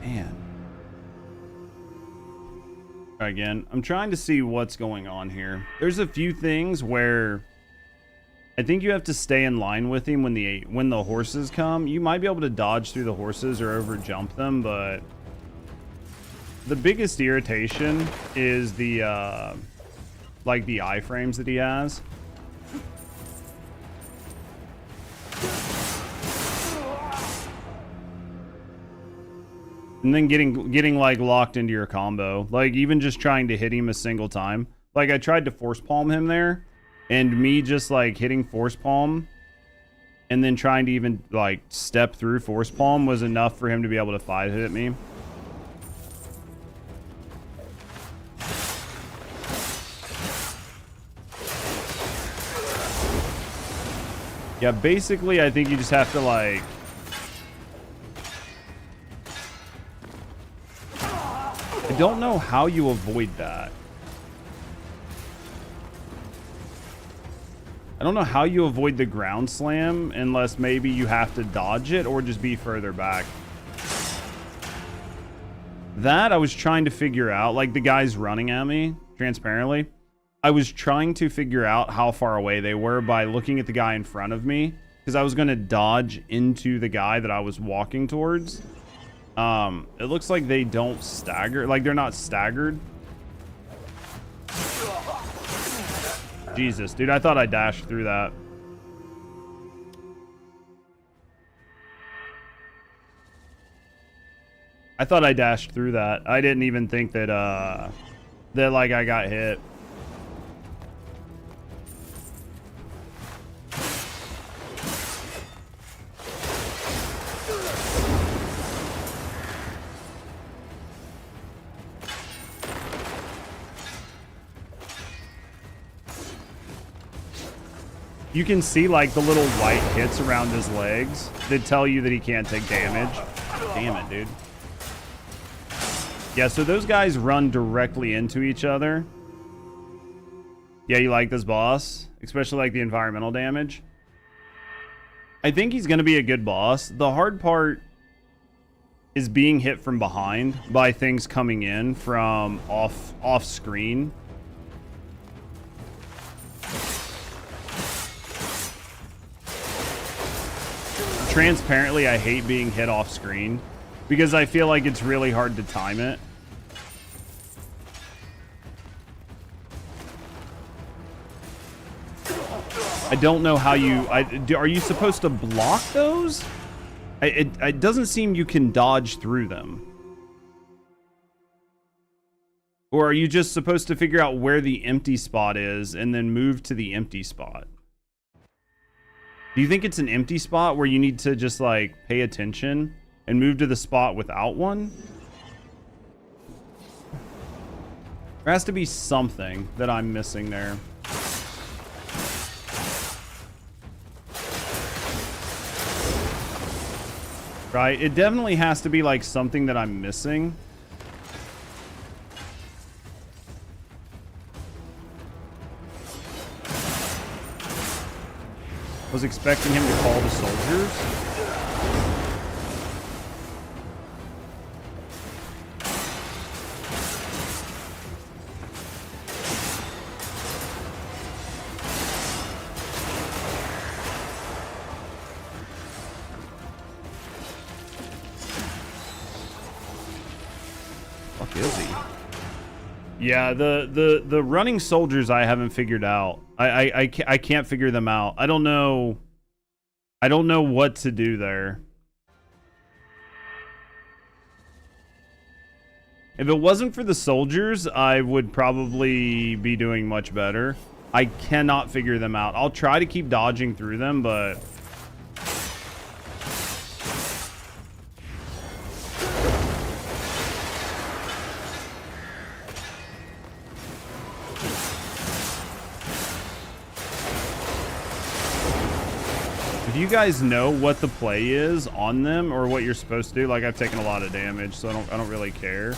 Speaker 15: Man. Again, I'm trying to see what's going on here. There's a few things where I think you have to stay in line with him when the horses come. You might be able to dodge through the horses or over jump them, but the biggest irritation is the like the iframes that he has. And then getting like locked into your combo. Like even just trying to hit him a single time. Like I tried to force palm him there, and me just like hitting force palm and then trying to even like step through force palm was enough for him to be able to 5-hit me. Yeah, basically I think you just have to like I don't know how you avoid that. I don't know how you avoid the ground slam unless maybe you have to dodge it or just be further back. That I was trying to figure out, like the guys running at me, transparently. I was trying to figure out how far away they were by looking at the guy in front of me, because I was going to dodge into the guy that I was walking towards. It looks like they don't stagger, like they're not staggered. Jesus, dude, I thought I dashed through that. I thought I dashed through that. I didn't even think that, like I got hit. You can see like the little white hits around his legs that tell you that he can't take damage. Damn it, dude. Yeah, so those guys run directly into each other. Yeah, you like this boss? Especially like the environmental damage. I think he's going to be a good boss. The hard part is being hit from behind by things coming in from off screen. Transparently, I hate being hit off screen because I feel like it's really hard to time it. I don't know how you... are you supposed to block those? It doesn't seem you can dodge through them. Or are you just supposed to figure out where the empty spot is and then move to the empty spot? Do you think it's an empty spot where you need to just like pay attention and move to the spot without one? There has to be something that I'm missing there. Right? It definitely has to be like something that I'm missing. Was expecting him to call the soldiers.
Speaker 1: fuck is he?
Speaker 15: Yeah, the running soldiers I haven't figured out. I can't figure them out. I don't know what to do there. If it wasn't for the soldiers, I would probably be doing much better. I cannot figure them out. I'll try to keep dodging through them, but... If you guys know what the play is on them or what you're supposed to do, like I've taken a lot of damage, so I don't really care.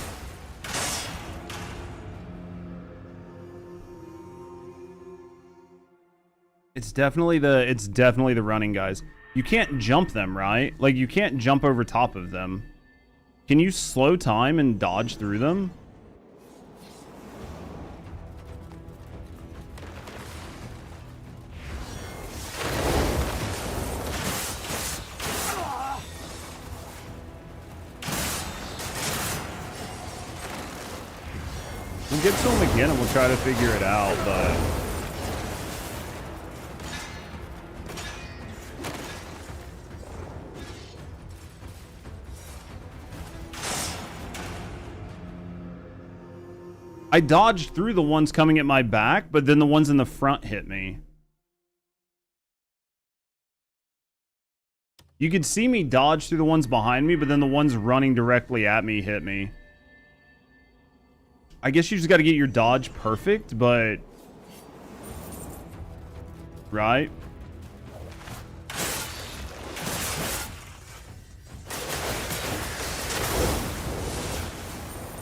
Speaker 15: It's definitely the running guys. You can't jump them, right? Like you can't jump over top of them. Can you slow time and dodge through them? We'll get to him again and we'll try to figure it out, but... I dodged through the ones coming at my back, but then the ones in the front hit me. You could see me dodge through the ones behind me, but then the ones running directly at me hit me. I guess you just got to get your dodge perfect, but... Right?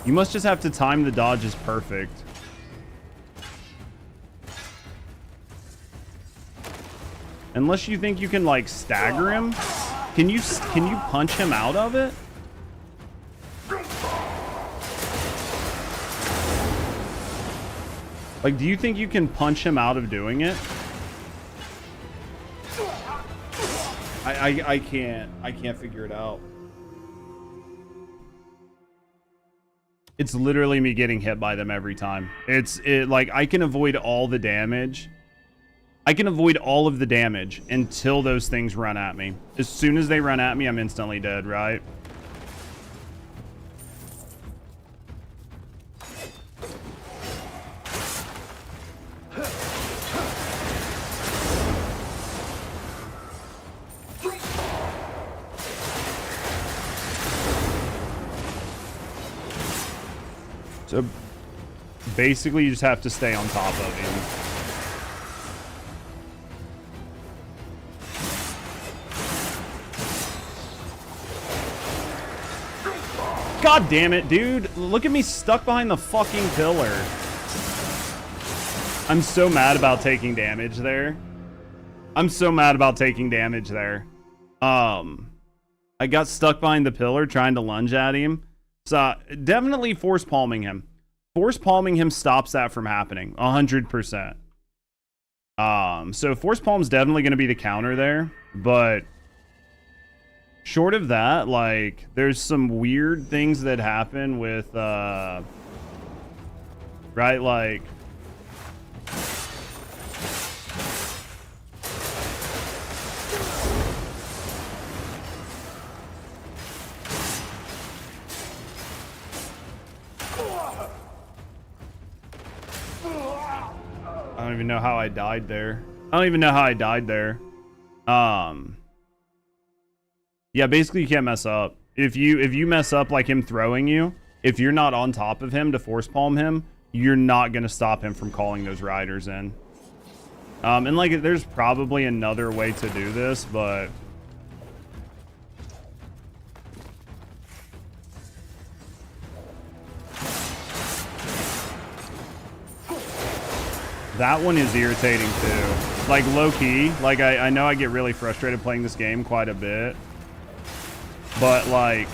Speaker 15: You must just have to time the dodges perfect. Unless you think you can, like, stagger him. Can you punch him out of it? Like, do you think you can punch him out of doing it? I can't figure it out. It's literally me getting hit by them every time. Like, I can avoid all the damage. I can avoid all of the damage until those things run at me. As soon as they run at me, I'm instantly dead, right? So basically you just have to stay on top of him. God damn it, dude. Look at me stuck behind the fucking pillar. I'm so mad about taking damage there. I'm so mad about taking damage there. I got stuck behind the pillar trying to lunge at him. So definitely force palming him. Force palming him stops that from happening 100%. So force palm's definitely going to be the counter there, but short of that, like there's some weird things that happen with right, like I don't even know how I died there. Yeah, basically you can't mess up. If you mess up like him throwing you, if you're not on top of him to force palm him, you're not going to stop him from calling those riders in. And like there's probably another way to do this, but that one is irritating too. Like low-key, like I know I get really frustrated playing this game quite a bit. But like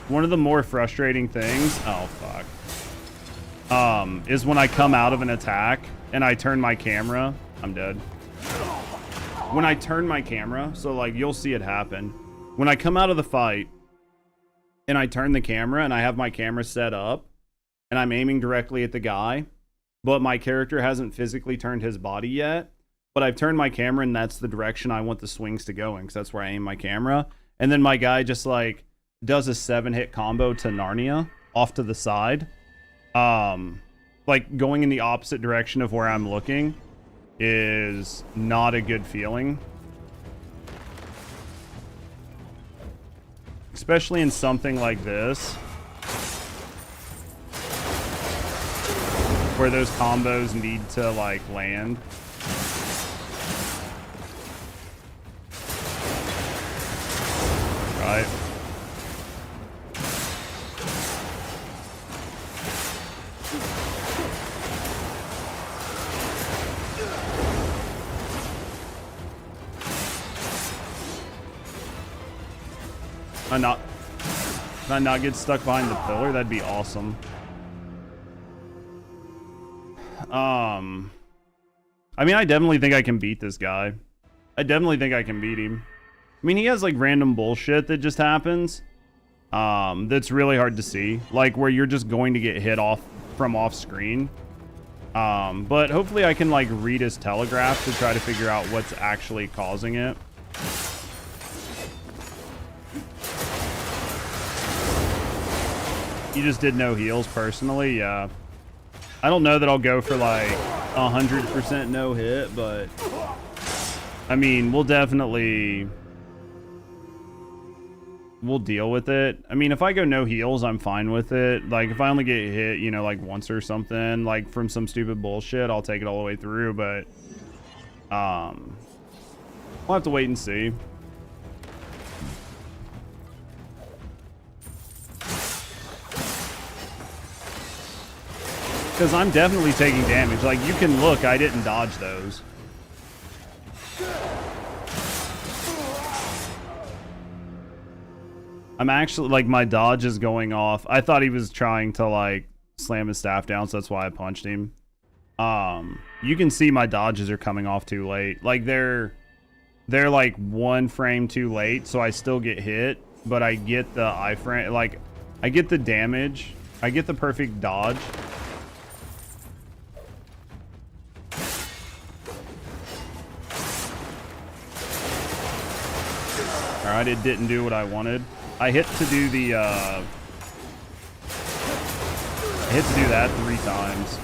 Speaker 15: one of the more frustrating things, oh fuck, is when I come out of an attack and I turn my camera, I'm dead. When I turn my camera, so like you'll see it happen. When I come out of the fight and I turn the camera and I have my camera set up and I'm aiming directly at the guy, but my character hasn't physically turned his body yet, but I've turned my camera and that's the direction I want the swings to go in, because that's where I aim my camera. And then my guy just like does a 7-hit combo to Narnia off to the side. Like going in the opposite direction of where I'm looking is not a good feeling. Especially in something like this, where those combos need to like land. Right. Can I not get stuck behind the pillar? That'd be awesome. I mean, I definitely think I can beat this guy. I definitely think I can beat him. I mean, he has like random bullshit that just happens. That's really hard to see. Like where you're just going to get hit off screen. But hopefully I can like read his telegraph to try to figure out what's actually causing it. You just did no heals personally, yeah. I don't know that I'll go for like 100% no hit, but I mean, we'll deal with it. I mean, if I go no heals, I'm fine with it. Like if I only get hit, you know, like once or something, like from some stupid bullshit, I'll take it all the way through, but we'll have to wait and see. Because I'm definitely taking damage. Like, you can look, I didn't dodge those. I'm actually, like, my dodge is going off. I thought he was trying to, like, slam his staff down, so that's why I punched him. You can see my dodges are coming off too late. Like, they're like 1 frame too late, so I still get hit, but I get the iframe, like, I get the damage. I get the perfect dodge. Alright, it didn't do what I wanted. I hit to do the, I hit to do that 3 times.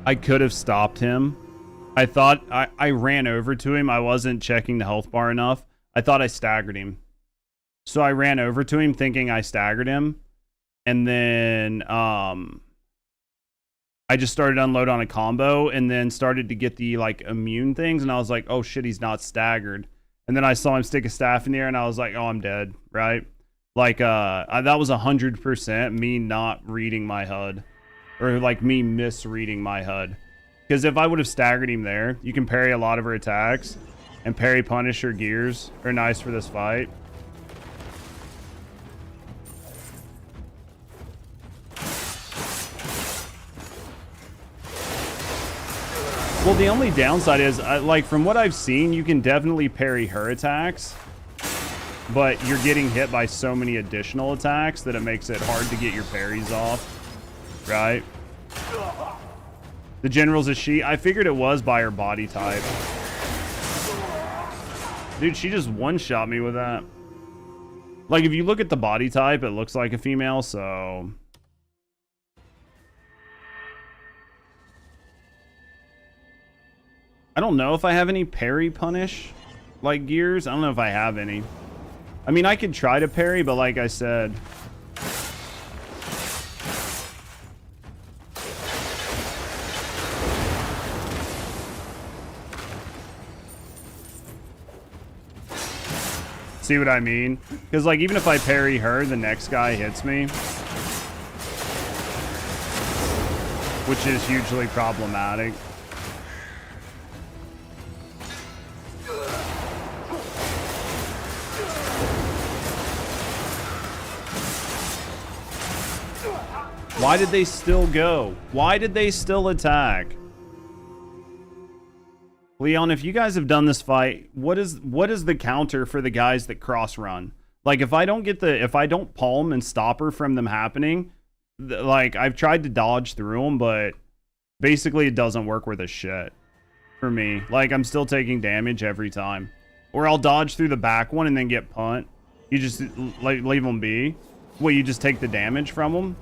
Speaker 15: I could have stopped him. I thought I ran over to him. I wasn't checking the health bar enough. I thought I staggered him. So I ran over to him thinking I staggered him. And then I just started to unload on a combo and then started to get the like immune things. And I was like, oh shit, he's not staggered. And then I saw him stick a staff in the air and I was like, oh, I'm dead, right? Like that was 100% me not reading my HUD. Or like me misreading my HUD. Because if I would have staggered him there, you can parry a lot of her attacks. And parry punish her gears are nice for this fight. Well, the only downside is, like from what I've seen, you can definitely parry her attacks. But you're getting hit by so many additional attacks that it makes it hard to get your parries off. Right? The general's a she. I figured it was by her body type. Dude, she just one-shot me with that. Like, if you look at the body type, it looks like a female, so... I don't know if I have any parry punish, like, gears. I don't know if I have any. I mean, I could try to parry, but like I said... See what I mean? Because like even if I parry her, the next guy hits me, which is hugely problematic. Why did they still go? Why did they still attack? Leon, if you guys have done this fight, what is the counter for the guys that cross run? Like, if I don't palm and stop her from them happening, like, I've tried to dodge through them, but basically it doesn't work worth a shit for me. Like, I'm still taking damage every time. Or I'll dodge through the back one and then get punt. You just leave them be. Well, you just take the damage from them.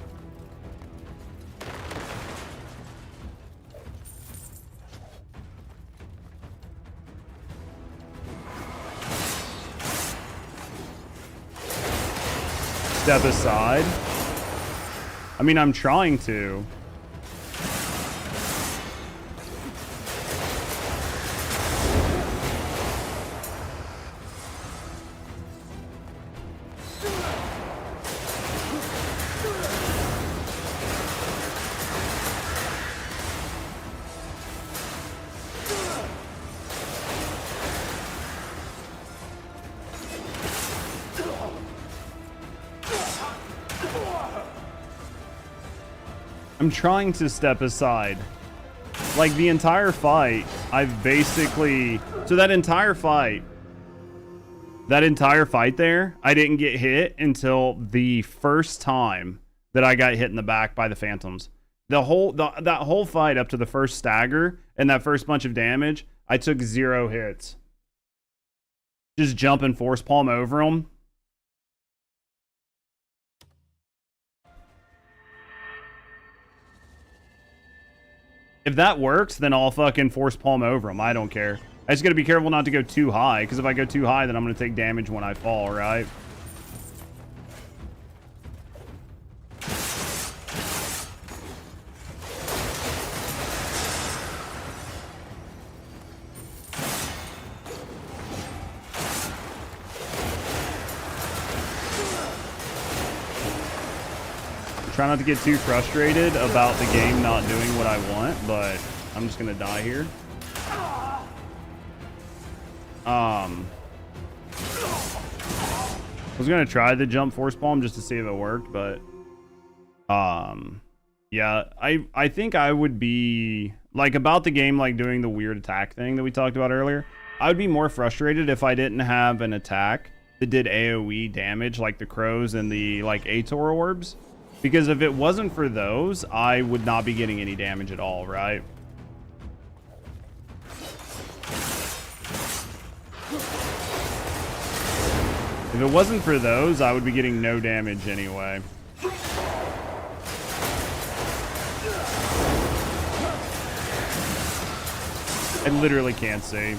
Speaker 15: Step aside. I mean, I'm trying to. I'm trying to step aside. Like, the entire fight, I've basically... So that entire fight there, I didn't get hit until the first time that I got hit in the back by the phantoms. That whole fight up to the first stagger and that first bunch of damage, I took 0 hits. Just jump and force palm over them. If that works, then I'll fucking force palm over them. I don't care. I just gotta be careful not to go too high, because if I go too high, then I'm gonna take damage when I fall, right? Try not to get too frustrated about the game not doing what I want, but I'm just gonna die here. I was gonna try the jump force palm just to see if it worked, but yeah, I think I would be like about the game, like doing the weird attack thing that we talked about earlier. I would be more frustrated if I didn't have an attack that did AoE damage, like the crows and the like Ator orbs. Because if it wasn't for those, I would not be getting any damage at all, right? If it wasn't for those, I would be getting no damage anyway. I literally can't see.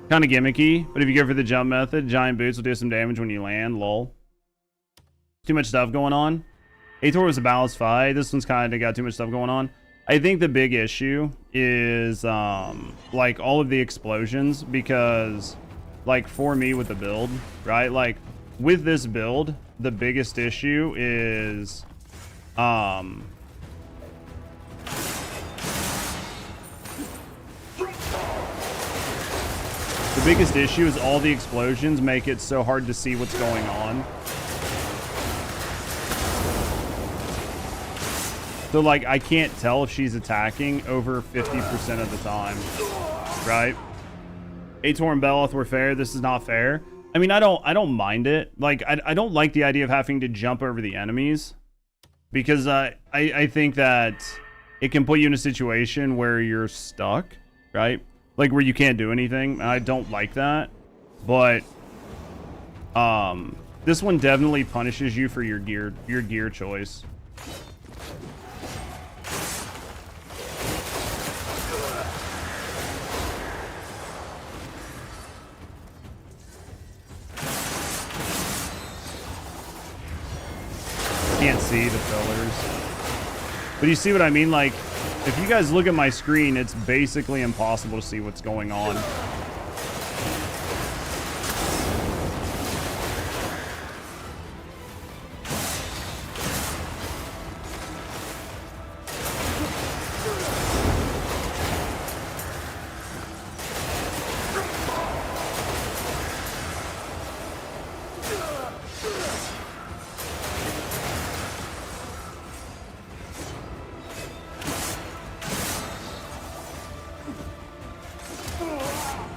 Speaker 15: Kind of gimmicky, but if you go for the jump method, giant boots will do some damage when you land, lol. Too much stuff going on. Ator was a balanced fight. This one's kind of got too much stuff going on. I think the big issue is like all of the explosions, because like for me with the build, right? Like with this build, the biggest issue is the biggest issue is all the explosions make it so hard to see what's going on. So, like, I can't tell if she's attacking over 50% of the time, right? Ator and Belloth were fair. This is not fair. I mean, I don't mind it. Like, I don't like the idea of having to jump over the enemies, because I think that it can put you in a situation where you're stuck, right? Like where you can't do anything. I don't like that. But this one definitely punishes you for your gear choice. Can't see the pillars. But you see what I mean? Like, if you guys look at my screen, it's basically impossible to see what's going on.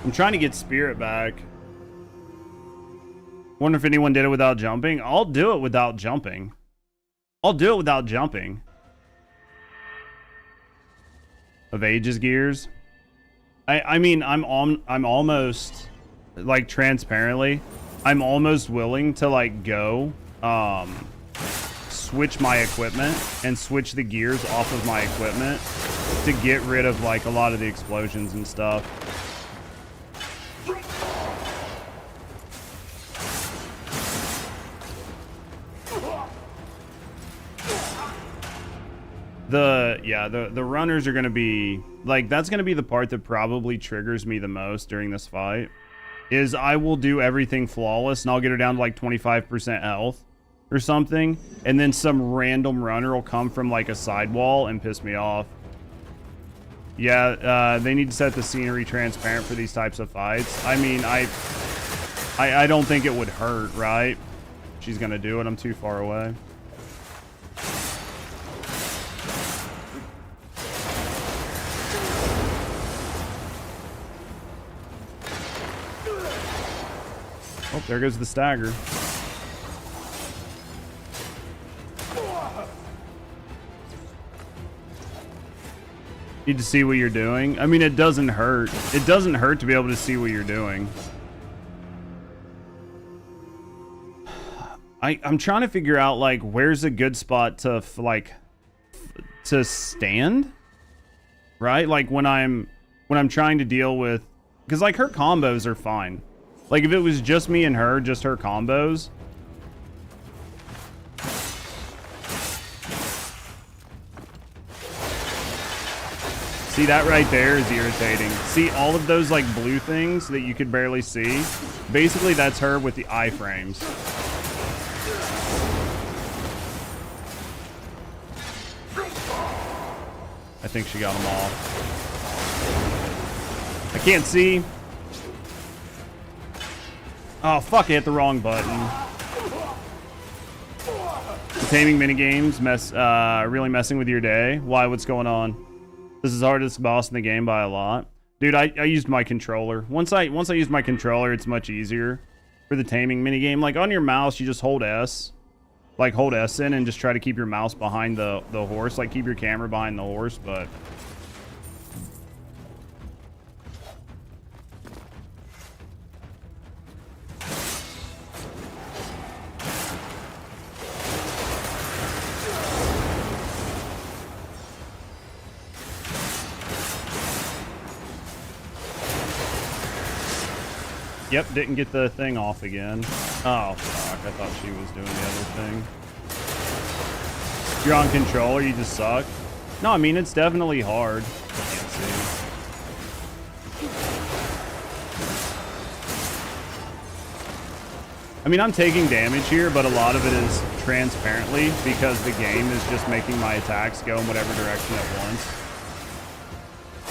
Speaker 15: I'm trying to get spirit back. Wonder if anyone did it without jumping. I'll do it without jumping. I'll do it without jumping. Of Aegis gears. I mean, I'm almost, like, transparently, I'm almost willing to, like, go, switch my equipment and switch the gears off of my equipment to get rid of, like, a lot of the explosions and stuff. The runners are going to be, like, that's going to be the part that probably triggers me the most during this fight, is I will do everything flawless and I'll get her down to like 25% health or something, and then some random runner will come from like a sidewall and piss me off. Yeah, they need to set the scenery transparent for these types of fights. I mean, I don't think it would hurt, right? She's going to do it. I'm too far away. Oh, there goes the stagger. Need to see what you're doing. I mean, it doesn't hurt. It doesn't hurt to be able to see what you're doing. I'm trying to figure out, like, where's a good spot to, like, to stand? Right? Like, when I'm trying to deal with... Because, like, her combos are fine. Like, if it was just me and her, just her combos. See, that right there is irritating. See, all of those, like, blue things that you could barely see? Basically, that's her with the iframes. I think she got them all. I can't see. Oh, fuck, I hit the wrong button. The taming minigames really messing with your day. Why? What's going on? This is the hardest boss in the game by a lot. Dude, I used my controller. Once I use my controller, it's much easier for the taming minigame. Like, on your mouse, you just hold S. Like, hold S in and just try to keep your mouse behind the horse. Like, keep your camera behind the horse, but... Yep, didn't get the thing off again. Oh, fuck. I thought she was doing the other thing. You're on controller, you just suck? No, I mean, it's definitely hard. I can't see. I mean, I'm taking damage here, but a lot of it is transparently because the game is just making my attacks go in whatever direction at once.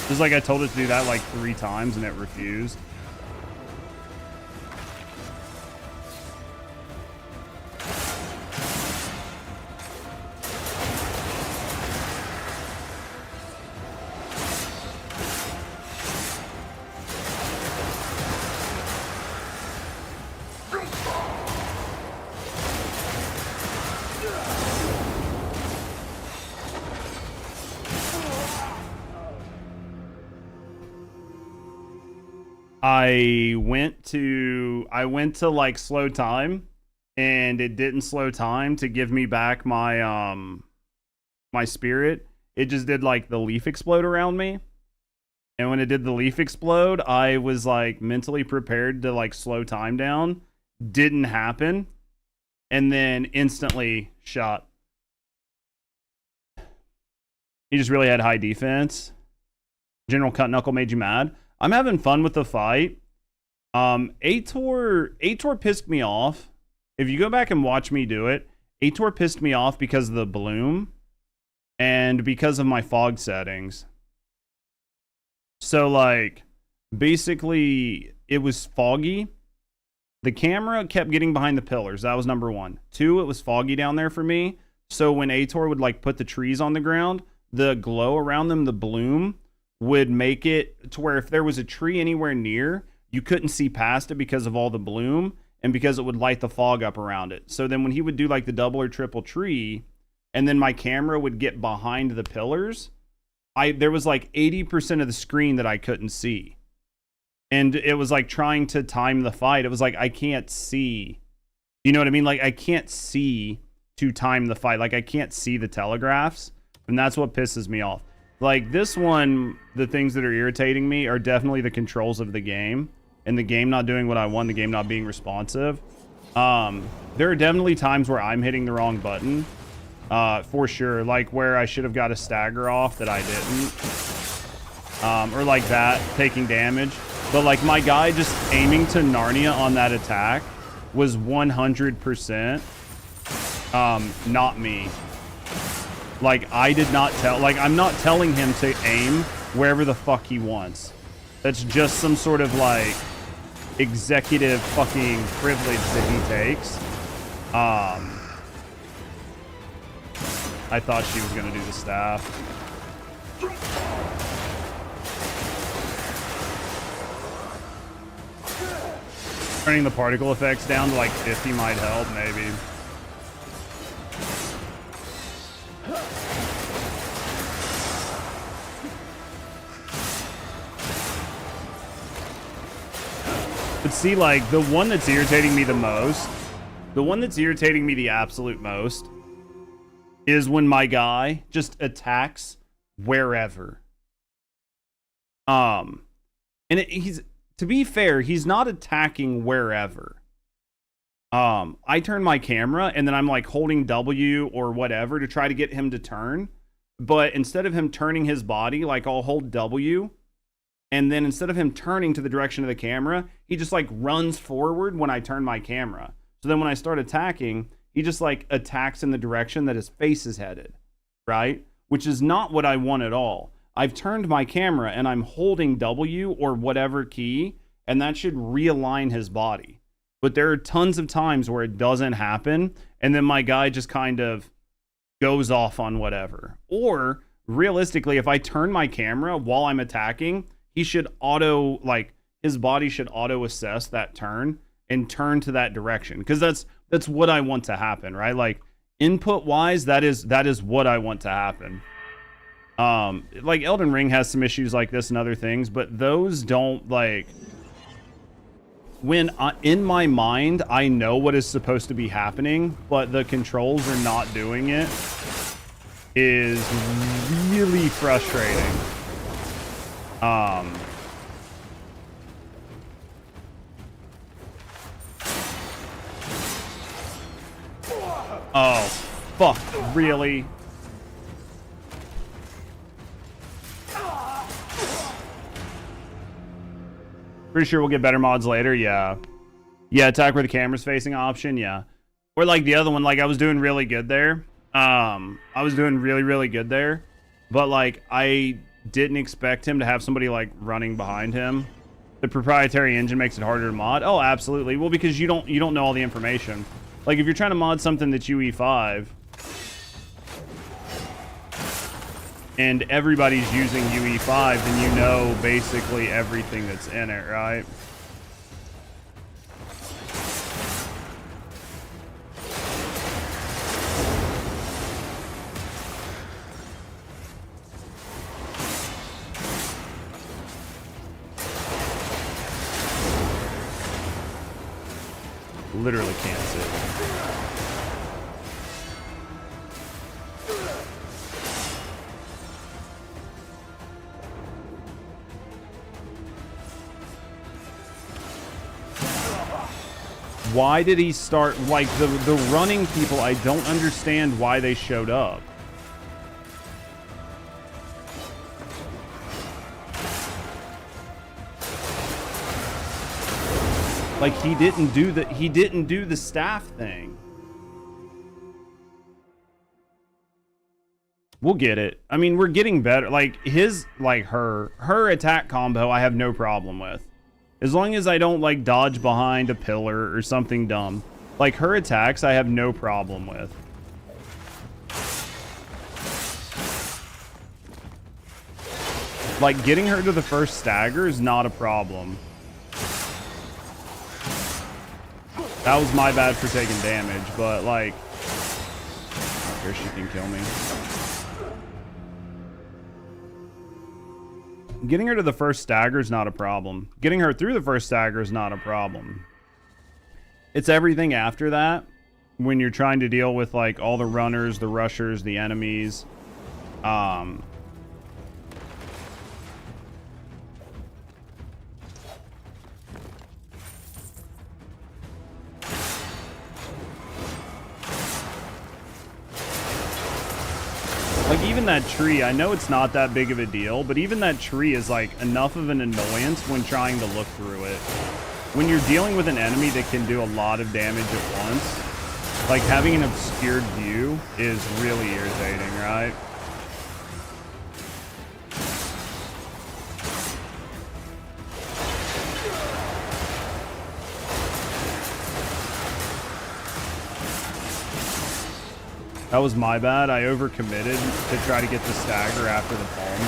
Speaker 15: Just like I told it to do that like 3 times and it refused. I went to like slow time and it didn't slow time to give me back my my spirit. It just did like the leaf explode around me. And when it did the leaf explode, I was like mentally prepared to like slow time down. Didn't happen. And then instantly shot. He just really had high defense. General Cut Knuckle made you mad. I'm having fun with the fight. Aitor pissed me off. If you go back and watch me do it, Aitor pissed me off because of the bloom and because of my fog settings. So, like, basically, it was foggy. The camera kept getting behind the pillars. That was number 1. 2, it was foggy down there for me. So when Aitor would, like, put the trees on the ground, the glow around them, the bloom, would make it to where if there was a tree anywhere near, you couldn't see past it because of all the bloom and because it would light the fog up around it. So then when he would do like the double or triple tree, and then my camera would get behind the pillars, there was like 80% of the screen that I couldn't see. And it was like trying to time the fight. It was like, I can't see. You know what I mean? Like, I can't see to time the fight. Like, I can't see the telegraphs. And that's what pisses me off. Like, this one, the things that are irritating me are definitely the controls of the game. And the game not doing what I want, the game not being responsive. There are definitely times where I'm hitting the wrong button. For sure. Like, where I should have got a stagger off that I didn't. Or like that, taking damage. But like my guy just aiming to Narnia on that attack was 100% not me. Like I did not I'm not telling him to aim wherever the fuck he wants. That's just some sort of like executive fucking privilege that he takes. I thought she was gonna do the staff. Turning the particle effects down to like 50 might help, maybe. But see, like, the one that's irritating me the most, the one that's irritating me the absolute most, is when my guy just attacks wherever. And he's... To be fair, he's not attacking wherever. I turn my camera and then I'm like holding W or whatever to try to get him to turn. But instead of him turning his body, like I'll hold W. And then instead of him turning to the direction of the camera, he just like runs forward when I turn my camera. So then when I start attacking, he just like attacks in the direction that his face is headed. Right? Which is not what I want at all. I've turned my camera and I'm holding W or whatever key, and that should realign his body. But there are tons of times where it doesn't happen, and then my guy just kind of goes off on whatever. Or, realistically, if I turn my camera while I'm attacking, he should his body should auto-assess that turn and turn to that direction. Because that's what I want to happen, right? Like, input-wise, that is what I want to happen. Like Elden Ring has some issues like this and other things, but those don't like when in my mind, I know what is supposed to be happening, but the controls are not doing it is really frustrating. Oh, fuck, really? Pretty sure we'll get better mods later, yeah. Yeah, attack where the camera's facing option, yeah. Or like the other one, like I was doing really good there. I was doing really, really good there. But like I didn't expect him to have somebody like running behind him. The proprietary engine makes it harder to mod. Oh, absolutely. Well, because you don't know all the information. Like if you're trying to mod something that's UE5 and everybody's using UE5, then you know basically everything that's in it, right? Literally can't sit. Why did he start, like, the running people, I don't understand why they showed up. Like, he didn't do the staff thing. We'll get it. I mean, we're getting better. Like, her attack combo, I have no problem with. As long as I don't, like, dodge behind a pillar or something dumb. Like, her attacks, I have no problem with. Like, getting her to the first stagger is not a problem. That was my bad for taking damage, but, like... I don't care, she can kill me. Getting her to the first stagger is not a problem. Getting her through the first stagger is not a problem. It's everything after that, when you're trying to deal with, like, all the runners, the rushers, the enemies. Like, even that tree, I know it's not that big of a deal, but even that tree is, like, enough of an annoyance when trying to look through it. When you're dealing with an enemy that can do a lot of damage at once, like, having an obscured view is really irritating, right? That was my bad. I overcommitted to try to get the stagger after the palm.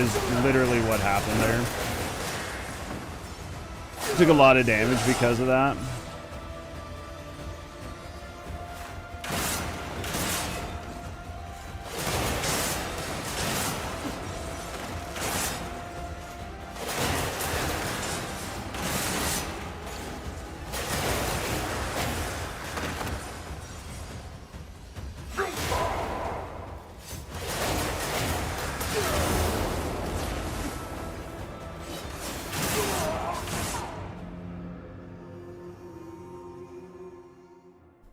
Speaker 15: Is literally what happened there. Took a lot of damage because of that.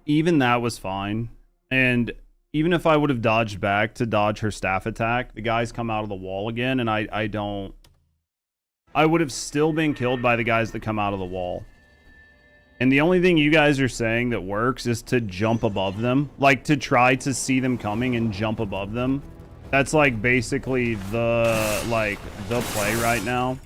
Speaker 15: Even that was fine. And even if I would have dodged back to dodge her staff attack, the guys come out of the wall again, and I would have still been killed by the guys that come out of the wall. And the only thing you guys are saying that works is to jump above them. Like, to try to see them coming and jump above them. That's, like, basically the play right now.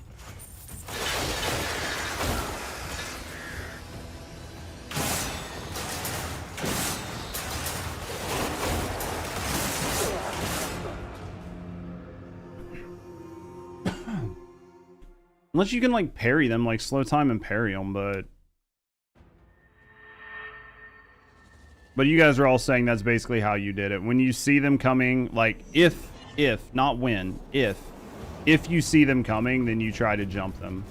Speaker 15: Unless you can, like, parry them, like, slow time and parry them, but you guys are all saying that's basically how you did it. When you see them coming, like, if, not when, if you see them coming, then you try to jump them.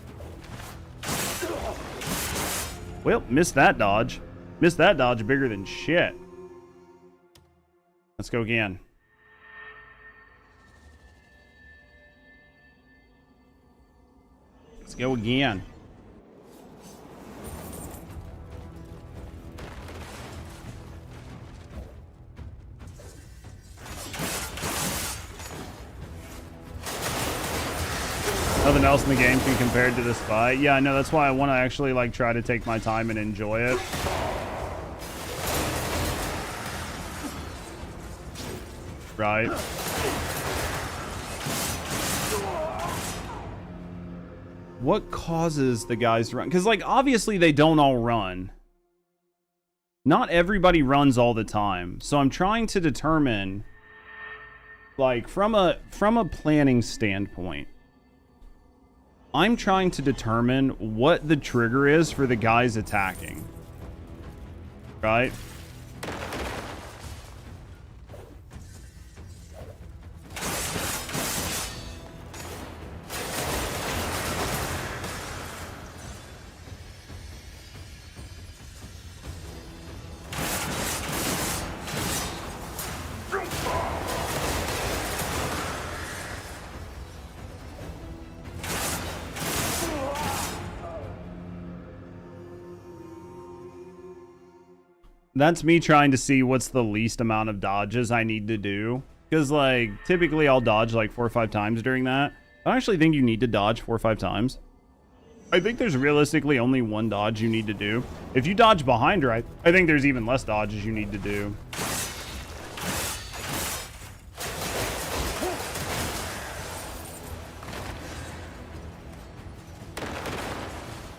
Speaker 15: Well, missed that dodge. Missed that dodge bigger than shit. Let's go again. Let's go again. Nothing else in the game can compare to this fight. Yeah, I know. That's why I want to actually, like, try to take my time and enjoy it. Right. What causes the guys to run? Because, like, obviously they don't all run. Not everybody runs all the time. So I'm trying to determine, like, from a planning standpoint, I'm trying to determine what the trigger is for the guys attacking. Right? That's me trying to see what's the least amount of dodges I need to do. Because, like, typically I'll dodge like 4 or 5 times during that. I don't actually think you need to dodge 4 or 5 times. I think there's realistically only one dodge you need to do. If you dodge behind her, I think there's even less dodges you need to do.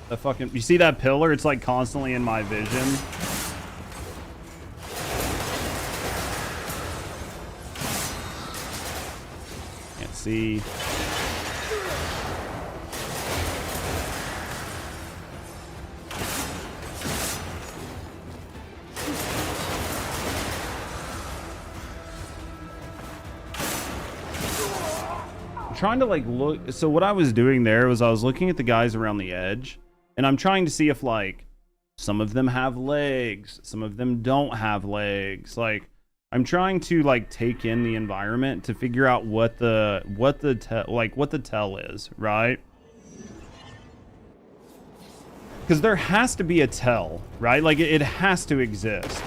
Speaker 15: The fucking... You see that pillar? It's, like, constantly in my vision. See. trying to like look. So what I was doing there was I was looking at the guys around the edge, and I'm trying to see if like some of them have legs, some of them don't have legs. Like I'm trying to like take in the environment to figure out what the tell is, right? Because there has to be a tell, right? Like it has to exist.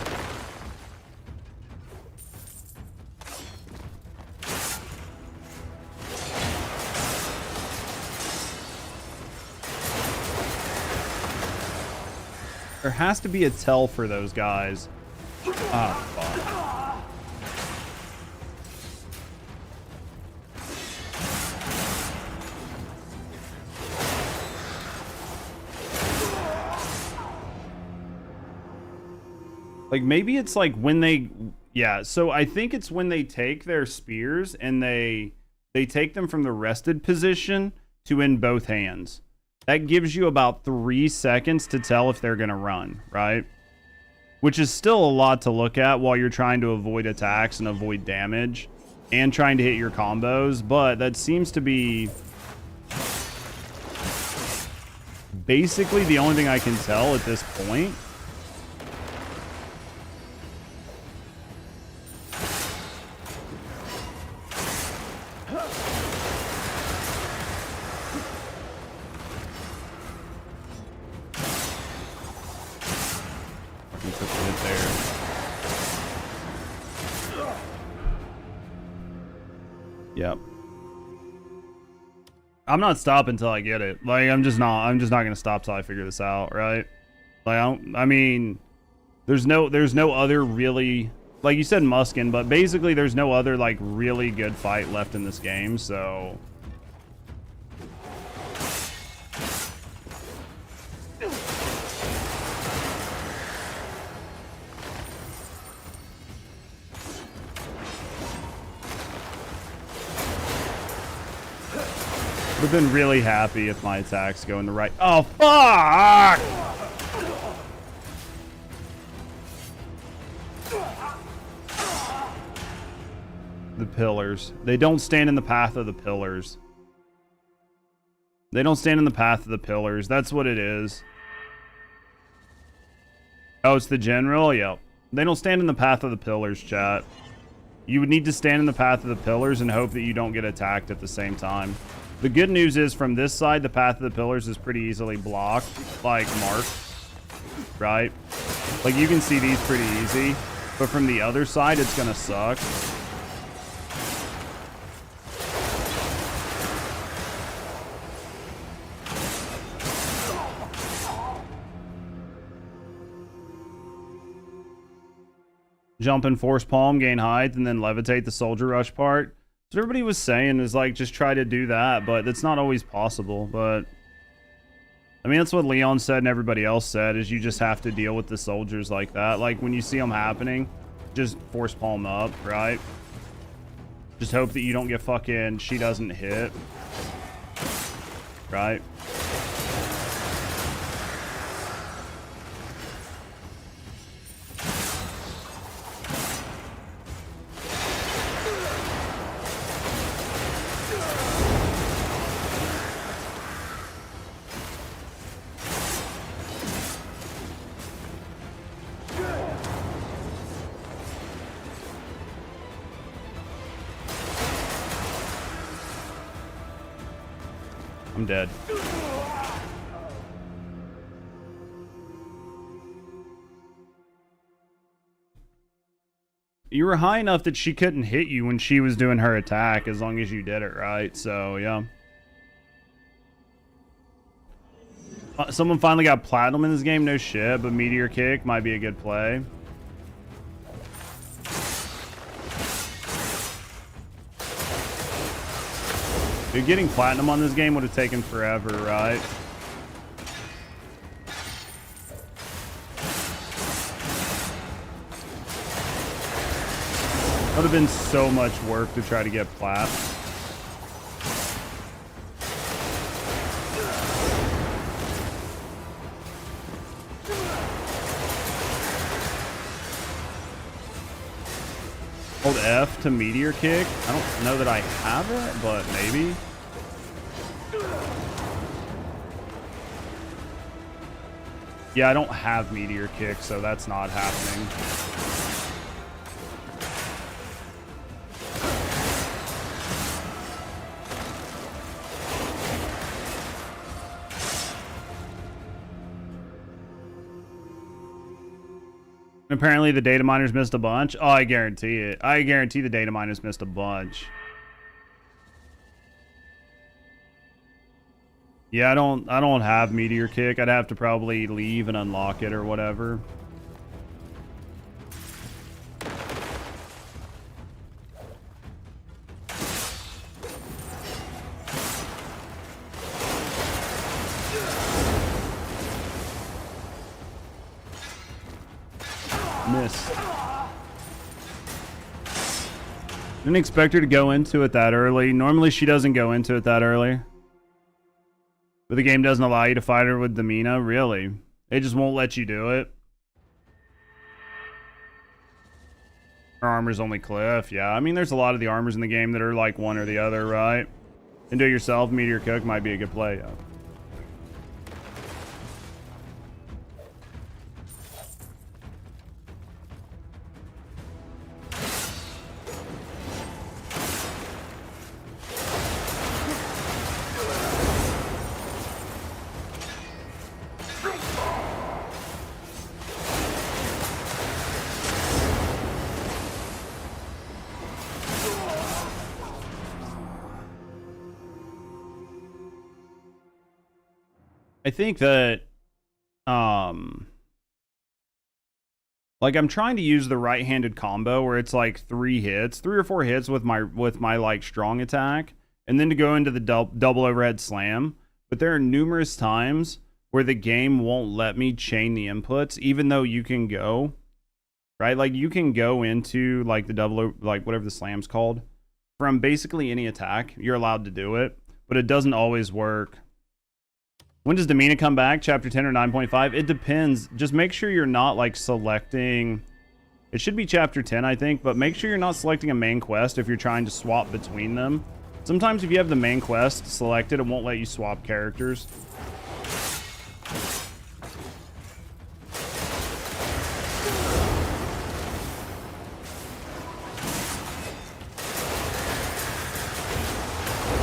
Speaker 15: There has to be a tell for those guys. Ah, fuck. Like maybe it's like when they, yeah. So I think it's when they take their spears and they take them from the rested position to in both hands. That gives you about 3 seconds to tell if they're going to run, right? Which is still a lot to look at while you're trying to avoid attacks and avoid damage and trying to hit your combos. But that seems to be basically the only thing I can tell at this point. Yep. I'm not stopping until I get it. Like I'm just not gonna stop till I figure this out, right? Like I mean, there's no other really, like you said Muskin, but basically there's no other like really good fight left in this game, so I've been really happy if my attacks go in the right. Oh, fuck! The pillars. They don't stand in the path of the pillars. They don't stand in the path of the pillars. That's what it is. Oh, it's the general? Yep. They don't stand in the path of the pillars, chat. You would need to stand in the path of the pillars and hope that you don't get attacked at the same time. The good news is from this side, the path of the pillars is pretty easily blocked, like marked, right? Like you can see these pretty easy, but from the other side, it's gonna suck. Jump and force palm, gain height, and then levitate the soldier rush part. So everybody was saying is like just try to do that, but that's not always possible. But I mean that's what Leon said and everybody else said, is you just have to deal with the soldiers like that. Like when you see them happening, just force palm up, right? Just hope that you don't get fucking she doesn't hit, right? I'm dead. You were high enough that she couldn't hit you when she was doing her attack, as long as you did it right. So, yeah. Someone finally got platinum in this game. No shit, but Meteor Kick might be a good play. Dude, getting platinum on this game would have taken forever, right? That would have been so much work to try to get plat. Hold F to Meteor Kick. I don't know that I have it, but maybe. Yeah, I don't have Meteor Kick, so that's not happening. Apparently the data miners missed a bunch. Oh, I guarantee it. I guarantee the data miners missed a bunch. Yeah, I don't have Meteor Kick. I'd have to probably leave and unlock it or whatever. Miss. Didn't expect her to go into it that early. Normally she doesn't go into it that early. But the game doesn't allow you to fight her with Demina? Really? It just won't let you do it? Her armor's only Cliff. Yeah, I mean, there's a lot of the armors in the game that are like one or the other, right? And do it yourself, Meteor Cook might be a good play, yeah. I think that, like I'm trying to use the right-handed combo where it's like 3 or 4 hits with my like strong attack, and then to go into the double overhead slam. But there are numerous times where the game won't let me chain the inputs, even though you can go, right? Like you can go into like the double, like whatever the slam's called, from basically any attack. You're allowed to do it, but it doesn't always work. When does Demina come back? Chapter 10 or 9.5? It depends. Just make sure you're not like selecting. It should be chapter 10, I think, but make sure you're not selecting a main quest if you're trying to swap between them. Sometimes if you have the main quest selected, it won't let you swap characters.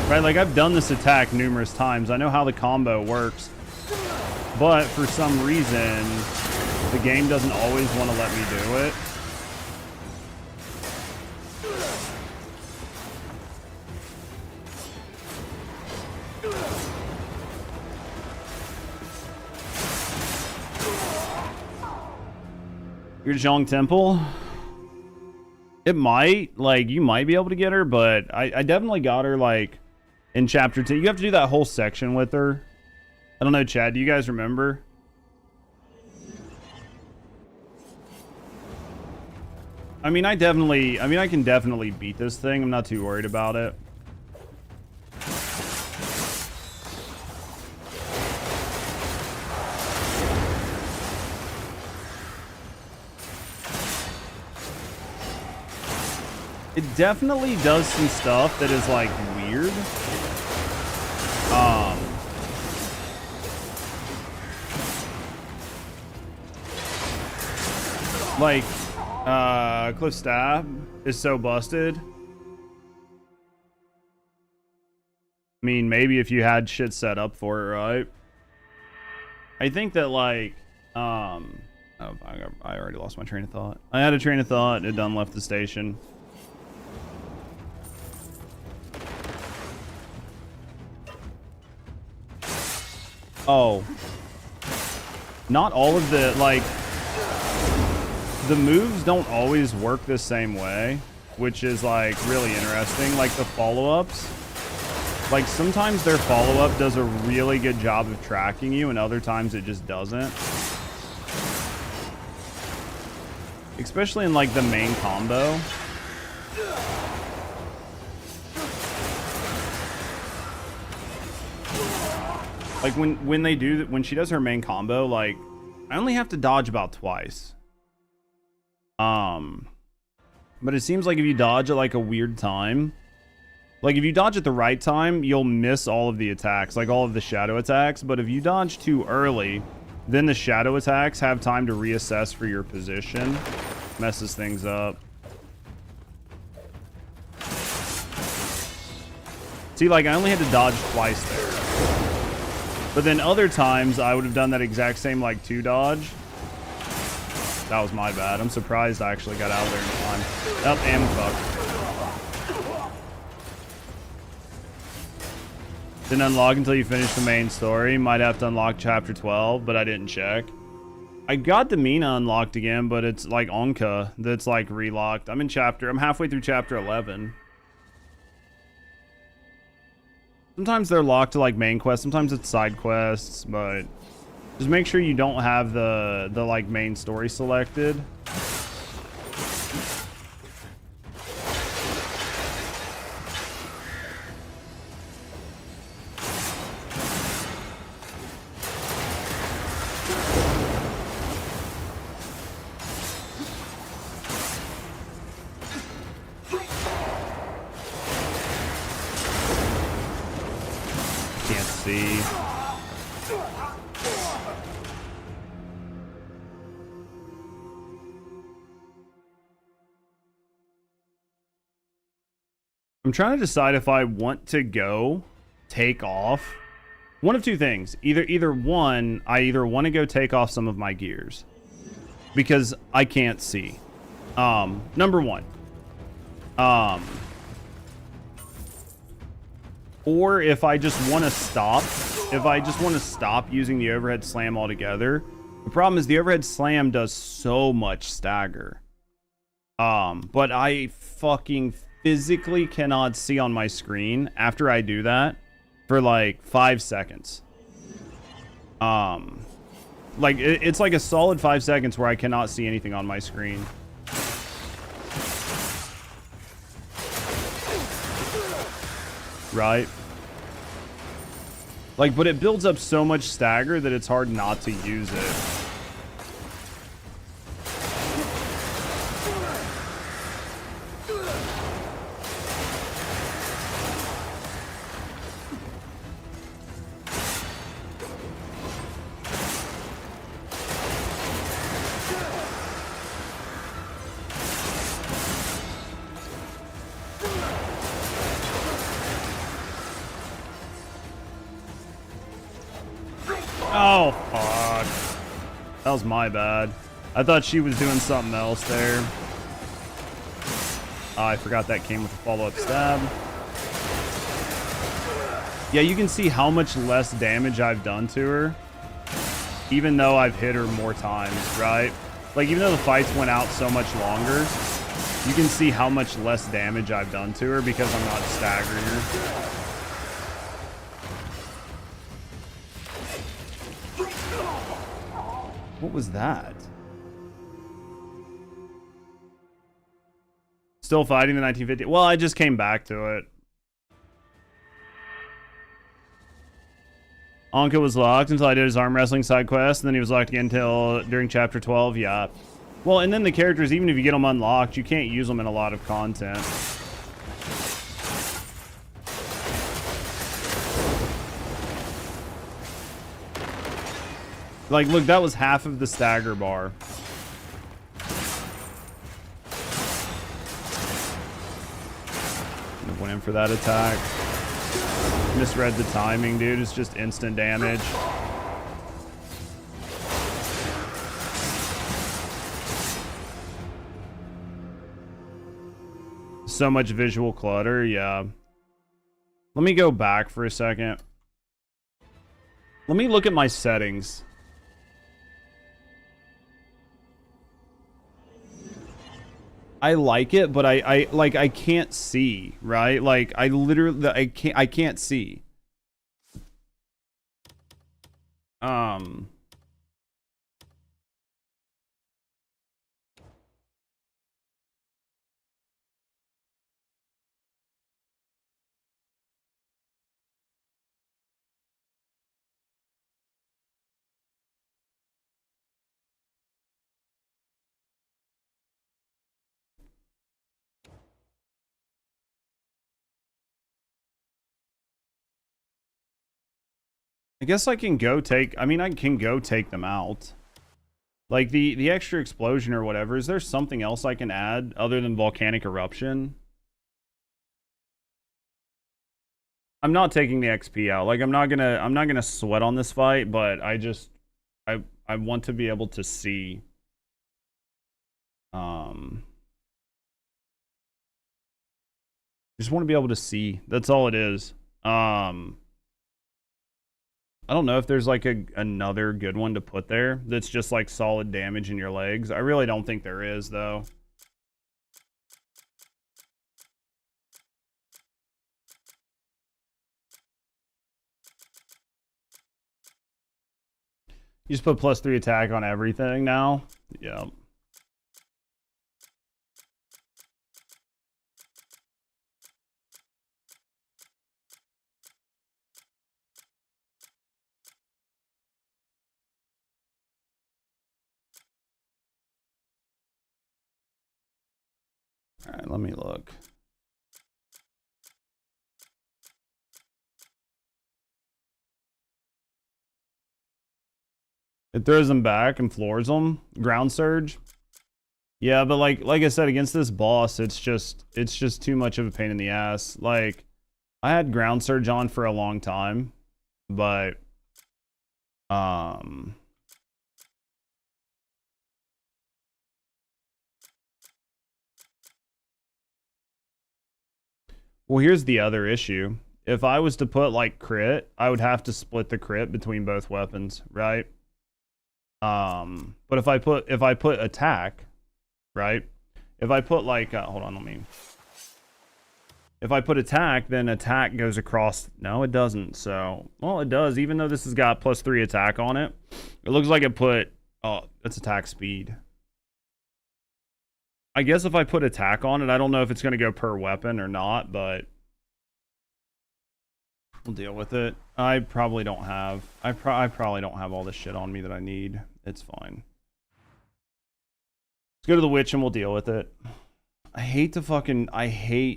Speaker 15: Right, like I've done this attack numerous times. I know how the combo works. But for some reason, the game doesn't always want to let me do it. Your Zhong Temple? It might, like, you might be able to get her, but I definitely got her, like, in chapter 2. You have to do that whole section with her. I don't know, Chad, do you guys remember? I mean, I can definitely beat this thing. I'm not too worried about it. It definitely does some stuff that is like weird. Like Cliff Stab is so busted. I mean, maybe if you had shit set up for it, right? I think that like oh, I already lost my train of thought. I had a train of thought, it done left the station. Oh, not all of the, like, the moves don't always work the same way, which is, like, really interesting. Like, the follow-ups, like, sometimes their follow-up does a really good job of tracking you, and other times it just doesn't. Especially in, like, the main combo. Like when she does her main combo, like I only have to dodge about twice. But it seems like if you dodge at like a weird time, like if you dodge at the right time, you'll miss all of the attacks, like all of the shadow attacks. But if you dodge too early, then the shadow attacks have time to reassess for your position. Messes things up. See, like I only had to dodge twice there. But then other times I would have done that exact same like 2 dodge. That was my bad. I'm surprised I actually got out of there in time. Oh, and fuck. Didn't unlock until you finish the main story. Might have to unlock chapter 12, but I didn't check. I got the Mina unlocked again, but it's like Onka that's like relocked. I'm halfway through chapter 11. Sometimes they're locked to like main quests, sometimes it's side quests, but just make sure you don't have the like main story selected. Can't see. I'm trying to decide if I want to go take off. One of two things. Either one, I either want to go take off some of my gears because I can't see. Number one. Or if I just want to stop, using the overhead slam altogether. The problem is the overhead slam does so much stagger. But I fucking physically cannot see on my screen after I do that for like 5 seconds. Like it's like a solid 5 seconds where I cannot see anything on my screen. Right? Like, but it builds up so much stagger that it's hard not to use it. Oh, fuck. That was my bad. I thought she was doing something else there. I forgot that came with a follow-up stab. Yeah, you can see how much less damage I've done to her, even though I've hit her more times, right? Like, even though the fights went out so much longer, you can see how much less damage I've done to her because I'm not staggering her. What was that? Still fighting the 1950? Well, I just came back to it. Anka was locked until I did his arm wrestling side quest, and then he was locked again until during chapter 12. Yeah. Well, and then the characters, even if you get them unlocked, you can't use them in a lot of content. Like, look, that was half of the stagger bar. Went in for that attack. Misread the timing, dude. It's just instant damage. So much visual clutter, yeah. Let me go back for a second. Let me look at my settings. I like it, but I can't see, right? Like I literally I can't see. I guess I can go take, I mean, I can go take them out. Like the extra explosion or whatever, is there something else I can add other than volcanic eruption? I'm not taking the XP out. Like I'm not gonna sweat on this fight, but I want to be able to see. Just want to be able to see. That's all it is. I don't know if there's like another good one to put there that's just like solid damage in your legs. I really don't think there is though. You just put +3 attack on everything now? Yeah. All right, let me look. It throws them back and floors them. Ground surge. Yeah, but like I said, against this boss, it's just too much of a pain in the ass. Like, I had ground surge on for a long time, but well, here's the other issue. If I was to put like crit, I would have to split the crit between both weapons, right? But if I put attack, right? If I put like hold on, let me. If I put attack, then attack goes across. No, it doesn't. So, well, it does. Even though this has got +3 attack on it, it looks like it put. Oh, that's attack speed. I guess if I put attack on it, I don't know if it's going to go per weapon or not, but we'll deal with it. I probably don't have. I probably don't have all this shit on me that I need. It's fine. Let's go to the witch and we'll deal with it. I hate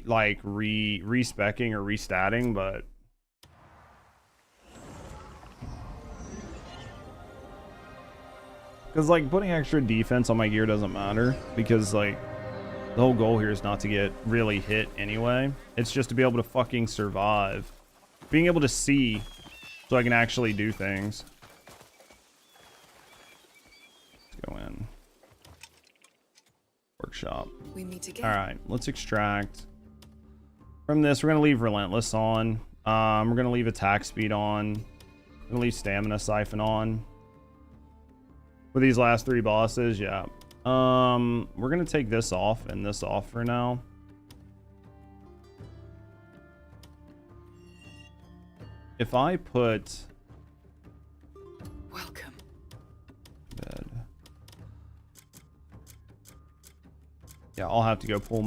Speaker 15: like respecking or restatting, but because like putting extra defense on my gear doesn't matter, because like the whole goal here is not to get really hit anyway. It's just to be able to fucking survive. Being able to see so I can actually do things. Let's go in. Workshop.
Speaker 8: We meet again.
Speaker 15: All right, let's extract from this. We're gonna leave relentless on. We're gonna leave attack speed on. We're gonna leave stamina siphon on. For these last 3 bosses, yeah. We're gonna take this off and this off for now. If I put
Speaker 8: welcome
Speaker 15: bed. Yeah, I'll have to go pull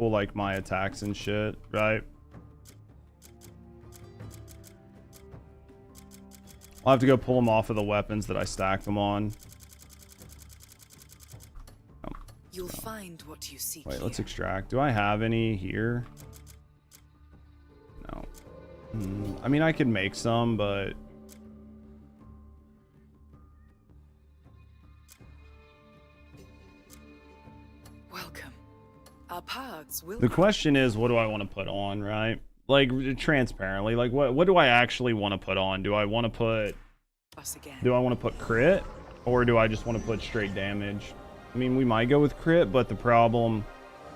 Speaker 15: like my attacks and shit, right? I'll have to go pull them off of the weapons that I stack them on. Oh,
Speaker 8: you'll find what you seek.
Speaker 15: Wait, let's extract. Do I have any here? No. I mean, I could make some, but
Speaker 8: welcome. Our paths will.
Speaker 15: The question is, what do I want to put on, right? Like, transparently, like what do I actually want to put on? Do I want to put
Speaker 8: us again?
Speaker 15: Do I want to put crit, or do I just want to put straight damage? I mean, we might go with crit, but the problem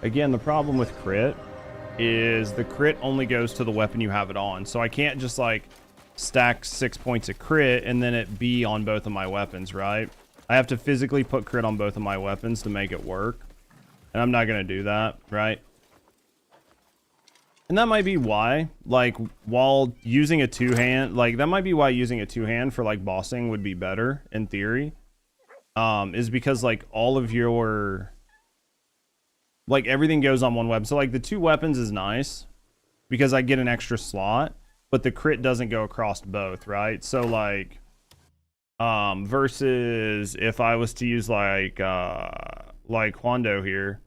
Speaker 15: with crit is the crit only goes to the weapon you have it on. So I can't just like stack 6 points of crit and then it be on both of my weapons, right? I have to physically put crit on both of my weapons to make it work. And I'm not going to do that, right? And that might be why, like, while using a two-hand, like, that might be why using a two-hand for, like, bossing would be better, in theory. Is because, like, all of your, like, everything goes on one weapon. So, like, the 2 weapons is nice, because I get an extra slot, but the crit doesn't go across both, right? So, like, versus if I was to use, like Hondo here,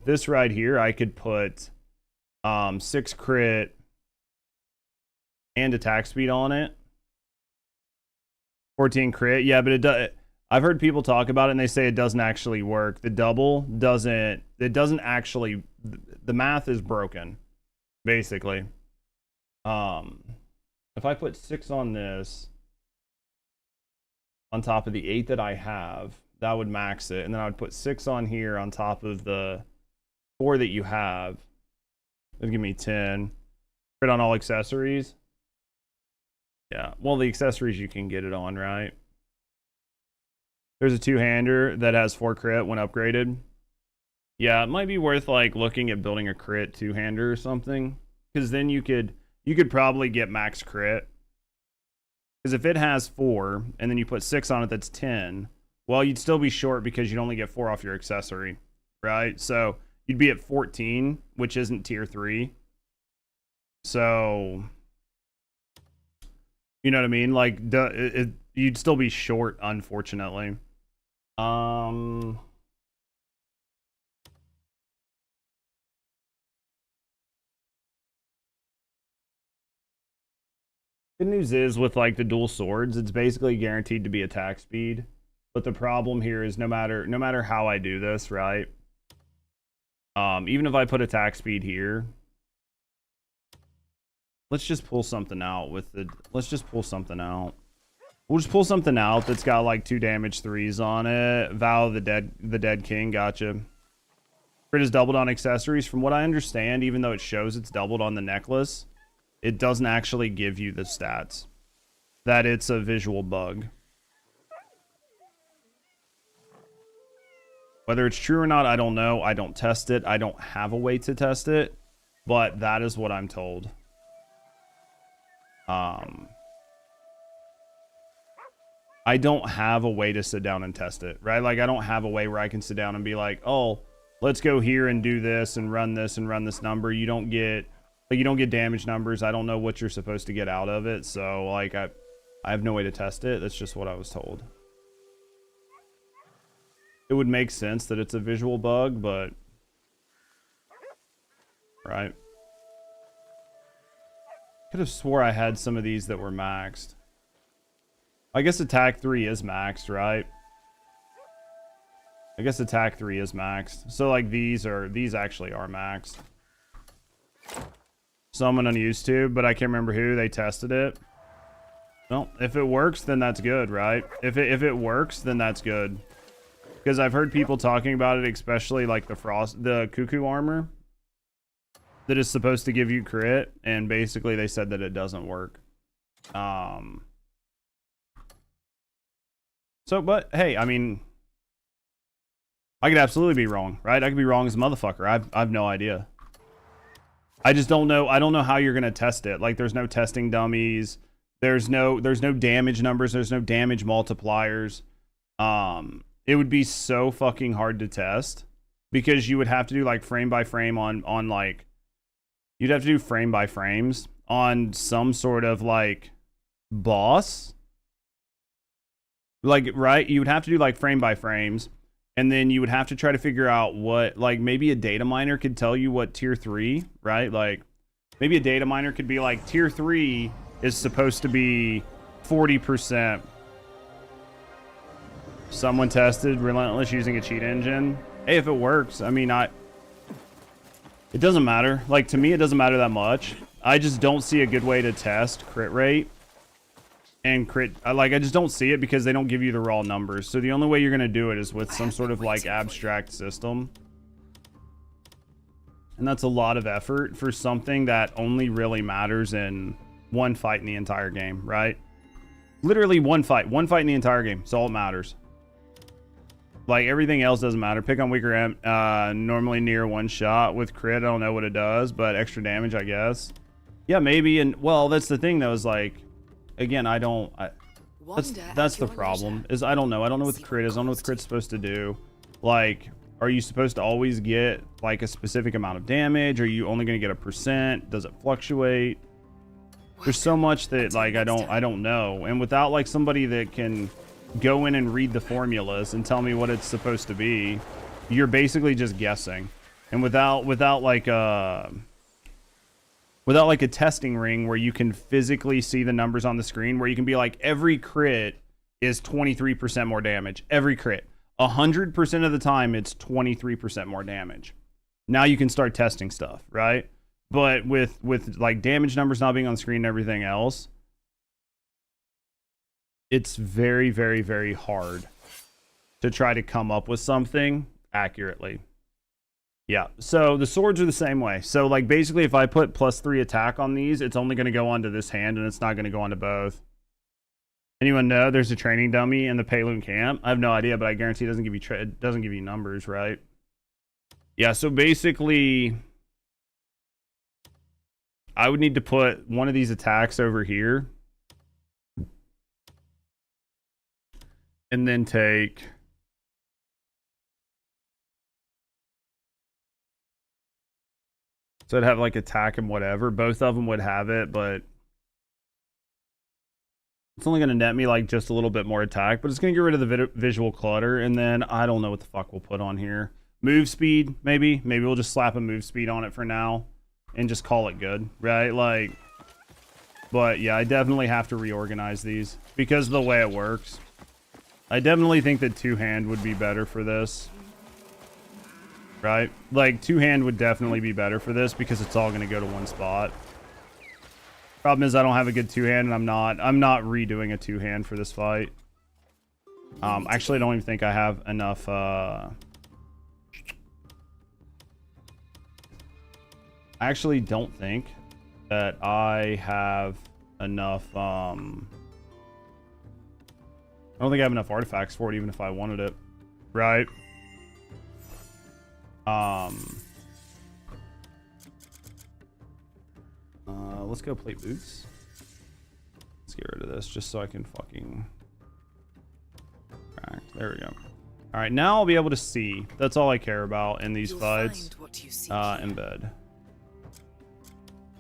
Speaker 15: this right here, I could put 6 crit and attack speed on it. 14 crit. Yeah, but it does. I've heard people talk about it and they say it doesn't actually work. The double doesn't. It doesn't actually. The math is broken, basically. If I put 6 on this, on top of the 8 that I have, that would max it, and then I would put 6 on here on top of the 4 that you have. It'd give me 10. Crit on all accessories. Yeah, well, the accessories you can get it on, right? There's a 2-hander that has 4 crit when upgraded. Yeah, it might be worth like looking at building a crit 2-hander or something, because then you could probably get max crit. Because if it has 4 and then you put 6 on it, that's 10. Well, you'd still be short because you'd only get 4 off your accessory, right? So you'd be at 14, which isn't tier 3. So, you know what I mean? Like, you'd still be short, unfortunately. Good news is with like the dual swords, it's basically guaranteed to be attack speed. But the problem here is no matter how I do this, right? Even if I put attack speed here, let's just pull something out with the. Let's just pull something out. We'll just pull something out that's got like 2 damage 3s on it. Vow of the Dead King. Gotcha. Crit is doubled on accessories. From what I understand, even though it shows it's doubled on the necklace, it doesn't actually give you the stats. That it's a visual bug. Whether it's true or not, I don't know. I don't test it. I don't have a way to test it. But that is what I'm told. I don't have a way to sit down and test it, right? Like, I don't have a way where I can sit down and be like, oh, let's go here and do this and run this number. You don't get damage numbers. I don't know what you're supposed to get out of it. So, like, I have no way to test it. That's just what I was told. It would make sense that it's a visual bug, but... Right. Could have swore I had some of these that were maxed. I guess attack 3 is maxed, right? I guess attack 3 is maxed. So like these actually are maxed. Someone on YouTube, but I can't remember who, they tested it. Well, if it works, then that's good, right? If it works, then that's good. Because I've heard people talking about it, especially like the cuckoo armor that is supposed to give you crit, and basically they said that it doesn't work. So, but hey, I mean, I could absolutely be wrong, right? I could be wrong as a motherfucker. I've no idea. I just don't know. I don't know how you're gonna test it. Like, there's no testing dummies. There's no damage numbers. There's no damage multipliers. It would be so fucking hard to test because you would have to do like frame by frame on like, you'd have to do frame by frames on some sort of like boss. Like, right? You would have to do like frame by frames, and then you would have to try to figure out what, like, maybe a data miner could tell you what tier 3, right? Like, maybe a data miner could be like, tier 3 is supposed to be 40%. Someone tested Relentless using a cheat engine. Hey, if it works, I mean, it doesn't matter. Like, to me, it doesn't matter that much. I just don't see a good way to test crit rate. And crit, I just don't see it because they don't give you the raw numbers. So the only way you're going to do it is with some sort of like abstract system. And that's a lot of effort for something that only really matters in one fight in the entire game, right? Literally one fight in the entire game. It's all that matters. Like, everything else doesn't matter. Pick on weaker amp, normally near one shot with crit. I don't know what it does, but extra damage, I guess. Yeah, maybe. And well, that's the thing though, is like, again, that's the problem, is I don't know what the crit is. I don't know what the crit's supposed to do. Like, are you supposed to always get like a specific amount of damage? Are you only going to get a percent? Does it fluctuate? There's so much that like I don't know. And without like somebody that can go in and read the formulas and tell me what it's supposed to be, you're basically just guessing. And without like without like a testing ring where you can physically see the numbers on the screen, where you can be like, every crit is 23% more damage. Every crit. 100% of the time, it's 23% more damage. Now you can start testing stuff, right? But with like damage numbers not being on the screen and everything else, it's very, very, very hard to try to come up with something accurately. Yeah, so the swords are the same way. So like basically if I put +3 attack on these, it's only going to go onto this hand and it's not going to go onto both. Anyone know there's a training dummy in the Payloon camp? I have no idea, but I guarantee it doesn't give you it doesn't give you numbers, right? Yeah, so basically I would need to put one of these attacks over here and then take so I'd have like attack and whatever. Both of them would have it, but it's only going to net me like just a little bit more attack, but it's going to get rid of the visual clutter. And then I don't know what the fuck we'll put on here. Move speed, maybe. Maybe we'll just slap a move speed on it for now and just call it good, right? Like, but yeah, I definitely have to reorganize these because of the way it works. I definitely think that two-hand would be better for this. Right? Like, two-hand would definitely be better for this because it's all going to go to one spot. Problem is I don't have a good two-hand and I'm not redoing a two-hand for this fight. Actually, I don't even think I have enough, I actually don't think that I have enough, I don't think I have enough artifacts for it, even if I wanted it. Right? Let's go plate boots. Let's get rid of this just so I can fucking... Right, there we go. Alright, now I'll be able to see. That's all I care about in these fights. Embed.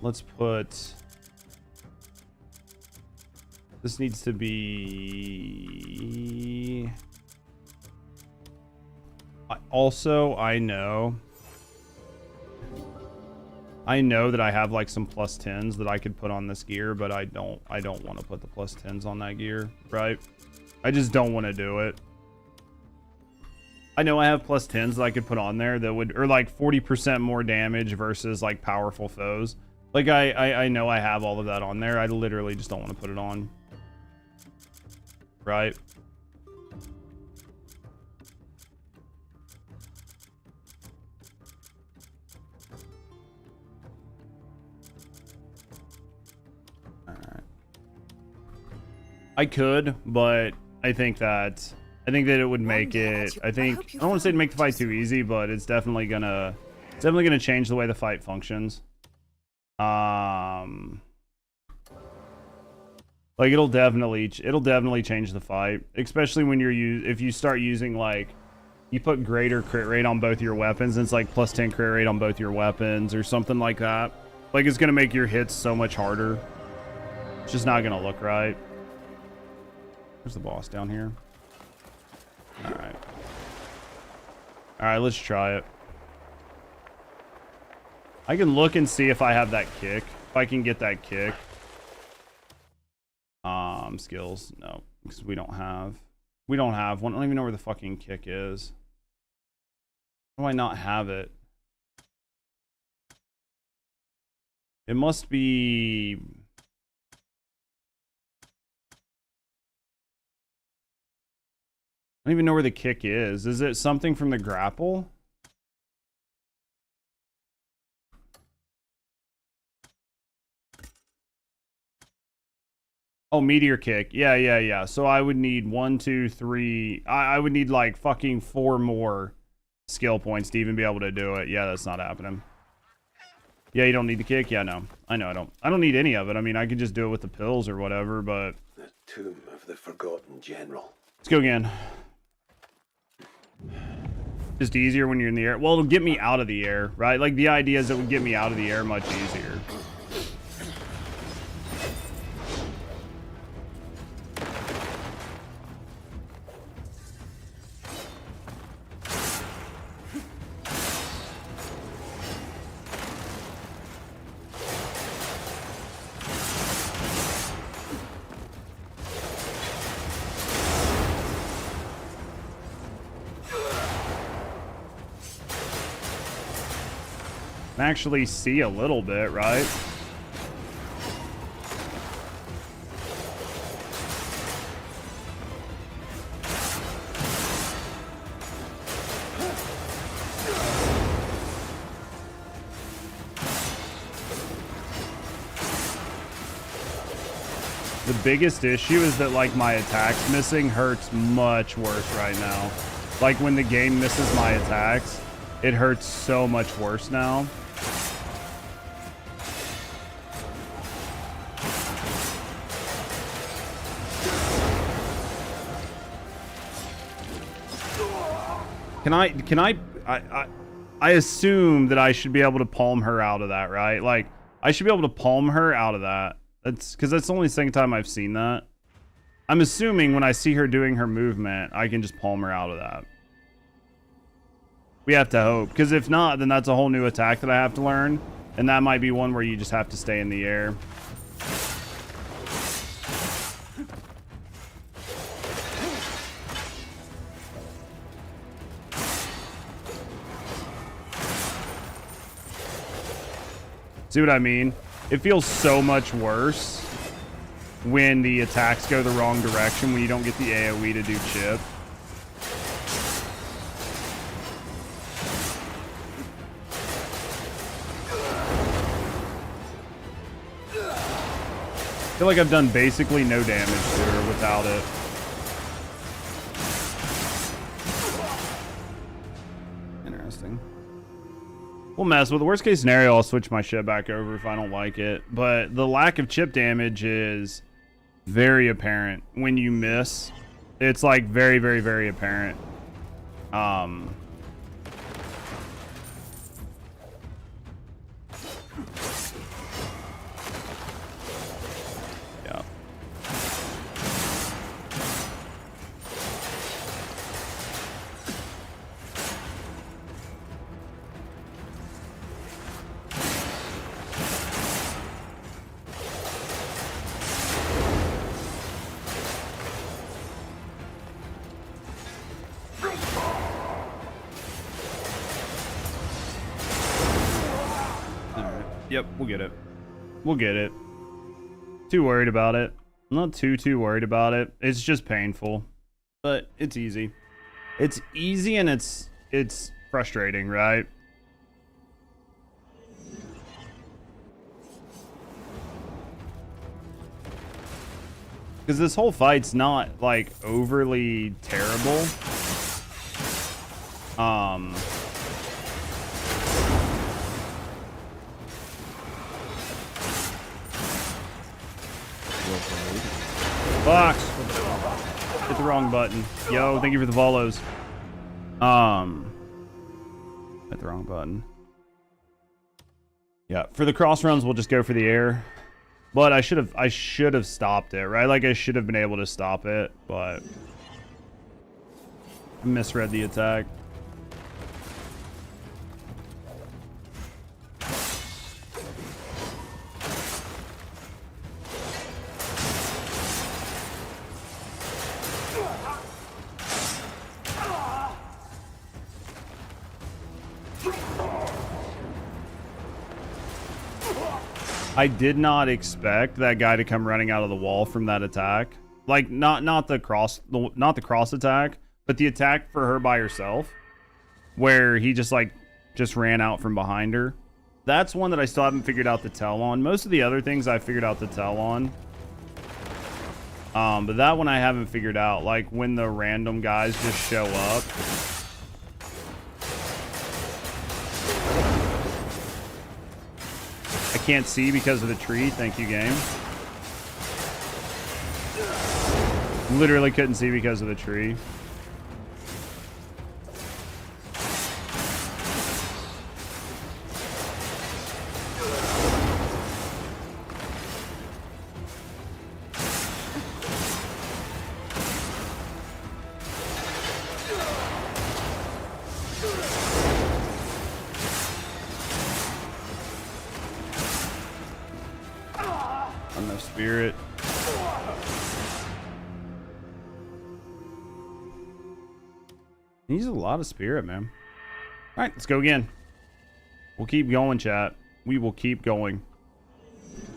Speaker 15: Let's put... This needs to be... Also, I know that I have like some +10s that I could put on this gear, but I don't want to put the +10s on that gear, right? I just don't want to do it. I know I have +10s that I could put on there that would, or like 40% more damage versus like powerful foes. Like I know I have all of that on there. I literally just don't want to put it on. Right? I could, but I think that it would make it. I don't want to say to make the fight too easy, but it's definitely gonna change the way the fight functions. Like it'll definitely change the fight, especially when if you start using like you put greater crit rate on both your weapons, and it's like +10 crit rate on both your weapons or something like that. Like it's gonna make your hits so much harder. It's just not gonna look right. There's the boss down here. Alright. Alright, let's try it. I can look and see if I have that kick. If I can get that kick. Skills. No. Because we don't have one. I don't even know where the fucking kick is. How do I not have it? It must be... I don't even know where the kick is. Is it something from the grapple? Oh, meteor kick. Yeah. So I would need 1, 2, 3. I would need like fucking 4 more skill points to even be able to do it. Yeah, that's not happening. Yeah, you don't need the kick? Yeah, no. I know I don't need any of it. I mean, I could just do it with the pills or whatever, but...
Speaker 16: The tomb of the forgotten general.
Speaker 15: Let's go again. Just easier when you're in the air. Well, it'll get me out of the air, right? Like the idea is it would get me out of the air much easier. can actually see a little bit, right? The biggest issue is that like my attacks missing hurts much worse right now. Like when the game misses my attacks, it hurts so much worse now. I assume that I should be able to palm her out of that, right? Like I should be able to palm her out of that. That's because that's the only second time I've seen that. I'm assuming when I see her doing her movement, I can just palm her out of that. We have to hope, because if not, then that's a whole new attack that I have to learn, and that might be one where you just have to stay in the air. See what I mean? It feels so much worse when the attacks go the wrong direction, when you don't get the AoE to do chip. I feel like I've done basically no damage to her without it. Interesting. We'll mess with the worst case scenario. I'll switch my shit back over if I don't like it. But the lack of chip damage is very apparent when you miss. It's like very, very, very apparent. Yeah. Yep, we'll get it. We'll get it. Too worried about it. I'm not too worried about it. It's just painful, but it's easy. It's easy and it's frustrating, right? Because this whole fight's not like overly terrible. Fuck! Hit the wrong button. Yo, thank you for the follows. Hit the wrong button. Yeah, for the cross runs, we'll just go for the air. But I should have stopped it, right? Like I should have been able to stop it, but I misread the attack. I did not expect that guy to come running out of the wall from that attack. Like not the cross attack, but the attack for her by herself, where he just ran out from behind her. That's one that I still haven't figured out the tell on. Most of the other things I figured out the tell on. But that one I haven't figured out. Like when the random guys just show up. I can't see because of the tree. Thank you, game. Literally couldn't see because of the tree. Enough spirit. He uses a lot of spirit, man. All right, let's go again. We'll keep going, chat. We will keep going.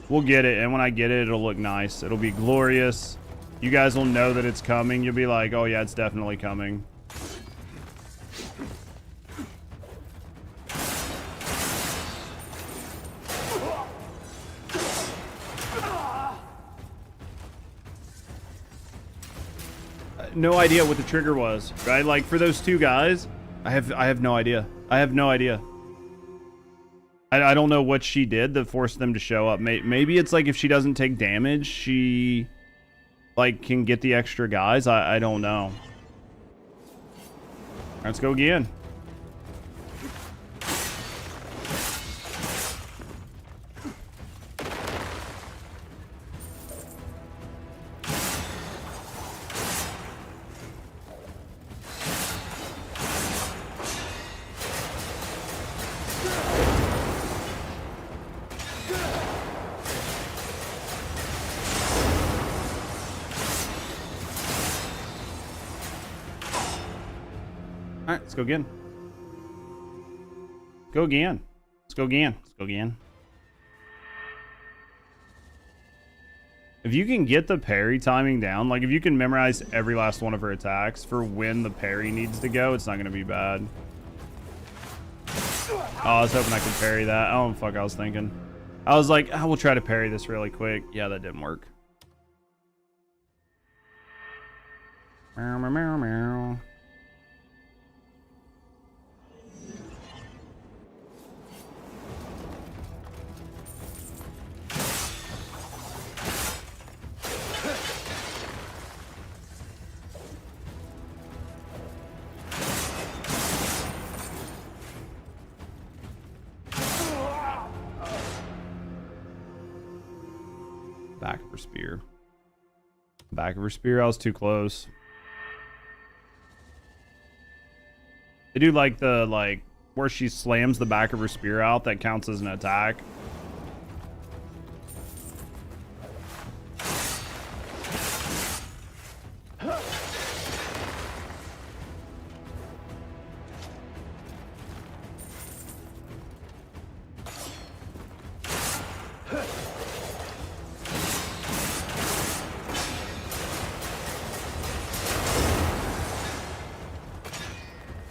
Speaker 15: We'll get it, and when I get it, it'll look nice. It'll be glorious. You guys will know that it's coming. You'll be like, oh yeah, it's definitely coming. No idea what the trigger was, right? Like for those two guys, I have no idea. I have no idea. I don't know what she did that forced them to show up. Maybe it's like if she doesn't take damage, she like can get the extra guys. I don't know. Let's go again. Alright, let's go again. Go again. Let's go again. Let's go again. If you can get the parry timing down, like if you can memorize every last one of her attacks for when the parry needs to go, it's not going to be bad. Oh, I was hoping I could parry that. Oh, fuck, I was thinking. I was like, I will try to parry this really quick. Yeah, that didn't work. Meow, meow, meow, meow. Back of her spear. Back of her spear. I was too close. They do like the where she slams the back of her spear out. That counts as an attack.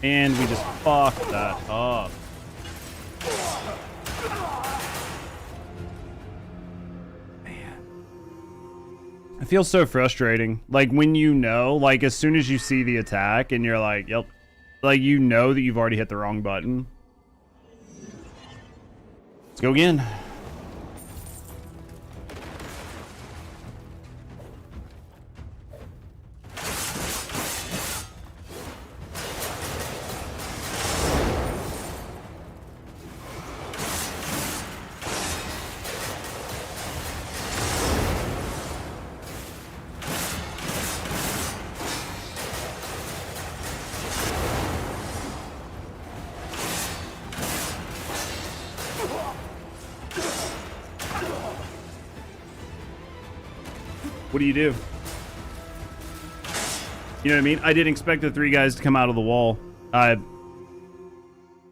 Speaker 15: And we just fucked that up. Man. It feels so frustrating. Like when you know, like as soon as you see the attack and you're like, yep. Like you know that you've already hit the wrong button. Let's go again. What do you do? You know what I mean? I didn't expect the three guys to come out of the wall. I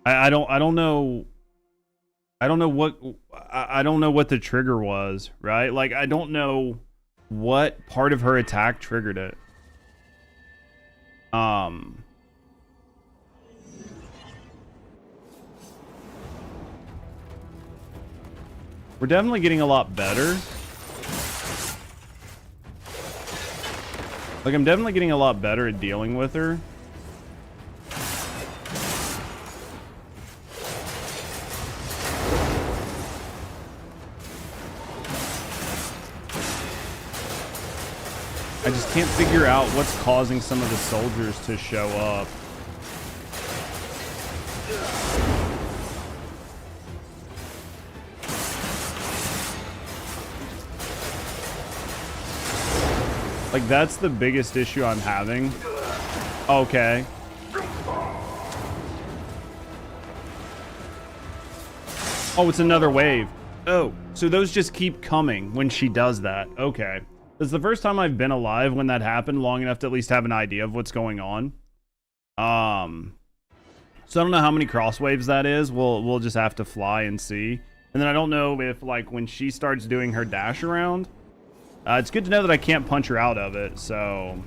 Speaker 15: don't know. I don't know what the trigger was, right? Like I don't know what part of her attack triggered it. We're definitely getting a lot better. Like, I'm definitely getting a lot better at dealing with her. I just can't figure out what's causing some of the soldiers to show up. Like, that's the biggest issue I'm having. Okay. Oh, it's another wave. Oh, so those just keep coming when she does that. Okay. This is the first time I've been alive when that happened long enough to at least have an idea of what's going on. So I don't know how many cross waves that is. We'll just have to fly and see. And then I don't know if like when she starts doing her dash around, it's good to know that I can't punch her out of it. So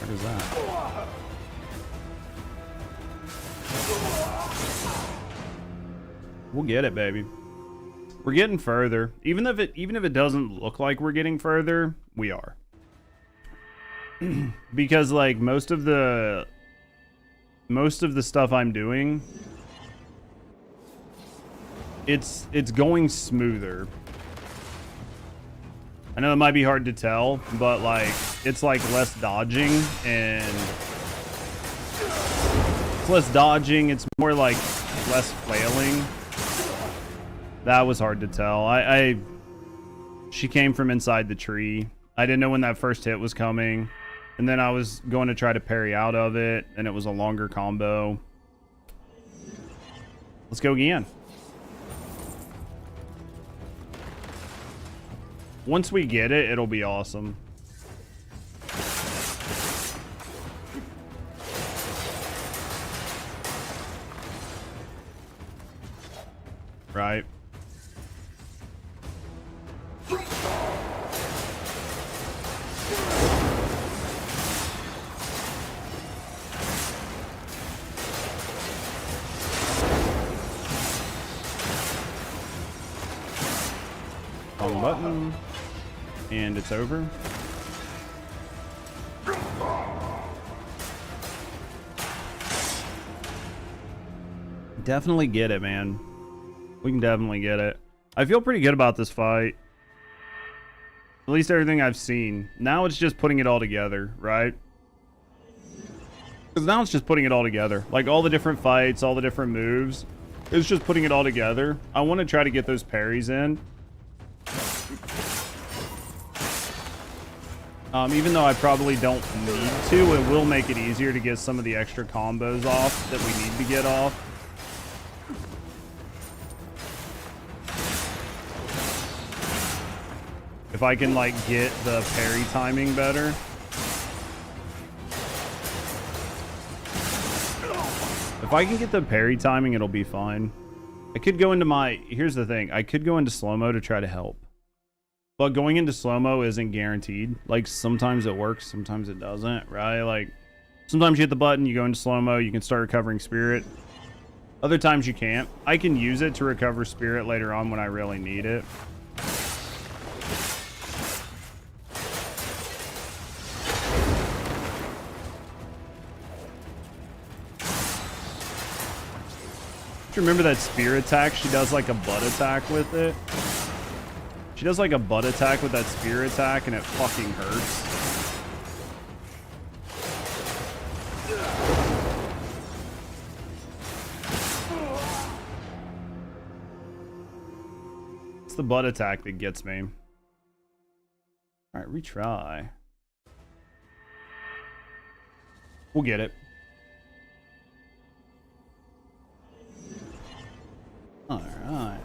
Speaker 15: what is that? We'll get it, baby. We're getting further. Even if it doesn't look like we're getting further, we are. Because like most of the stuff I'm doing, it's going smoother. I know it might be hard to tell, but like it's like less dodging and it's less dodging. It's more like less flailing. That was hard to tell. She came from inside the tree. I didn't know when that first hit was coming. And then I was going to try to parry out of it, and it was a longer combo. Let's go again. Once we get it, it'll be awesome. Right. Wrong button. And it's over. Definitely get it, man. We can definitely get it. I feel pretty good about this fight. At least everything I've seen. Now it's just putting it all together, right? Because now it's just putting it all together. Like all the different fights, all the different moves. It's just putting it all together. I want to try to get those parries in. Even though I probably don't need to, it will make it easier to get some of the extra combos off that we need to get off. If I can like get the parry timing better. If I can get the parry timing, it'll be fine. I could go into my... Here's the thing. I could go into slow-mo to try to help. But going into slow-mo isn't guaranteed. Like, sometimes it works, sometimes it doesn't, right? Like, sometimes you hit the button, you go into slow-mo, you can start recovering spirit. Other times you can't. I can use it to recover spirit later on when I really need it. Do you remember that spear attack? She does like a butt attack with it. She does like a butt attack with that spear attack and it fucking hurts. It's the butt attack that gets me. Alright, retry. We'll get it. Alright.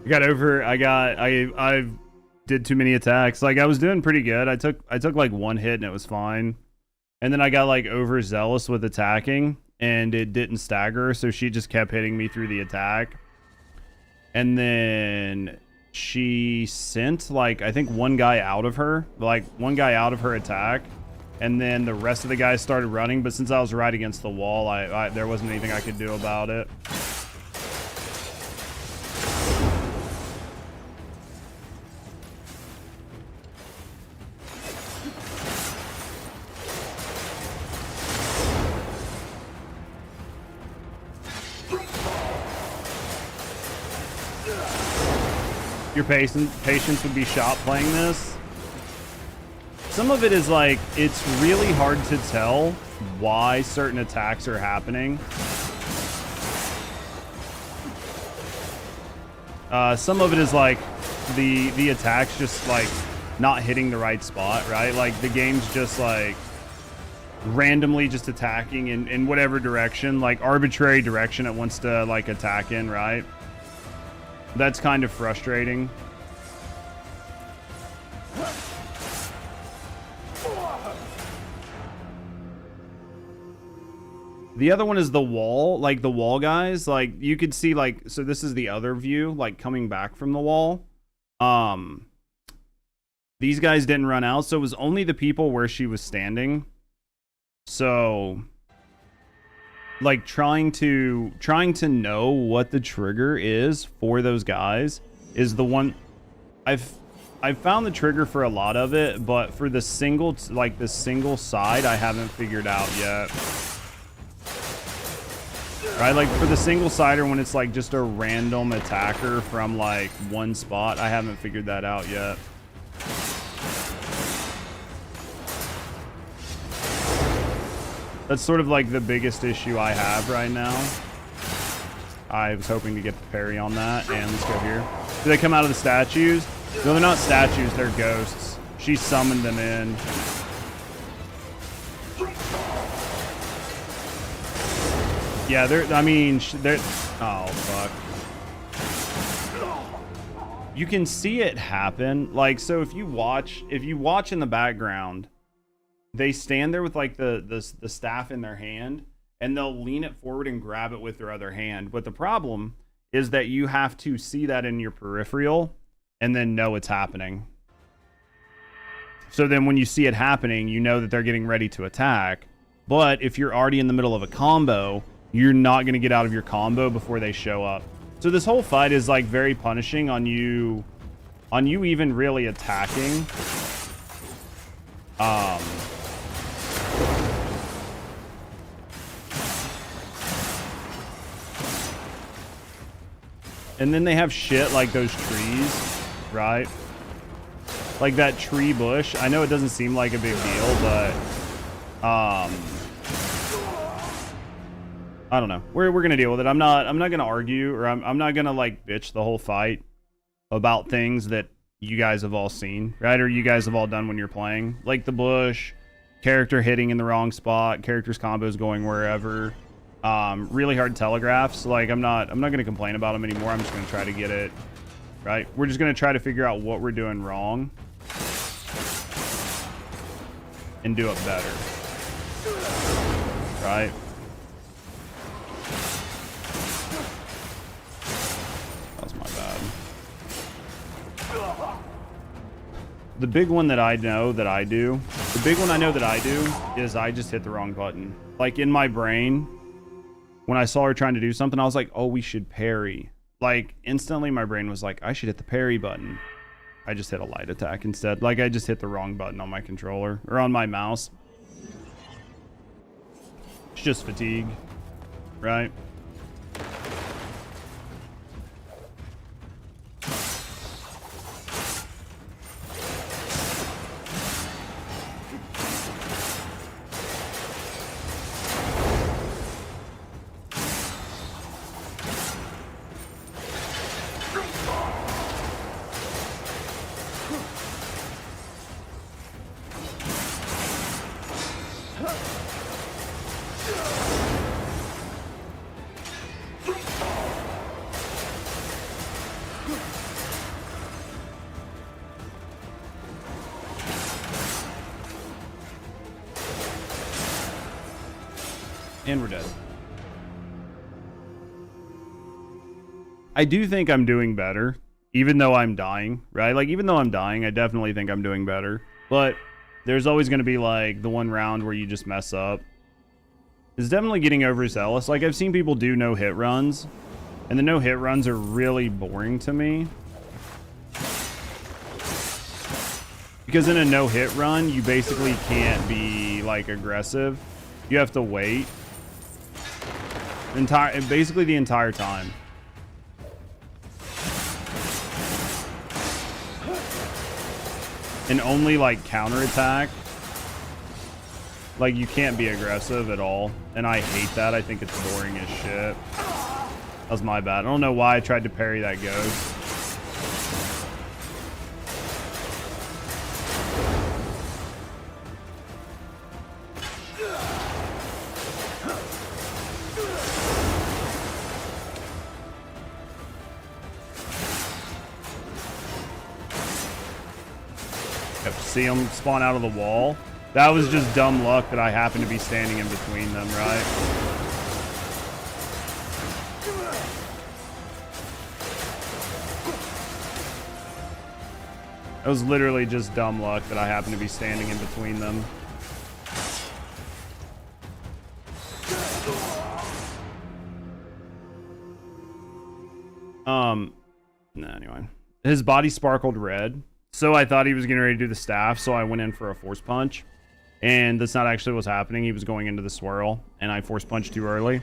Speaker 15: I did too many attacks. Like I was doing pretty good. I took like one hit and it was fine. And then I got like overzealous with attacking and it didn't stagger, so she just kept hitting me through the attack. And then she sent like I think one guy out of her attack, and then the rest of the guys started running, but since I was right against the wall, there wasn't anything I could do about it. Your patience would be shot playing this. Some of it is like, it's really hard to tell why certain attacks are happening. Some of it is like the attacks just like not hitting the right spot, right? Like the game's just like randomly just attacking in whatever direction, like arbitrary direction it wants to like attack in, right? That's kind of frustrating. The other one is the wall, like the wall guys, like you could see like, so this is the other view, like coming back from the wall. These guys didn't run out, so it was only the people where she was standing. So like trying to know what the trigger is for those guys is the one. I've found the trigger for a lot of it, but for the single side I haven't figured out yet. Right, like for the single sider when it's like just a random attacker from like one spot, I haven't figured that out yet. That's sort of like the biggest issue I have right now. I was hoping to get the parry on that, and let's go here. Do they come out of the statues? No, they're not statues, they're ghosts. She summoned them in. Yeah, they're, oh fuck. You can see it happen. Like, so if you watch in the background, they stand there with like the staff in their hand and they'll lean it forward and grab it with their other hand. But the problem is that you have to see that in your peripheral and then know it's happening. So then when you see it happening, you know that they're getting ready to attack. But if you're already in the middle of a combo, you're not going to get out of your combo before they show up. So this whole fight is like very punishing on you even really attacking. And then they have shit like those trees, right? Like that tree bush. I know it doesn't seem like a big deal, but I don't know. We're gonna deal with it. I'm not gonna argue, or I'm not gonna like bitch the whole fight about things that you guys have all seen, right? Or you guys have all done when you're playing, like the bush, character hitting in the wrong spot, characters combos going wherever. Really hard telegraphs. Like I'm not gonna complain about them anymore. I'm just gonna try to get it right. We're just gonna try to figure out what we're doing wrong and do it better, right? That's my bad. The big one that I know that I do, is I just hit the wrong button. Like in my brain, when I saw her trying to do something, I was like, oh, we should parry. Like instantly my brain was like, I should hit the parry button. I just hit a light attack instead. Like I just hit the wrong button on my controller or on my mouse. It's just fatigue, right? And we're dead. I do think I'm doing better, even though I'm dying, right? Like, even though I'm dying, I definitely think I'm doing better. But there's always going to be, like, the one round where you just mess up. It's definitely getting overzealous. Like, I've seen people do no-hit runs, and the no-hit runs are really boring to me. Because in a no-hit run, you basically can't be, like, aggressive. You have to wait. Basically the entire time. And only, like, counterattack. Like, you can't be aggressive at all. And I hate that. I think it's boring as shit. That was my bad. I don't know why I tried to parry that ghost. See them spawn out of the wall. That was just dumb luck that I happened to be standing in between them, right? It was literally just dumb luck that I happened to be standing in between them. No, anyway. His body sparkled red. So I thought he was getting ready to do the staff, so I went in for a force punch. And that's not actually what's happening. He was going into the swirl, and I force punched too early.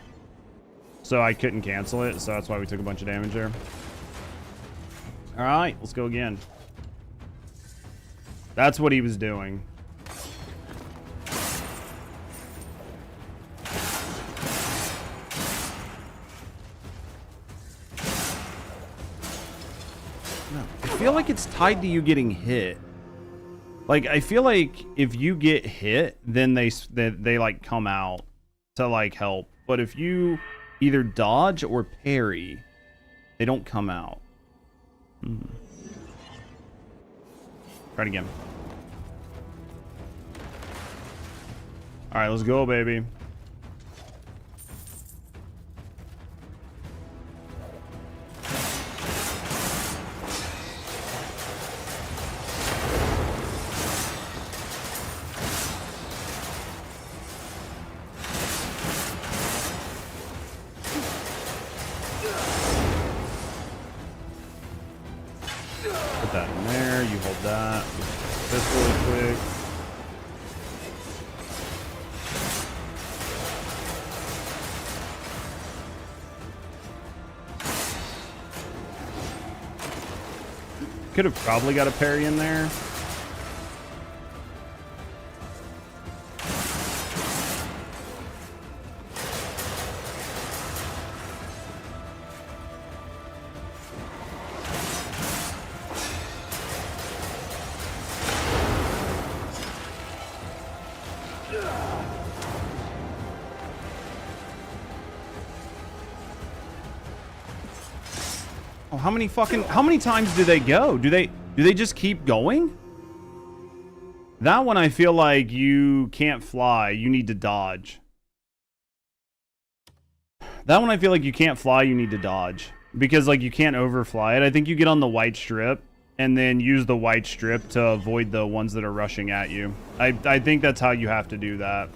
Speaker 15: So I couldn't cancel it, so that's why we took a bunch of damage there. Alright, let's go again. That's what he was doing. I feel like it's tied to you getting hit. Like, I feel like if you get hit, then they like come out to like help. But if you either dodge or parry, they don't come out. Try it again. All right, let's go, baby. Put that in there. You hold that. This really quick. Could have probably got a parry in there. Oh, how many times do they go? Do they just keep going? That one I feel like you can't fly, you need to dodge. That one I feel like you can't fly, you need to dodge. Because like you can't overfly it. I think you get on the white strip and then use the white strip to avoid the ones that are rushing at you. I think that's how you have to do that.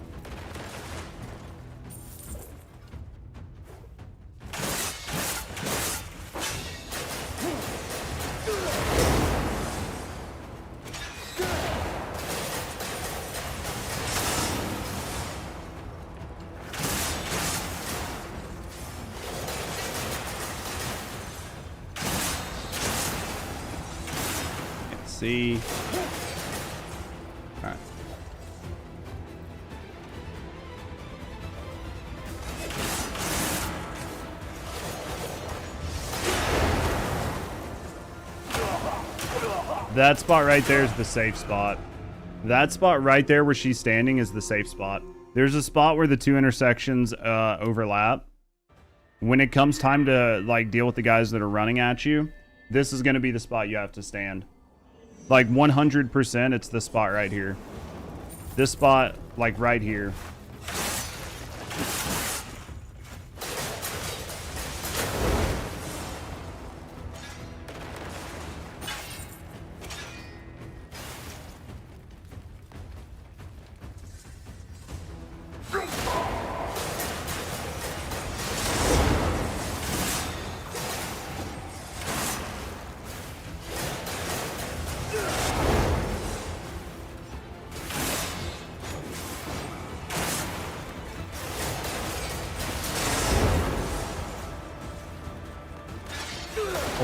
Speaker 15: See. All right. That spot right there is the safe spot. That spot right there where she's standing is the safe spot. There's a spot where the two intersections overlap. When it comes time to like deal with the guys that are running at you, this is going to be the spot you have to stand. Like 100%, it's the spot right here. This spot, like right here.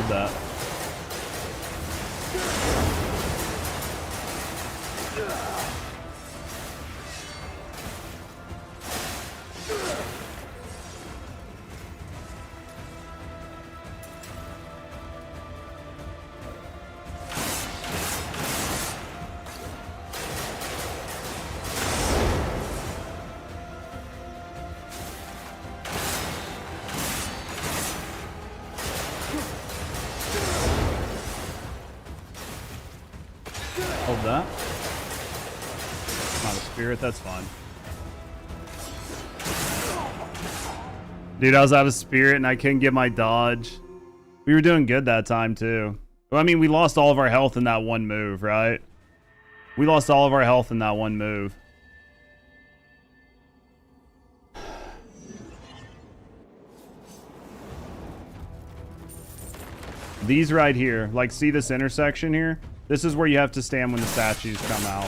Speaker 15: Hold that. Hold that. Not a spirit, that's fine. Dude, I was out of spirit and I couldn't get my dodge. We were doing good that time too. Well, I mean, we lost all of our health in that one move, right? We lost all of our health in that one move. These right here, like, see this intersection here? This is where you have to stand when the statues come out.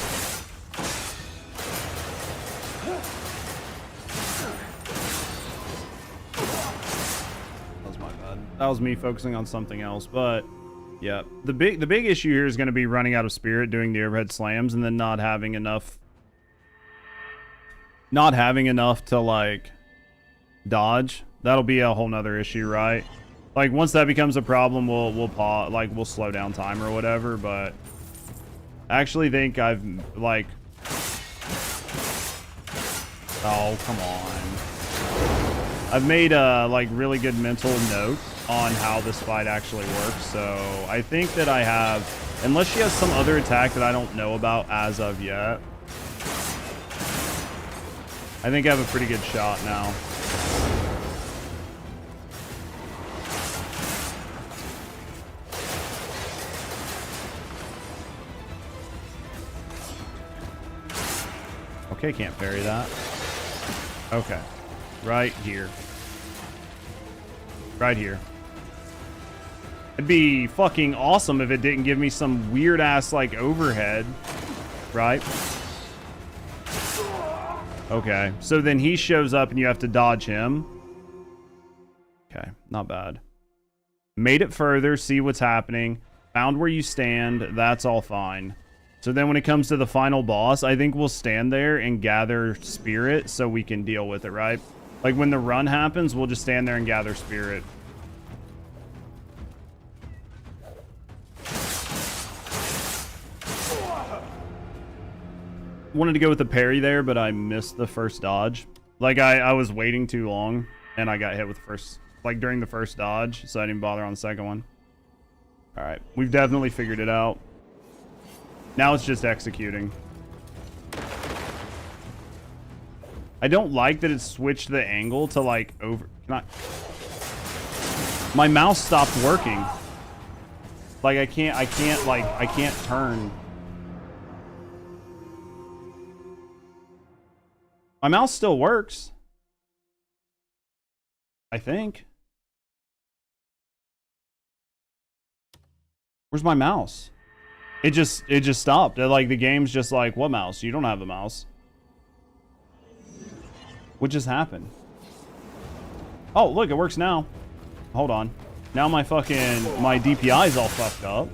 Speaker 15: That was my bad. That was me focusing on something else, but yeah. The big issue here is going to be running out of spirit doing the overhead slams and then not having enough to like dodge. That'll be a whole nother issue, right? Like, once that becomes a problem, we'll pause, like, we'll slow down time or whatever, but I actually think I've, like... Oh, come on. I've made a, like, really good mental note on how this fight actually works, so I think that I have... Unless she has some other attack that I don't know about as of yet, I think I have a pretty good shot now. Okay, can't parry that. Okay. Right here. Right here. It'd be fucking awesome if it didn't give me some weird ass like overhead. Right? Okay. So then he shows up and you have to dodge him. Okay. Not bad. Made it further. See what's happening. Found where you stand. That's all fine. So then when it comes to the final boss, I think we'll stand there and gather spirit so we can deal with it, right? Like when the run happens, we'll just stand there and gather spirit. Wanted to go with the parry there, but I missed the first dodge. Like I was waiting too long and I got hit with the first, like during the first dodge, so I didn't bother on the second one. All right, we've definitely figured it out. Now it's just executing. I don't like that it switched the angle to like over... Can I... My mouse stopped working. Like I can't turn. My mouse still works. I think. Where's my mouse? It just stopped. Like the game's just like, what mouse? You don't have a mouse. What just happened? Oh, look, it works now. Hold on. Now my DPI is all fucked up.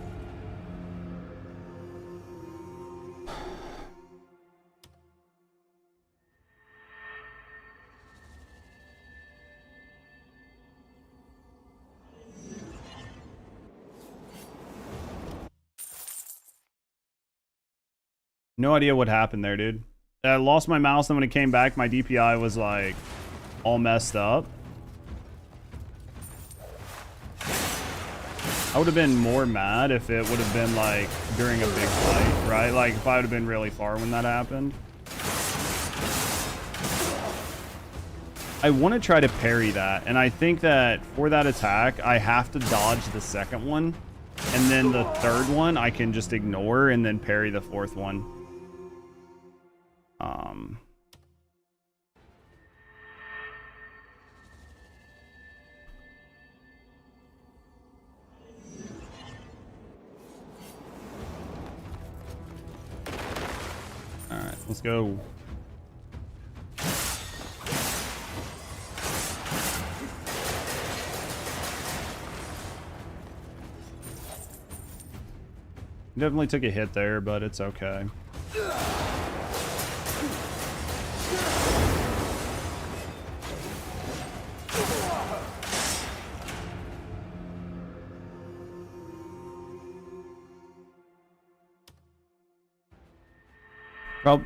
Speaker 15: No idea what happened there, dude. I lost my mouse, and when it came back, my DPI was, like, all messed up. I would have been more mad if it would have been, like, during a big fight, right? Like, if I would have been really far when that happened. I want to try to parry that, and I think that for that attack, I have to dodge the second one, and then the third one I can just ignore and then parry the fourth one. All right, let's go. Definitely took a hit there, but it's okay.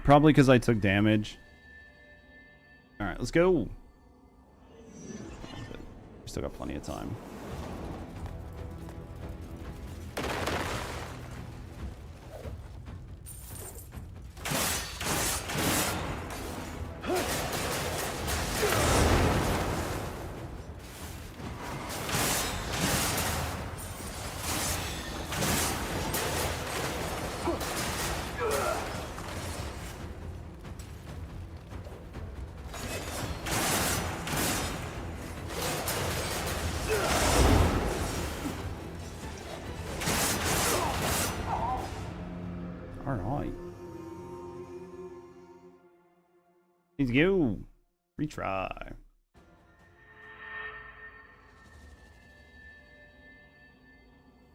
Speaker 15: Probably because I took damage. All right, let's go. We still got plenty of time. Alright. Let's go. Retry.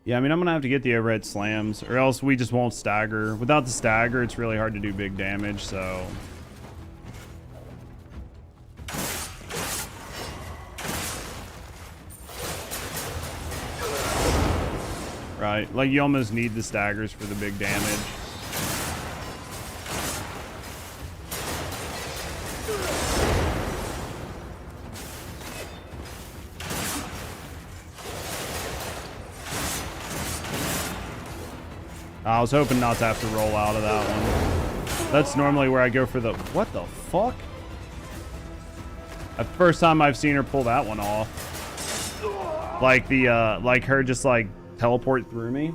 Speaker 15: Yeah, I mean, I'm gonna have to get the overhead slams, or else we just won't stagger. Without the stagger, it's really hard to do big damage, so... Right, like you almost need the staggers for the big damage. I was hoping not to have to roll out of that one. That's normally where I go for the... What the fuck? The first time I've seen her pull that one off. Like the, like her just like teleport through me.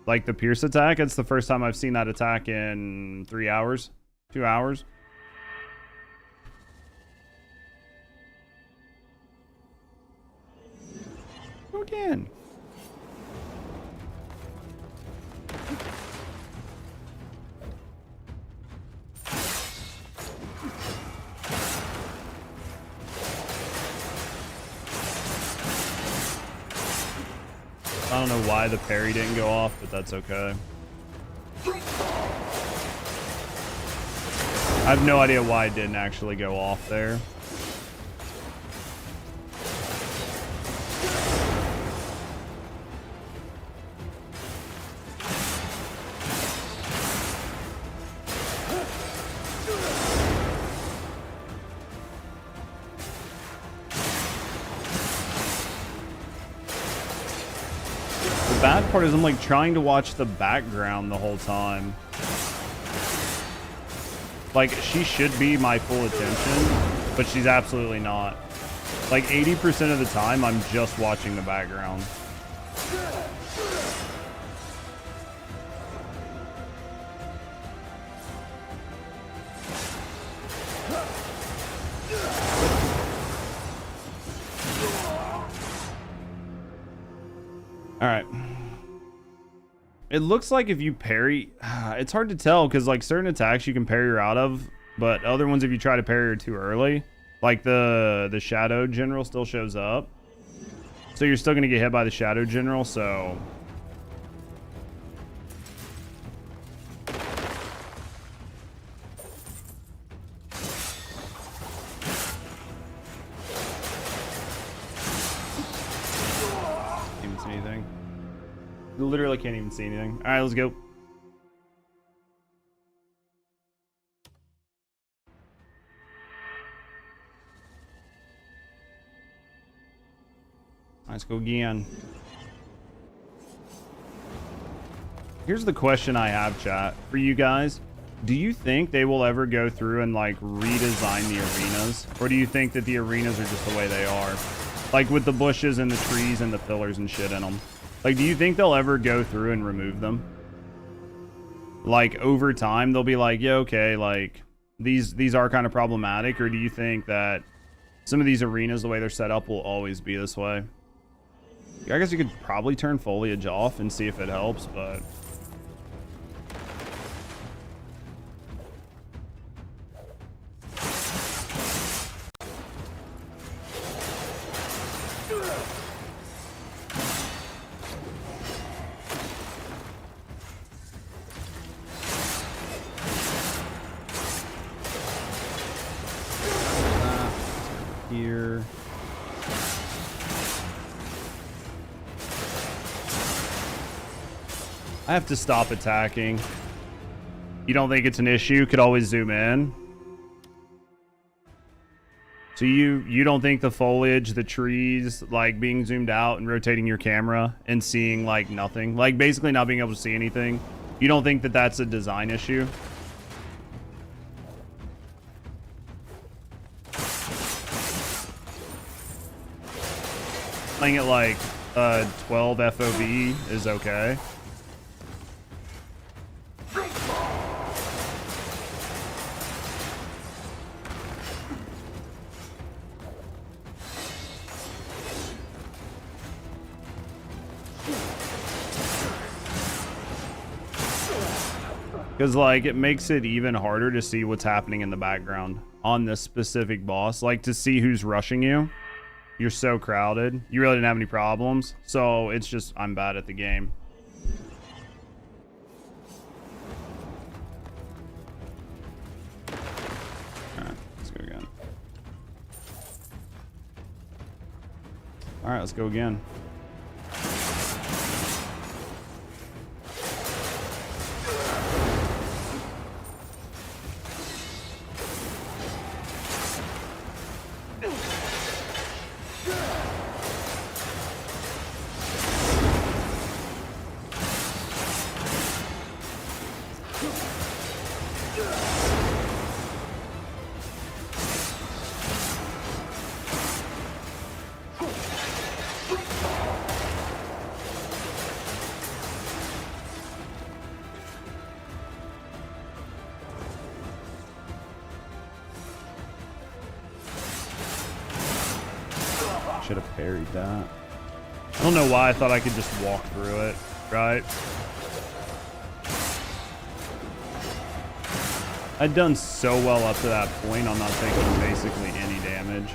Speaker 15: Like the Pierce attack. It's the first time I've seen that attack in 3 hours. 2 hours. Go again. I don't know why the parry didn't go off, but that's okay. I have no idea why it didn't actually go off there. The bad part is I'm like trying to watch the background the whole time. Like she should be my full attention, but she's absolutely not. Like 80% of the time I'm just watching the background. All right. It looks like if you parry, it's hard to tell because like certain attacks you can parry her out of, but other ones if you try to parry her too early, like the Shadow General still shows up. So you're still going to get hit by the Shadow General, so... Can't even see anything. Literally can't even see anything. All right, let's go. Let's go again. Here's the question I have, chat, for you guys. Do you think they will ever go through and like redesign the arenas? Or do you think that the arenas are just the way they are? Like with the bushes and the trees and the pillars and shit in them. Like, do you think they'll ever go through and remove them? Like over time, they'll be like, yeah, okay, like these are kind of problematic. Or do you think that some of these arenas, the way they're set up, will always be this way? I guess you could probably turn foliage off and see if it helps, but... here. I have to stop attacking. You don't think it's an issue? Could always zoom in. So you don't think the foliage, the trees, like being zoomed out and rotating your camera and seeing like nothing, like basically not being able to see anything, you don't think that that's a design issue? Playing it like 12 FOV is okay. Because, like, it makes it even harder to see what's happening in the background on this specific boss. Like, to see who's rushing you. You're so crowded. You really didn't have any problems. So, it's just, I'm bad at the game. Alright, let's go again. Alright, let's go again. Should have parried that. I don't know why I thought I could just walk through it, right? I'd done so well up to that point, I'm not taking basically any damage.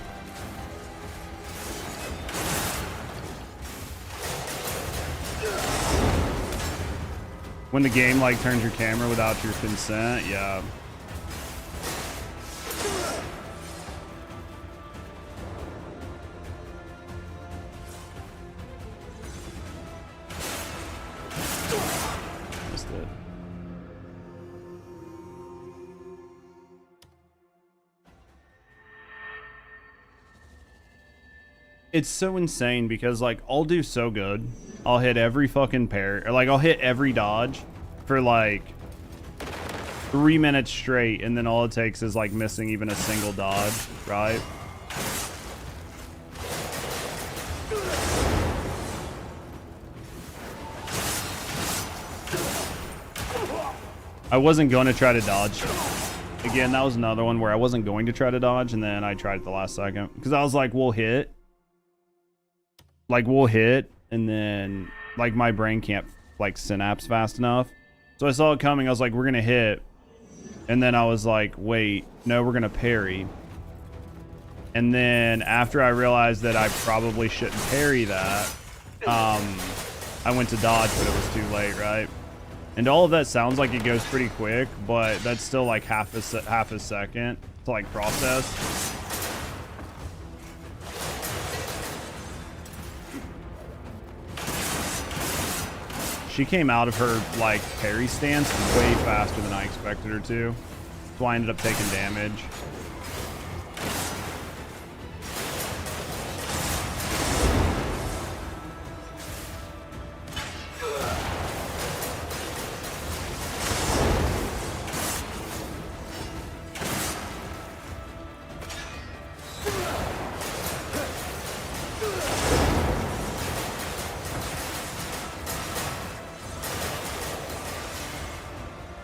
Speaker 15: When the game like turns your camera without your consent, yeah. It's so insane because like I'll do so good. I'll hit every fucking parry, or like I'll hit every dodge for like 3 minutes straight, and then all it takes is like missing even a single dodge, right? I wasn't going to try to dodge. Again, that was another one where I wasn't going to try to dodge, and then I tried at the last second because I was like, we'll hit. Like, we'll hit, and then, like, my brain can't, like, synapse fast enough. So I saw it coming. I was like, we're going to hit. And then I was like, wait, no, we're going to parry. And then after I realized that I probably shouldn't parry that, I went to dodge, but it was too late, right? And all of that sounds like it goes pretty quick, but that's still, like, half a second to, like, process. She came out of her, like, parry stance way faster than I expected her to. So I ended up taking damage.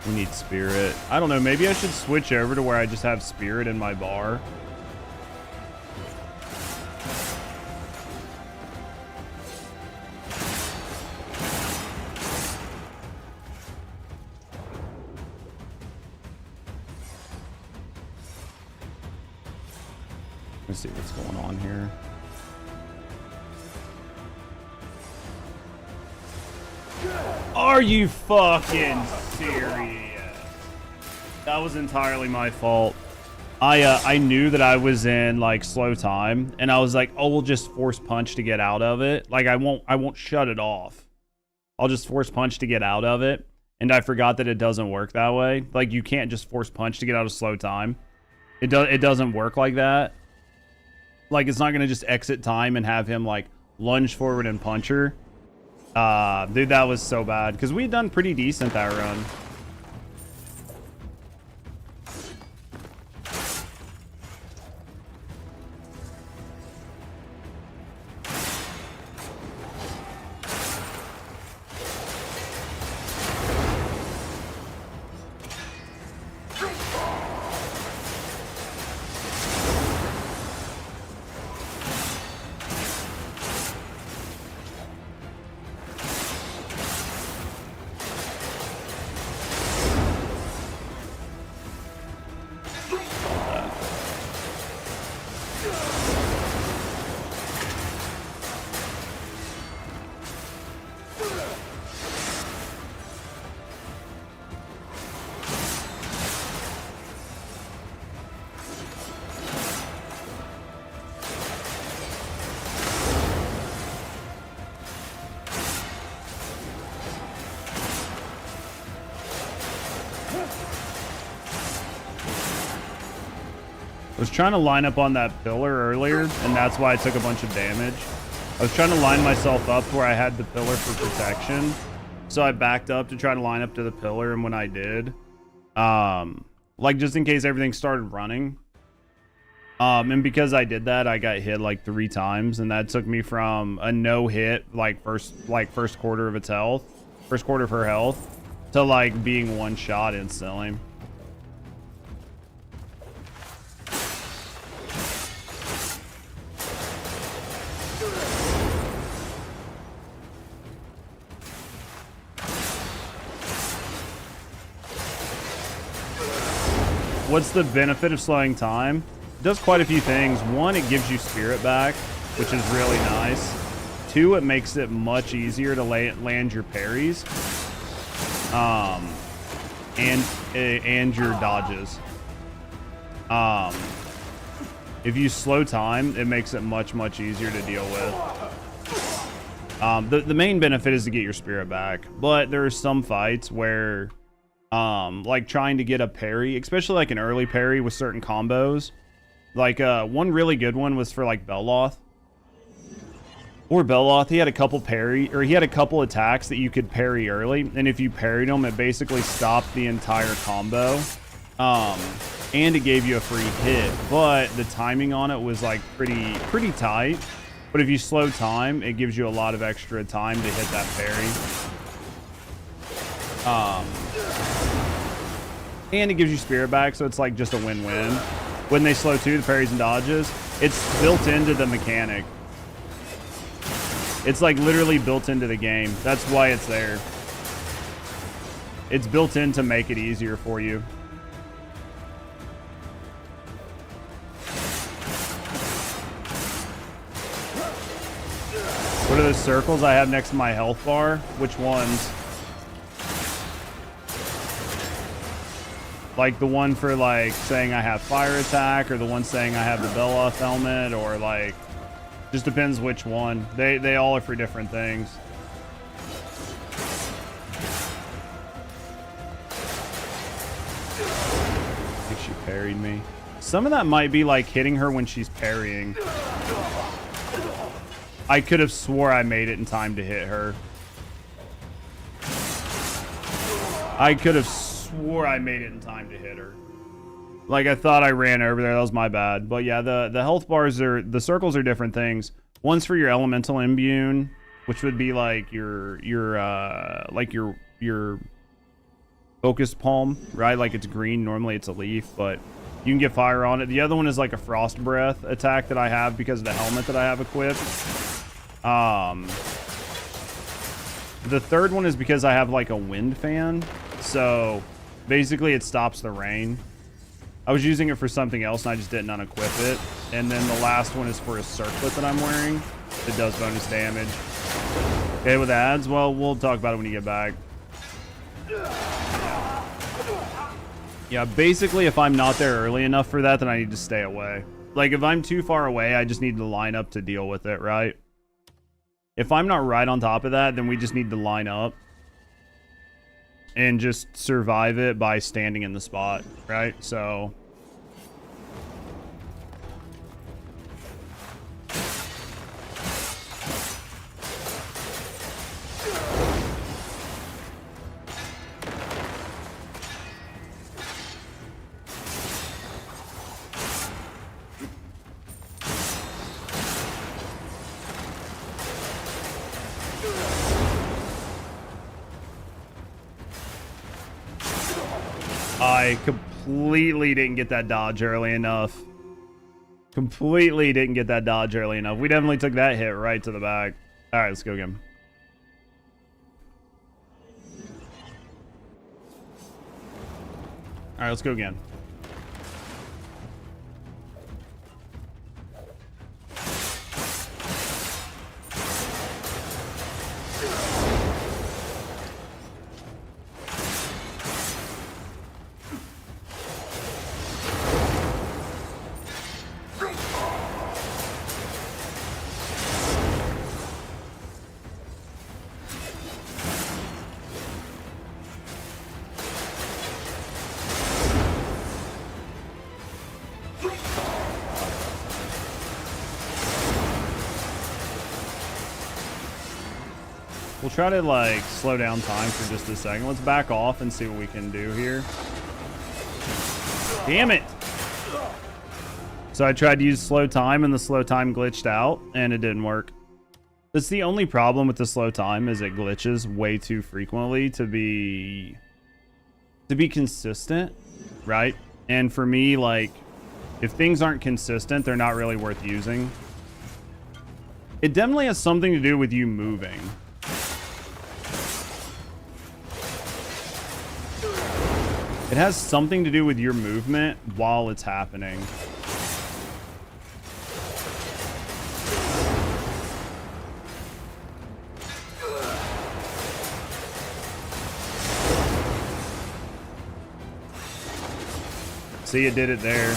Speaker 15: We need spirit. I don't know. Maybe I should switch over to where I just have spirit in my bar. Let's see what's going on here. Are you fucking serious? That was entirely my fault. I knew that I was in like slow time, and I was like, oh, we'll just force punch to get out of it. Like I won't shut it off. I'll just force punch to get out of it. And I forgot that it doesn't work that way. Like you can't just force punch to get out of slow time. It doesn't work like that. Like it's not gonna just exit time and have him like lunge forward and punch her. Dude, that was so bad because we'd done pretty decent that run. I was trying to line up on that pillar earlier, and that's why I took a bunch of damage. I was trying to line myself up where I had the pillar for protection. So I backed up to try to line up to the pillar, and when I did, like just in case everything started running. And because I did that, I got hit like 3 times, and that took me from a no hit, like first quarter of its health, first quarter of her health, to like being one shot instantly. What's the benefit of slowing time? It does quite a few things. 1, it gives you spirit back, which is really nice. 2, it makes it much easier to land your parries, and your dodges. If you slow time, it makes it much easier to deal with. The main benefit is to get your spirit back, but there are some fights where like trying to get a parry, especially like an early parry with certain combos. Like one really good one was for like Beloth. He had a couple he had a couple attacks that you could parry early, and if you parried them, it basically stopped the entire combo. And it gave you a free hit, but the timing on it was like pretty tight. But if you slow time, it gives you a lot of extra time to hit that parry. And it gives you spirit back, so it's like just a win-win. When they slow too, the parries and dodges, it's built into the mechanic. It's like literally built into the game. That's why it's there. It's built in to make it easier for you. What are those circles I have next to my health bar? Which ones? Like the one for like saying I have fire attack, or the one saying I have the Beloth helmet, or like just depends which one. They all are for different things. I think she parried me. Some of that might be like hitting her when she's parrying. I could have swore I made it in time to hit her. I could have swore I made it in time to hit her. Like I thought I ran over there. That was my bad. But yeah, the health bars the circles are different things. One's for your elemental imbue, which would be like your focus palm, right? Like it's green. Normally it's a leaf, but you can get fire on it. The other one is like a frost breath attack that I have because of the helmet that I have equipped. The third one is because I have like a wind fan. So basically it stops the rain. I was using it for something else and I just didn't unequip it. And then the last one is for a circlet that I'm wearing. It does bonus damage. Okay, with ads, well, we'll talk about it when you get back. Yeah, basically, if I'm not there early enough for that, then I need to stay away. Like, if I'm too far away, I just need to line up to deal with it, right? If I'm not right on top of that, then we just need to line up and just survive it by standing in the spot, right? So... I completely didn't get that dodge early enough. Completely didn't get that dodge early enough. We definitely took that hit right to the back. All right, let's go again. All right, let's go again. We'll try to, like, slow down time for just a second. Let's back off and see what we can do here. Damn it! So I tried to use slow time, and the slow time glitched out, and it didn't work. That's the only problem with the slow time, is it glitches way too frequently to be consistent, right? And for me, like, if things aren't consistent, they're not really worth using. It definitely has something to do with you moving. It has something to do with your movement while it's happening. See, it did it there.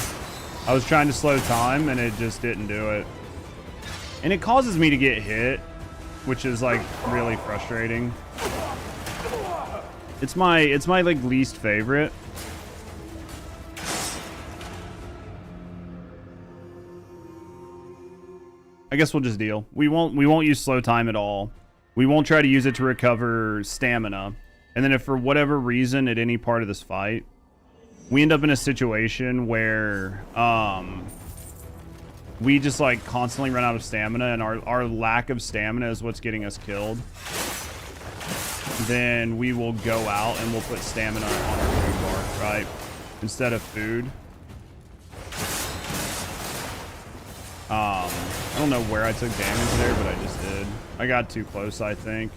Speaker 15: I was trying to slow time and it just didn't do it. And it causes me to get hit, which is like really frustrating. It's my like least favorite. I guess we'll just deal. We won't use slow time at all. We won't try to use it to recover stamina. And then if for whatever reason at any part of this fight, we end up in a situation where we just like constantly run out of stamina and our lack of stamina is what's getting us killed, then we will go out and we'll put stamina on our food bar, right? Instead of food. I don't know where I took damage there, but I just did. I got too close, I think.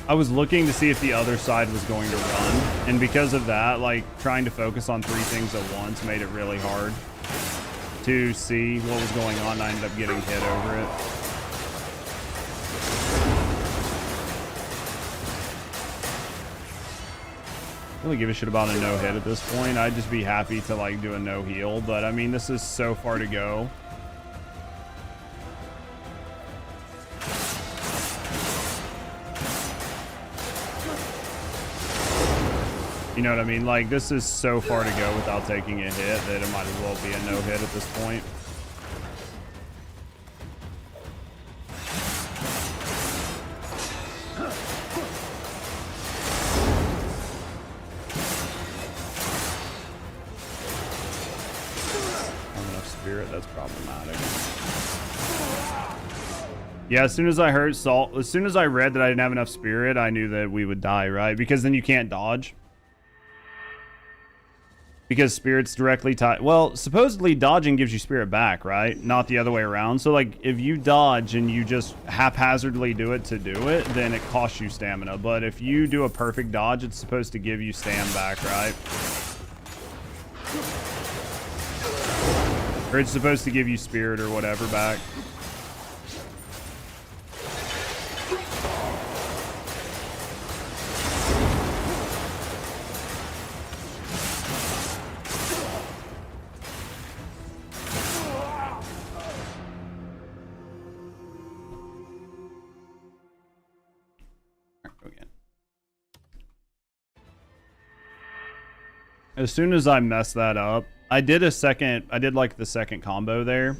Speaker 15: I was looking to see if the other side was going to run, and because of that, like, trying to focus on 3 things at once made it really hard to see what was going on. I ended up getting hit over it. I don't really give a shit about a no-hit at this point. I'd just be happy to, like, do a no-heal, but, I mean, this is so far to go. You know what I mean? Like, this is so far to go without taking a hit that it might as well be a no-hit at this point. That's problematic. Yeah, as soon as I heard salt, as soon as I read that I didn't have enough spirit, I knew that we would die, right? Because then you can't dodge. Because spirit's directly tied. Well, supposedly dodging gives you spirit back, right? Not the other way around. So, like, if you dodge and you just haphazardly do it to do it, then it costs you stamina. But if you do a perfect dodge, it's supposed to give you stam back, right? Or it's supposed to give you spirit or whatever back. As soon as I messed that up, I did like the second combo there,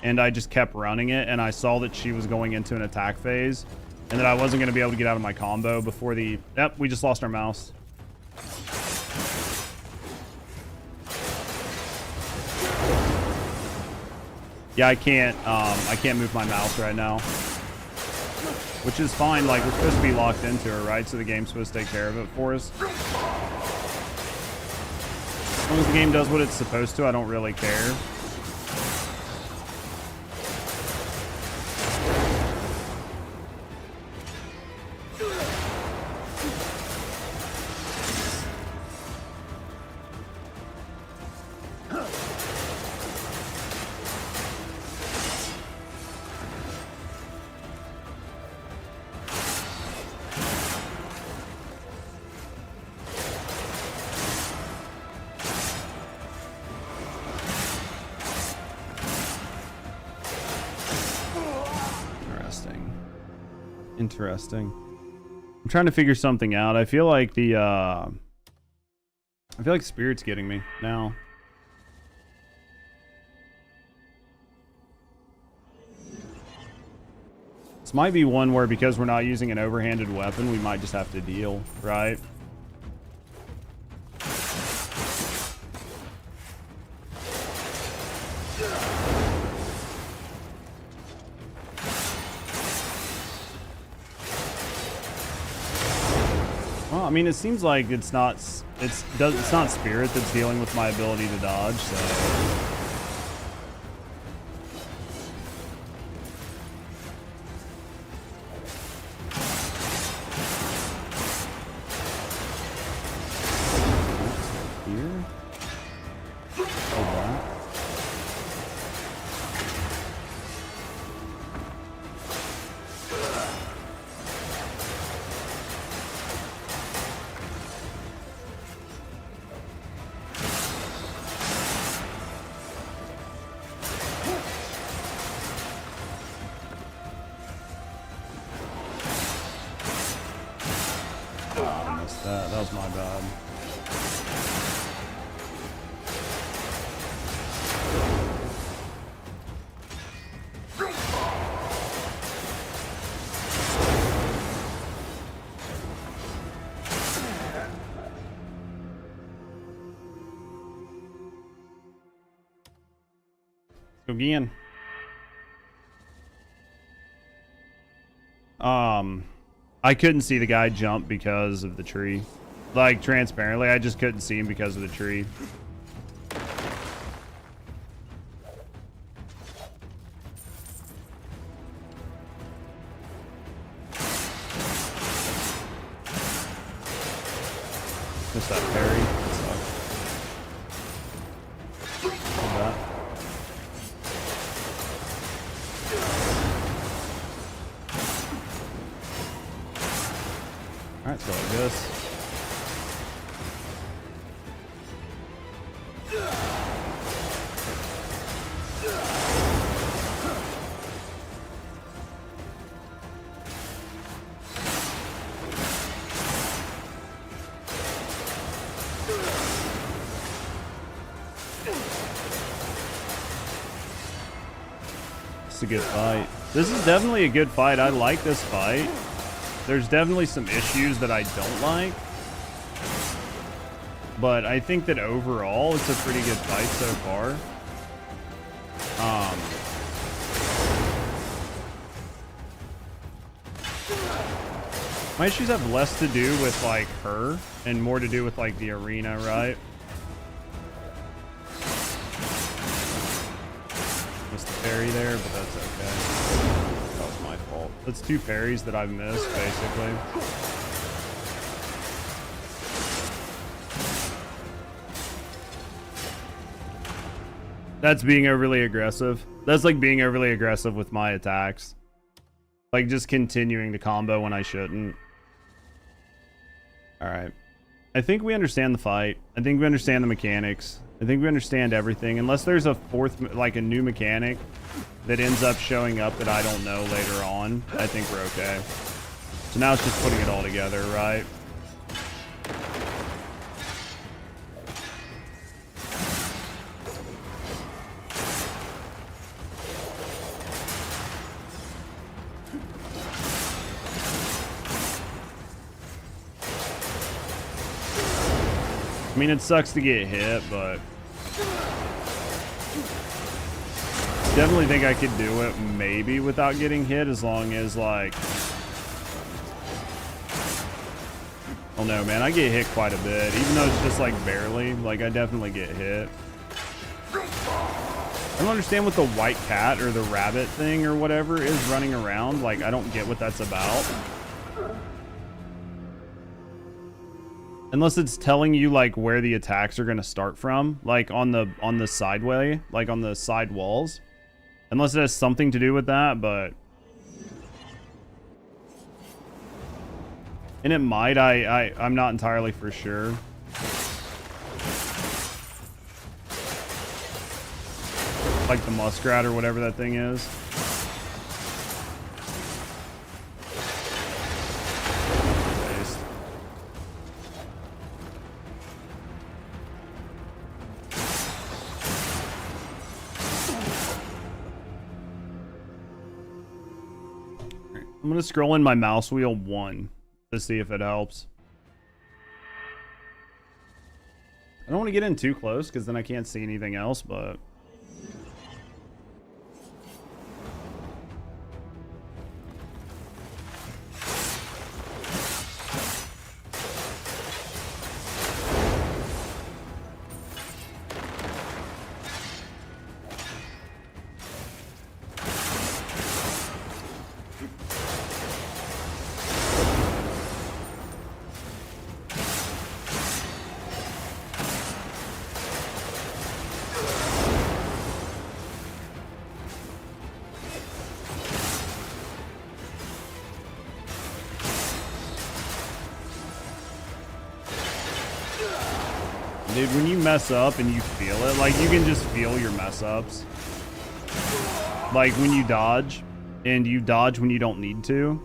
Speaker 15: and I just kept running it, and I saw that she was going into an attack phase, and that I wasn't going to be able to get out of my combo before the... Yep, we just lost our mouse. Yeah, I can't move my mouse right now. Which is fine, like, we're supposed to be locked into her, right? So the game's supposed to take care of it for us. As long as the game does what it's supposed to, I don't really care. Interesting. I'm trying to figure something out. I feel like Spirit's getting me now. This might be one where, because we're not using an overhanded weapon, we might just have to deal, right? Well, I mean, it seems like it's not Spirit that's dealing with my ability to dodge, so... That was my bad. Let's go again. I couldn't see the guy jump because of the tree. Like, transparently, I just couldn't see him because of the tree. Missed that parry. That sucks. Hold that. Alright, so like this. It's a good fight. This is definitely a good fight. I like this fight. There's definitely some issues that I don't like, but I think that overall it's a pretty good fight so far. My issues have less to do with like her and more to do with like the arena, right? Missed the parry there, but that's okay. That was my fault. That's two parries that I've missed, basically. That's being overly aggressive. That's like being overly aggressive with my attacks. Like just continuing to combo when I shouldn't. Alright. I think we understand the fight. I think we understand the mechanics. I think we understand everything. Unless there's a fourth, like a new mechanic that ends up showing up that I don't know later on, I think we're okay. So now it's just putting it all together, right? I mean, it sucks to get hit, but definitely think I could do it maybe without getting hit, as long as like, oh no, man, I get hit quite a bit, even though it's just like barely. Like, I definitely get hit. I don't understand what the white cat or the rabbit thing or whatever is running around. Like, I don't get what that's about. Unless it's telling you like where the attacks are going to start from, like on the sideway, like on the side walls. Unless it has something to do with that, but and it might. I'm not entirely for sure. Like the muskrat or whatever that thing is. I'm gonna scroll in my mouse wheel 1 to see if it helps. I don't want to get in too close because then I can't see anything else, but dude, when you mess up and you feel it, like you can just feel your mess ups. Like when you dodge and you dodge when you don't need to,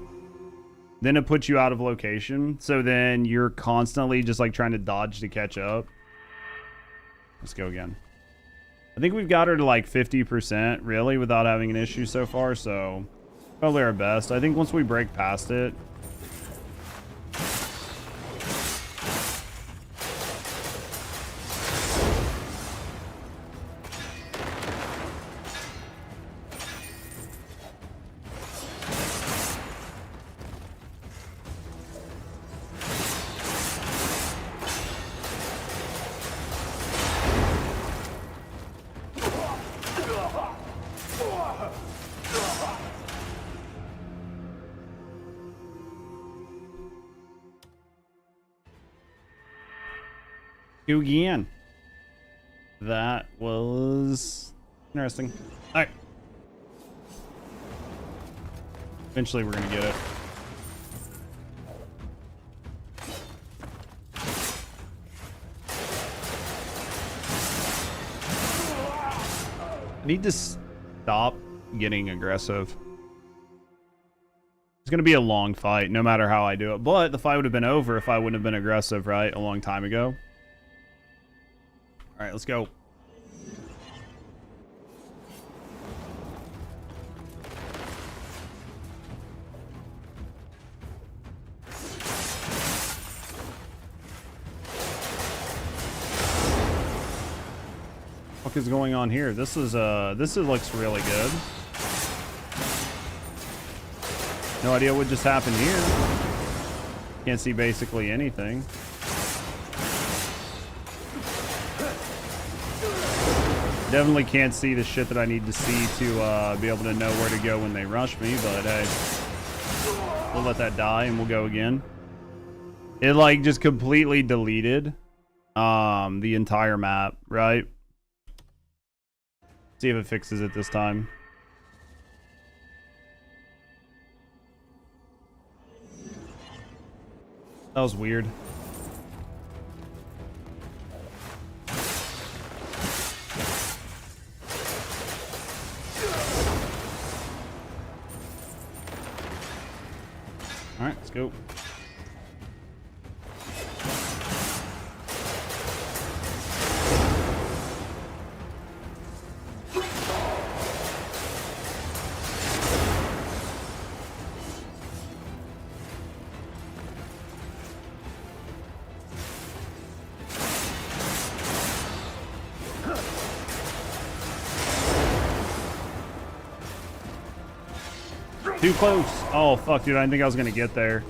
Speaker 15: then it puts you out of location. So then you're constantly just like trying to dodge to catch up. Let's go again. I think we've got her to like 50% really without having an issue so far. So probably our best. I think once we break past it, again. That was interesting. All right. Eventually we're gonna get it. I need to stop getting aggressive. It's gonna be a long fight no matter how I do it, but the fight would have been over if I wouldn't have been aggressive, right? A long time ago. All right, let's go. What is going on here? This looks really good. No idea what just happened here. Can't see basically anything. Definitely can't see the shit that I need to see to be able to know where to go when they rush me, but hey, we'll let that die and we'll go again. It like just completely deleted the entire map, right? See if it fixes it this time. That was weird. All right, let's go. Too close. Oh, fuck, dude. I didn't think I was going to get there.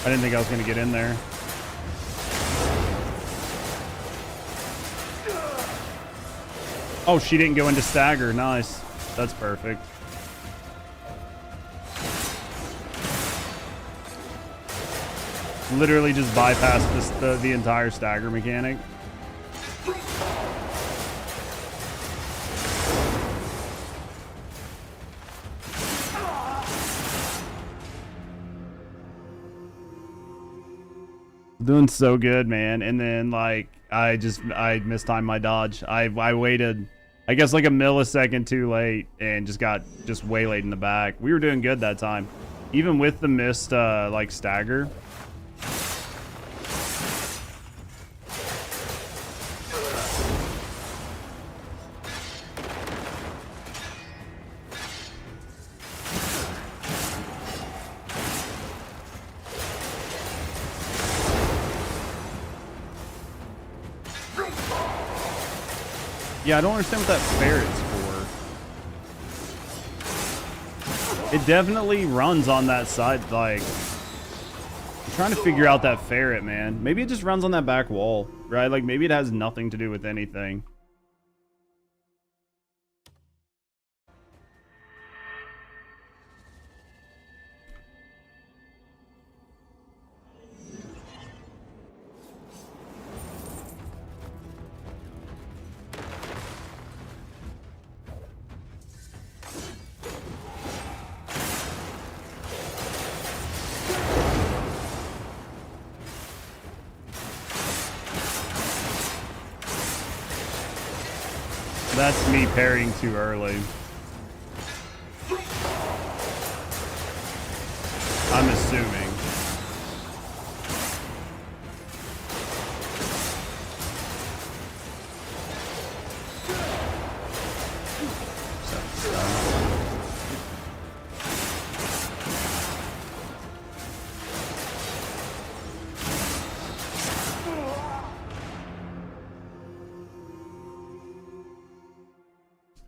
Speaker 15: I didn't think I was going to get in there. Oh, she didn't go into stagger. Nice. That's perfect. Literally just bypassed the entire stagger mechanic. Doing so good, man. And then like I mistimed my dodge. I waited, I guess, like a millisecond too late and just got way late in the back. We were doing good that time, even with the missed like stagger. Yeah, I don't understand what that ferret's for. It definitely runs on that side, like... I'm trying to figure out that ferret, man. Maybe it just runs on that back wall, right? Like, maybe it has nothing to do with anything. That's me parrying too early. I'm assuming.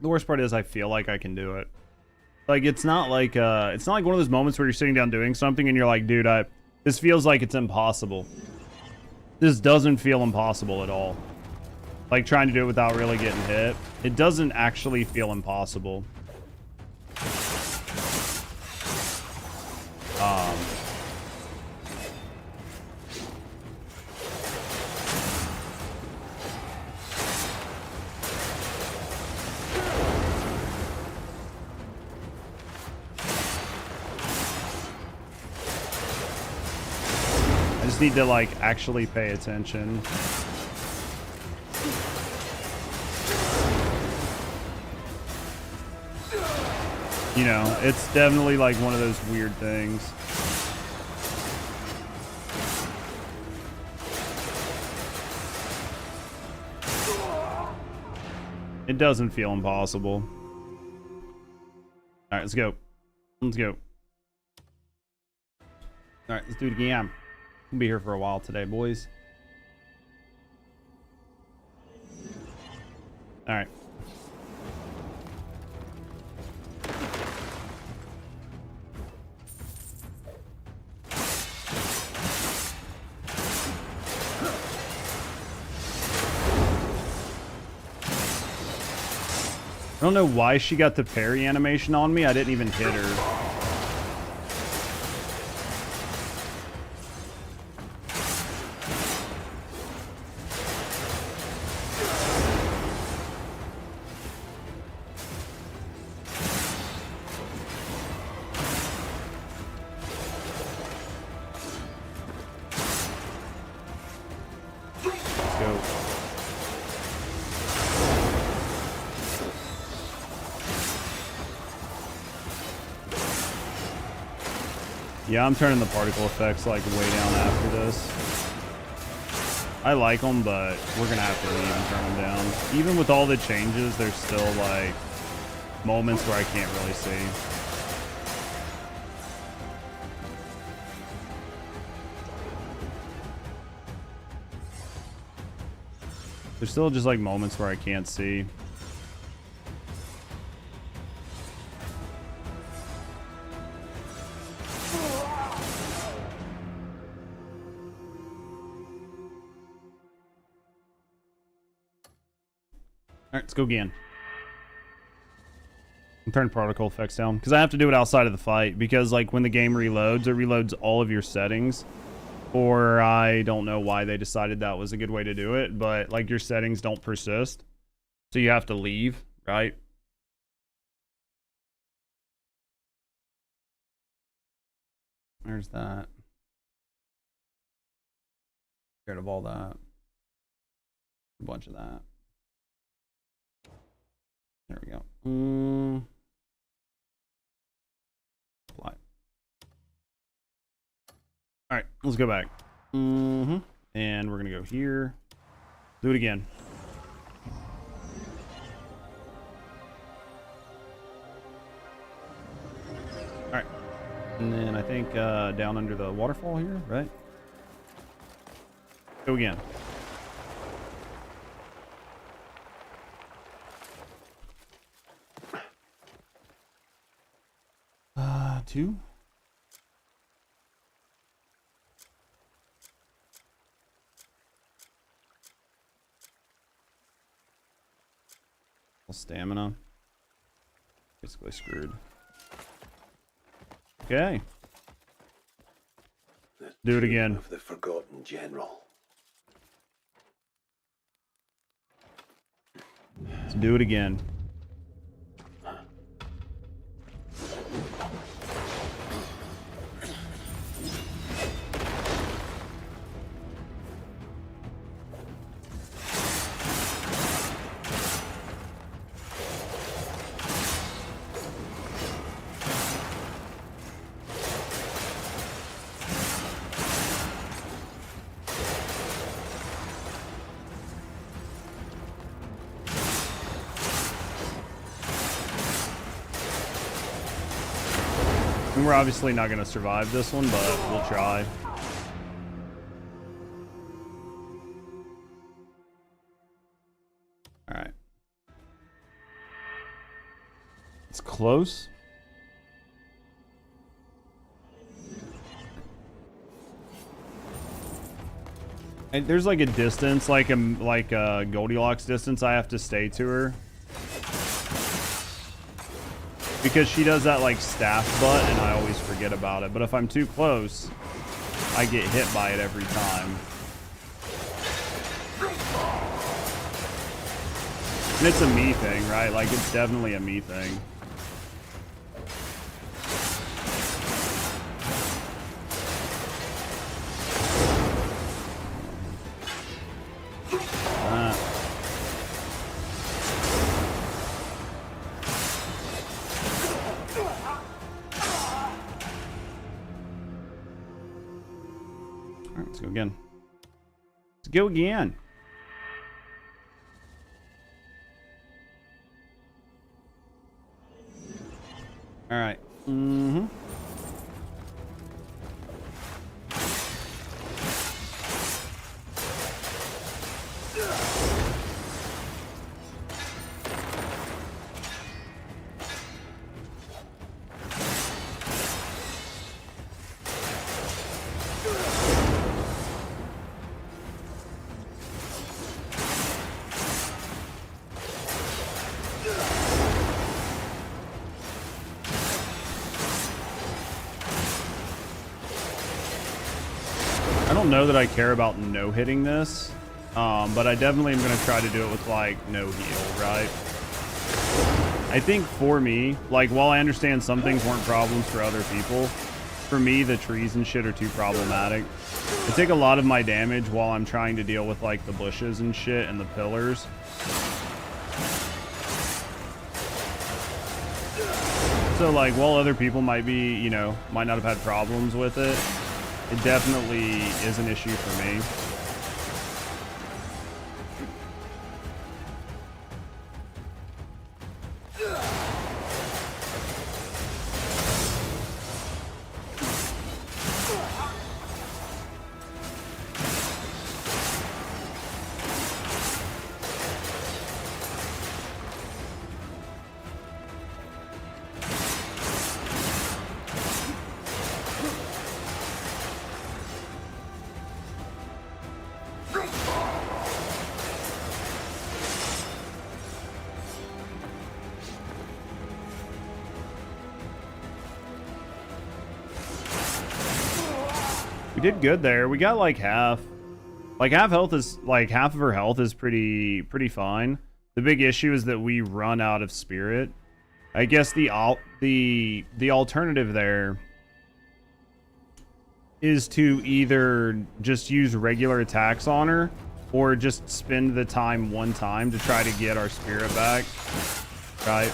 Speaker 15: The worst part is I feel like I can do it. Like it's not like one of those moments where you're sitting down doing something and you're like, dude, this feels like it's impossible. This doesn't feel impossible at all. Like trying to do it without really getting hit. It doesn't actually feel impossible. Need to like actually pay attention. You know, it's definitely like one of those weird things. It doesn't feel impossible. All right, let's go. Let's go. All right, let's do it again. We'll be here for a while today, boys. All right. I don't know why she got the parry animation on me. I didn't even hit her. Yeah, I'm turning the particle effects like way down after this. I like them, but we're gonna have to leave and turn them down. Even with all the changes, there's still like moments where I can't really see. There's still just like moments where I can't see. All right, let's go again. And turn particle effects down because I have to do it outside of the fight, because like when the game reloads, it reloads all of your settings. Or I don't know why they decided that was a good way to do it, but like your settings don't persist. So you have to leave, right? There's that. Get rid of all that. A bunch of that. There we go. Apply. All right, let's go back. And we're gonna go here. Do it again. All right, and then I think down under the waterfall here, right? Go again. Two. Stamina. Basically screwed. Okay. Do it again.
Speaker 16: Of the Forgotten General.
Speaker 15: Let's do it again. We're obviously not going to survive this one, but we'll try. All right. It's close. And there's like a distance, like a Goldilocks distance I have to stay to her. Because she does that like staff butt and I always forget about it. But if I'm too close, I get hit by it every time. And it's a me thing, right? Like it's definitely a me thing. Let's go again. Let's go again. All right. I don't know that I care about no hitting this, but I definitely am going to try to do it with like no heal, right? I think for me, like while I understand some things weren't problems for other people, for me the trees and shit are too problematic. I take a lot of my damage while I'm trying to deal with like the bushes and shit and the pillars. So like, while other people might be, you know, might not have had problems with it, it definitely is an issue for me. Did good there. We got like half health is like half of her health is pretty fine. The big issue is that we run out of spirit. I guess the alternative there is to either just use regular attacks on her or just spend the time one time to try to get our spirit back. Right?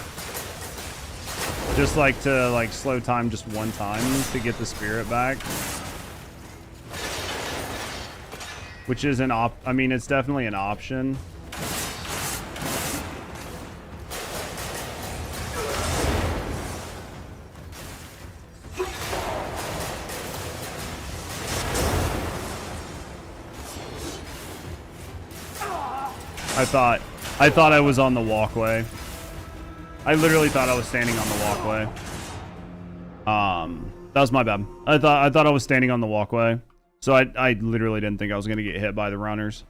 Speaker 15: Just like to like slow time just one time to get the spirit back. Which is an I mean, it's definitely an option. I thought I was on the walkway. I literally thought I was standing on the walkway. That was my bad. I thought I was standing on the walkway. So I literally didn't think I was gonna get hit by the runners.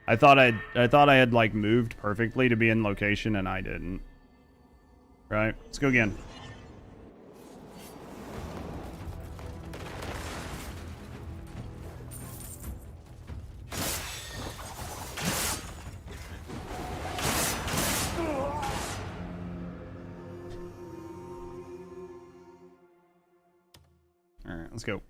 Speaker 15: I thought I had like moved perfectly to be in location, and I didn't. Right? Let's go again. All right, let's go.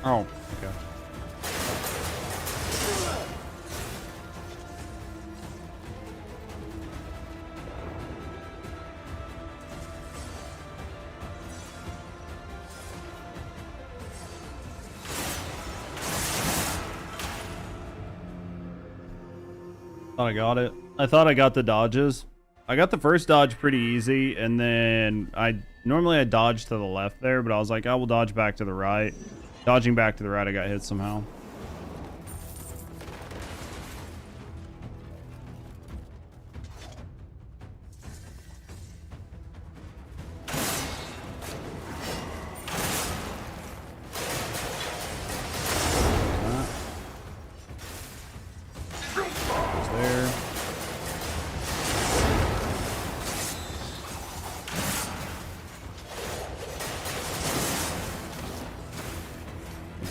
Speaker 15: Oh, okay. Thought I got it. I thought I got the dodges. I got the first dodge pretty easy, and then normally I dodge to the left there, but I was like, I will dodge back to the right. Dodging back to the right, I got hit somehow.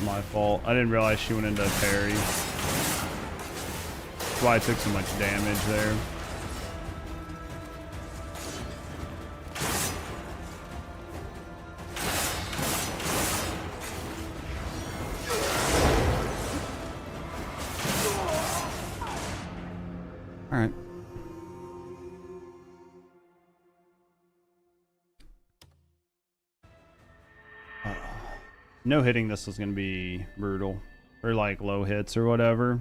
Speaker 15: My fault. I didn't realize she went into a parry. That's why I took so much damage there. All right. No hitting this is going to be brutal. Or like low hits or whatever.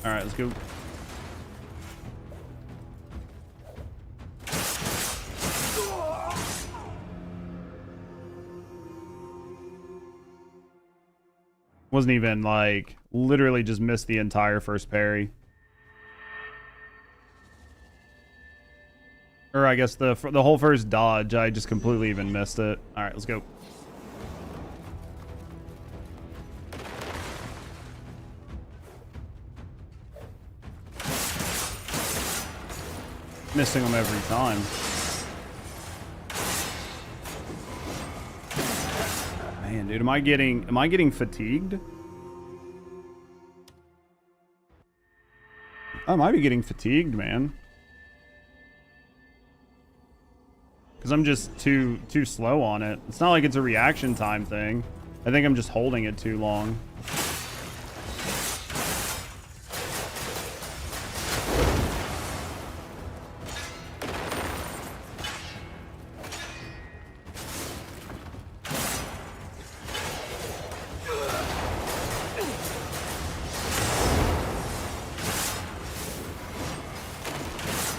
Speaker 15: Alright, let's go. Wasn't even like, literally just missed the entire first parry. Or I guess the whole first dodge, I just completely even missed it. All right, let's go. Missing them every time. Man, dude, am I getting fatigued? I might be getting fatigued, man. Because I'm just too slow on it. It's not like it's a reaction time thing. I think I'm just holding it too long.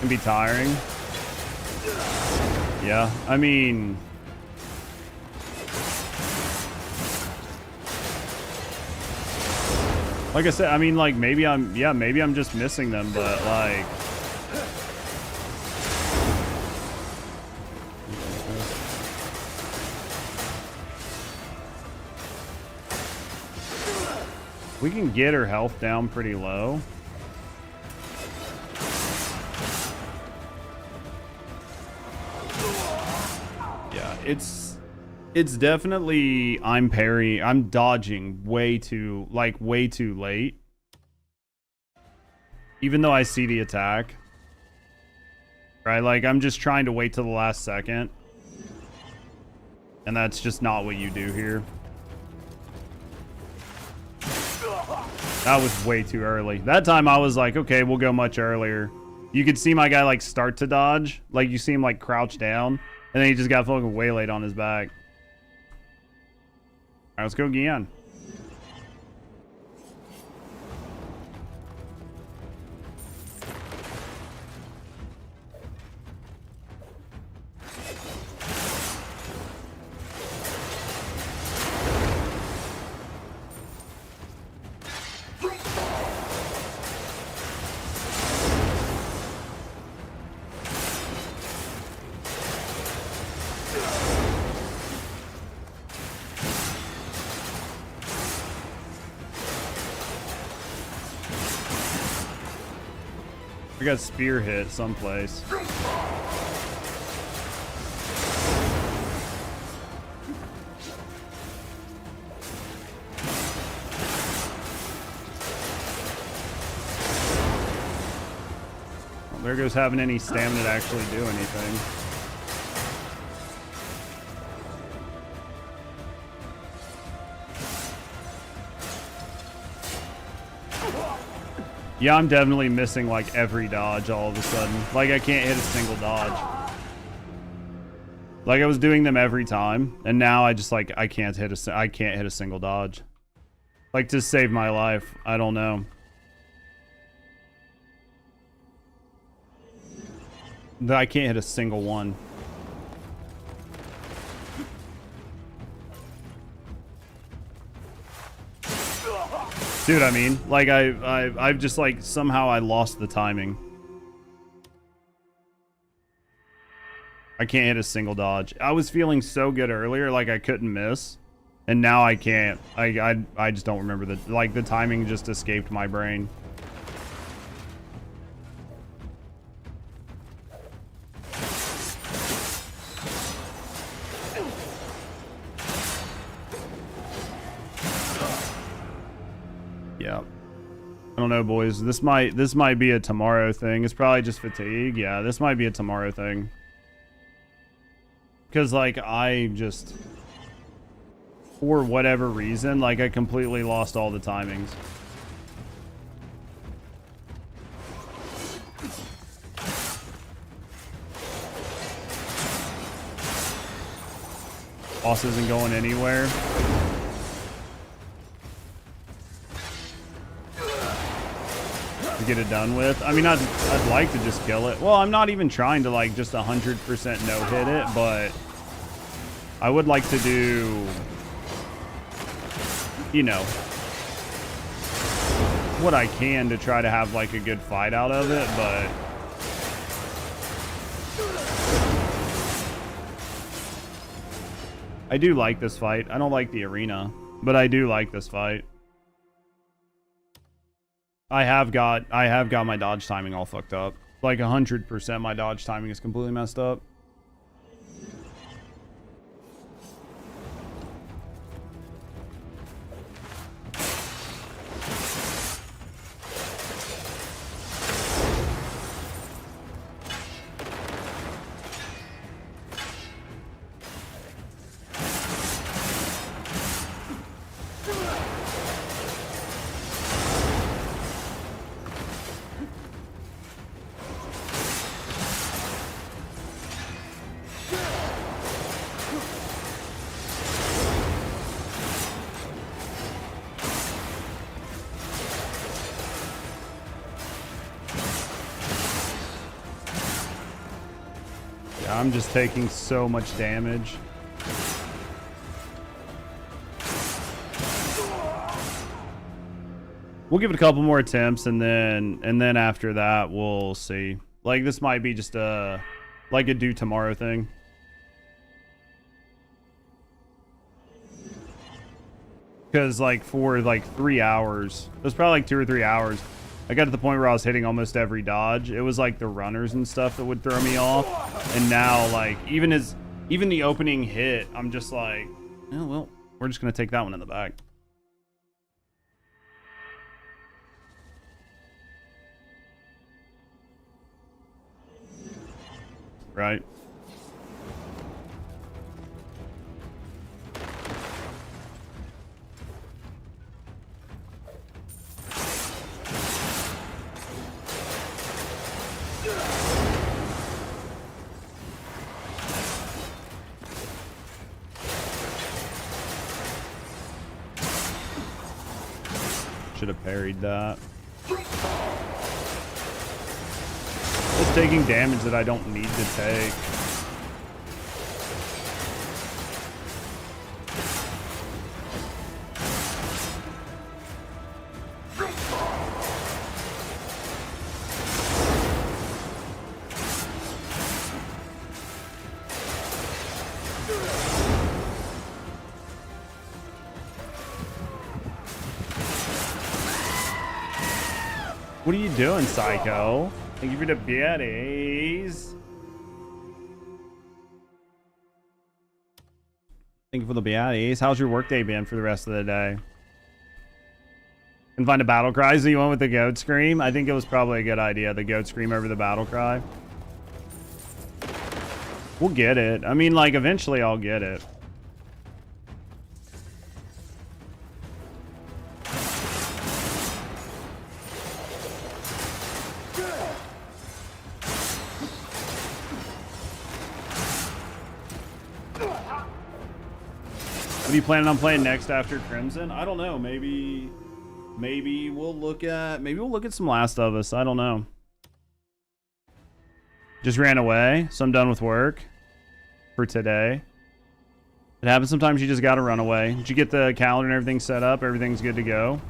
Speaker 15: Can be tiring. Yeah, I mean, like I said, I mean, like maybe I'm just missing them, but like, we can get her health down pretty low. It's definitely I'm dodging way too late. Even though I see the attack. Right? Like I'm just trying to wait till the last second. And that's just not what you do here. That was way too early. That time I was like, okay, we'll go much earlier. You could see my guy like start to dodge. Like you see him like crouch down. And then he just got fucking waylaid on his back. All right, let's go again. I got spear hit someplace. Well, there goes having any stamina to actually do anything. Yeah, I'm definitely missing like every dodge all of a sudden. Like I can't hit a single dodge. Like I was doing them every time, and now I just like I can't hit a single dodge. Like to save my life, I don't know. I can't hit a single one. Dude, I mean, like I've just like somehow I lost the timing. I can't hit a single dodge. I was feeling so good earlier, like I couldn't miss, and now I can't. I just don't remember the timing just escaped my brain. Yeah. I don't know, boys. This might be a tomorrow thing. It's probably just fatigue. Yeah, this might be a tomorrow thing. Because, like, I just... for whatever reason, like, I completely lost all the timings. Boss isn't going anywhere. To get it done with. I mean, I'd like to just kill it. Well, I'm not even trying to like just 100% no hit it, but I would like to do, you know, what I can to try to have like a good fight out of it, but I do like this fight. I don't like the arena, but I do like this fight. I have got my dodge timing all fucked up. Like 100% my dodge timing is completely messed up. I'm just taking so much damage. We'll give it a couple more attempts and then after that we'll see. Like this might be just a like a do tomorrow thing. Cause like for like 3 hours, it was probably like 2 or 3 hours. I got to the point where I was hitting almost every dodge. It was like the runners and stuff that would throw me off. And now like even the opening hit, I'm just like, oh, well, we're just going to take that one in the back. Right. Should have parried that. Just taking damage that I don't need to take. What are you doing, Psycho? Thank you for the beaties. Thank you for the beaties. How's your workday been for the rest of the day? And find a battle cry. So you went with the goat scream? I think it was probably a good idea. The goat scream over the battle cry. We'll get it. I mean, like, eventually I'll get it. What are you planning on playing next after Crimson? I don't know. Maybe we'll look at some Last of Us. I don't know. Just ran away, so I'm done with work for today. It happens sometimes. You just gotta run away. Did you get the calendar and everything set up? Everything's good to go.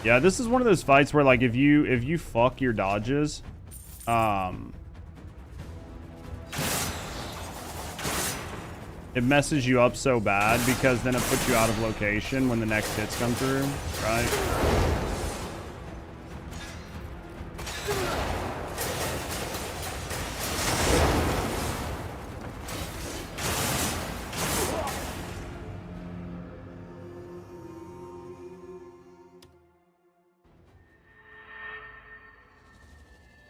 Speaker 15: Yeah, this is one of those fights where like if you fuck your dodges, it messes you up so bad because then it puts you out of location when the next hits come through, right?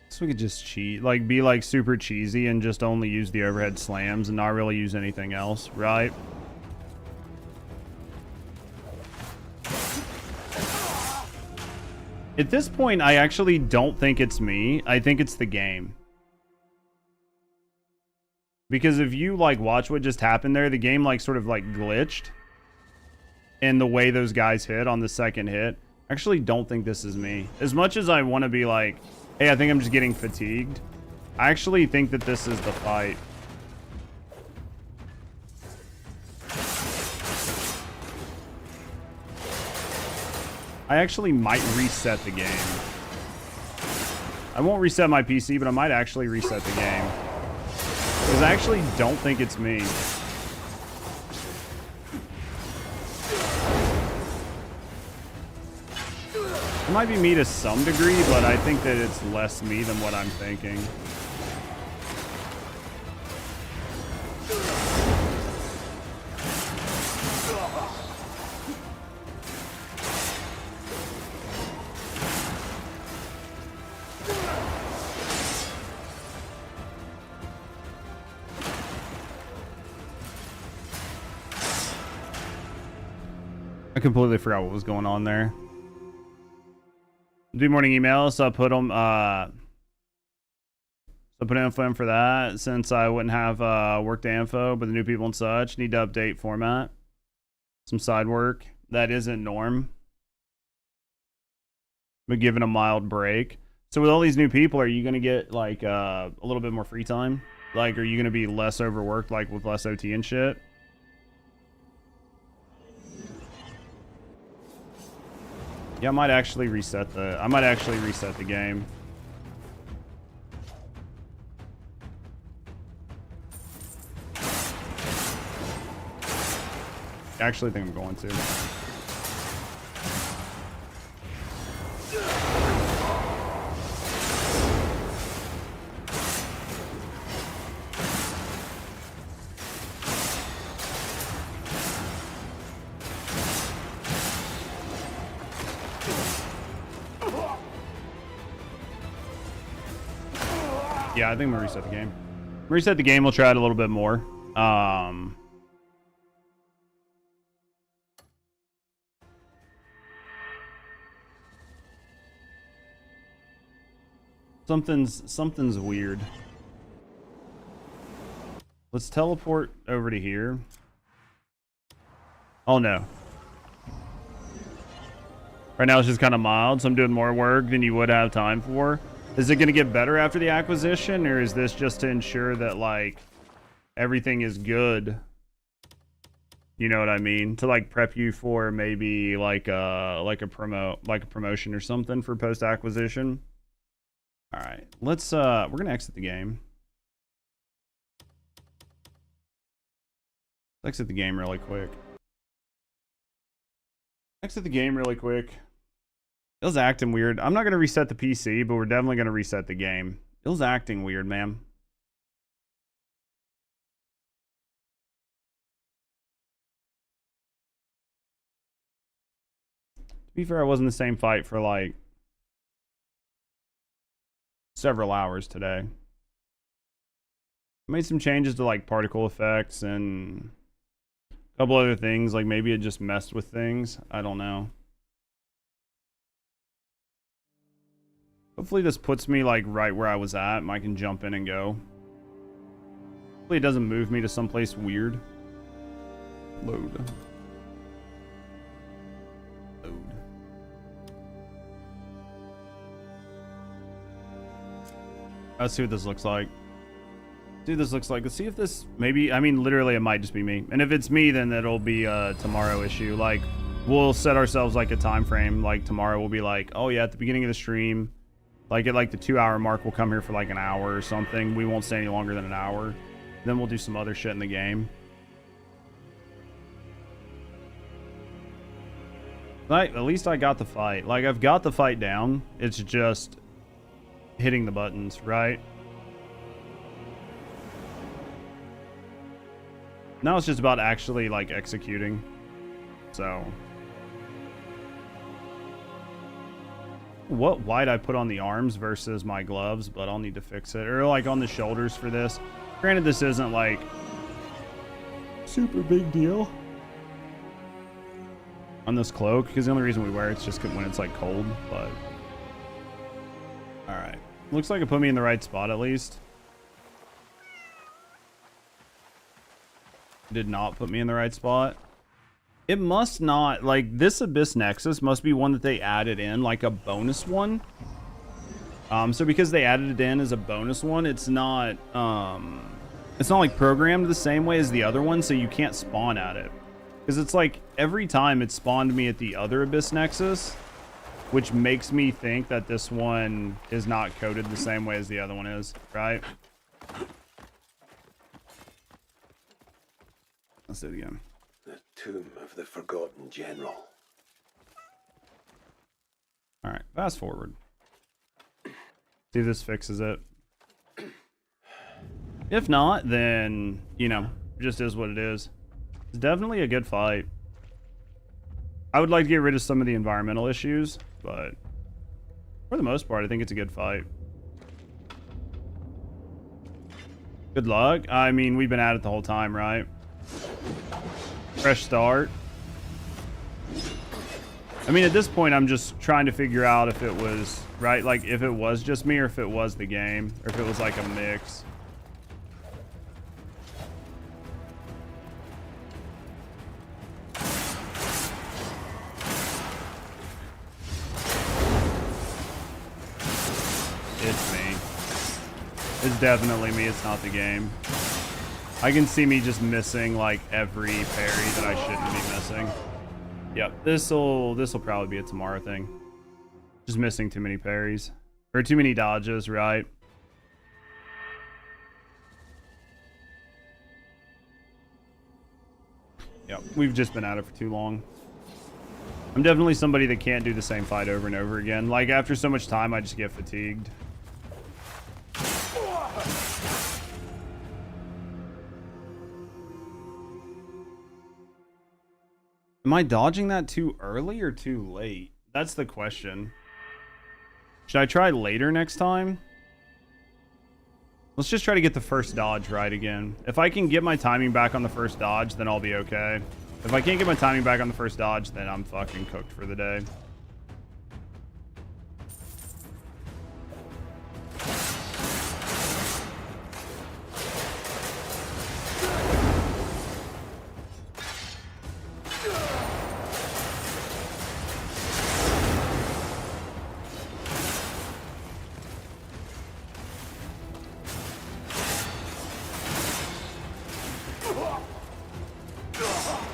Speaker 15: So we could just cheat, like be like super cheesy and just only use the overhead slams and not really use anything else, right? At this point, I actually don't think it's me. I think it's the game. Because if you like watch what just happened there, the game like sort of like glitched in the way those guys hit on the second hit. I actually don't think this is me. As much as I want to be like, hey, I think I'm just getting fatigued, I actually think that this is the fight. I actually might reset the game. I won't reset my PC, but I might actually reset the game. Because I actually don't think it's me. It might be me to some degree, but I think that it's less me than what I'm thinking. I completely forgot what was going on there. Do morning emails, so I put them info in for that since I wouldn't have workday info, but the new people and such need to update format. Some side work that isn't norm, but given a mild break. So with all these new people, are you gonna get like a little bit more free time? Like, are you gonna be less overworked, like with less OT and shit? Yeah, I might actually reset the game. I actually think I'm going to. Yeah, I think I'm gonna reset the game. Reset the game, we'll try it a little bit more. Something's weird. Let's teleport over to here. Oh no. Right now it's just kind of mild, so I'm doing more work than you would have time for. Is it going to get better after the acquisition, or is this just to ensure that like everything is good? You know what I mean? To like prep you for maybe like a promotion or something for post acquisition. All right, let's we're going to exit the game. Let's exit the game really quick. Exit the game really quick. It was acting weird. I'm not going to reset the PC, but we're definitely going to reset the game. It was acting weird, man. To be fair, I was in the same fight for like several hours today. I made some changes to like particle effects and a couple other things. Like maybe it just messed with things. I don't know. Hopefully this puts me like right where I was at and I can jump in and go. Hopefully it doesn't move me to someplace weird. Load. Let's see what this looks like. Let's see if this maybe, I mean, literally it might just be me. And if it's me, then it'll be a tomorrow issue. Like we'll set ourselves like a time frame. Like tomorrow we'll be like, oh yeah, at the beginning of the stream, like at like the 2 hour mark, we'll come here for like an hour or something. We won't stay any longer than an hour. Then we'll do some other shit in the game. Like, at least I got the fight. Like I've got the fight down. It's just hitting the buttons, right? Now it's just about actually like executing. So why'd I put on the arms versus my gloves, but I'll need to fix it. Or like on the shoulders for this. Granted, this isn't like super big deal on this cloak, because the only reason we wear it's just when it's like cold. But all right, looks like it put me in the right spot at least. Did not put me in the right spot. It must not, like this Abyss Nexus must be one that they added in, like a bonus one. So because they added it in as a bonus one, it's not like programmed the same way as the other one, so you can't spawn at it. Because it's like every time it spawned me at the other Abyss Nexus, which makes me think that this one is not coded the same way as the other one is, right? Let's do it again.
Speaker 16: The tomb of the forgotten general.
Speaker 15: Alright, fast forward. See if this fixes it. If not, then, you know, just is what it is. It's definitely a good fight. I would like to get rid of some of the environmental issues, but for the most part, I think it's a good fight. Good luck. I mean, we've been at it the whole time, right? Fresh start. I mean, at this point, I'm just trying to figure out if it was, right? Like, if it was just me or if it was the game, or if it was like a mix. It's me. It's definitely me. It's not the game. I can see me just missing like every parry that I shouldn't be missing. Yep, this'll probably be a tomorrow thing. Just missing too many parries. Or too many dodges, right? Yep, we've just been at it for too long. I'm definitely somebody that can't do the same fight over and over again. Like, after so much time, I just get fatigued. Am I dodging that too early or too late? That's the question. Should I try later next time? Let's just try to get the first dodge right again. If I can get my timing back on the first dodge, then I'll be okay. If I can't get my timing back on the first dodge, then I'm fucking cooked for the day.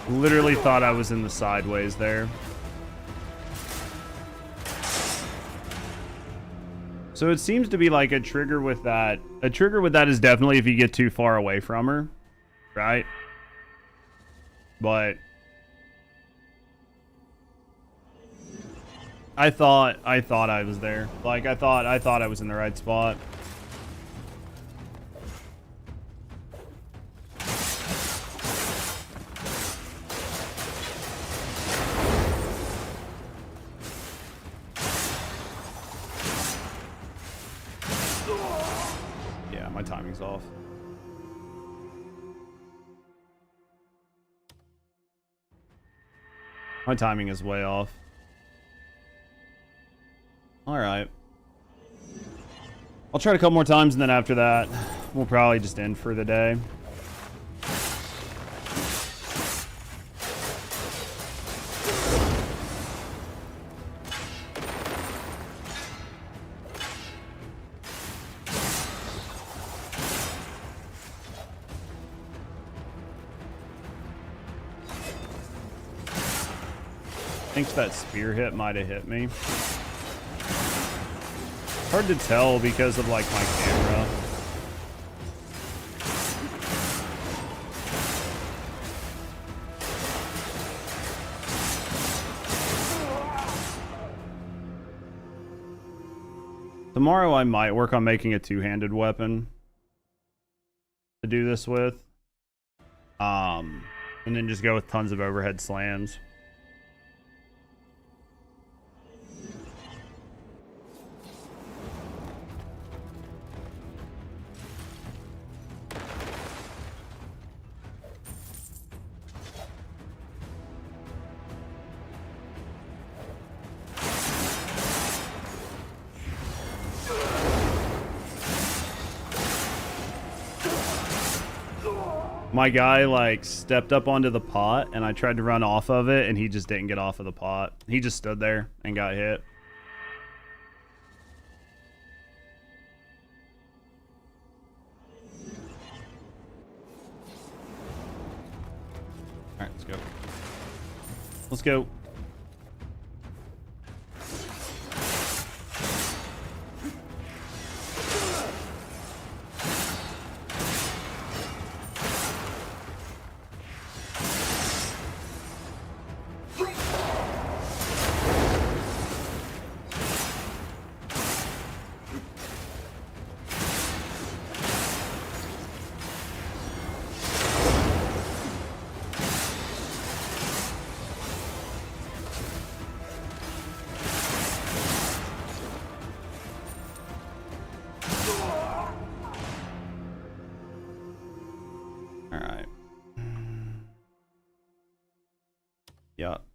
Speaker 15: Literally thought I was in the sideways there. So it seems to be like a trigger with that. A trigger with that is definitely if you get too far away from her, right? But I thought I was there. Like I thought I was in the right spot. My timing's off. My timing is way off. Alright. I'll try it a couple more times, and then after that, we'll probably just end for the day. I think that spear hit might have hit me. Hard to tell because of like my camera. Tomorrow I might work on making a two-handed weapon to do this with. And then just go with tons of overhead slams. My guy like stepped up onto the pot and I tried to run off of it and he just didn't get off of the pot. He just stood there and got hit. All right, let's go. Let's go.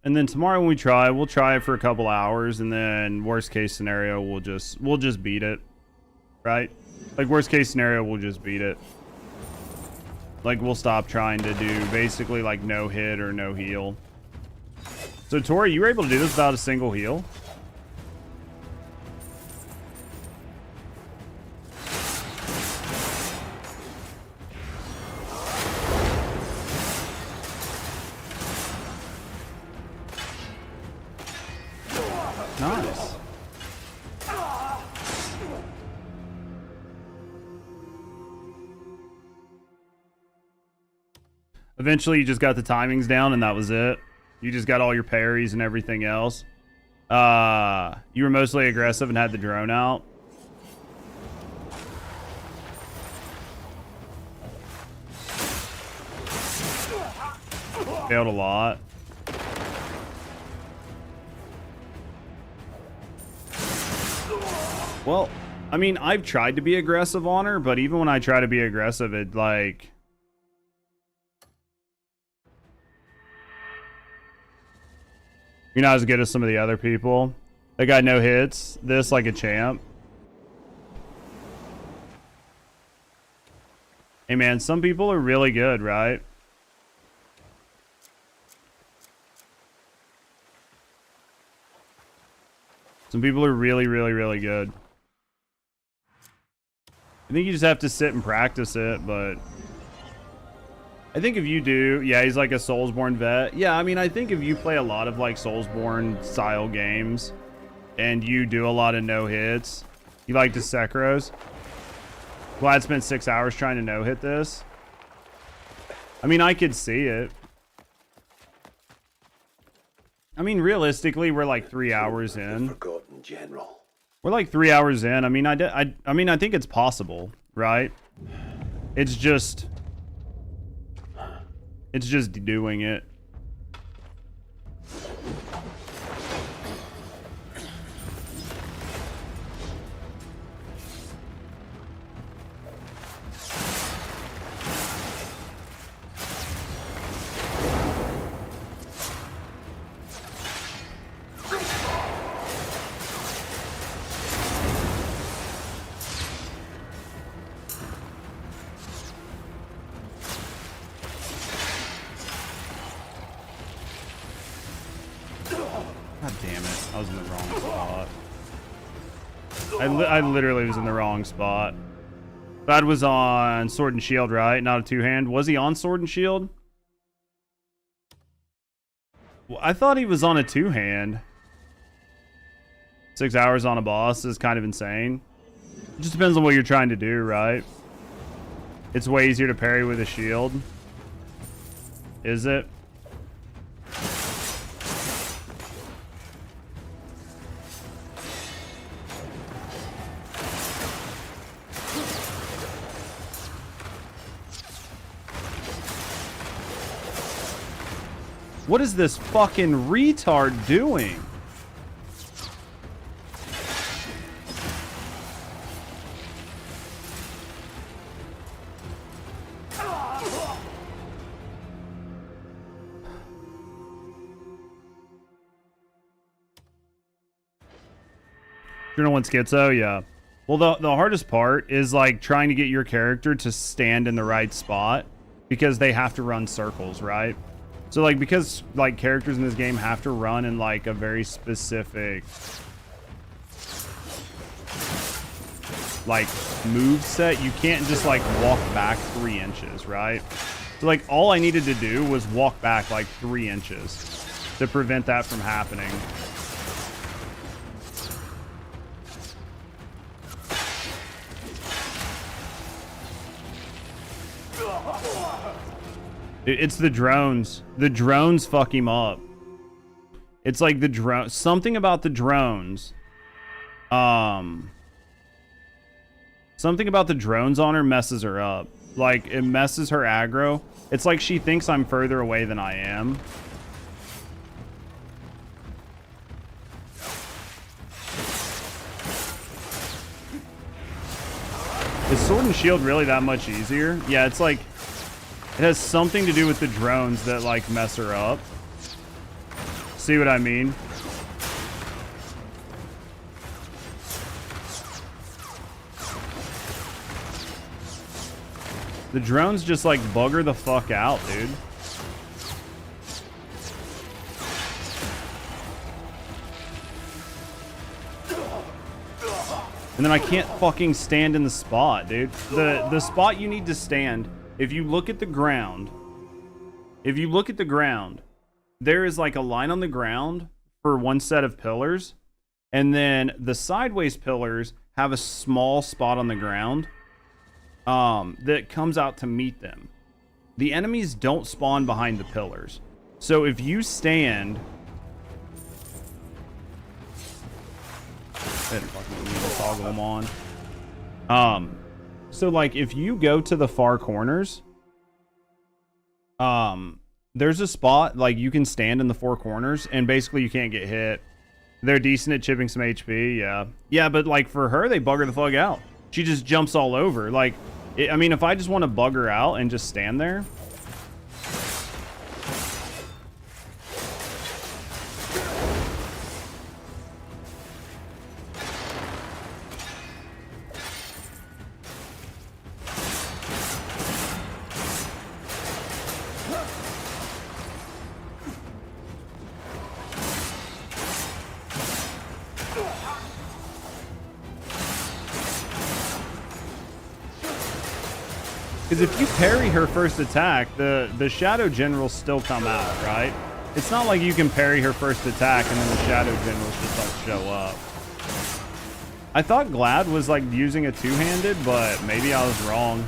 Speaker 15: And then tomorrow when we try, we'll try it for a couple hours, and then worst case scenario, we'll just beat it, right? Like worst case scenario, we'll just beat it. Like we'll stop trying to do basically like no hit or no heal. So Tori, you were able to do this without a single heal? Nice. Eventually, you just got the timings down, and that was it. You just got all your parries and everything else. You were mostly aggressive and had the drone out. Failed a lot. Well, I mean, I've tried to be aggressive on her, but even when I try to be aggressive, it like... You're not as good as some of the other people. They got no hits. This like a champ. Hey man, some people are really good, right? Some people are really, really, really good. I think you just have to sit and practice it, but... I think if you do... Yeah, he's like a Soulsborne vet. Yeah, I mean, I think if you play a lot of like Soulsborne style games, and you do a lot of no-hits, you like to Sekros. Glad spent 6 hours trying to no-hit this. I mean, I could see it. I mean, realistically, we're like 3 hours in.
Speaker 16: Forgotten General.
Speaker 15: We're like 3 hours in. I mean, I mean, I think it's possible, right? It's just doing it. God damn it. I was in the wrong spot. I literally was in the wrong spot. That was on Sword and Shield, right? Not a two-hand. Was he on Sword and Shield? Well, I thought he was on a two-hand. 6 hours on a boss is kind of insane. It just depends on what you're trying to do, right? It's way easier to parry with a shield. Is it? What is this fucking retard doing? Journal 1 Schizo, yeah. Well, the hardest part is like trying to get your character to stand in the right spot because they have to run circles, right? So like because like characters in this game have to run in like a very specific like move set, you can't just like walk back 3 inches, right? So like all I needed to do was walk back like 3 inches to prevent that from happening. It's the drones. The drones fuck him up. It's like the drone. Something about the drones. Something about the drones on her messes her up. Like, it messes her aggro. It's like she thinks I'm further away than I am. Is Sword and Shield really that much easier? Yeah, it's like... It has something to do with the drones that, like, mess her up. See what I mean? The drones just like bugger the fuck out, dude. And then I can't fucking stand in the spot, dude. The spot you need to stand, if you look at the ground, there is like a line on the ground for one set of pillars, and then the sideways pillars have a small spot on the ground that comes out to meet them. The enemies don't spawn behind the pillars. So if you stand... I didn't fucking need to toggle them on. So like if you go to the far corners, there's a spot like you can stand in the four corners and basically you can't get hit. They're decent at chipping some HP, yeah. Yeah, but like for her, they bugger the fuck out. She just jumps all over. Like, I mean, if I just want to bug her out and just stand there. Because if you parry her first attack, the Shadow Generals still come out, right? It's not like you can parry her first attack and then the Shadow Generals just like show up. I thought Glad was like using a two-handed, but maybe I was wrong.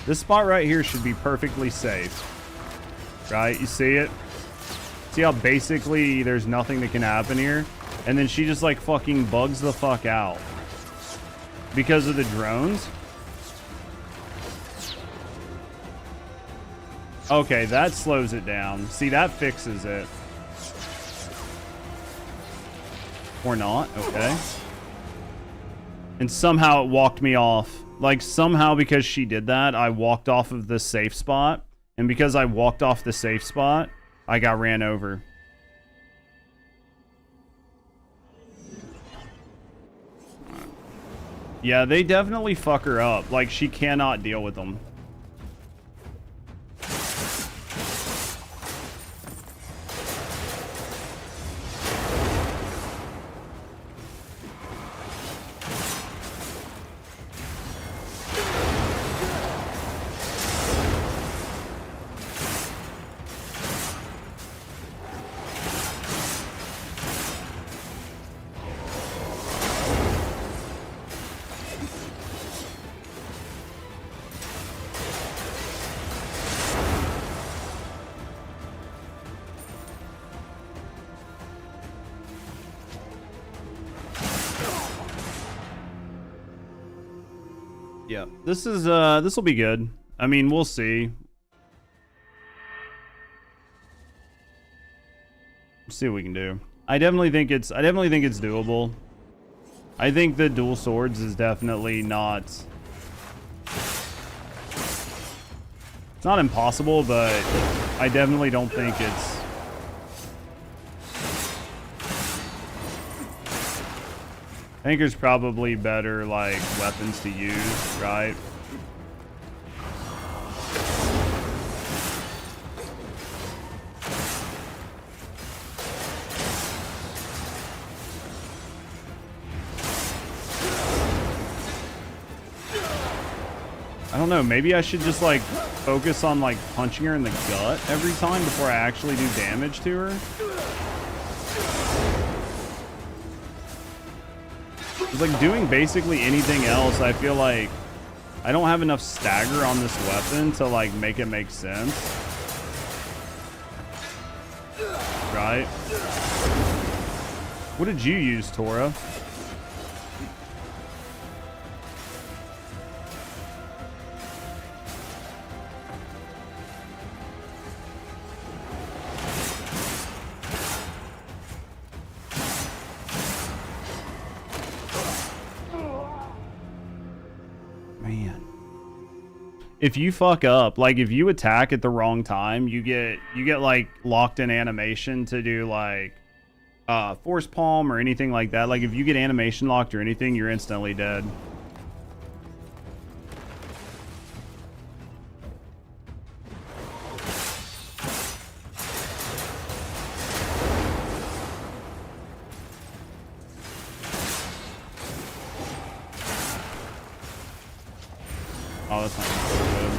Speaker 15: This spot right here should be perfectly safe. Right? You see it? See how basically there's nothing that can happen here? And then she just like fucking bugs the fuck out. Because of the drones? Okay, that slows it down. See, that fixes it. Or not. Okay. And somehow it walked me off. Like, somehow because she did that, I walked off of the safe spot. And because I walked off the safe spot, I got ran over. Yeah, they definitely fuck her up. Like, she cannot deal with them. Yeah, this will be good. I mean, we'll see. See what we can do. I definitely think it's doable. I think the dual swords is definitely not. It's not impossible, but I definitely don't think it's. I think there's probably better, like, weapons to use, right? I don't know, maybe I should just, like, focus on, like, punching her in the gut every time before I actually do damage to her. It's like doing basically anything else. I feel like I don't have enough stagger on this weapon to like make it make sense. Right? What did you use, Tora? Man. If you fuck up, like if you attack at the wrong time, you get like locked in animation to do like force palm or anything like that. Like if you get animation locked or anything, you're instantly dead. Oh, that's not so good.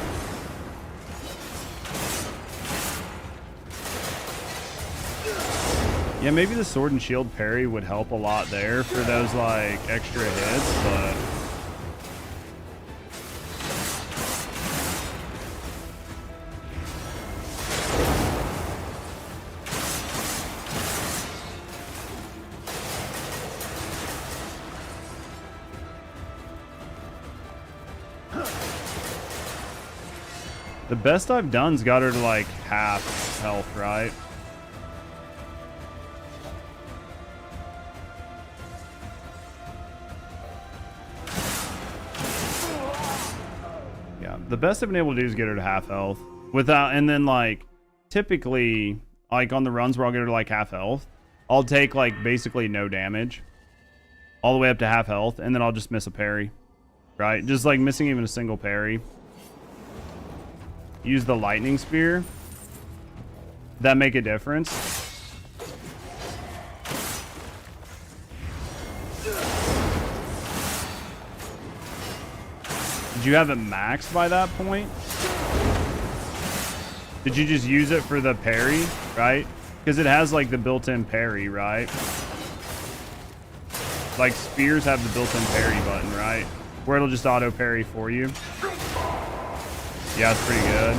Speaker 15: Yeah, maybe the sword and shield parry would help a lot there for those like extra hits, but the best I've done's got her to like half health, right? Yeah, the best I've been able to do is get her to half health without, and then like typically like on the runs where I'll get her to like half health, I'll take like basically no damage all the way up to half health, and then I'll just miss a parry, right? Just like missing even a single parry. Use the lightning spear. That make a difference. Did you have it maxed by that point? Did you just use it for the parry, right? Because it has like the built-in parry, right? Like spears have the built-in parry button, right? Where it'll just auto parry for you. Yeah, it's pretty good.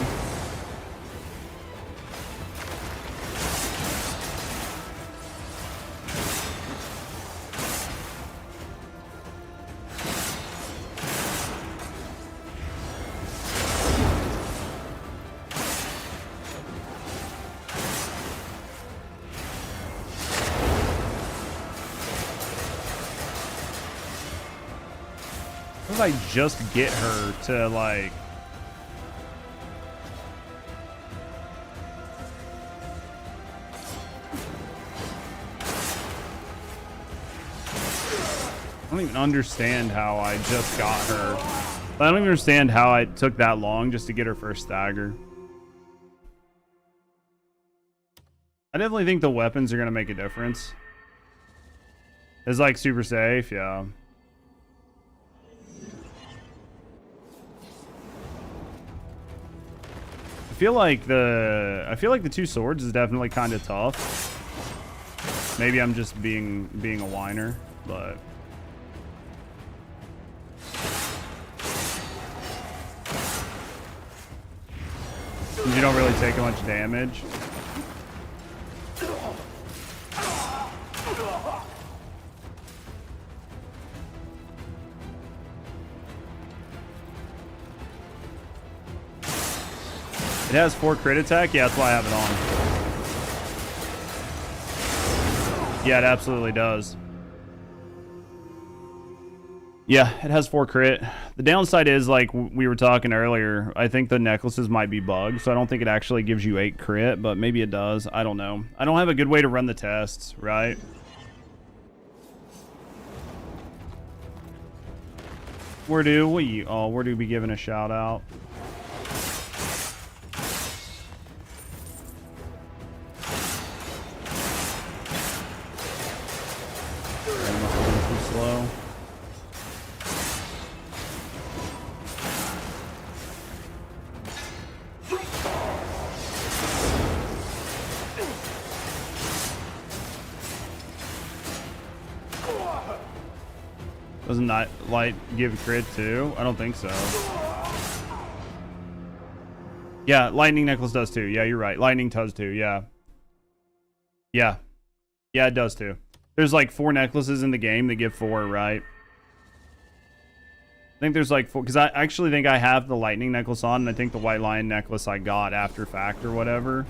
Speaker 15: What if I just get her to like... I don't even understand how I just got her. I don't even understand how it took that long just to get her first stagger. I definitely think the weapons are going to make a difference. It's like super safe, yeah. I feel like the two swords is definitely kind of tough. Maybe I'm just being a whiner, but you don't really take much damage. It has 4 crit attack. Yeah, that's why I have it on. Yeah, it absolutely does. Yeah, it has 4 crit. The downside is, like we were talking earlier, I think the necklaces might be bugged, so I don't think it actually gives you 8 crit, but maybe it does. I don't know. I don't have a good way to run the tests, right? Where do we be giving a shout out? Too slow. Doesn't that light give crit too? I don't think so. Yeah, lightning necklace does too. Yeah, you're right. Lightning does too. Yeah. Yeah. Yeah, it does too. There's like 4 necklaces in the game that give 4, right? I think there's like 4, because I actually think I have the lightning necklace on, and I think the white lion necklace I got after fact or whatever.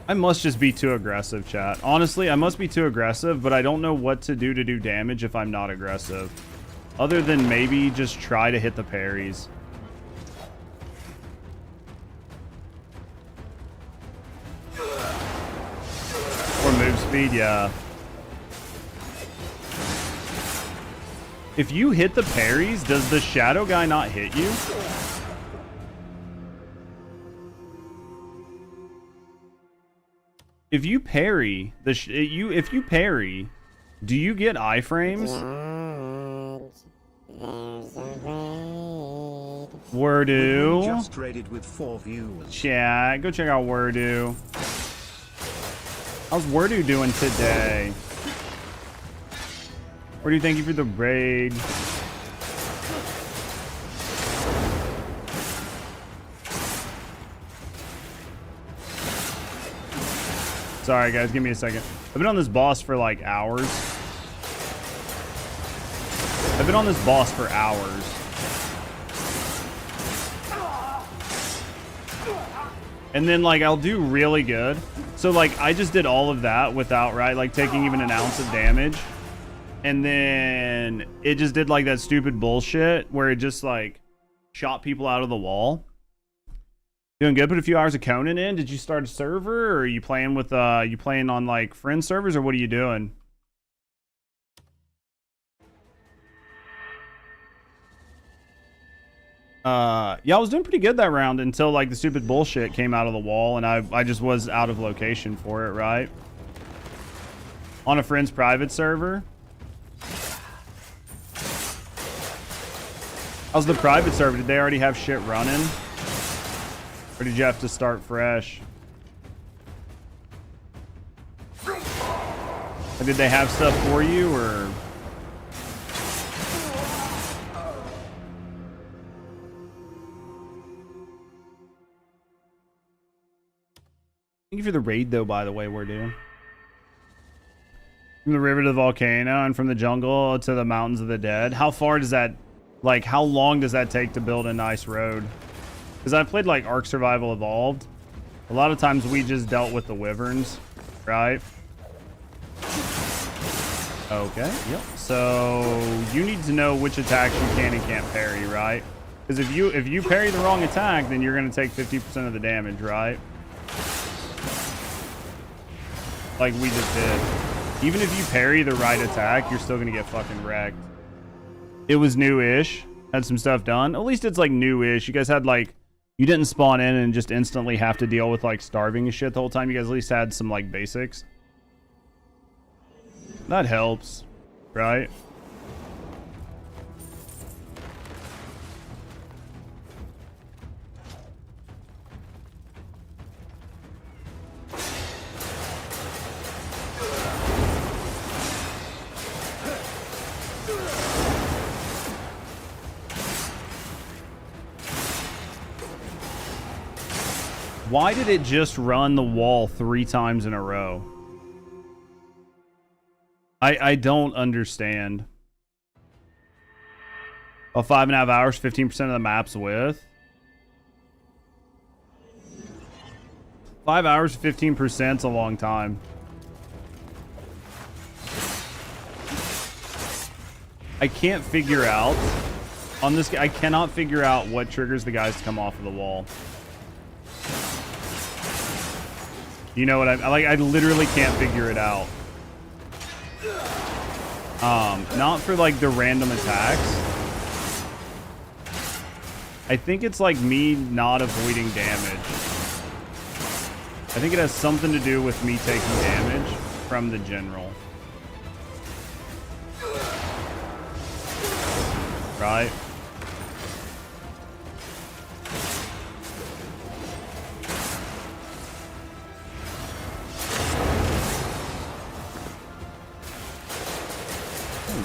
Speaker 15: I must just be too aggressive, chat. Honestly, I must be too aggressive, but I don't know what to do damage if I'm not aggressive. Other than maybe just try to hit the parries. Or move speed, yeah. If you hit the parries, does the shadow guy not hit you? If you parry if you parry, do you get iframes? Wordu.
Speaker 12: Just raided with 4 views.
Speaker 15: Chat, go check out Wordu. How's Wordu doing today? Wordu, thank you for the raid. Sorry, guys. Give me a second. I've been on this boss for like hours. I've been on this boss for hours. And then, like, I'll do really good. So, like, I just did all of that without, right? Like, taking even an ounce of damage. And then it just did, like, that stupid bullshit where it just, like, shot people out of the wall. Doing good. Put a few hours of Conan in. Did you start a server, or are you playing with you playing on like friend servers, or what are you doing? Yeah, I was doing pretty good that round until like the stupid bullshit came out of the wall, and I just was out of location for it, right? On a friend's private server. How's the private server? Did they already have shit running? Or did you have to start fresh? Or did they have stuff for you, or? Thank you for the raid, though, by the way, we're doing. From the river to the volcano, and from the jungle to the mountains of the dead. How far does that, like, how long does that take to build a nice road? Because I've played like Ark Survival Evolved. A lot of times we just dealt with the wyverns, right? Okay, yep. So you need to know which attacks you can and can't parry, right? Because if you parry the wrong attack, then you're going to take 50% of the damage, right? Like we just did. Even if you parry the right attack, you're still going to get fucking wrecked. It was new-ish. Had some stuff done. At least it's like new-ish. You guys had like... You didn't spawn in and just instantly have to deal with like starving and shit the whole time. You guys at least had some like basics. That helps, right? Why did it just run the wall 3 times in a row? I don't understand. Oh, 5.5 hours, 15% of the map's width. 5 hours, 15% is a long time. I can't figure out on this. I cannot figure out what triggers the guys to come off of the wall. You know what I like? I literally can't figure it out. Not for like the random attacks. I think it's like me not avoiding damage. I think it has something to do with me taking damage from the general. Right?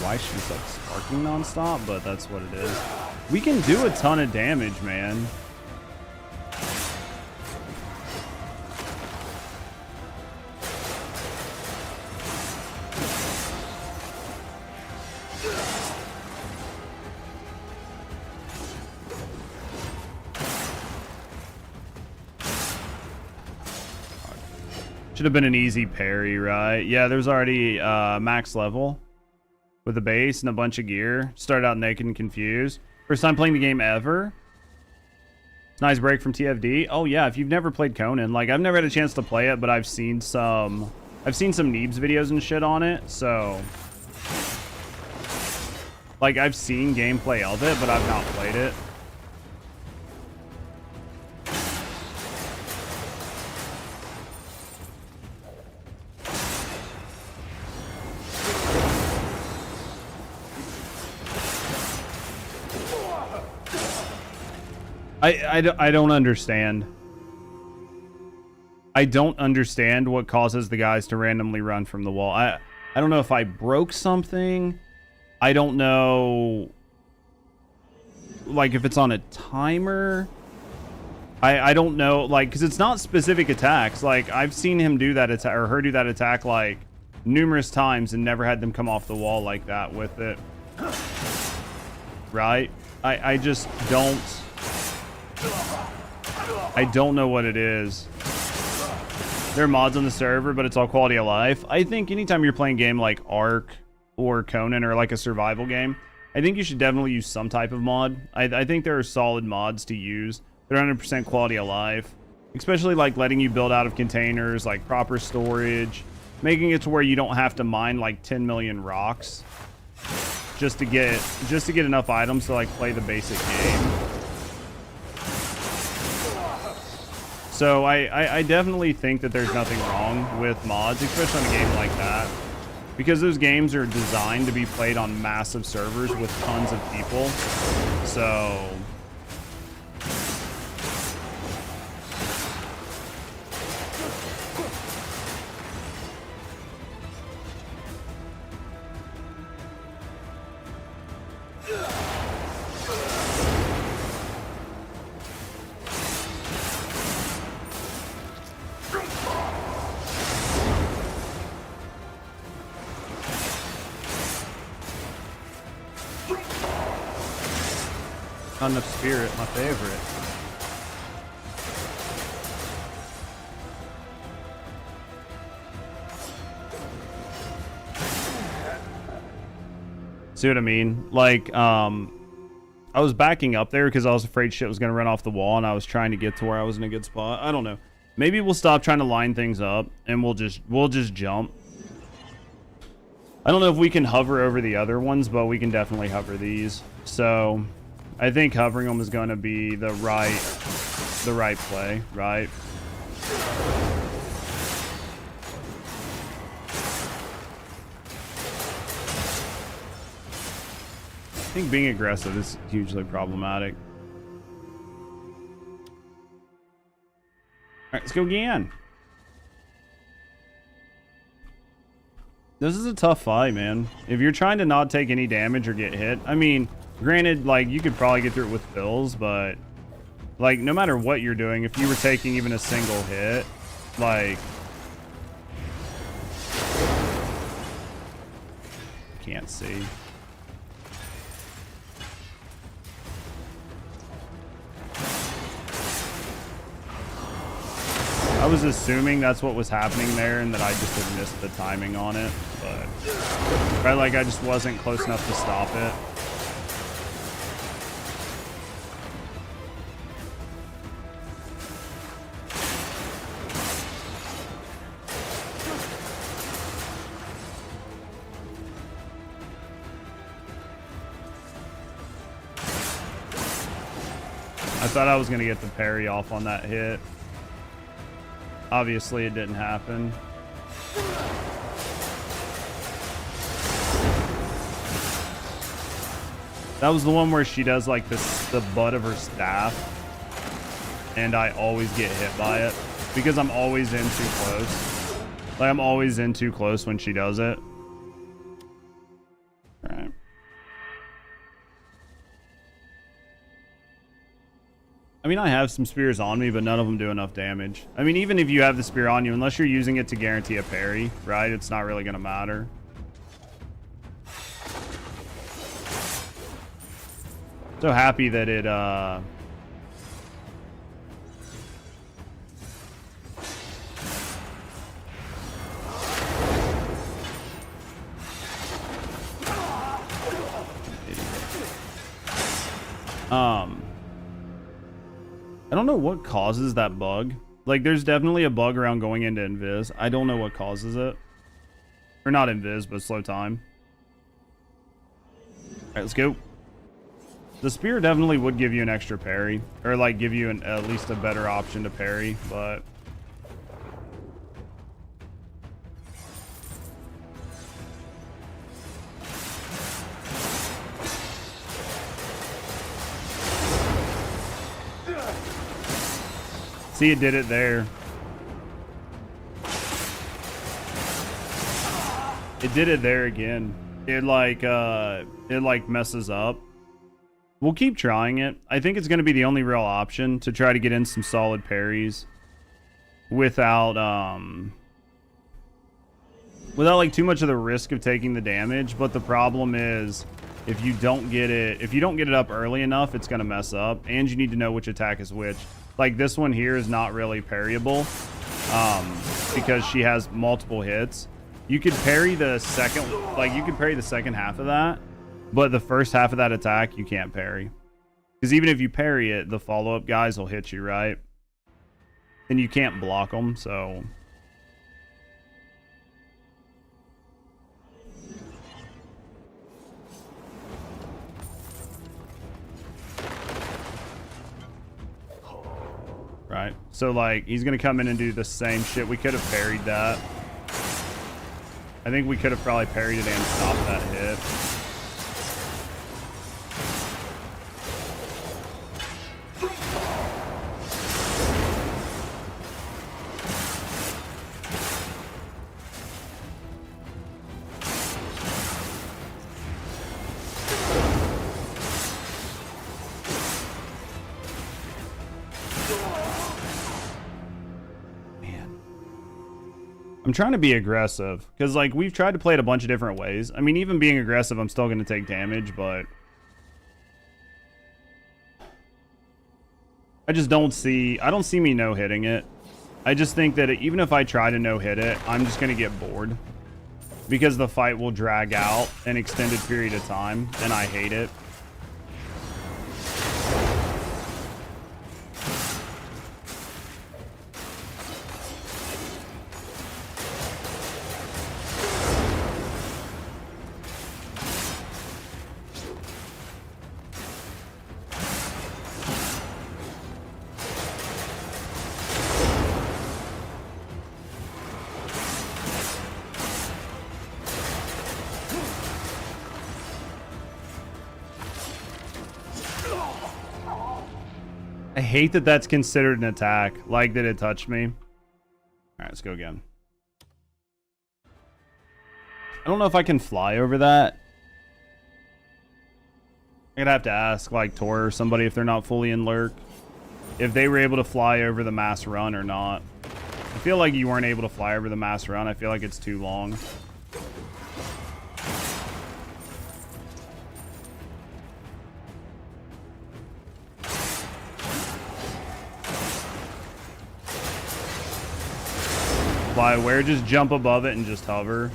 Speaker 15: Why she's like sparking nonstop, but that's what it is. We can do a ton of damage, man. Should have been an easy parry, right? Yeah, there's already max level with a base and a bunch of gear. Started out naked and confused. First time playing the game ever. Nice break from TFD. Oh yeah, if you've never played Conan, like I've never had a chance to play it, but I've seen some Neebs videos and shit on it. So like I've seen gameplay of it, but I've not played it. I don't understand. I don't understand what causes the guys to randomly run from the wall. I don't know if I broke something. I don't know, like, if it's on a timer. I don't know, like, because it's not specific attacks. Like, I've seen him do that attack, or her do that attack, like, numerous times and never had them come off the wall like that with it. Right? I just don't... I don't know what it is. There are mods on the server, but it's all quality of life. I think anytime you're playing a game like Ark or Conan or like a survival game, I think you should definitely use some type of mod. I think there are solid mods to use. They're 100% quality of life, especially like letting you build out of containers, like proper storage, making it to where you don't have to mine like 10 million rocks just to get enough items to like play the basic game. So I definitely think that there's nothing wrong with mods, especially on a game like that, because those games are designed to be played on massive servers with tons of people. So not enough spirit, my favorite. See what I mean? Like, I was backing up there because I was afraid shit was going to run off the wall, and I was trying to get to where I was in a good spot. I don't know. Maybe we'll stop trying to line things up, and we'll just jump. I don't know if we can hover over the other ones, but we can definitely hover these. So I think hovering them is going to be the right play, right? I think being aggressive is hugely problematic. All right, let's go again. This is a tough fight, man. If you're trying to not take any damage or get hit, I mean, granted, like, you could probably get through it with pills, but, like, no matter what you're doing, if you were taking even a single hit, like, can't see. I was assuming that's what was happening there and that I just had missed the timing on it, but right, like I just wasn't close enough to stop it. I thought I was going to get the parry off on that hit. Obviously, it didn't happen. That was the one where she does like this, the butt of her staff, and I always get hit by it because I'm always in too close. Like, I'm always in too close when she does it. All right. mean, I have some spears on me, but none of them do enough damage. I mean, even if you have the spear on you, unless you're using it to guarantee a parry, right? It's not really going to matter. So happy that it, I don't know what causes that bug. Like, there's definitely a bug around going into invis. I don't know what causes it. Or not invis, but slow time. Alright, let's go. The spear definitely would give you an extra parry. Or, like, give you at least a better option to parry, but... See, it did it there. It did it there again. It like messes up. We'll keep trying it. I think it's going to be the only real option to try to get in some solid parries without like too much of the risk of taking the damage. But the problem is if you don't get it up early enough, it's going to mess up, and you need to know which attack is which. Like, this one here is not really parryable because she has multiple hits. You could parry the second, like, you could parry the second half of that, but the first half of that attack, you can't parry. Because even if you parry it, the follow-up guys will hit you, right? And you can't block them, so... Right, so like he's gonna come in and do the same shit. We could have parried that. I think we could have probably parried it and stopped that hit. I'm trying to be aggressive because, like, we've tried to play it a bunch of different ways. I mean, even being aggressive, I'm still going to take damage, but I just don't see me no-hitting it. I just think that even if I try to no-hit it, I'm just going to get bored because the fight will drag out an extended period of time, and I hate it. I hate that that's considered an attack. Like that it touched me. Alright, let's go again. I don't know if I can fly over that. I'm gonna have to ask, like, Tor or somebody if they're not fully in lurk, if they were able to fly over the mass run or not. I feel like you weren't able to fly over the mass run. I feel like it's too long. Fly where? Just jump above it and just hover.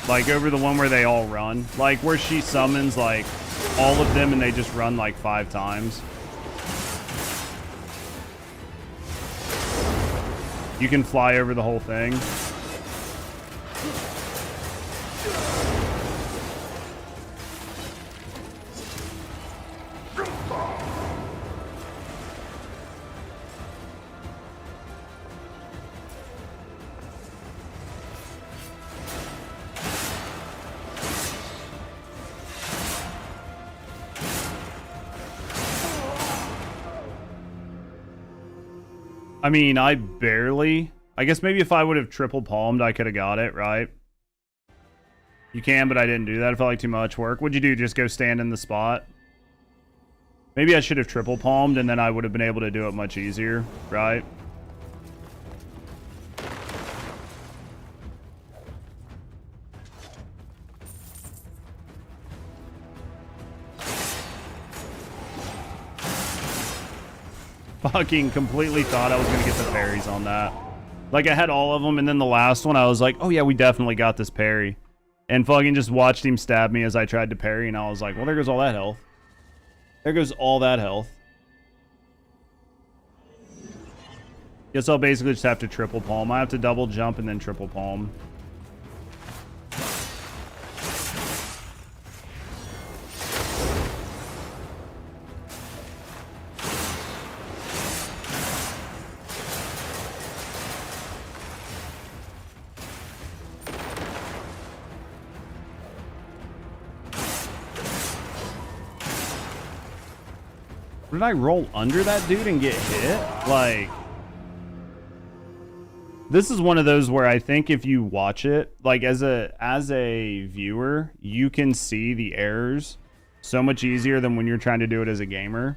Speaker 15: Like over the one where they all run. Like where she summons like all of them and they just run like 5 times. You can fly over the whole thing. I mean, I guess maybe if I would have triple palmed, I could have got it, right? You can, but I didn't do that. It felt like too much work. What'd you do? Just go stand in the spot? Maybe I should have triple palmed and then I would have been able to do it much easier, right? Fucking completely thought I was going to get the parries on that. Like, I had all of them, and then the last one, I was like, oh yeah, we definitely got this parry. And fucking just watched him stab me as I tried to parry, and I was like, well, there goes all that health. There goes all that health. Guess I'll basically just have to triple palm. I have to double jump and then triple palm. Did I roll under that dude and get hit? Like, this is one of those where I think if you watch it, like as a viewer, you can see the errors so much easier than when you're trying to do it as a gamer.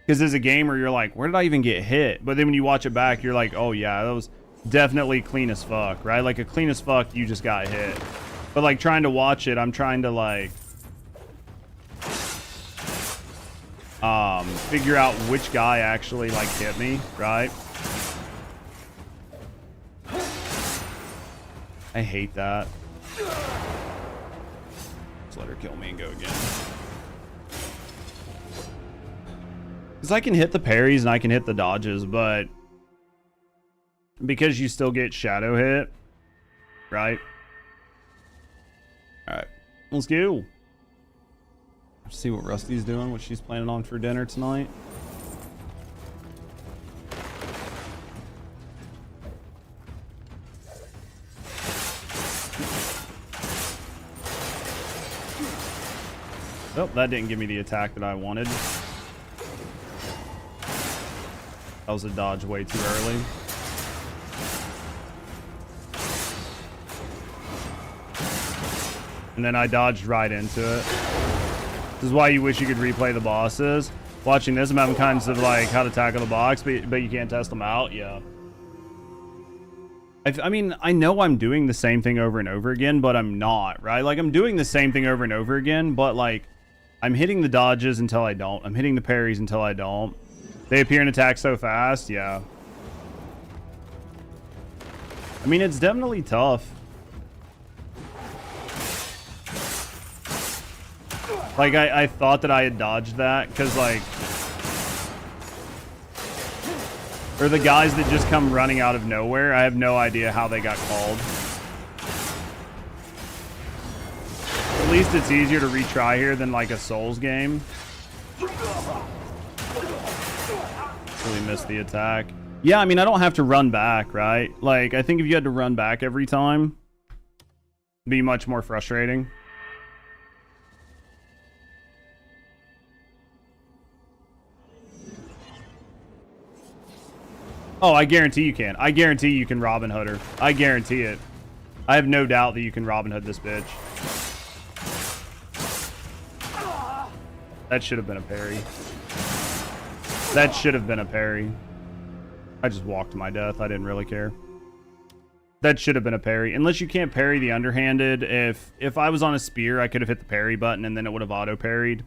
Speaker 15: Because as a gamer, you're like, where did I even get hit? But then when you watch it back, you're like, oh yeah, that was definitely clean as fuck, right? Like a clean as fuck, you just got hit. But like trying to watch it, I'm trying to like figure out which guy actually like hit me, right? I hate that. Just let her kill me and go again. Because I can hit the parries and I can hit the dodges, but because you still get shadow hit, right? Alright, let's go. Let's see what Rusty's doing, what she's planning on for dinner tonight. Oh, that didn't give me the attack that I wanted. That was a dodge way too early. And then I dodged right into it. This is why you wish you could replay the bosses. Watching this, I'm having kinds of like how to tackle the box, but you can't test them out. Yeah. I mean, I know I'm doing the same thing over and over again, but I'm not, right? Like, I'm doing the same thing over and over again, but like, I'm hitting the dodges until I don't. I'm hitting the parries until I don't. They appear and attack so fast, yeah. I mean, it's definitely tough. Like, I thought that I had dodged that, because, like... Or the guys that just come running out of nowhere, I have no idea how they got called. At least it's easier to retry here than, like, a Souls game. Really missed the attack. Yeah, I mean, I don't have to run back, right? Like, I think if you had to run back every time, it'd be much more frustrating. Oh, I guarantee you can. I guarantee you can Robin Hood her. I guarantee it. I have no doubt that you can Robin Hood this bitch. That should have been a parry. That should have been a parry. I just walked to my death. I didn't really care. That should have been a parry. Unless you can't parry the underhanded. If I was on a spear, I could have hit the parry button and then it would have auto-parried.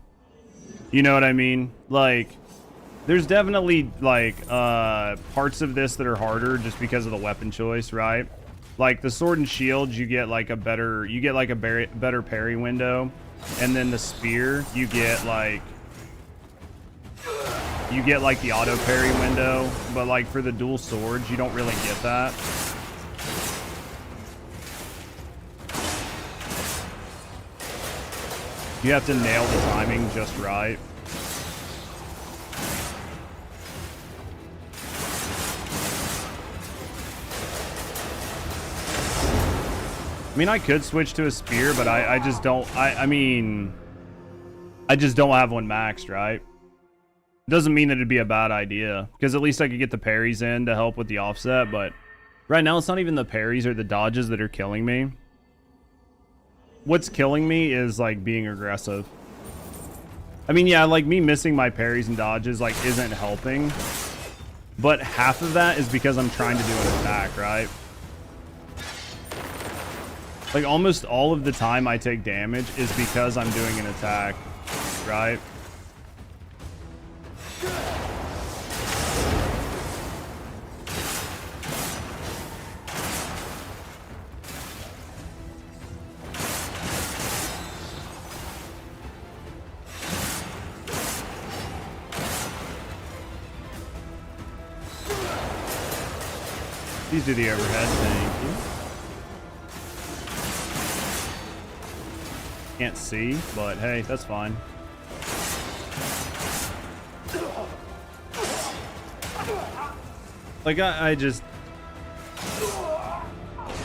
Speaker 15: You know what I mean? Like... There's definitely, like, parts of this that are harder just because of the weapon choice, right? Like, the sword and shield, you get, like, a better parry window. And then the spear, you get, like, the auto parry window. But, like, for the dual swords, you don't really get that. You have to nail the timing just right. I mean, I could switch to a spear, but I just don't. I mean, I just don't have one maxed, right? Doesn't mean that it'd be a bad idea, because at least I could get the parries in to help with the offset, but right now it's not even the parries or the dodges that are killing me. What's killing me is, like, being aggressive. I mean, yeah, like me missing my parries and dodges like isn't helping. But half of that is because I'm trying to do an attack, right? Like almost all of the time I take damage is because I'm doing an attack, right? Please do the overhead, thank you. Can't see, but hey, that's fine. Like I just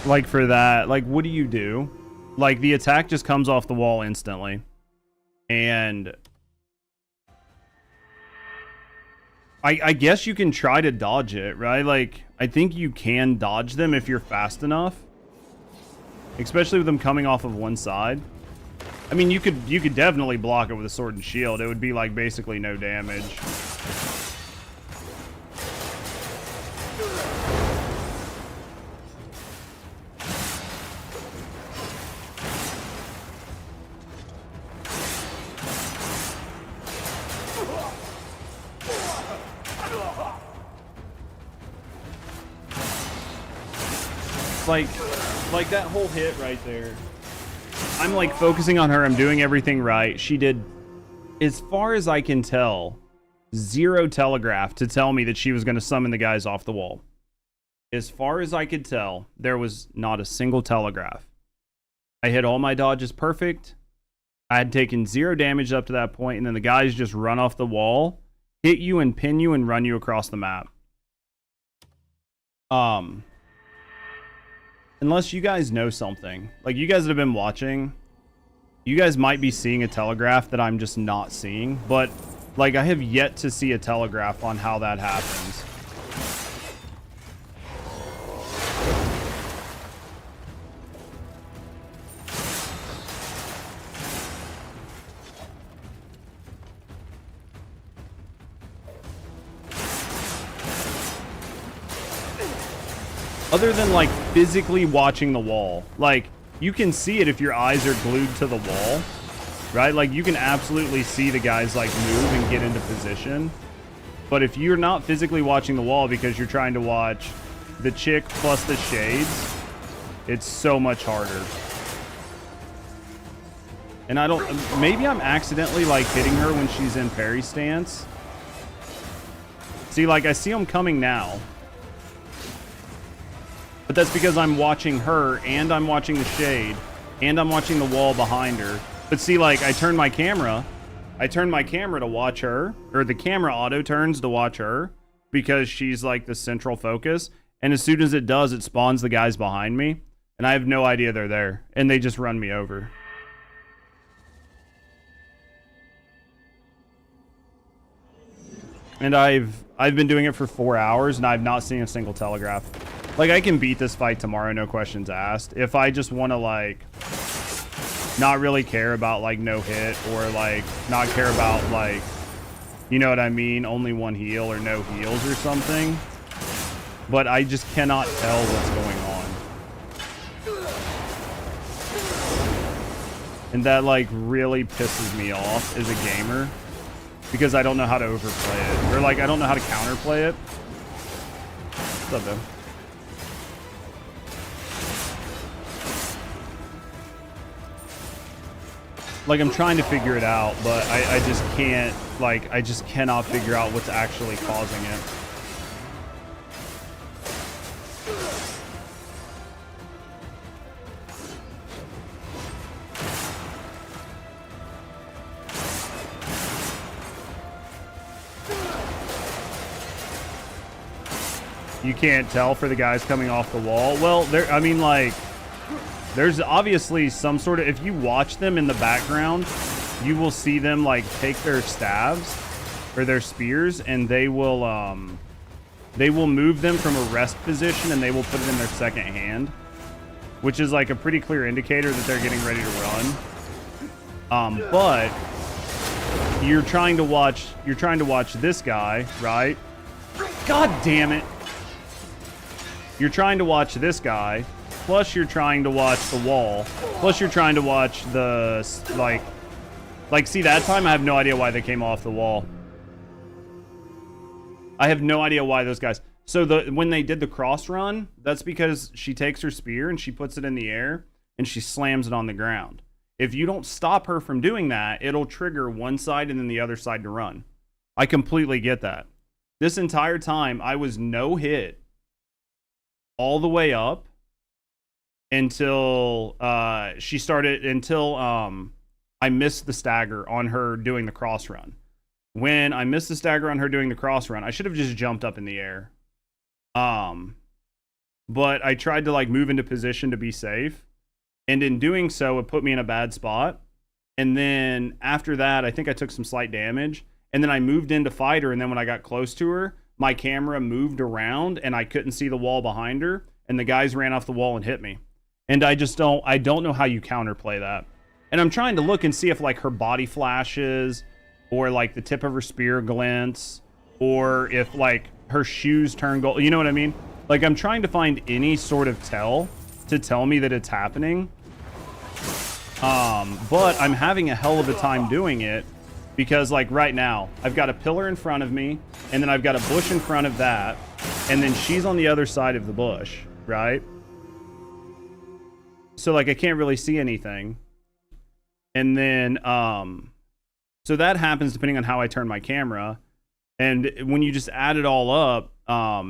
Speaker 15: like for that, like what do you do? Like the attack just comes off the wall instantly. And I guess you can try to dodge it, right? Like I think you can dodge them if you're fast enough. Especially with them coming off of one side. I mean, you could definitely block it with a sword and shield. It would be like basically no damage. Like that whole hit right there. I'm like focusing on her. I'm doing everything right. She did, as far as I can tell, 0 telegraph to tell me that she was going to summon the guys off the wall. As far as I could tell, there was not a single telegraph. I hit all my dodges perfect. I had taken 0 damage up to that point, and then the guys just run off the wall, hit you and pin you and run you across the map. Unless you guys know something. Like, you guys that have been watching, you guys might be seeing a telegraph that I'm just not seeing. But, like, I have yet to see a telegraph on how that happens. Other than like physically watching the wall, like you can see it if your eyes are glued to the wall, right? Like you can absolutely see the guys like move and get into position. But if you're not physically watching the wall because you're trying to watch the chick plus the shades, it's so much harder. And I don't, maybe I'm accidentally like hitting her when she's in parry stance. See, like I see them coming now. But that's because I'm watching her, and I'm watching the shade, and I'm watching the wall behind her. But see, like, I turn my camera to watch her, or the camera auto turns to watch her, because she's, like, the central focus. And as soon as it does, it spawns the guys behind me, and I have no idea they're there, and they just run me over. And I've been doing it for 4 hours, and I've not seen a single telegraph. Like, I can beat this fight tomorrow, no questions asked. If I just want to, like, not really care about, like, no hit, or, like, not care about, like, you know what I mean, only one heal or no heals or something. But I just cannot tell what's going on. And that, like, really pisses me off as a gamer. Because I don't know how to overplay it. Or, like, I don't know how to counterplay it. What's up, though? Like, I'm trying to figure it out, but I just can't, like, I just cannot figure out what's actually causing it. You can't tell for the guys coming off the wall. Well, there, I mean, like, there's obviously some sort of, if you watch them in the background, you will see them like take their staves or their spears, and they will move them from a rest position, and they will put it in their second hand, which is like a pretty clear indicator that they're getting ready to run. But you're trying to watch this guy, right? God damn it. You're trying to watch this guy, plus you're trying to watch the wall, plus you're trying to watch the, like, see, that time I have no idea why they came off the wall. I have no idea why those guys. So when they did the cross run, that's because she takes her spear and she puts it in the air and she slams it on the ground. If you don't stop her from doing that, it'll trigger one side and then the other side to run. I completely get that. This entire time, I was no hit all the way up until I missed the stagger on her doing the cross run. When I missed the stagger on her doing the cross run, I should have just jumped up in the air. But I tried to like move into position to be safe. And in doing so, it put me in a bad spot. And then after that, I think I took some slight damage. And then I moved in to fight her. And then when I got close to her, my camera moved around and I couldn't see the wall behind her. And the guys ran off the wall and hit me. And I don't know how you counterplay that. And I'm trying to look and see if like her body flashes or like the tip of her spear glints or if like her shoes turn gold. You know what I mean? Like I'm trying to find any sort of tell to tell me that it's happening. But I'm having a hell of a time doing it because like right now I've got a pillar in front of me and then I've got a bush in front of that and then she's on the other side of the bush, right? So like I can't really see anything. And then so that happens depending on how I turn my camera. And when you just add it all up,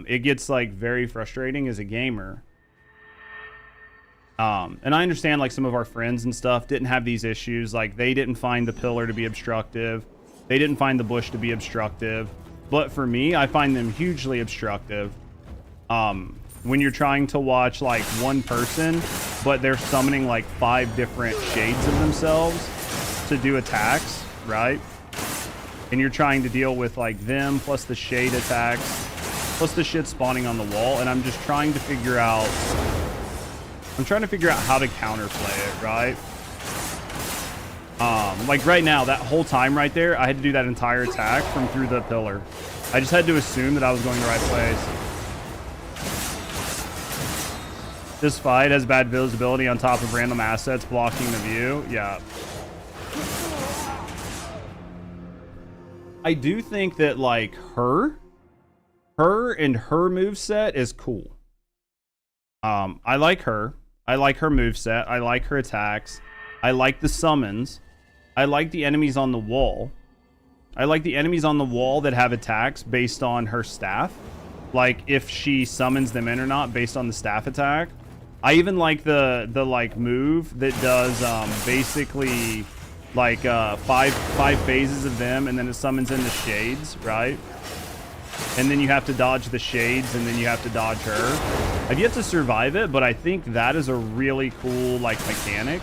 Speaker 15: it gets like very frustrating as a gamer. And I understand like some of our friends and stuff didn't have these issues. Like they didn't find the pillar to be obstructive. They didn't find the bush to be obstructive. But for me, I find them hugely obstructive. When you're trying to watch like one person, but they're summoning like 5 different shades of themselves to do attacks, right? And you're trying to deal with like them plus the shade attacks, plus the shit spawning on the wall. And I'm just trying to figure out how to counterplay it, right? Like right now, that whole time right there, I had to do that entire attack from through the pillar. I just had to assume that I was going the right place. This fight has bad visibility on top of random assets blocking the view. Yeah. I do think that like her and her moveset is cool. I like her. I like her moveset. I like her attacks. I like the summons. I like the enemies on the wall. I like the enemies on the wall that have attacks based on her staff. Like if she summons them in or not based on the staff attack. I even like the like move that does basically like 5 phases of them and then it summons in the shades, right? And then you have to dodge the shades and then you have to dodge her. I've yet to survive it, but I think that is a really cool like mechanic.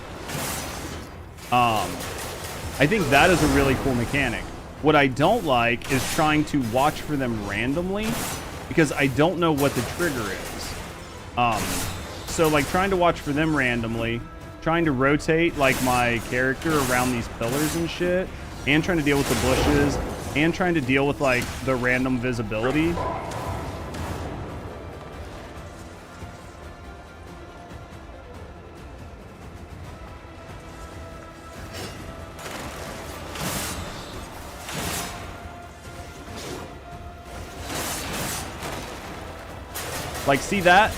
Speaker 15: I think that is a really cool mechanic. What I don't like is trying to watch for them randomly because I don't know what the trigger is. So like trying to watch for them randomly, trying to rotate like my character around these pillars and shit, and trying to deal with the bushes, and trying to deal with like the random visibility. Like see that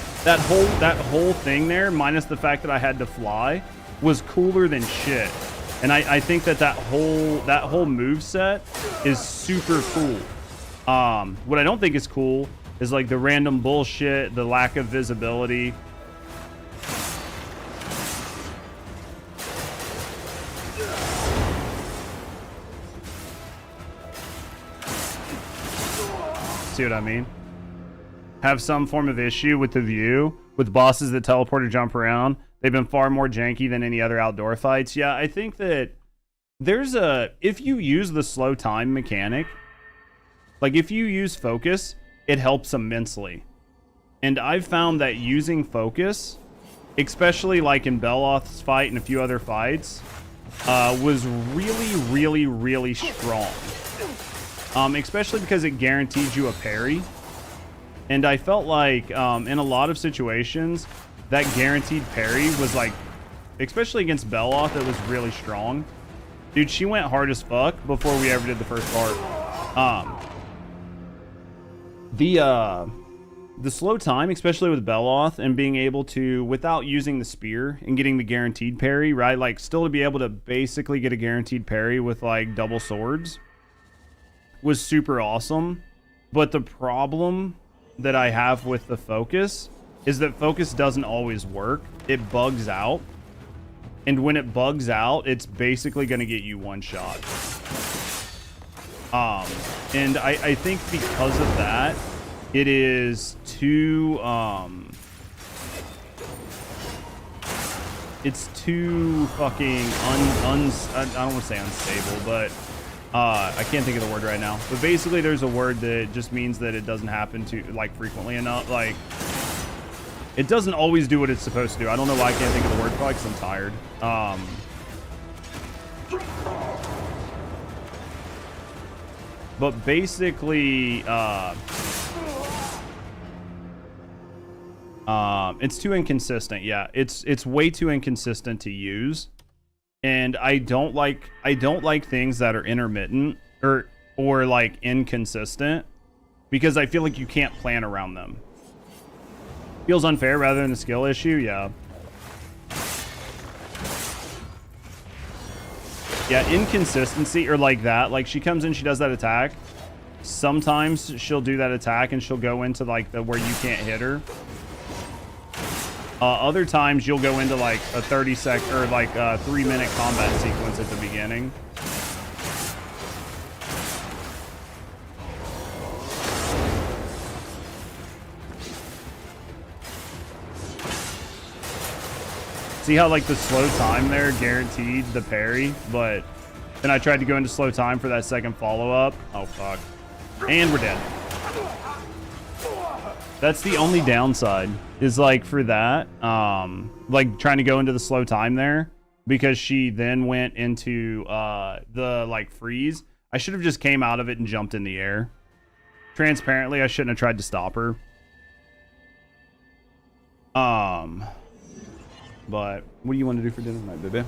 Speaker 15: whole thing there, minus the fact that I had to fly, was cooler than shit. And I think that whole move set is super cool. What I don't think is cool is like the random bullshit, the lack of visibility. See what I mean? Have some form of issue with the view, with bosses that teleport or jump around. They've been far more janky than any other outdoor fights. Yeah, I think that there's if you use the slow time mechanic, like if you use focus, it helps immensely. And I've found that using focus, especially like in Beloth's fight and a few other fights, was really strong. Especially because it guaranteed you a parry. And I felt like in a lot of situations, that guaranteed parry was like, especially against Beloth, it was really strong. Dude, she went hard as fuck before we ever did the first part. The slow time, especially with Beloth, and being able to, without using the spear and getting the guaranteed parry, right? Like, still to be able to basically get a guaranteed parry with, like, double swords was super awesome. But the problem that I have with the focus is that focus doesn't always work. It bugs out. And when it bugs out, it's basically going to get you one shot. And I think because of that, it is too, it's too fucking I don't want to say unstable, but I can't think of the word right now. But basically there's a word that just means that it doesn't happen to, like, frequently enough. Like, it doesn't always do what it's supposed to do. I don't know why I can't think of the word, probably because I'm tired. But basically, it's too inconsistent. Yeah, it's way too inconsistent to use, and I don't like things that are intermittent or like inconsistent, because I feel like you can't plan around them. Feels unfair rather than a skill issue. Yeah. Yeah, inconsistency or like that. Like, she comes in, she does that attack. Sometimes she'll do that attack and she'll go into like the where you can't hit her. Other times you'll go into like a 30-second or like a 3-minute combat sequence at the beginning. See how like the slow time there guaranteed the parry, but then I tried to go into slow time for that second follow-up. Oh, fuck. And we're dead. That's the only downside, is like for that, like trying to go into the slow time there, because she then went into the like freeze. I should have just came out of it and jumped in the air. Transparently, I shouldn't have tried to stop her. But what do you want to do for dinner tonight, baby?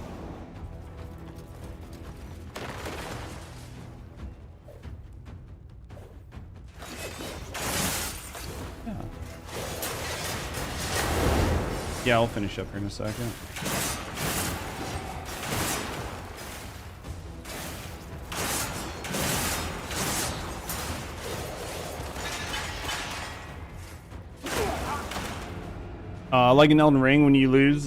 Speaker 15: Yeah, I'll finish up here in a second. Like in Elden Ring, when you lose,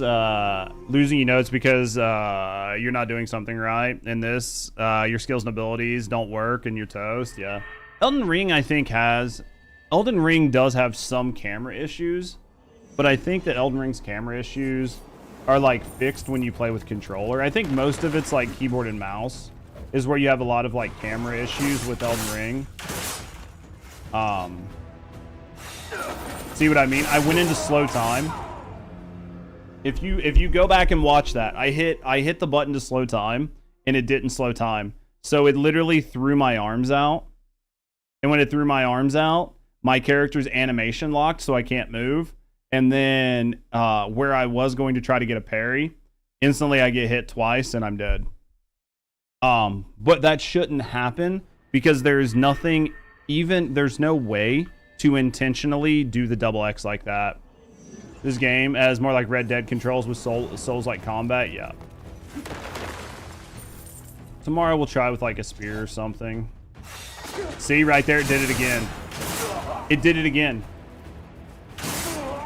Speaker 15: losing, you know it's because you're not doing something right. In this, your skills and abilities don't work and you're toast. Yeah. Elden Ring, I think, Elden Ring does have some camera issues, but I think that Elden Ring's camera issues are like fixed when you play with controller. I think most of it's like keyboard and mouse is where you have a lot of like camera issues with Elden Ring. See what I mean? I went into slow time. If you go back and watch that, I hit the button to slow time and it didn't slow time. So it literally threw my arms out. And when it threw my arms out, my character's animation locked so I can't move. And then where I was going to try to get a parry, instantly I get hit twice and I'm dead. But that shouldn't happen because there's no way to intentionally do the double X like that. This game has more like Red Dead controls with Souls-like combat. Yeah. Tomorrow we'll try with like a spear or something. See, right there, it did it again. It did it again.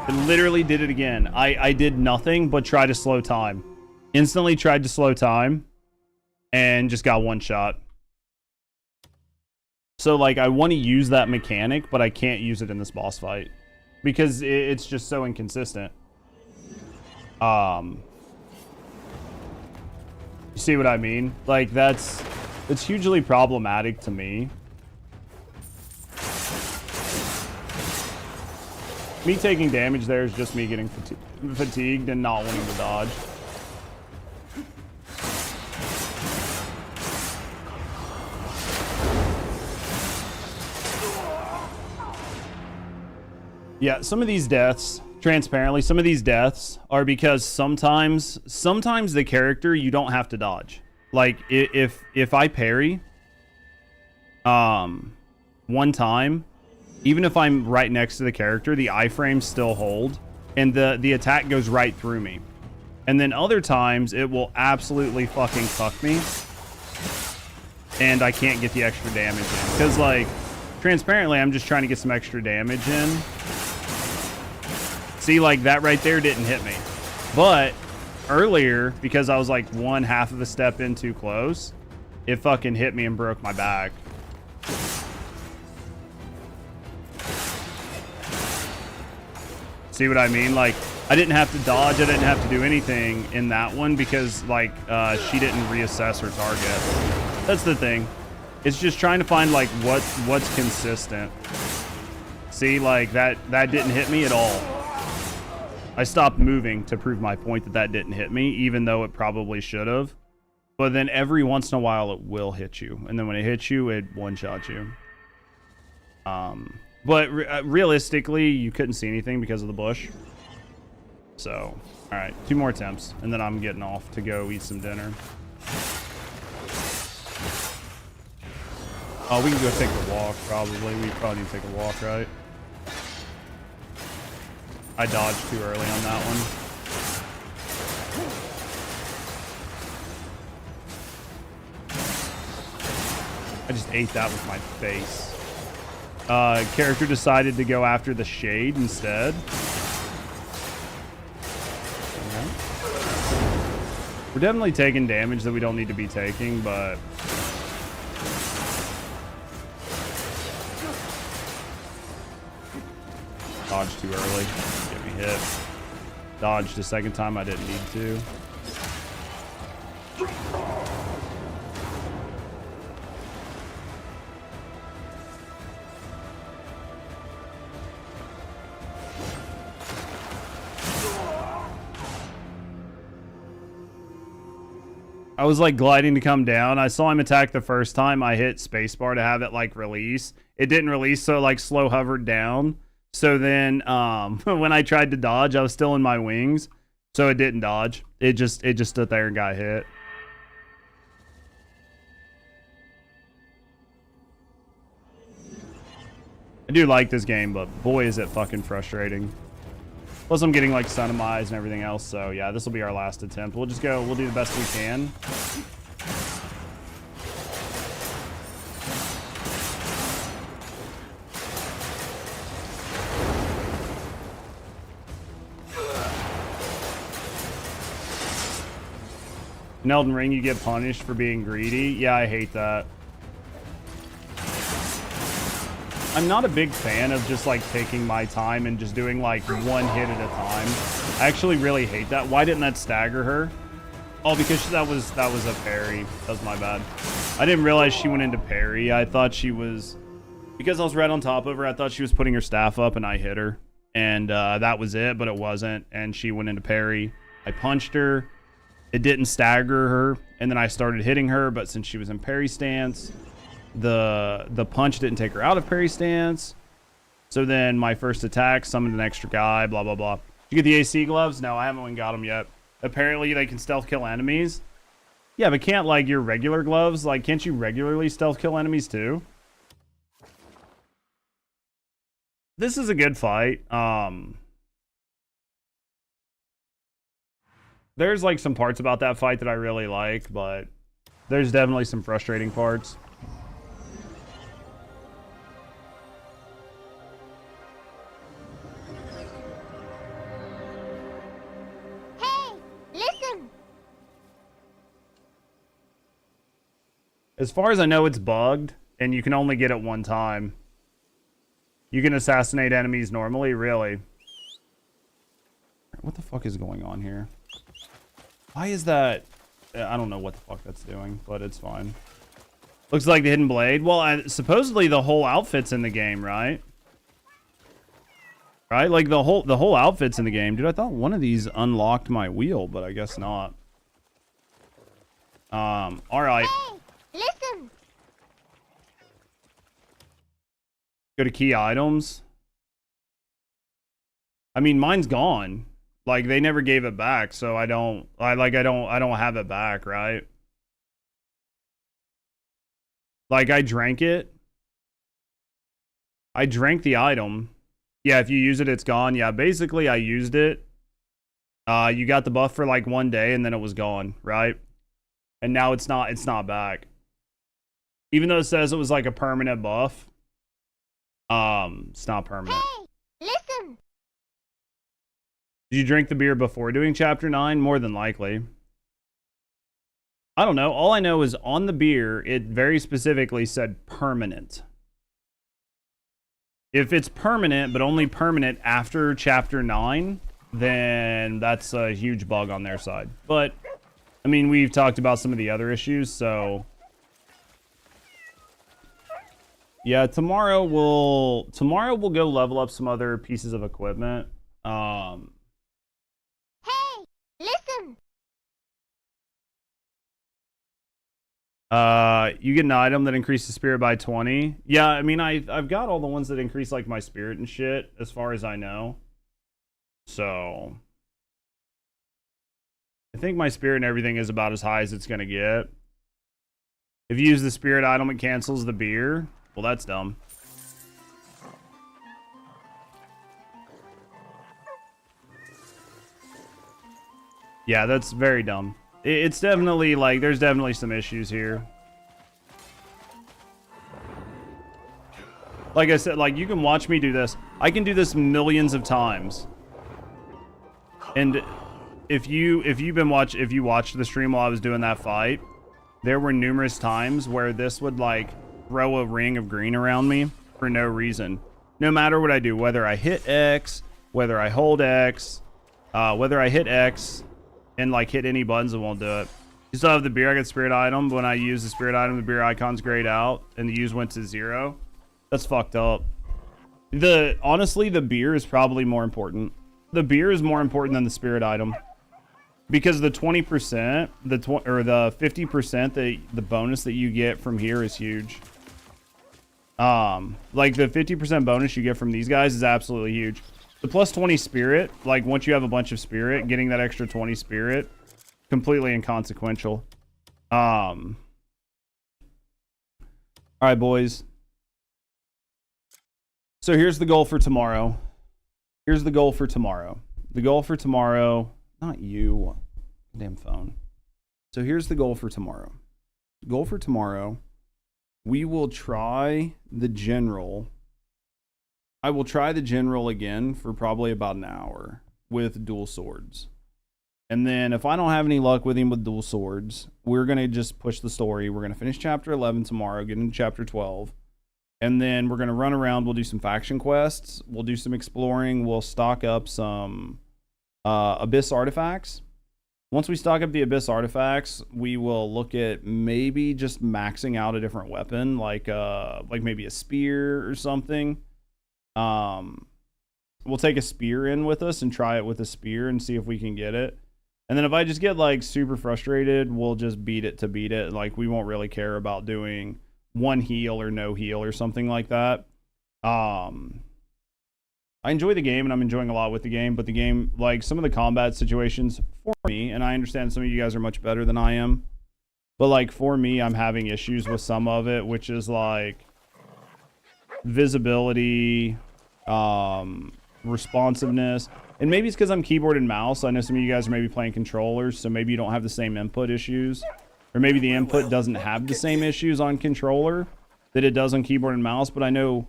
Speaker 15: It literally did it again. I did nothing but try to slow time. Instantly tried to slow time and just got one shot. So like I want to use that mechanic, but I can't use it in this boss fight because it's just so inconsistent. You see what I mean? Like that's hugely problematic to me. Me taking damage there is just me getting fatigued and not wanting to dodge. Yeah, some of these deaths, transparently, some of these deaths are because sometimes the character you don't have to dodge. Like if I parry one time, even if I'm right next to the character, the iframes still hold and the attack goes right through me. And then other times it will absolutely fucking fuck me and I can't get the extra damage in. Because like transparently I'm just trying to get some extra damage in. See, like that right there didn't hit me. But earlier, because I was like 1/2 of a step in too close, it fucking hit me and broke my back. See what I mean? Like, I didn't have to dodge. I didn't have to do anything in that one because, like, she didn't reassess her target. That's the thing. It's just trying to find, like, what's consistent. See, like, that didn't hit me at all. I stopped moving to prove my point that didn't hit me, even though it probably should have. But then every once in a while, it will hit you. And then when it hits you, it one-shots you. But realistically, you couldn't see anything because of the bush. So, all right, 2 more attempts, and then I'm getting off to go eat some dinner. Oh, we can go take a walk, probably. We probably need to take a walk, right? I dodged too early on that one. I just ate that with my face. Character decided to go after the shade instead. Okay. We're definitely taking damage that we don't need to be taking, but... Dodged too early. Get me hit. Dodged a second time I didn't need to. I was like gliding to come down. I saw him attack the first time. I hit spacebar to have it like release. It didn't release, so it like slow hovered down. So then when I tried to dodge, I was still in my wings. So it didn't dodge. It just stood there and got hit. I do like this game, but boy is it fucking frustrating. Plus I'm getting like sun in my eyes and everything else, so yeah, this will be our last attempt. We'll just go, we'll do the best we can. In Elden Ring, you get punished for being greedy. Yeah, I hate that. I'm not a big fan of just like taking my time and just doing like one hit at a time. I actually really hate that. Why didn't that stagger her? Oh, because that was a parry. That was my bad. I didn't realize she went into parry. I thought she was, because I was right on top of her, I thought she was putting her staff up and I hit her. And that was it, but it wasn't. And she went into parry. I punched her. It didn't stagger her. And then I started hitting her, but since she was in parry stance, the punch didn't take her out of parry stance. So then my first attack summoned an extra guy, blah, blah, blah. Did you get the AC gloves? No, I haven't even got them yet. Apparently they can stealth kill enemies. Yeah, but can't like your regular gloves, like can't you regularly stealth kill enemies too? This is a good fight. There's like some parts about that fight that I really like, but there's definitely some frustrating parts. As far as I know, it's bugged, and you can only get it one time. You can assassinate enemies normally? Really? What the fuck is going on here? Why is that? I don't know what the fuck that's doing, but it's fine. Looks like the hidden blade. Well, supposedly the whole outfit's in the game, right? Right? Like the whole outfit's in the game. Dude, I thought one of these unlocked my wheel, but I guess not. All right.
Speaker 3: Listen.
Speaker 15: Go to key items. I mean, mine's gone. Like, they never gave it back, so I don't have it back, right? Like, I drank it. I drank the item. Yeah, if you use it, it's gone. Yeah, basically, I used it. You got the buff for like 1 day, and then it was gone, right? And now it's not back. Even though it says it was like a permanent buff, it's not permanent.
Speaker 3: Hey, listen.
Speaker 15: Did you drink the beer before doing chapter 9? More than likely. I don't know. All I know is on the beer, it very specifically said permanent. If it's permanent, but only permanent after chapter 9, then that's a huge bug on their side. But, I mean, we've talked about some of the other issues, so... Yeah, tomorrow we'll go level up some other pieces of equipment.
Speaker 3: Hey, listen.
Speaker 15: You get an item that increases spirit by 20. Yeah, I mean, I've got all the ones that increase like my spirit and shit, as far as I know. So I think my spirit and everything is about as high as it's gonna get. If you use the spirit item, it cancels the beer. Well, that's dumb. Yeah, that's very dumb. It's definitely, like, there's definitely some issues here. Like I said, like, you can watch me do this. I can do this millions of times. And if you watched the stream while I was doing that fight, there were numerous times where this would, like, throw a ring of green around me for no reason. No matter what I do, whether I hit X, whether I hold X, whether I hit X and like hit any buttons, it won't do it. You still have the beer. I got spirit item. But when I use the spirit item, the beer icon's grayed out and the use went to 0. That's fucked up. Honestly, the beer is probably more important. The beer is more important than the spirit item. Because the 20%, the 50%, the bonus that you get from here is huge. Like the 50% bonus you get from these guys is absolutely huge. The plus 20 spirit, like once you have a bunch of spirit, getting that extra 20 spirit, completely inconsequential. All right, boys. So here's the goal for tomorrow. Here's the goal for tomorrow. The goal for tomorrow, not you, damn phone. So here's the goal for tomorrow. The goal for tomorrow, we will try the general. I will try the general again for probably about an hour with dual swords. And then if I don't have any luck with him with dual swords, we're going to just push the story. We're going to finish chapter 11 tomorrow, get into chapter 12. And then we're going to run around. We'll do some faction quests. We'll do some exploring. We'll stock up some Abyss artifacts. Once we stock up the Abyss artifacts, we will look at maybe just maxing out a different weapon, like maybe a spear or something. We'll take a spear in with us and try it with a spear and see if we can get it. And then if I just get like super frustrated, we'll just beat it to beat it. Like we won't really care about doing one heal or no heal or something like that. I enjoy the game and I'm enjoying a lot with the game, but the game, like some of the combat situations for me, and I understand some of you guys are much better than I am, but like for me, I'm having issues with some of it, which is like visibility, responsiveness, and maybe it's because I'm keyboard and mouse. I know some of you guys are maybe playing controllers, so maybe you don't have the same input issues, or maybe the input doesn't have the same issues on controller that it does on keyboard and mouse, but I know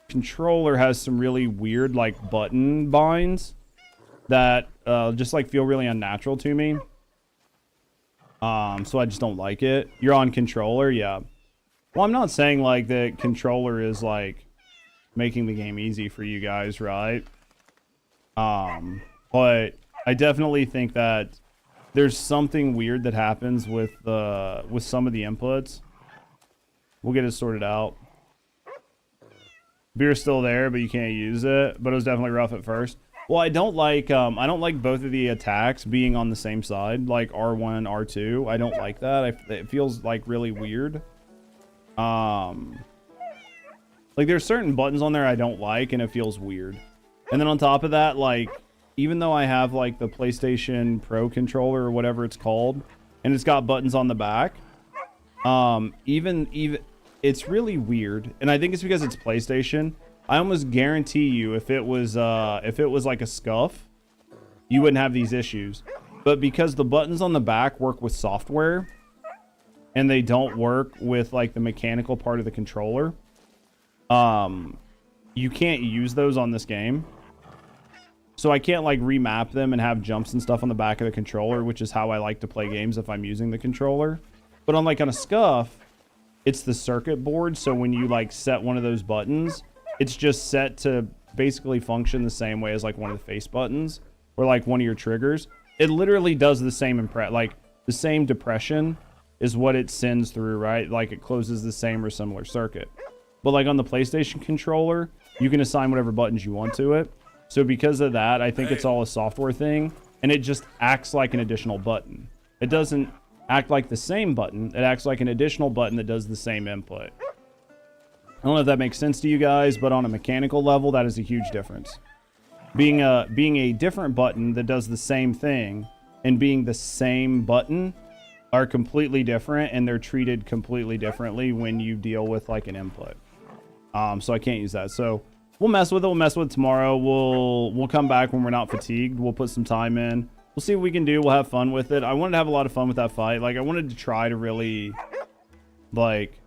Speaker 15: controller has some really weird like button binds that just like feel really unnatural to me. So I just don't like it. You're on controller, yeah. Well, I'm not saying like that controller is like making the game easy for you guys, right? But I definitely think that there's something weird that happens with some of the inputs. We'll get it sorted out. Beer's still there, but you can't use it. But it was definitely rough at first. Well, I don't like both of the attacks being on the same side, like R1, R2. I don't like that. It feels like really weird. Like there's certain buttons on there I don't like, and it feels weird. And then on top of that, like, even though I have like the PlayStation Pro controller or whatever it's called, and it's got buttons on the back, even it's really weird. And I think it's because it's PlayStation. I almost guarantee you if it was like a scuff, you wouldn't have these issues. But because the buttons on the back work with software and they don't work with like the mechanical part of the controller, you can't use those on this game. So I can't like remap them and have jumps and stuff on the back of the controller, which is how I like to play games if I'm using the controller. But on like on a scuff, it's the circuit board. So when you like set one of those buttons, it's just set to basically function the same way as like one of the face buttons or like one of your triggers. It literally does the same like the same depression is what it sends through, right? Like it closes the same or similar circuit. But like on the PlayStation controller, you can assign whatever buttons you want to it. So because of that, I think it's all a software thing, and it just acts like an additional button. It doesn't act like the same button. It acts like an additional button that does the same input. I don't know if that makes sense to you guys, but on a mechanical level, that is a huge difference. Being a different button that does the same thing and being the same button are completely different, and they're treated completely differently when you deal with like an input. So I can't use that. So we'll mess with it. We'll mess with it tomorrow. We'll come back when we're not fatigued. We'll put some time in. We'll see what we can do. We'll have fun with it. I wanted to have a lot of fun with that fight. Like I wanted to try to really, like,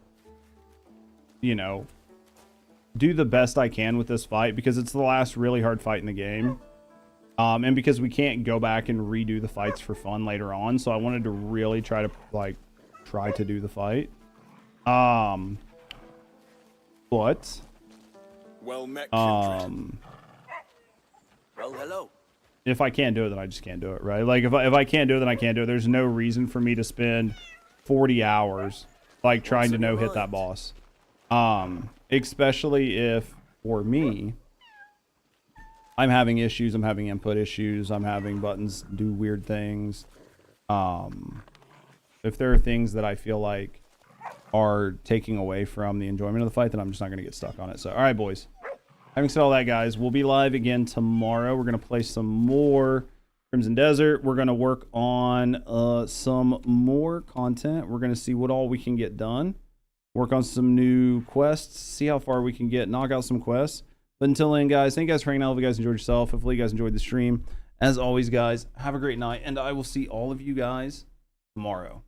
Speaker 15: you know, do the best I can with this fight because it's the last really hard fight in the game. And because we can't go back and redo the fights for fun later on. So I wanted to really try to do the fight. But
Speaker 10: well met,
Speaker 9: Well, hello.
Speaker 15: if I can't do it, then I just can't do it, right? Like if I can't do it, then I can't do it. There's no reason for me to spend 40 hours like trying to hit that boss. Especially if for me, I'm having issues, I'm having input issues, I'm having buttons do weird things. If there are things that I feel like are taking away from the enjoyment of the fight, then I'm just not going to get stuck on it. So, all right, boys. Having said all that, guys, we'll be live again tomorrow. We're going to play some more Crimson Desert. We're going to work on some more content. We're going to see what all we can get done. Work on some new quests. See how far we can get. Knock out some quests. But until then, guys, thank you guys for hanging out. Hope you guys enjoyed yourself. Hopefully you guys enjoyed the stream. As always, guys, have a great night. And I will see all of you guys tomorrow.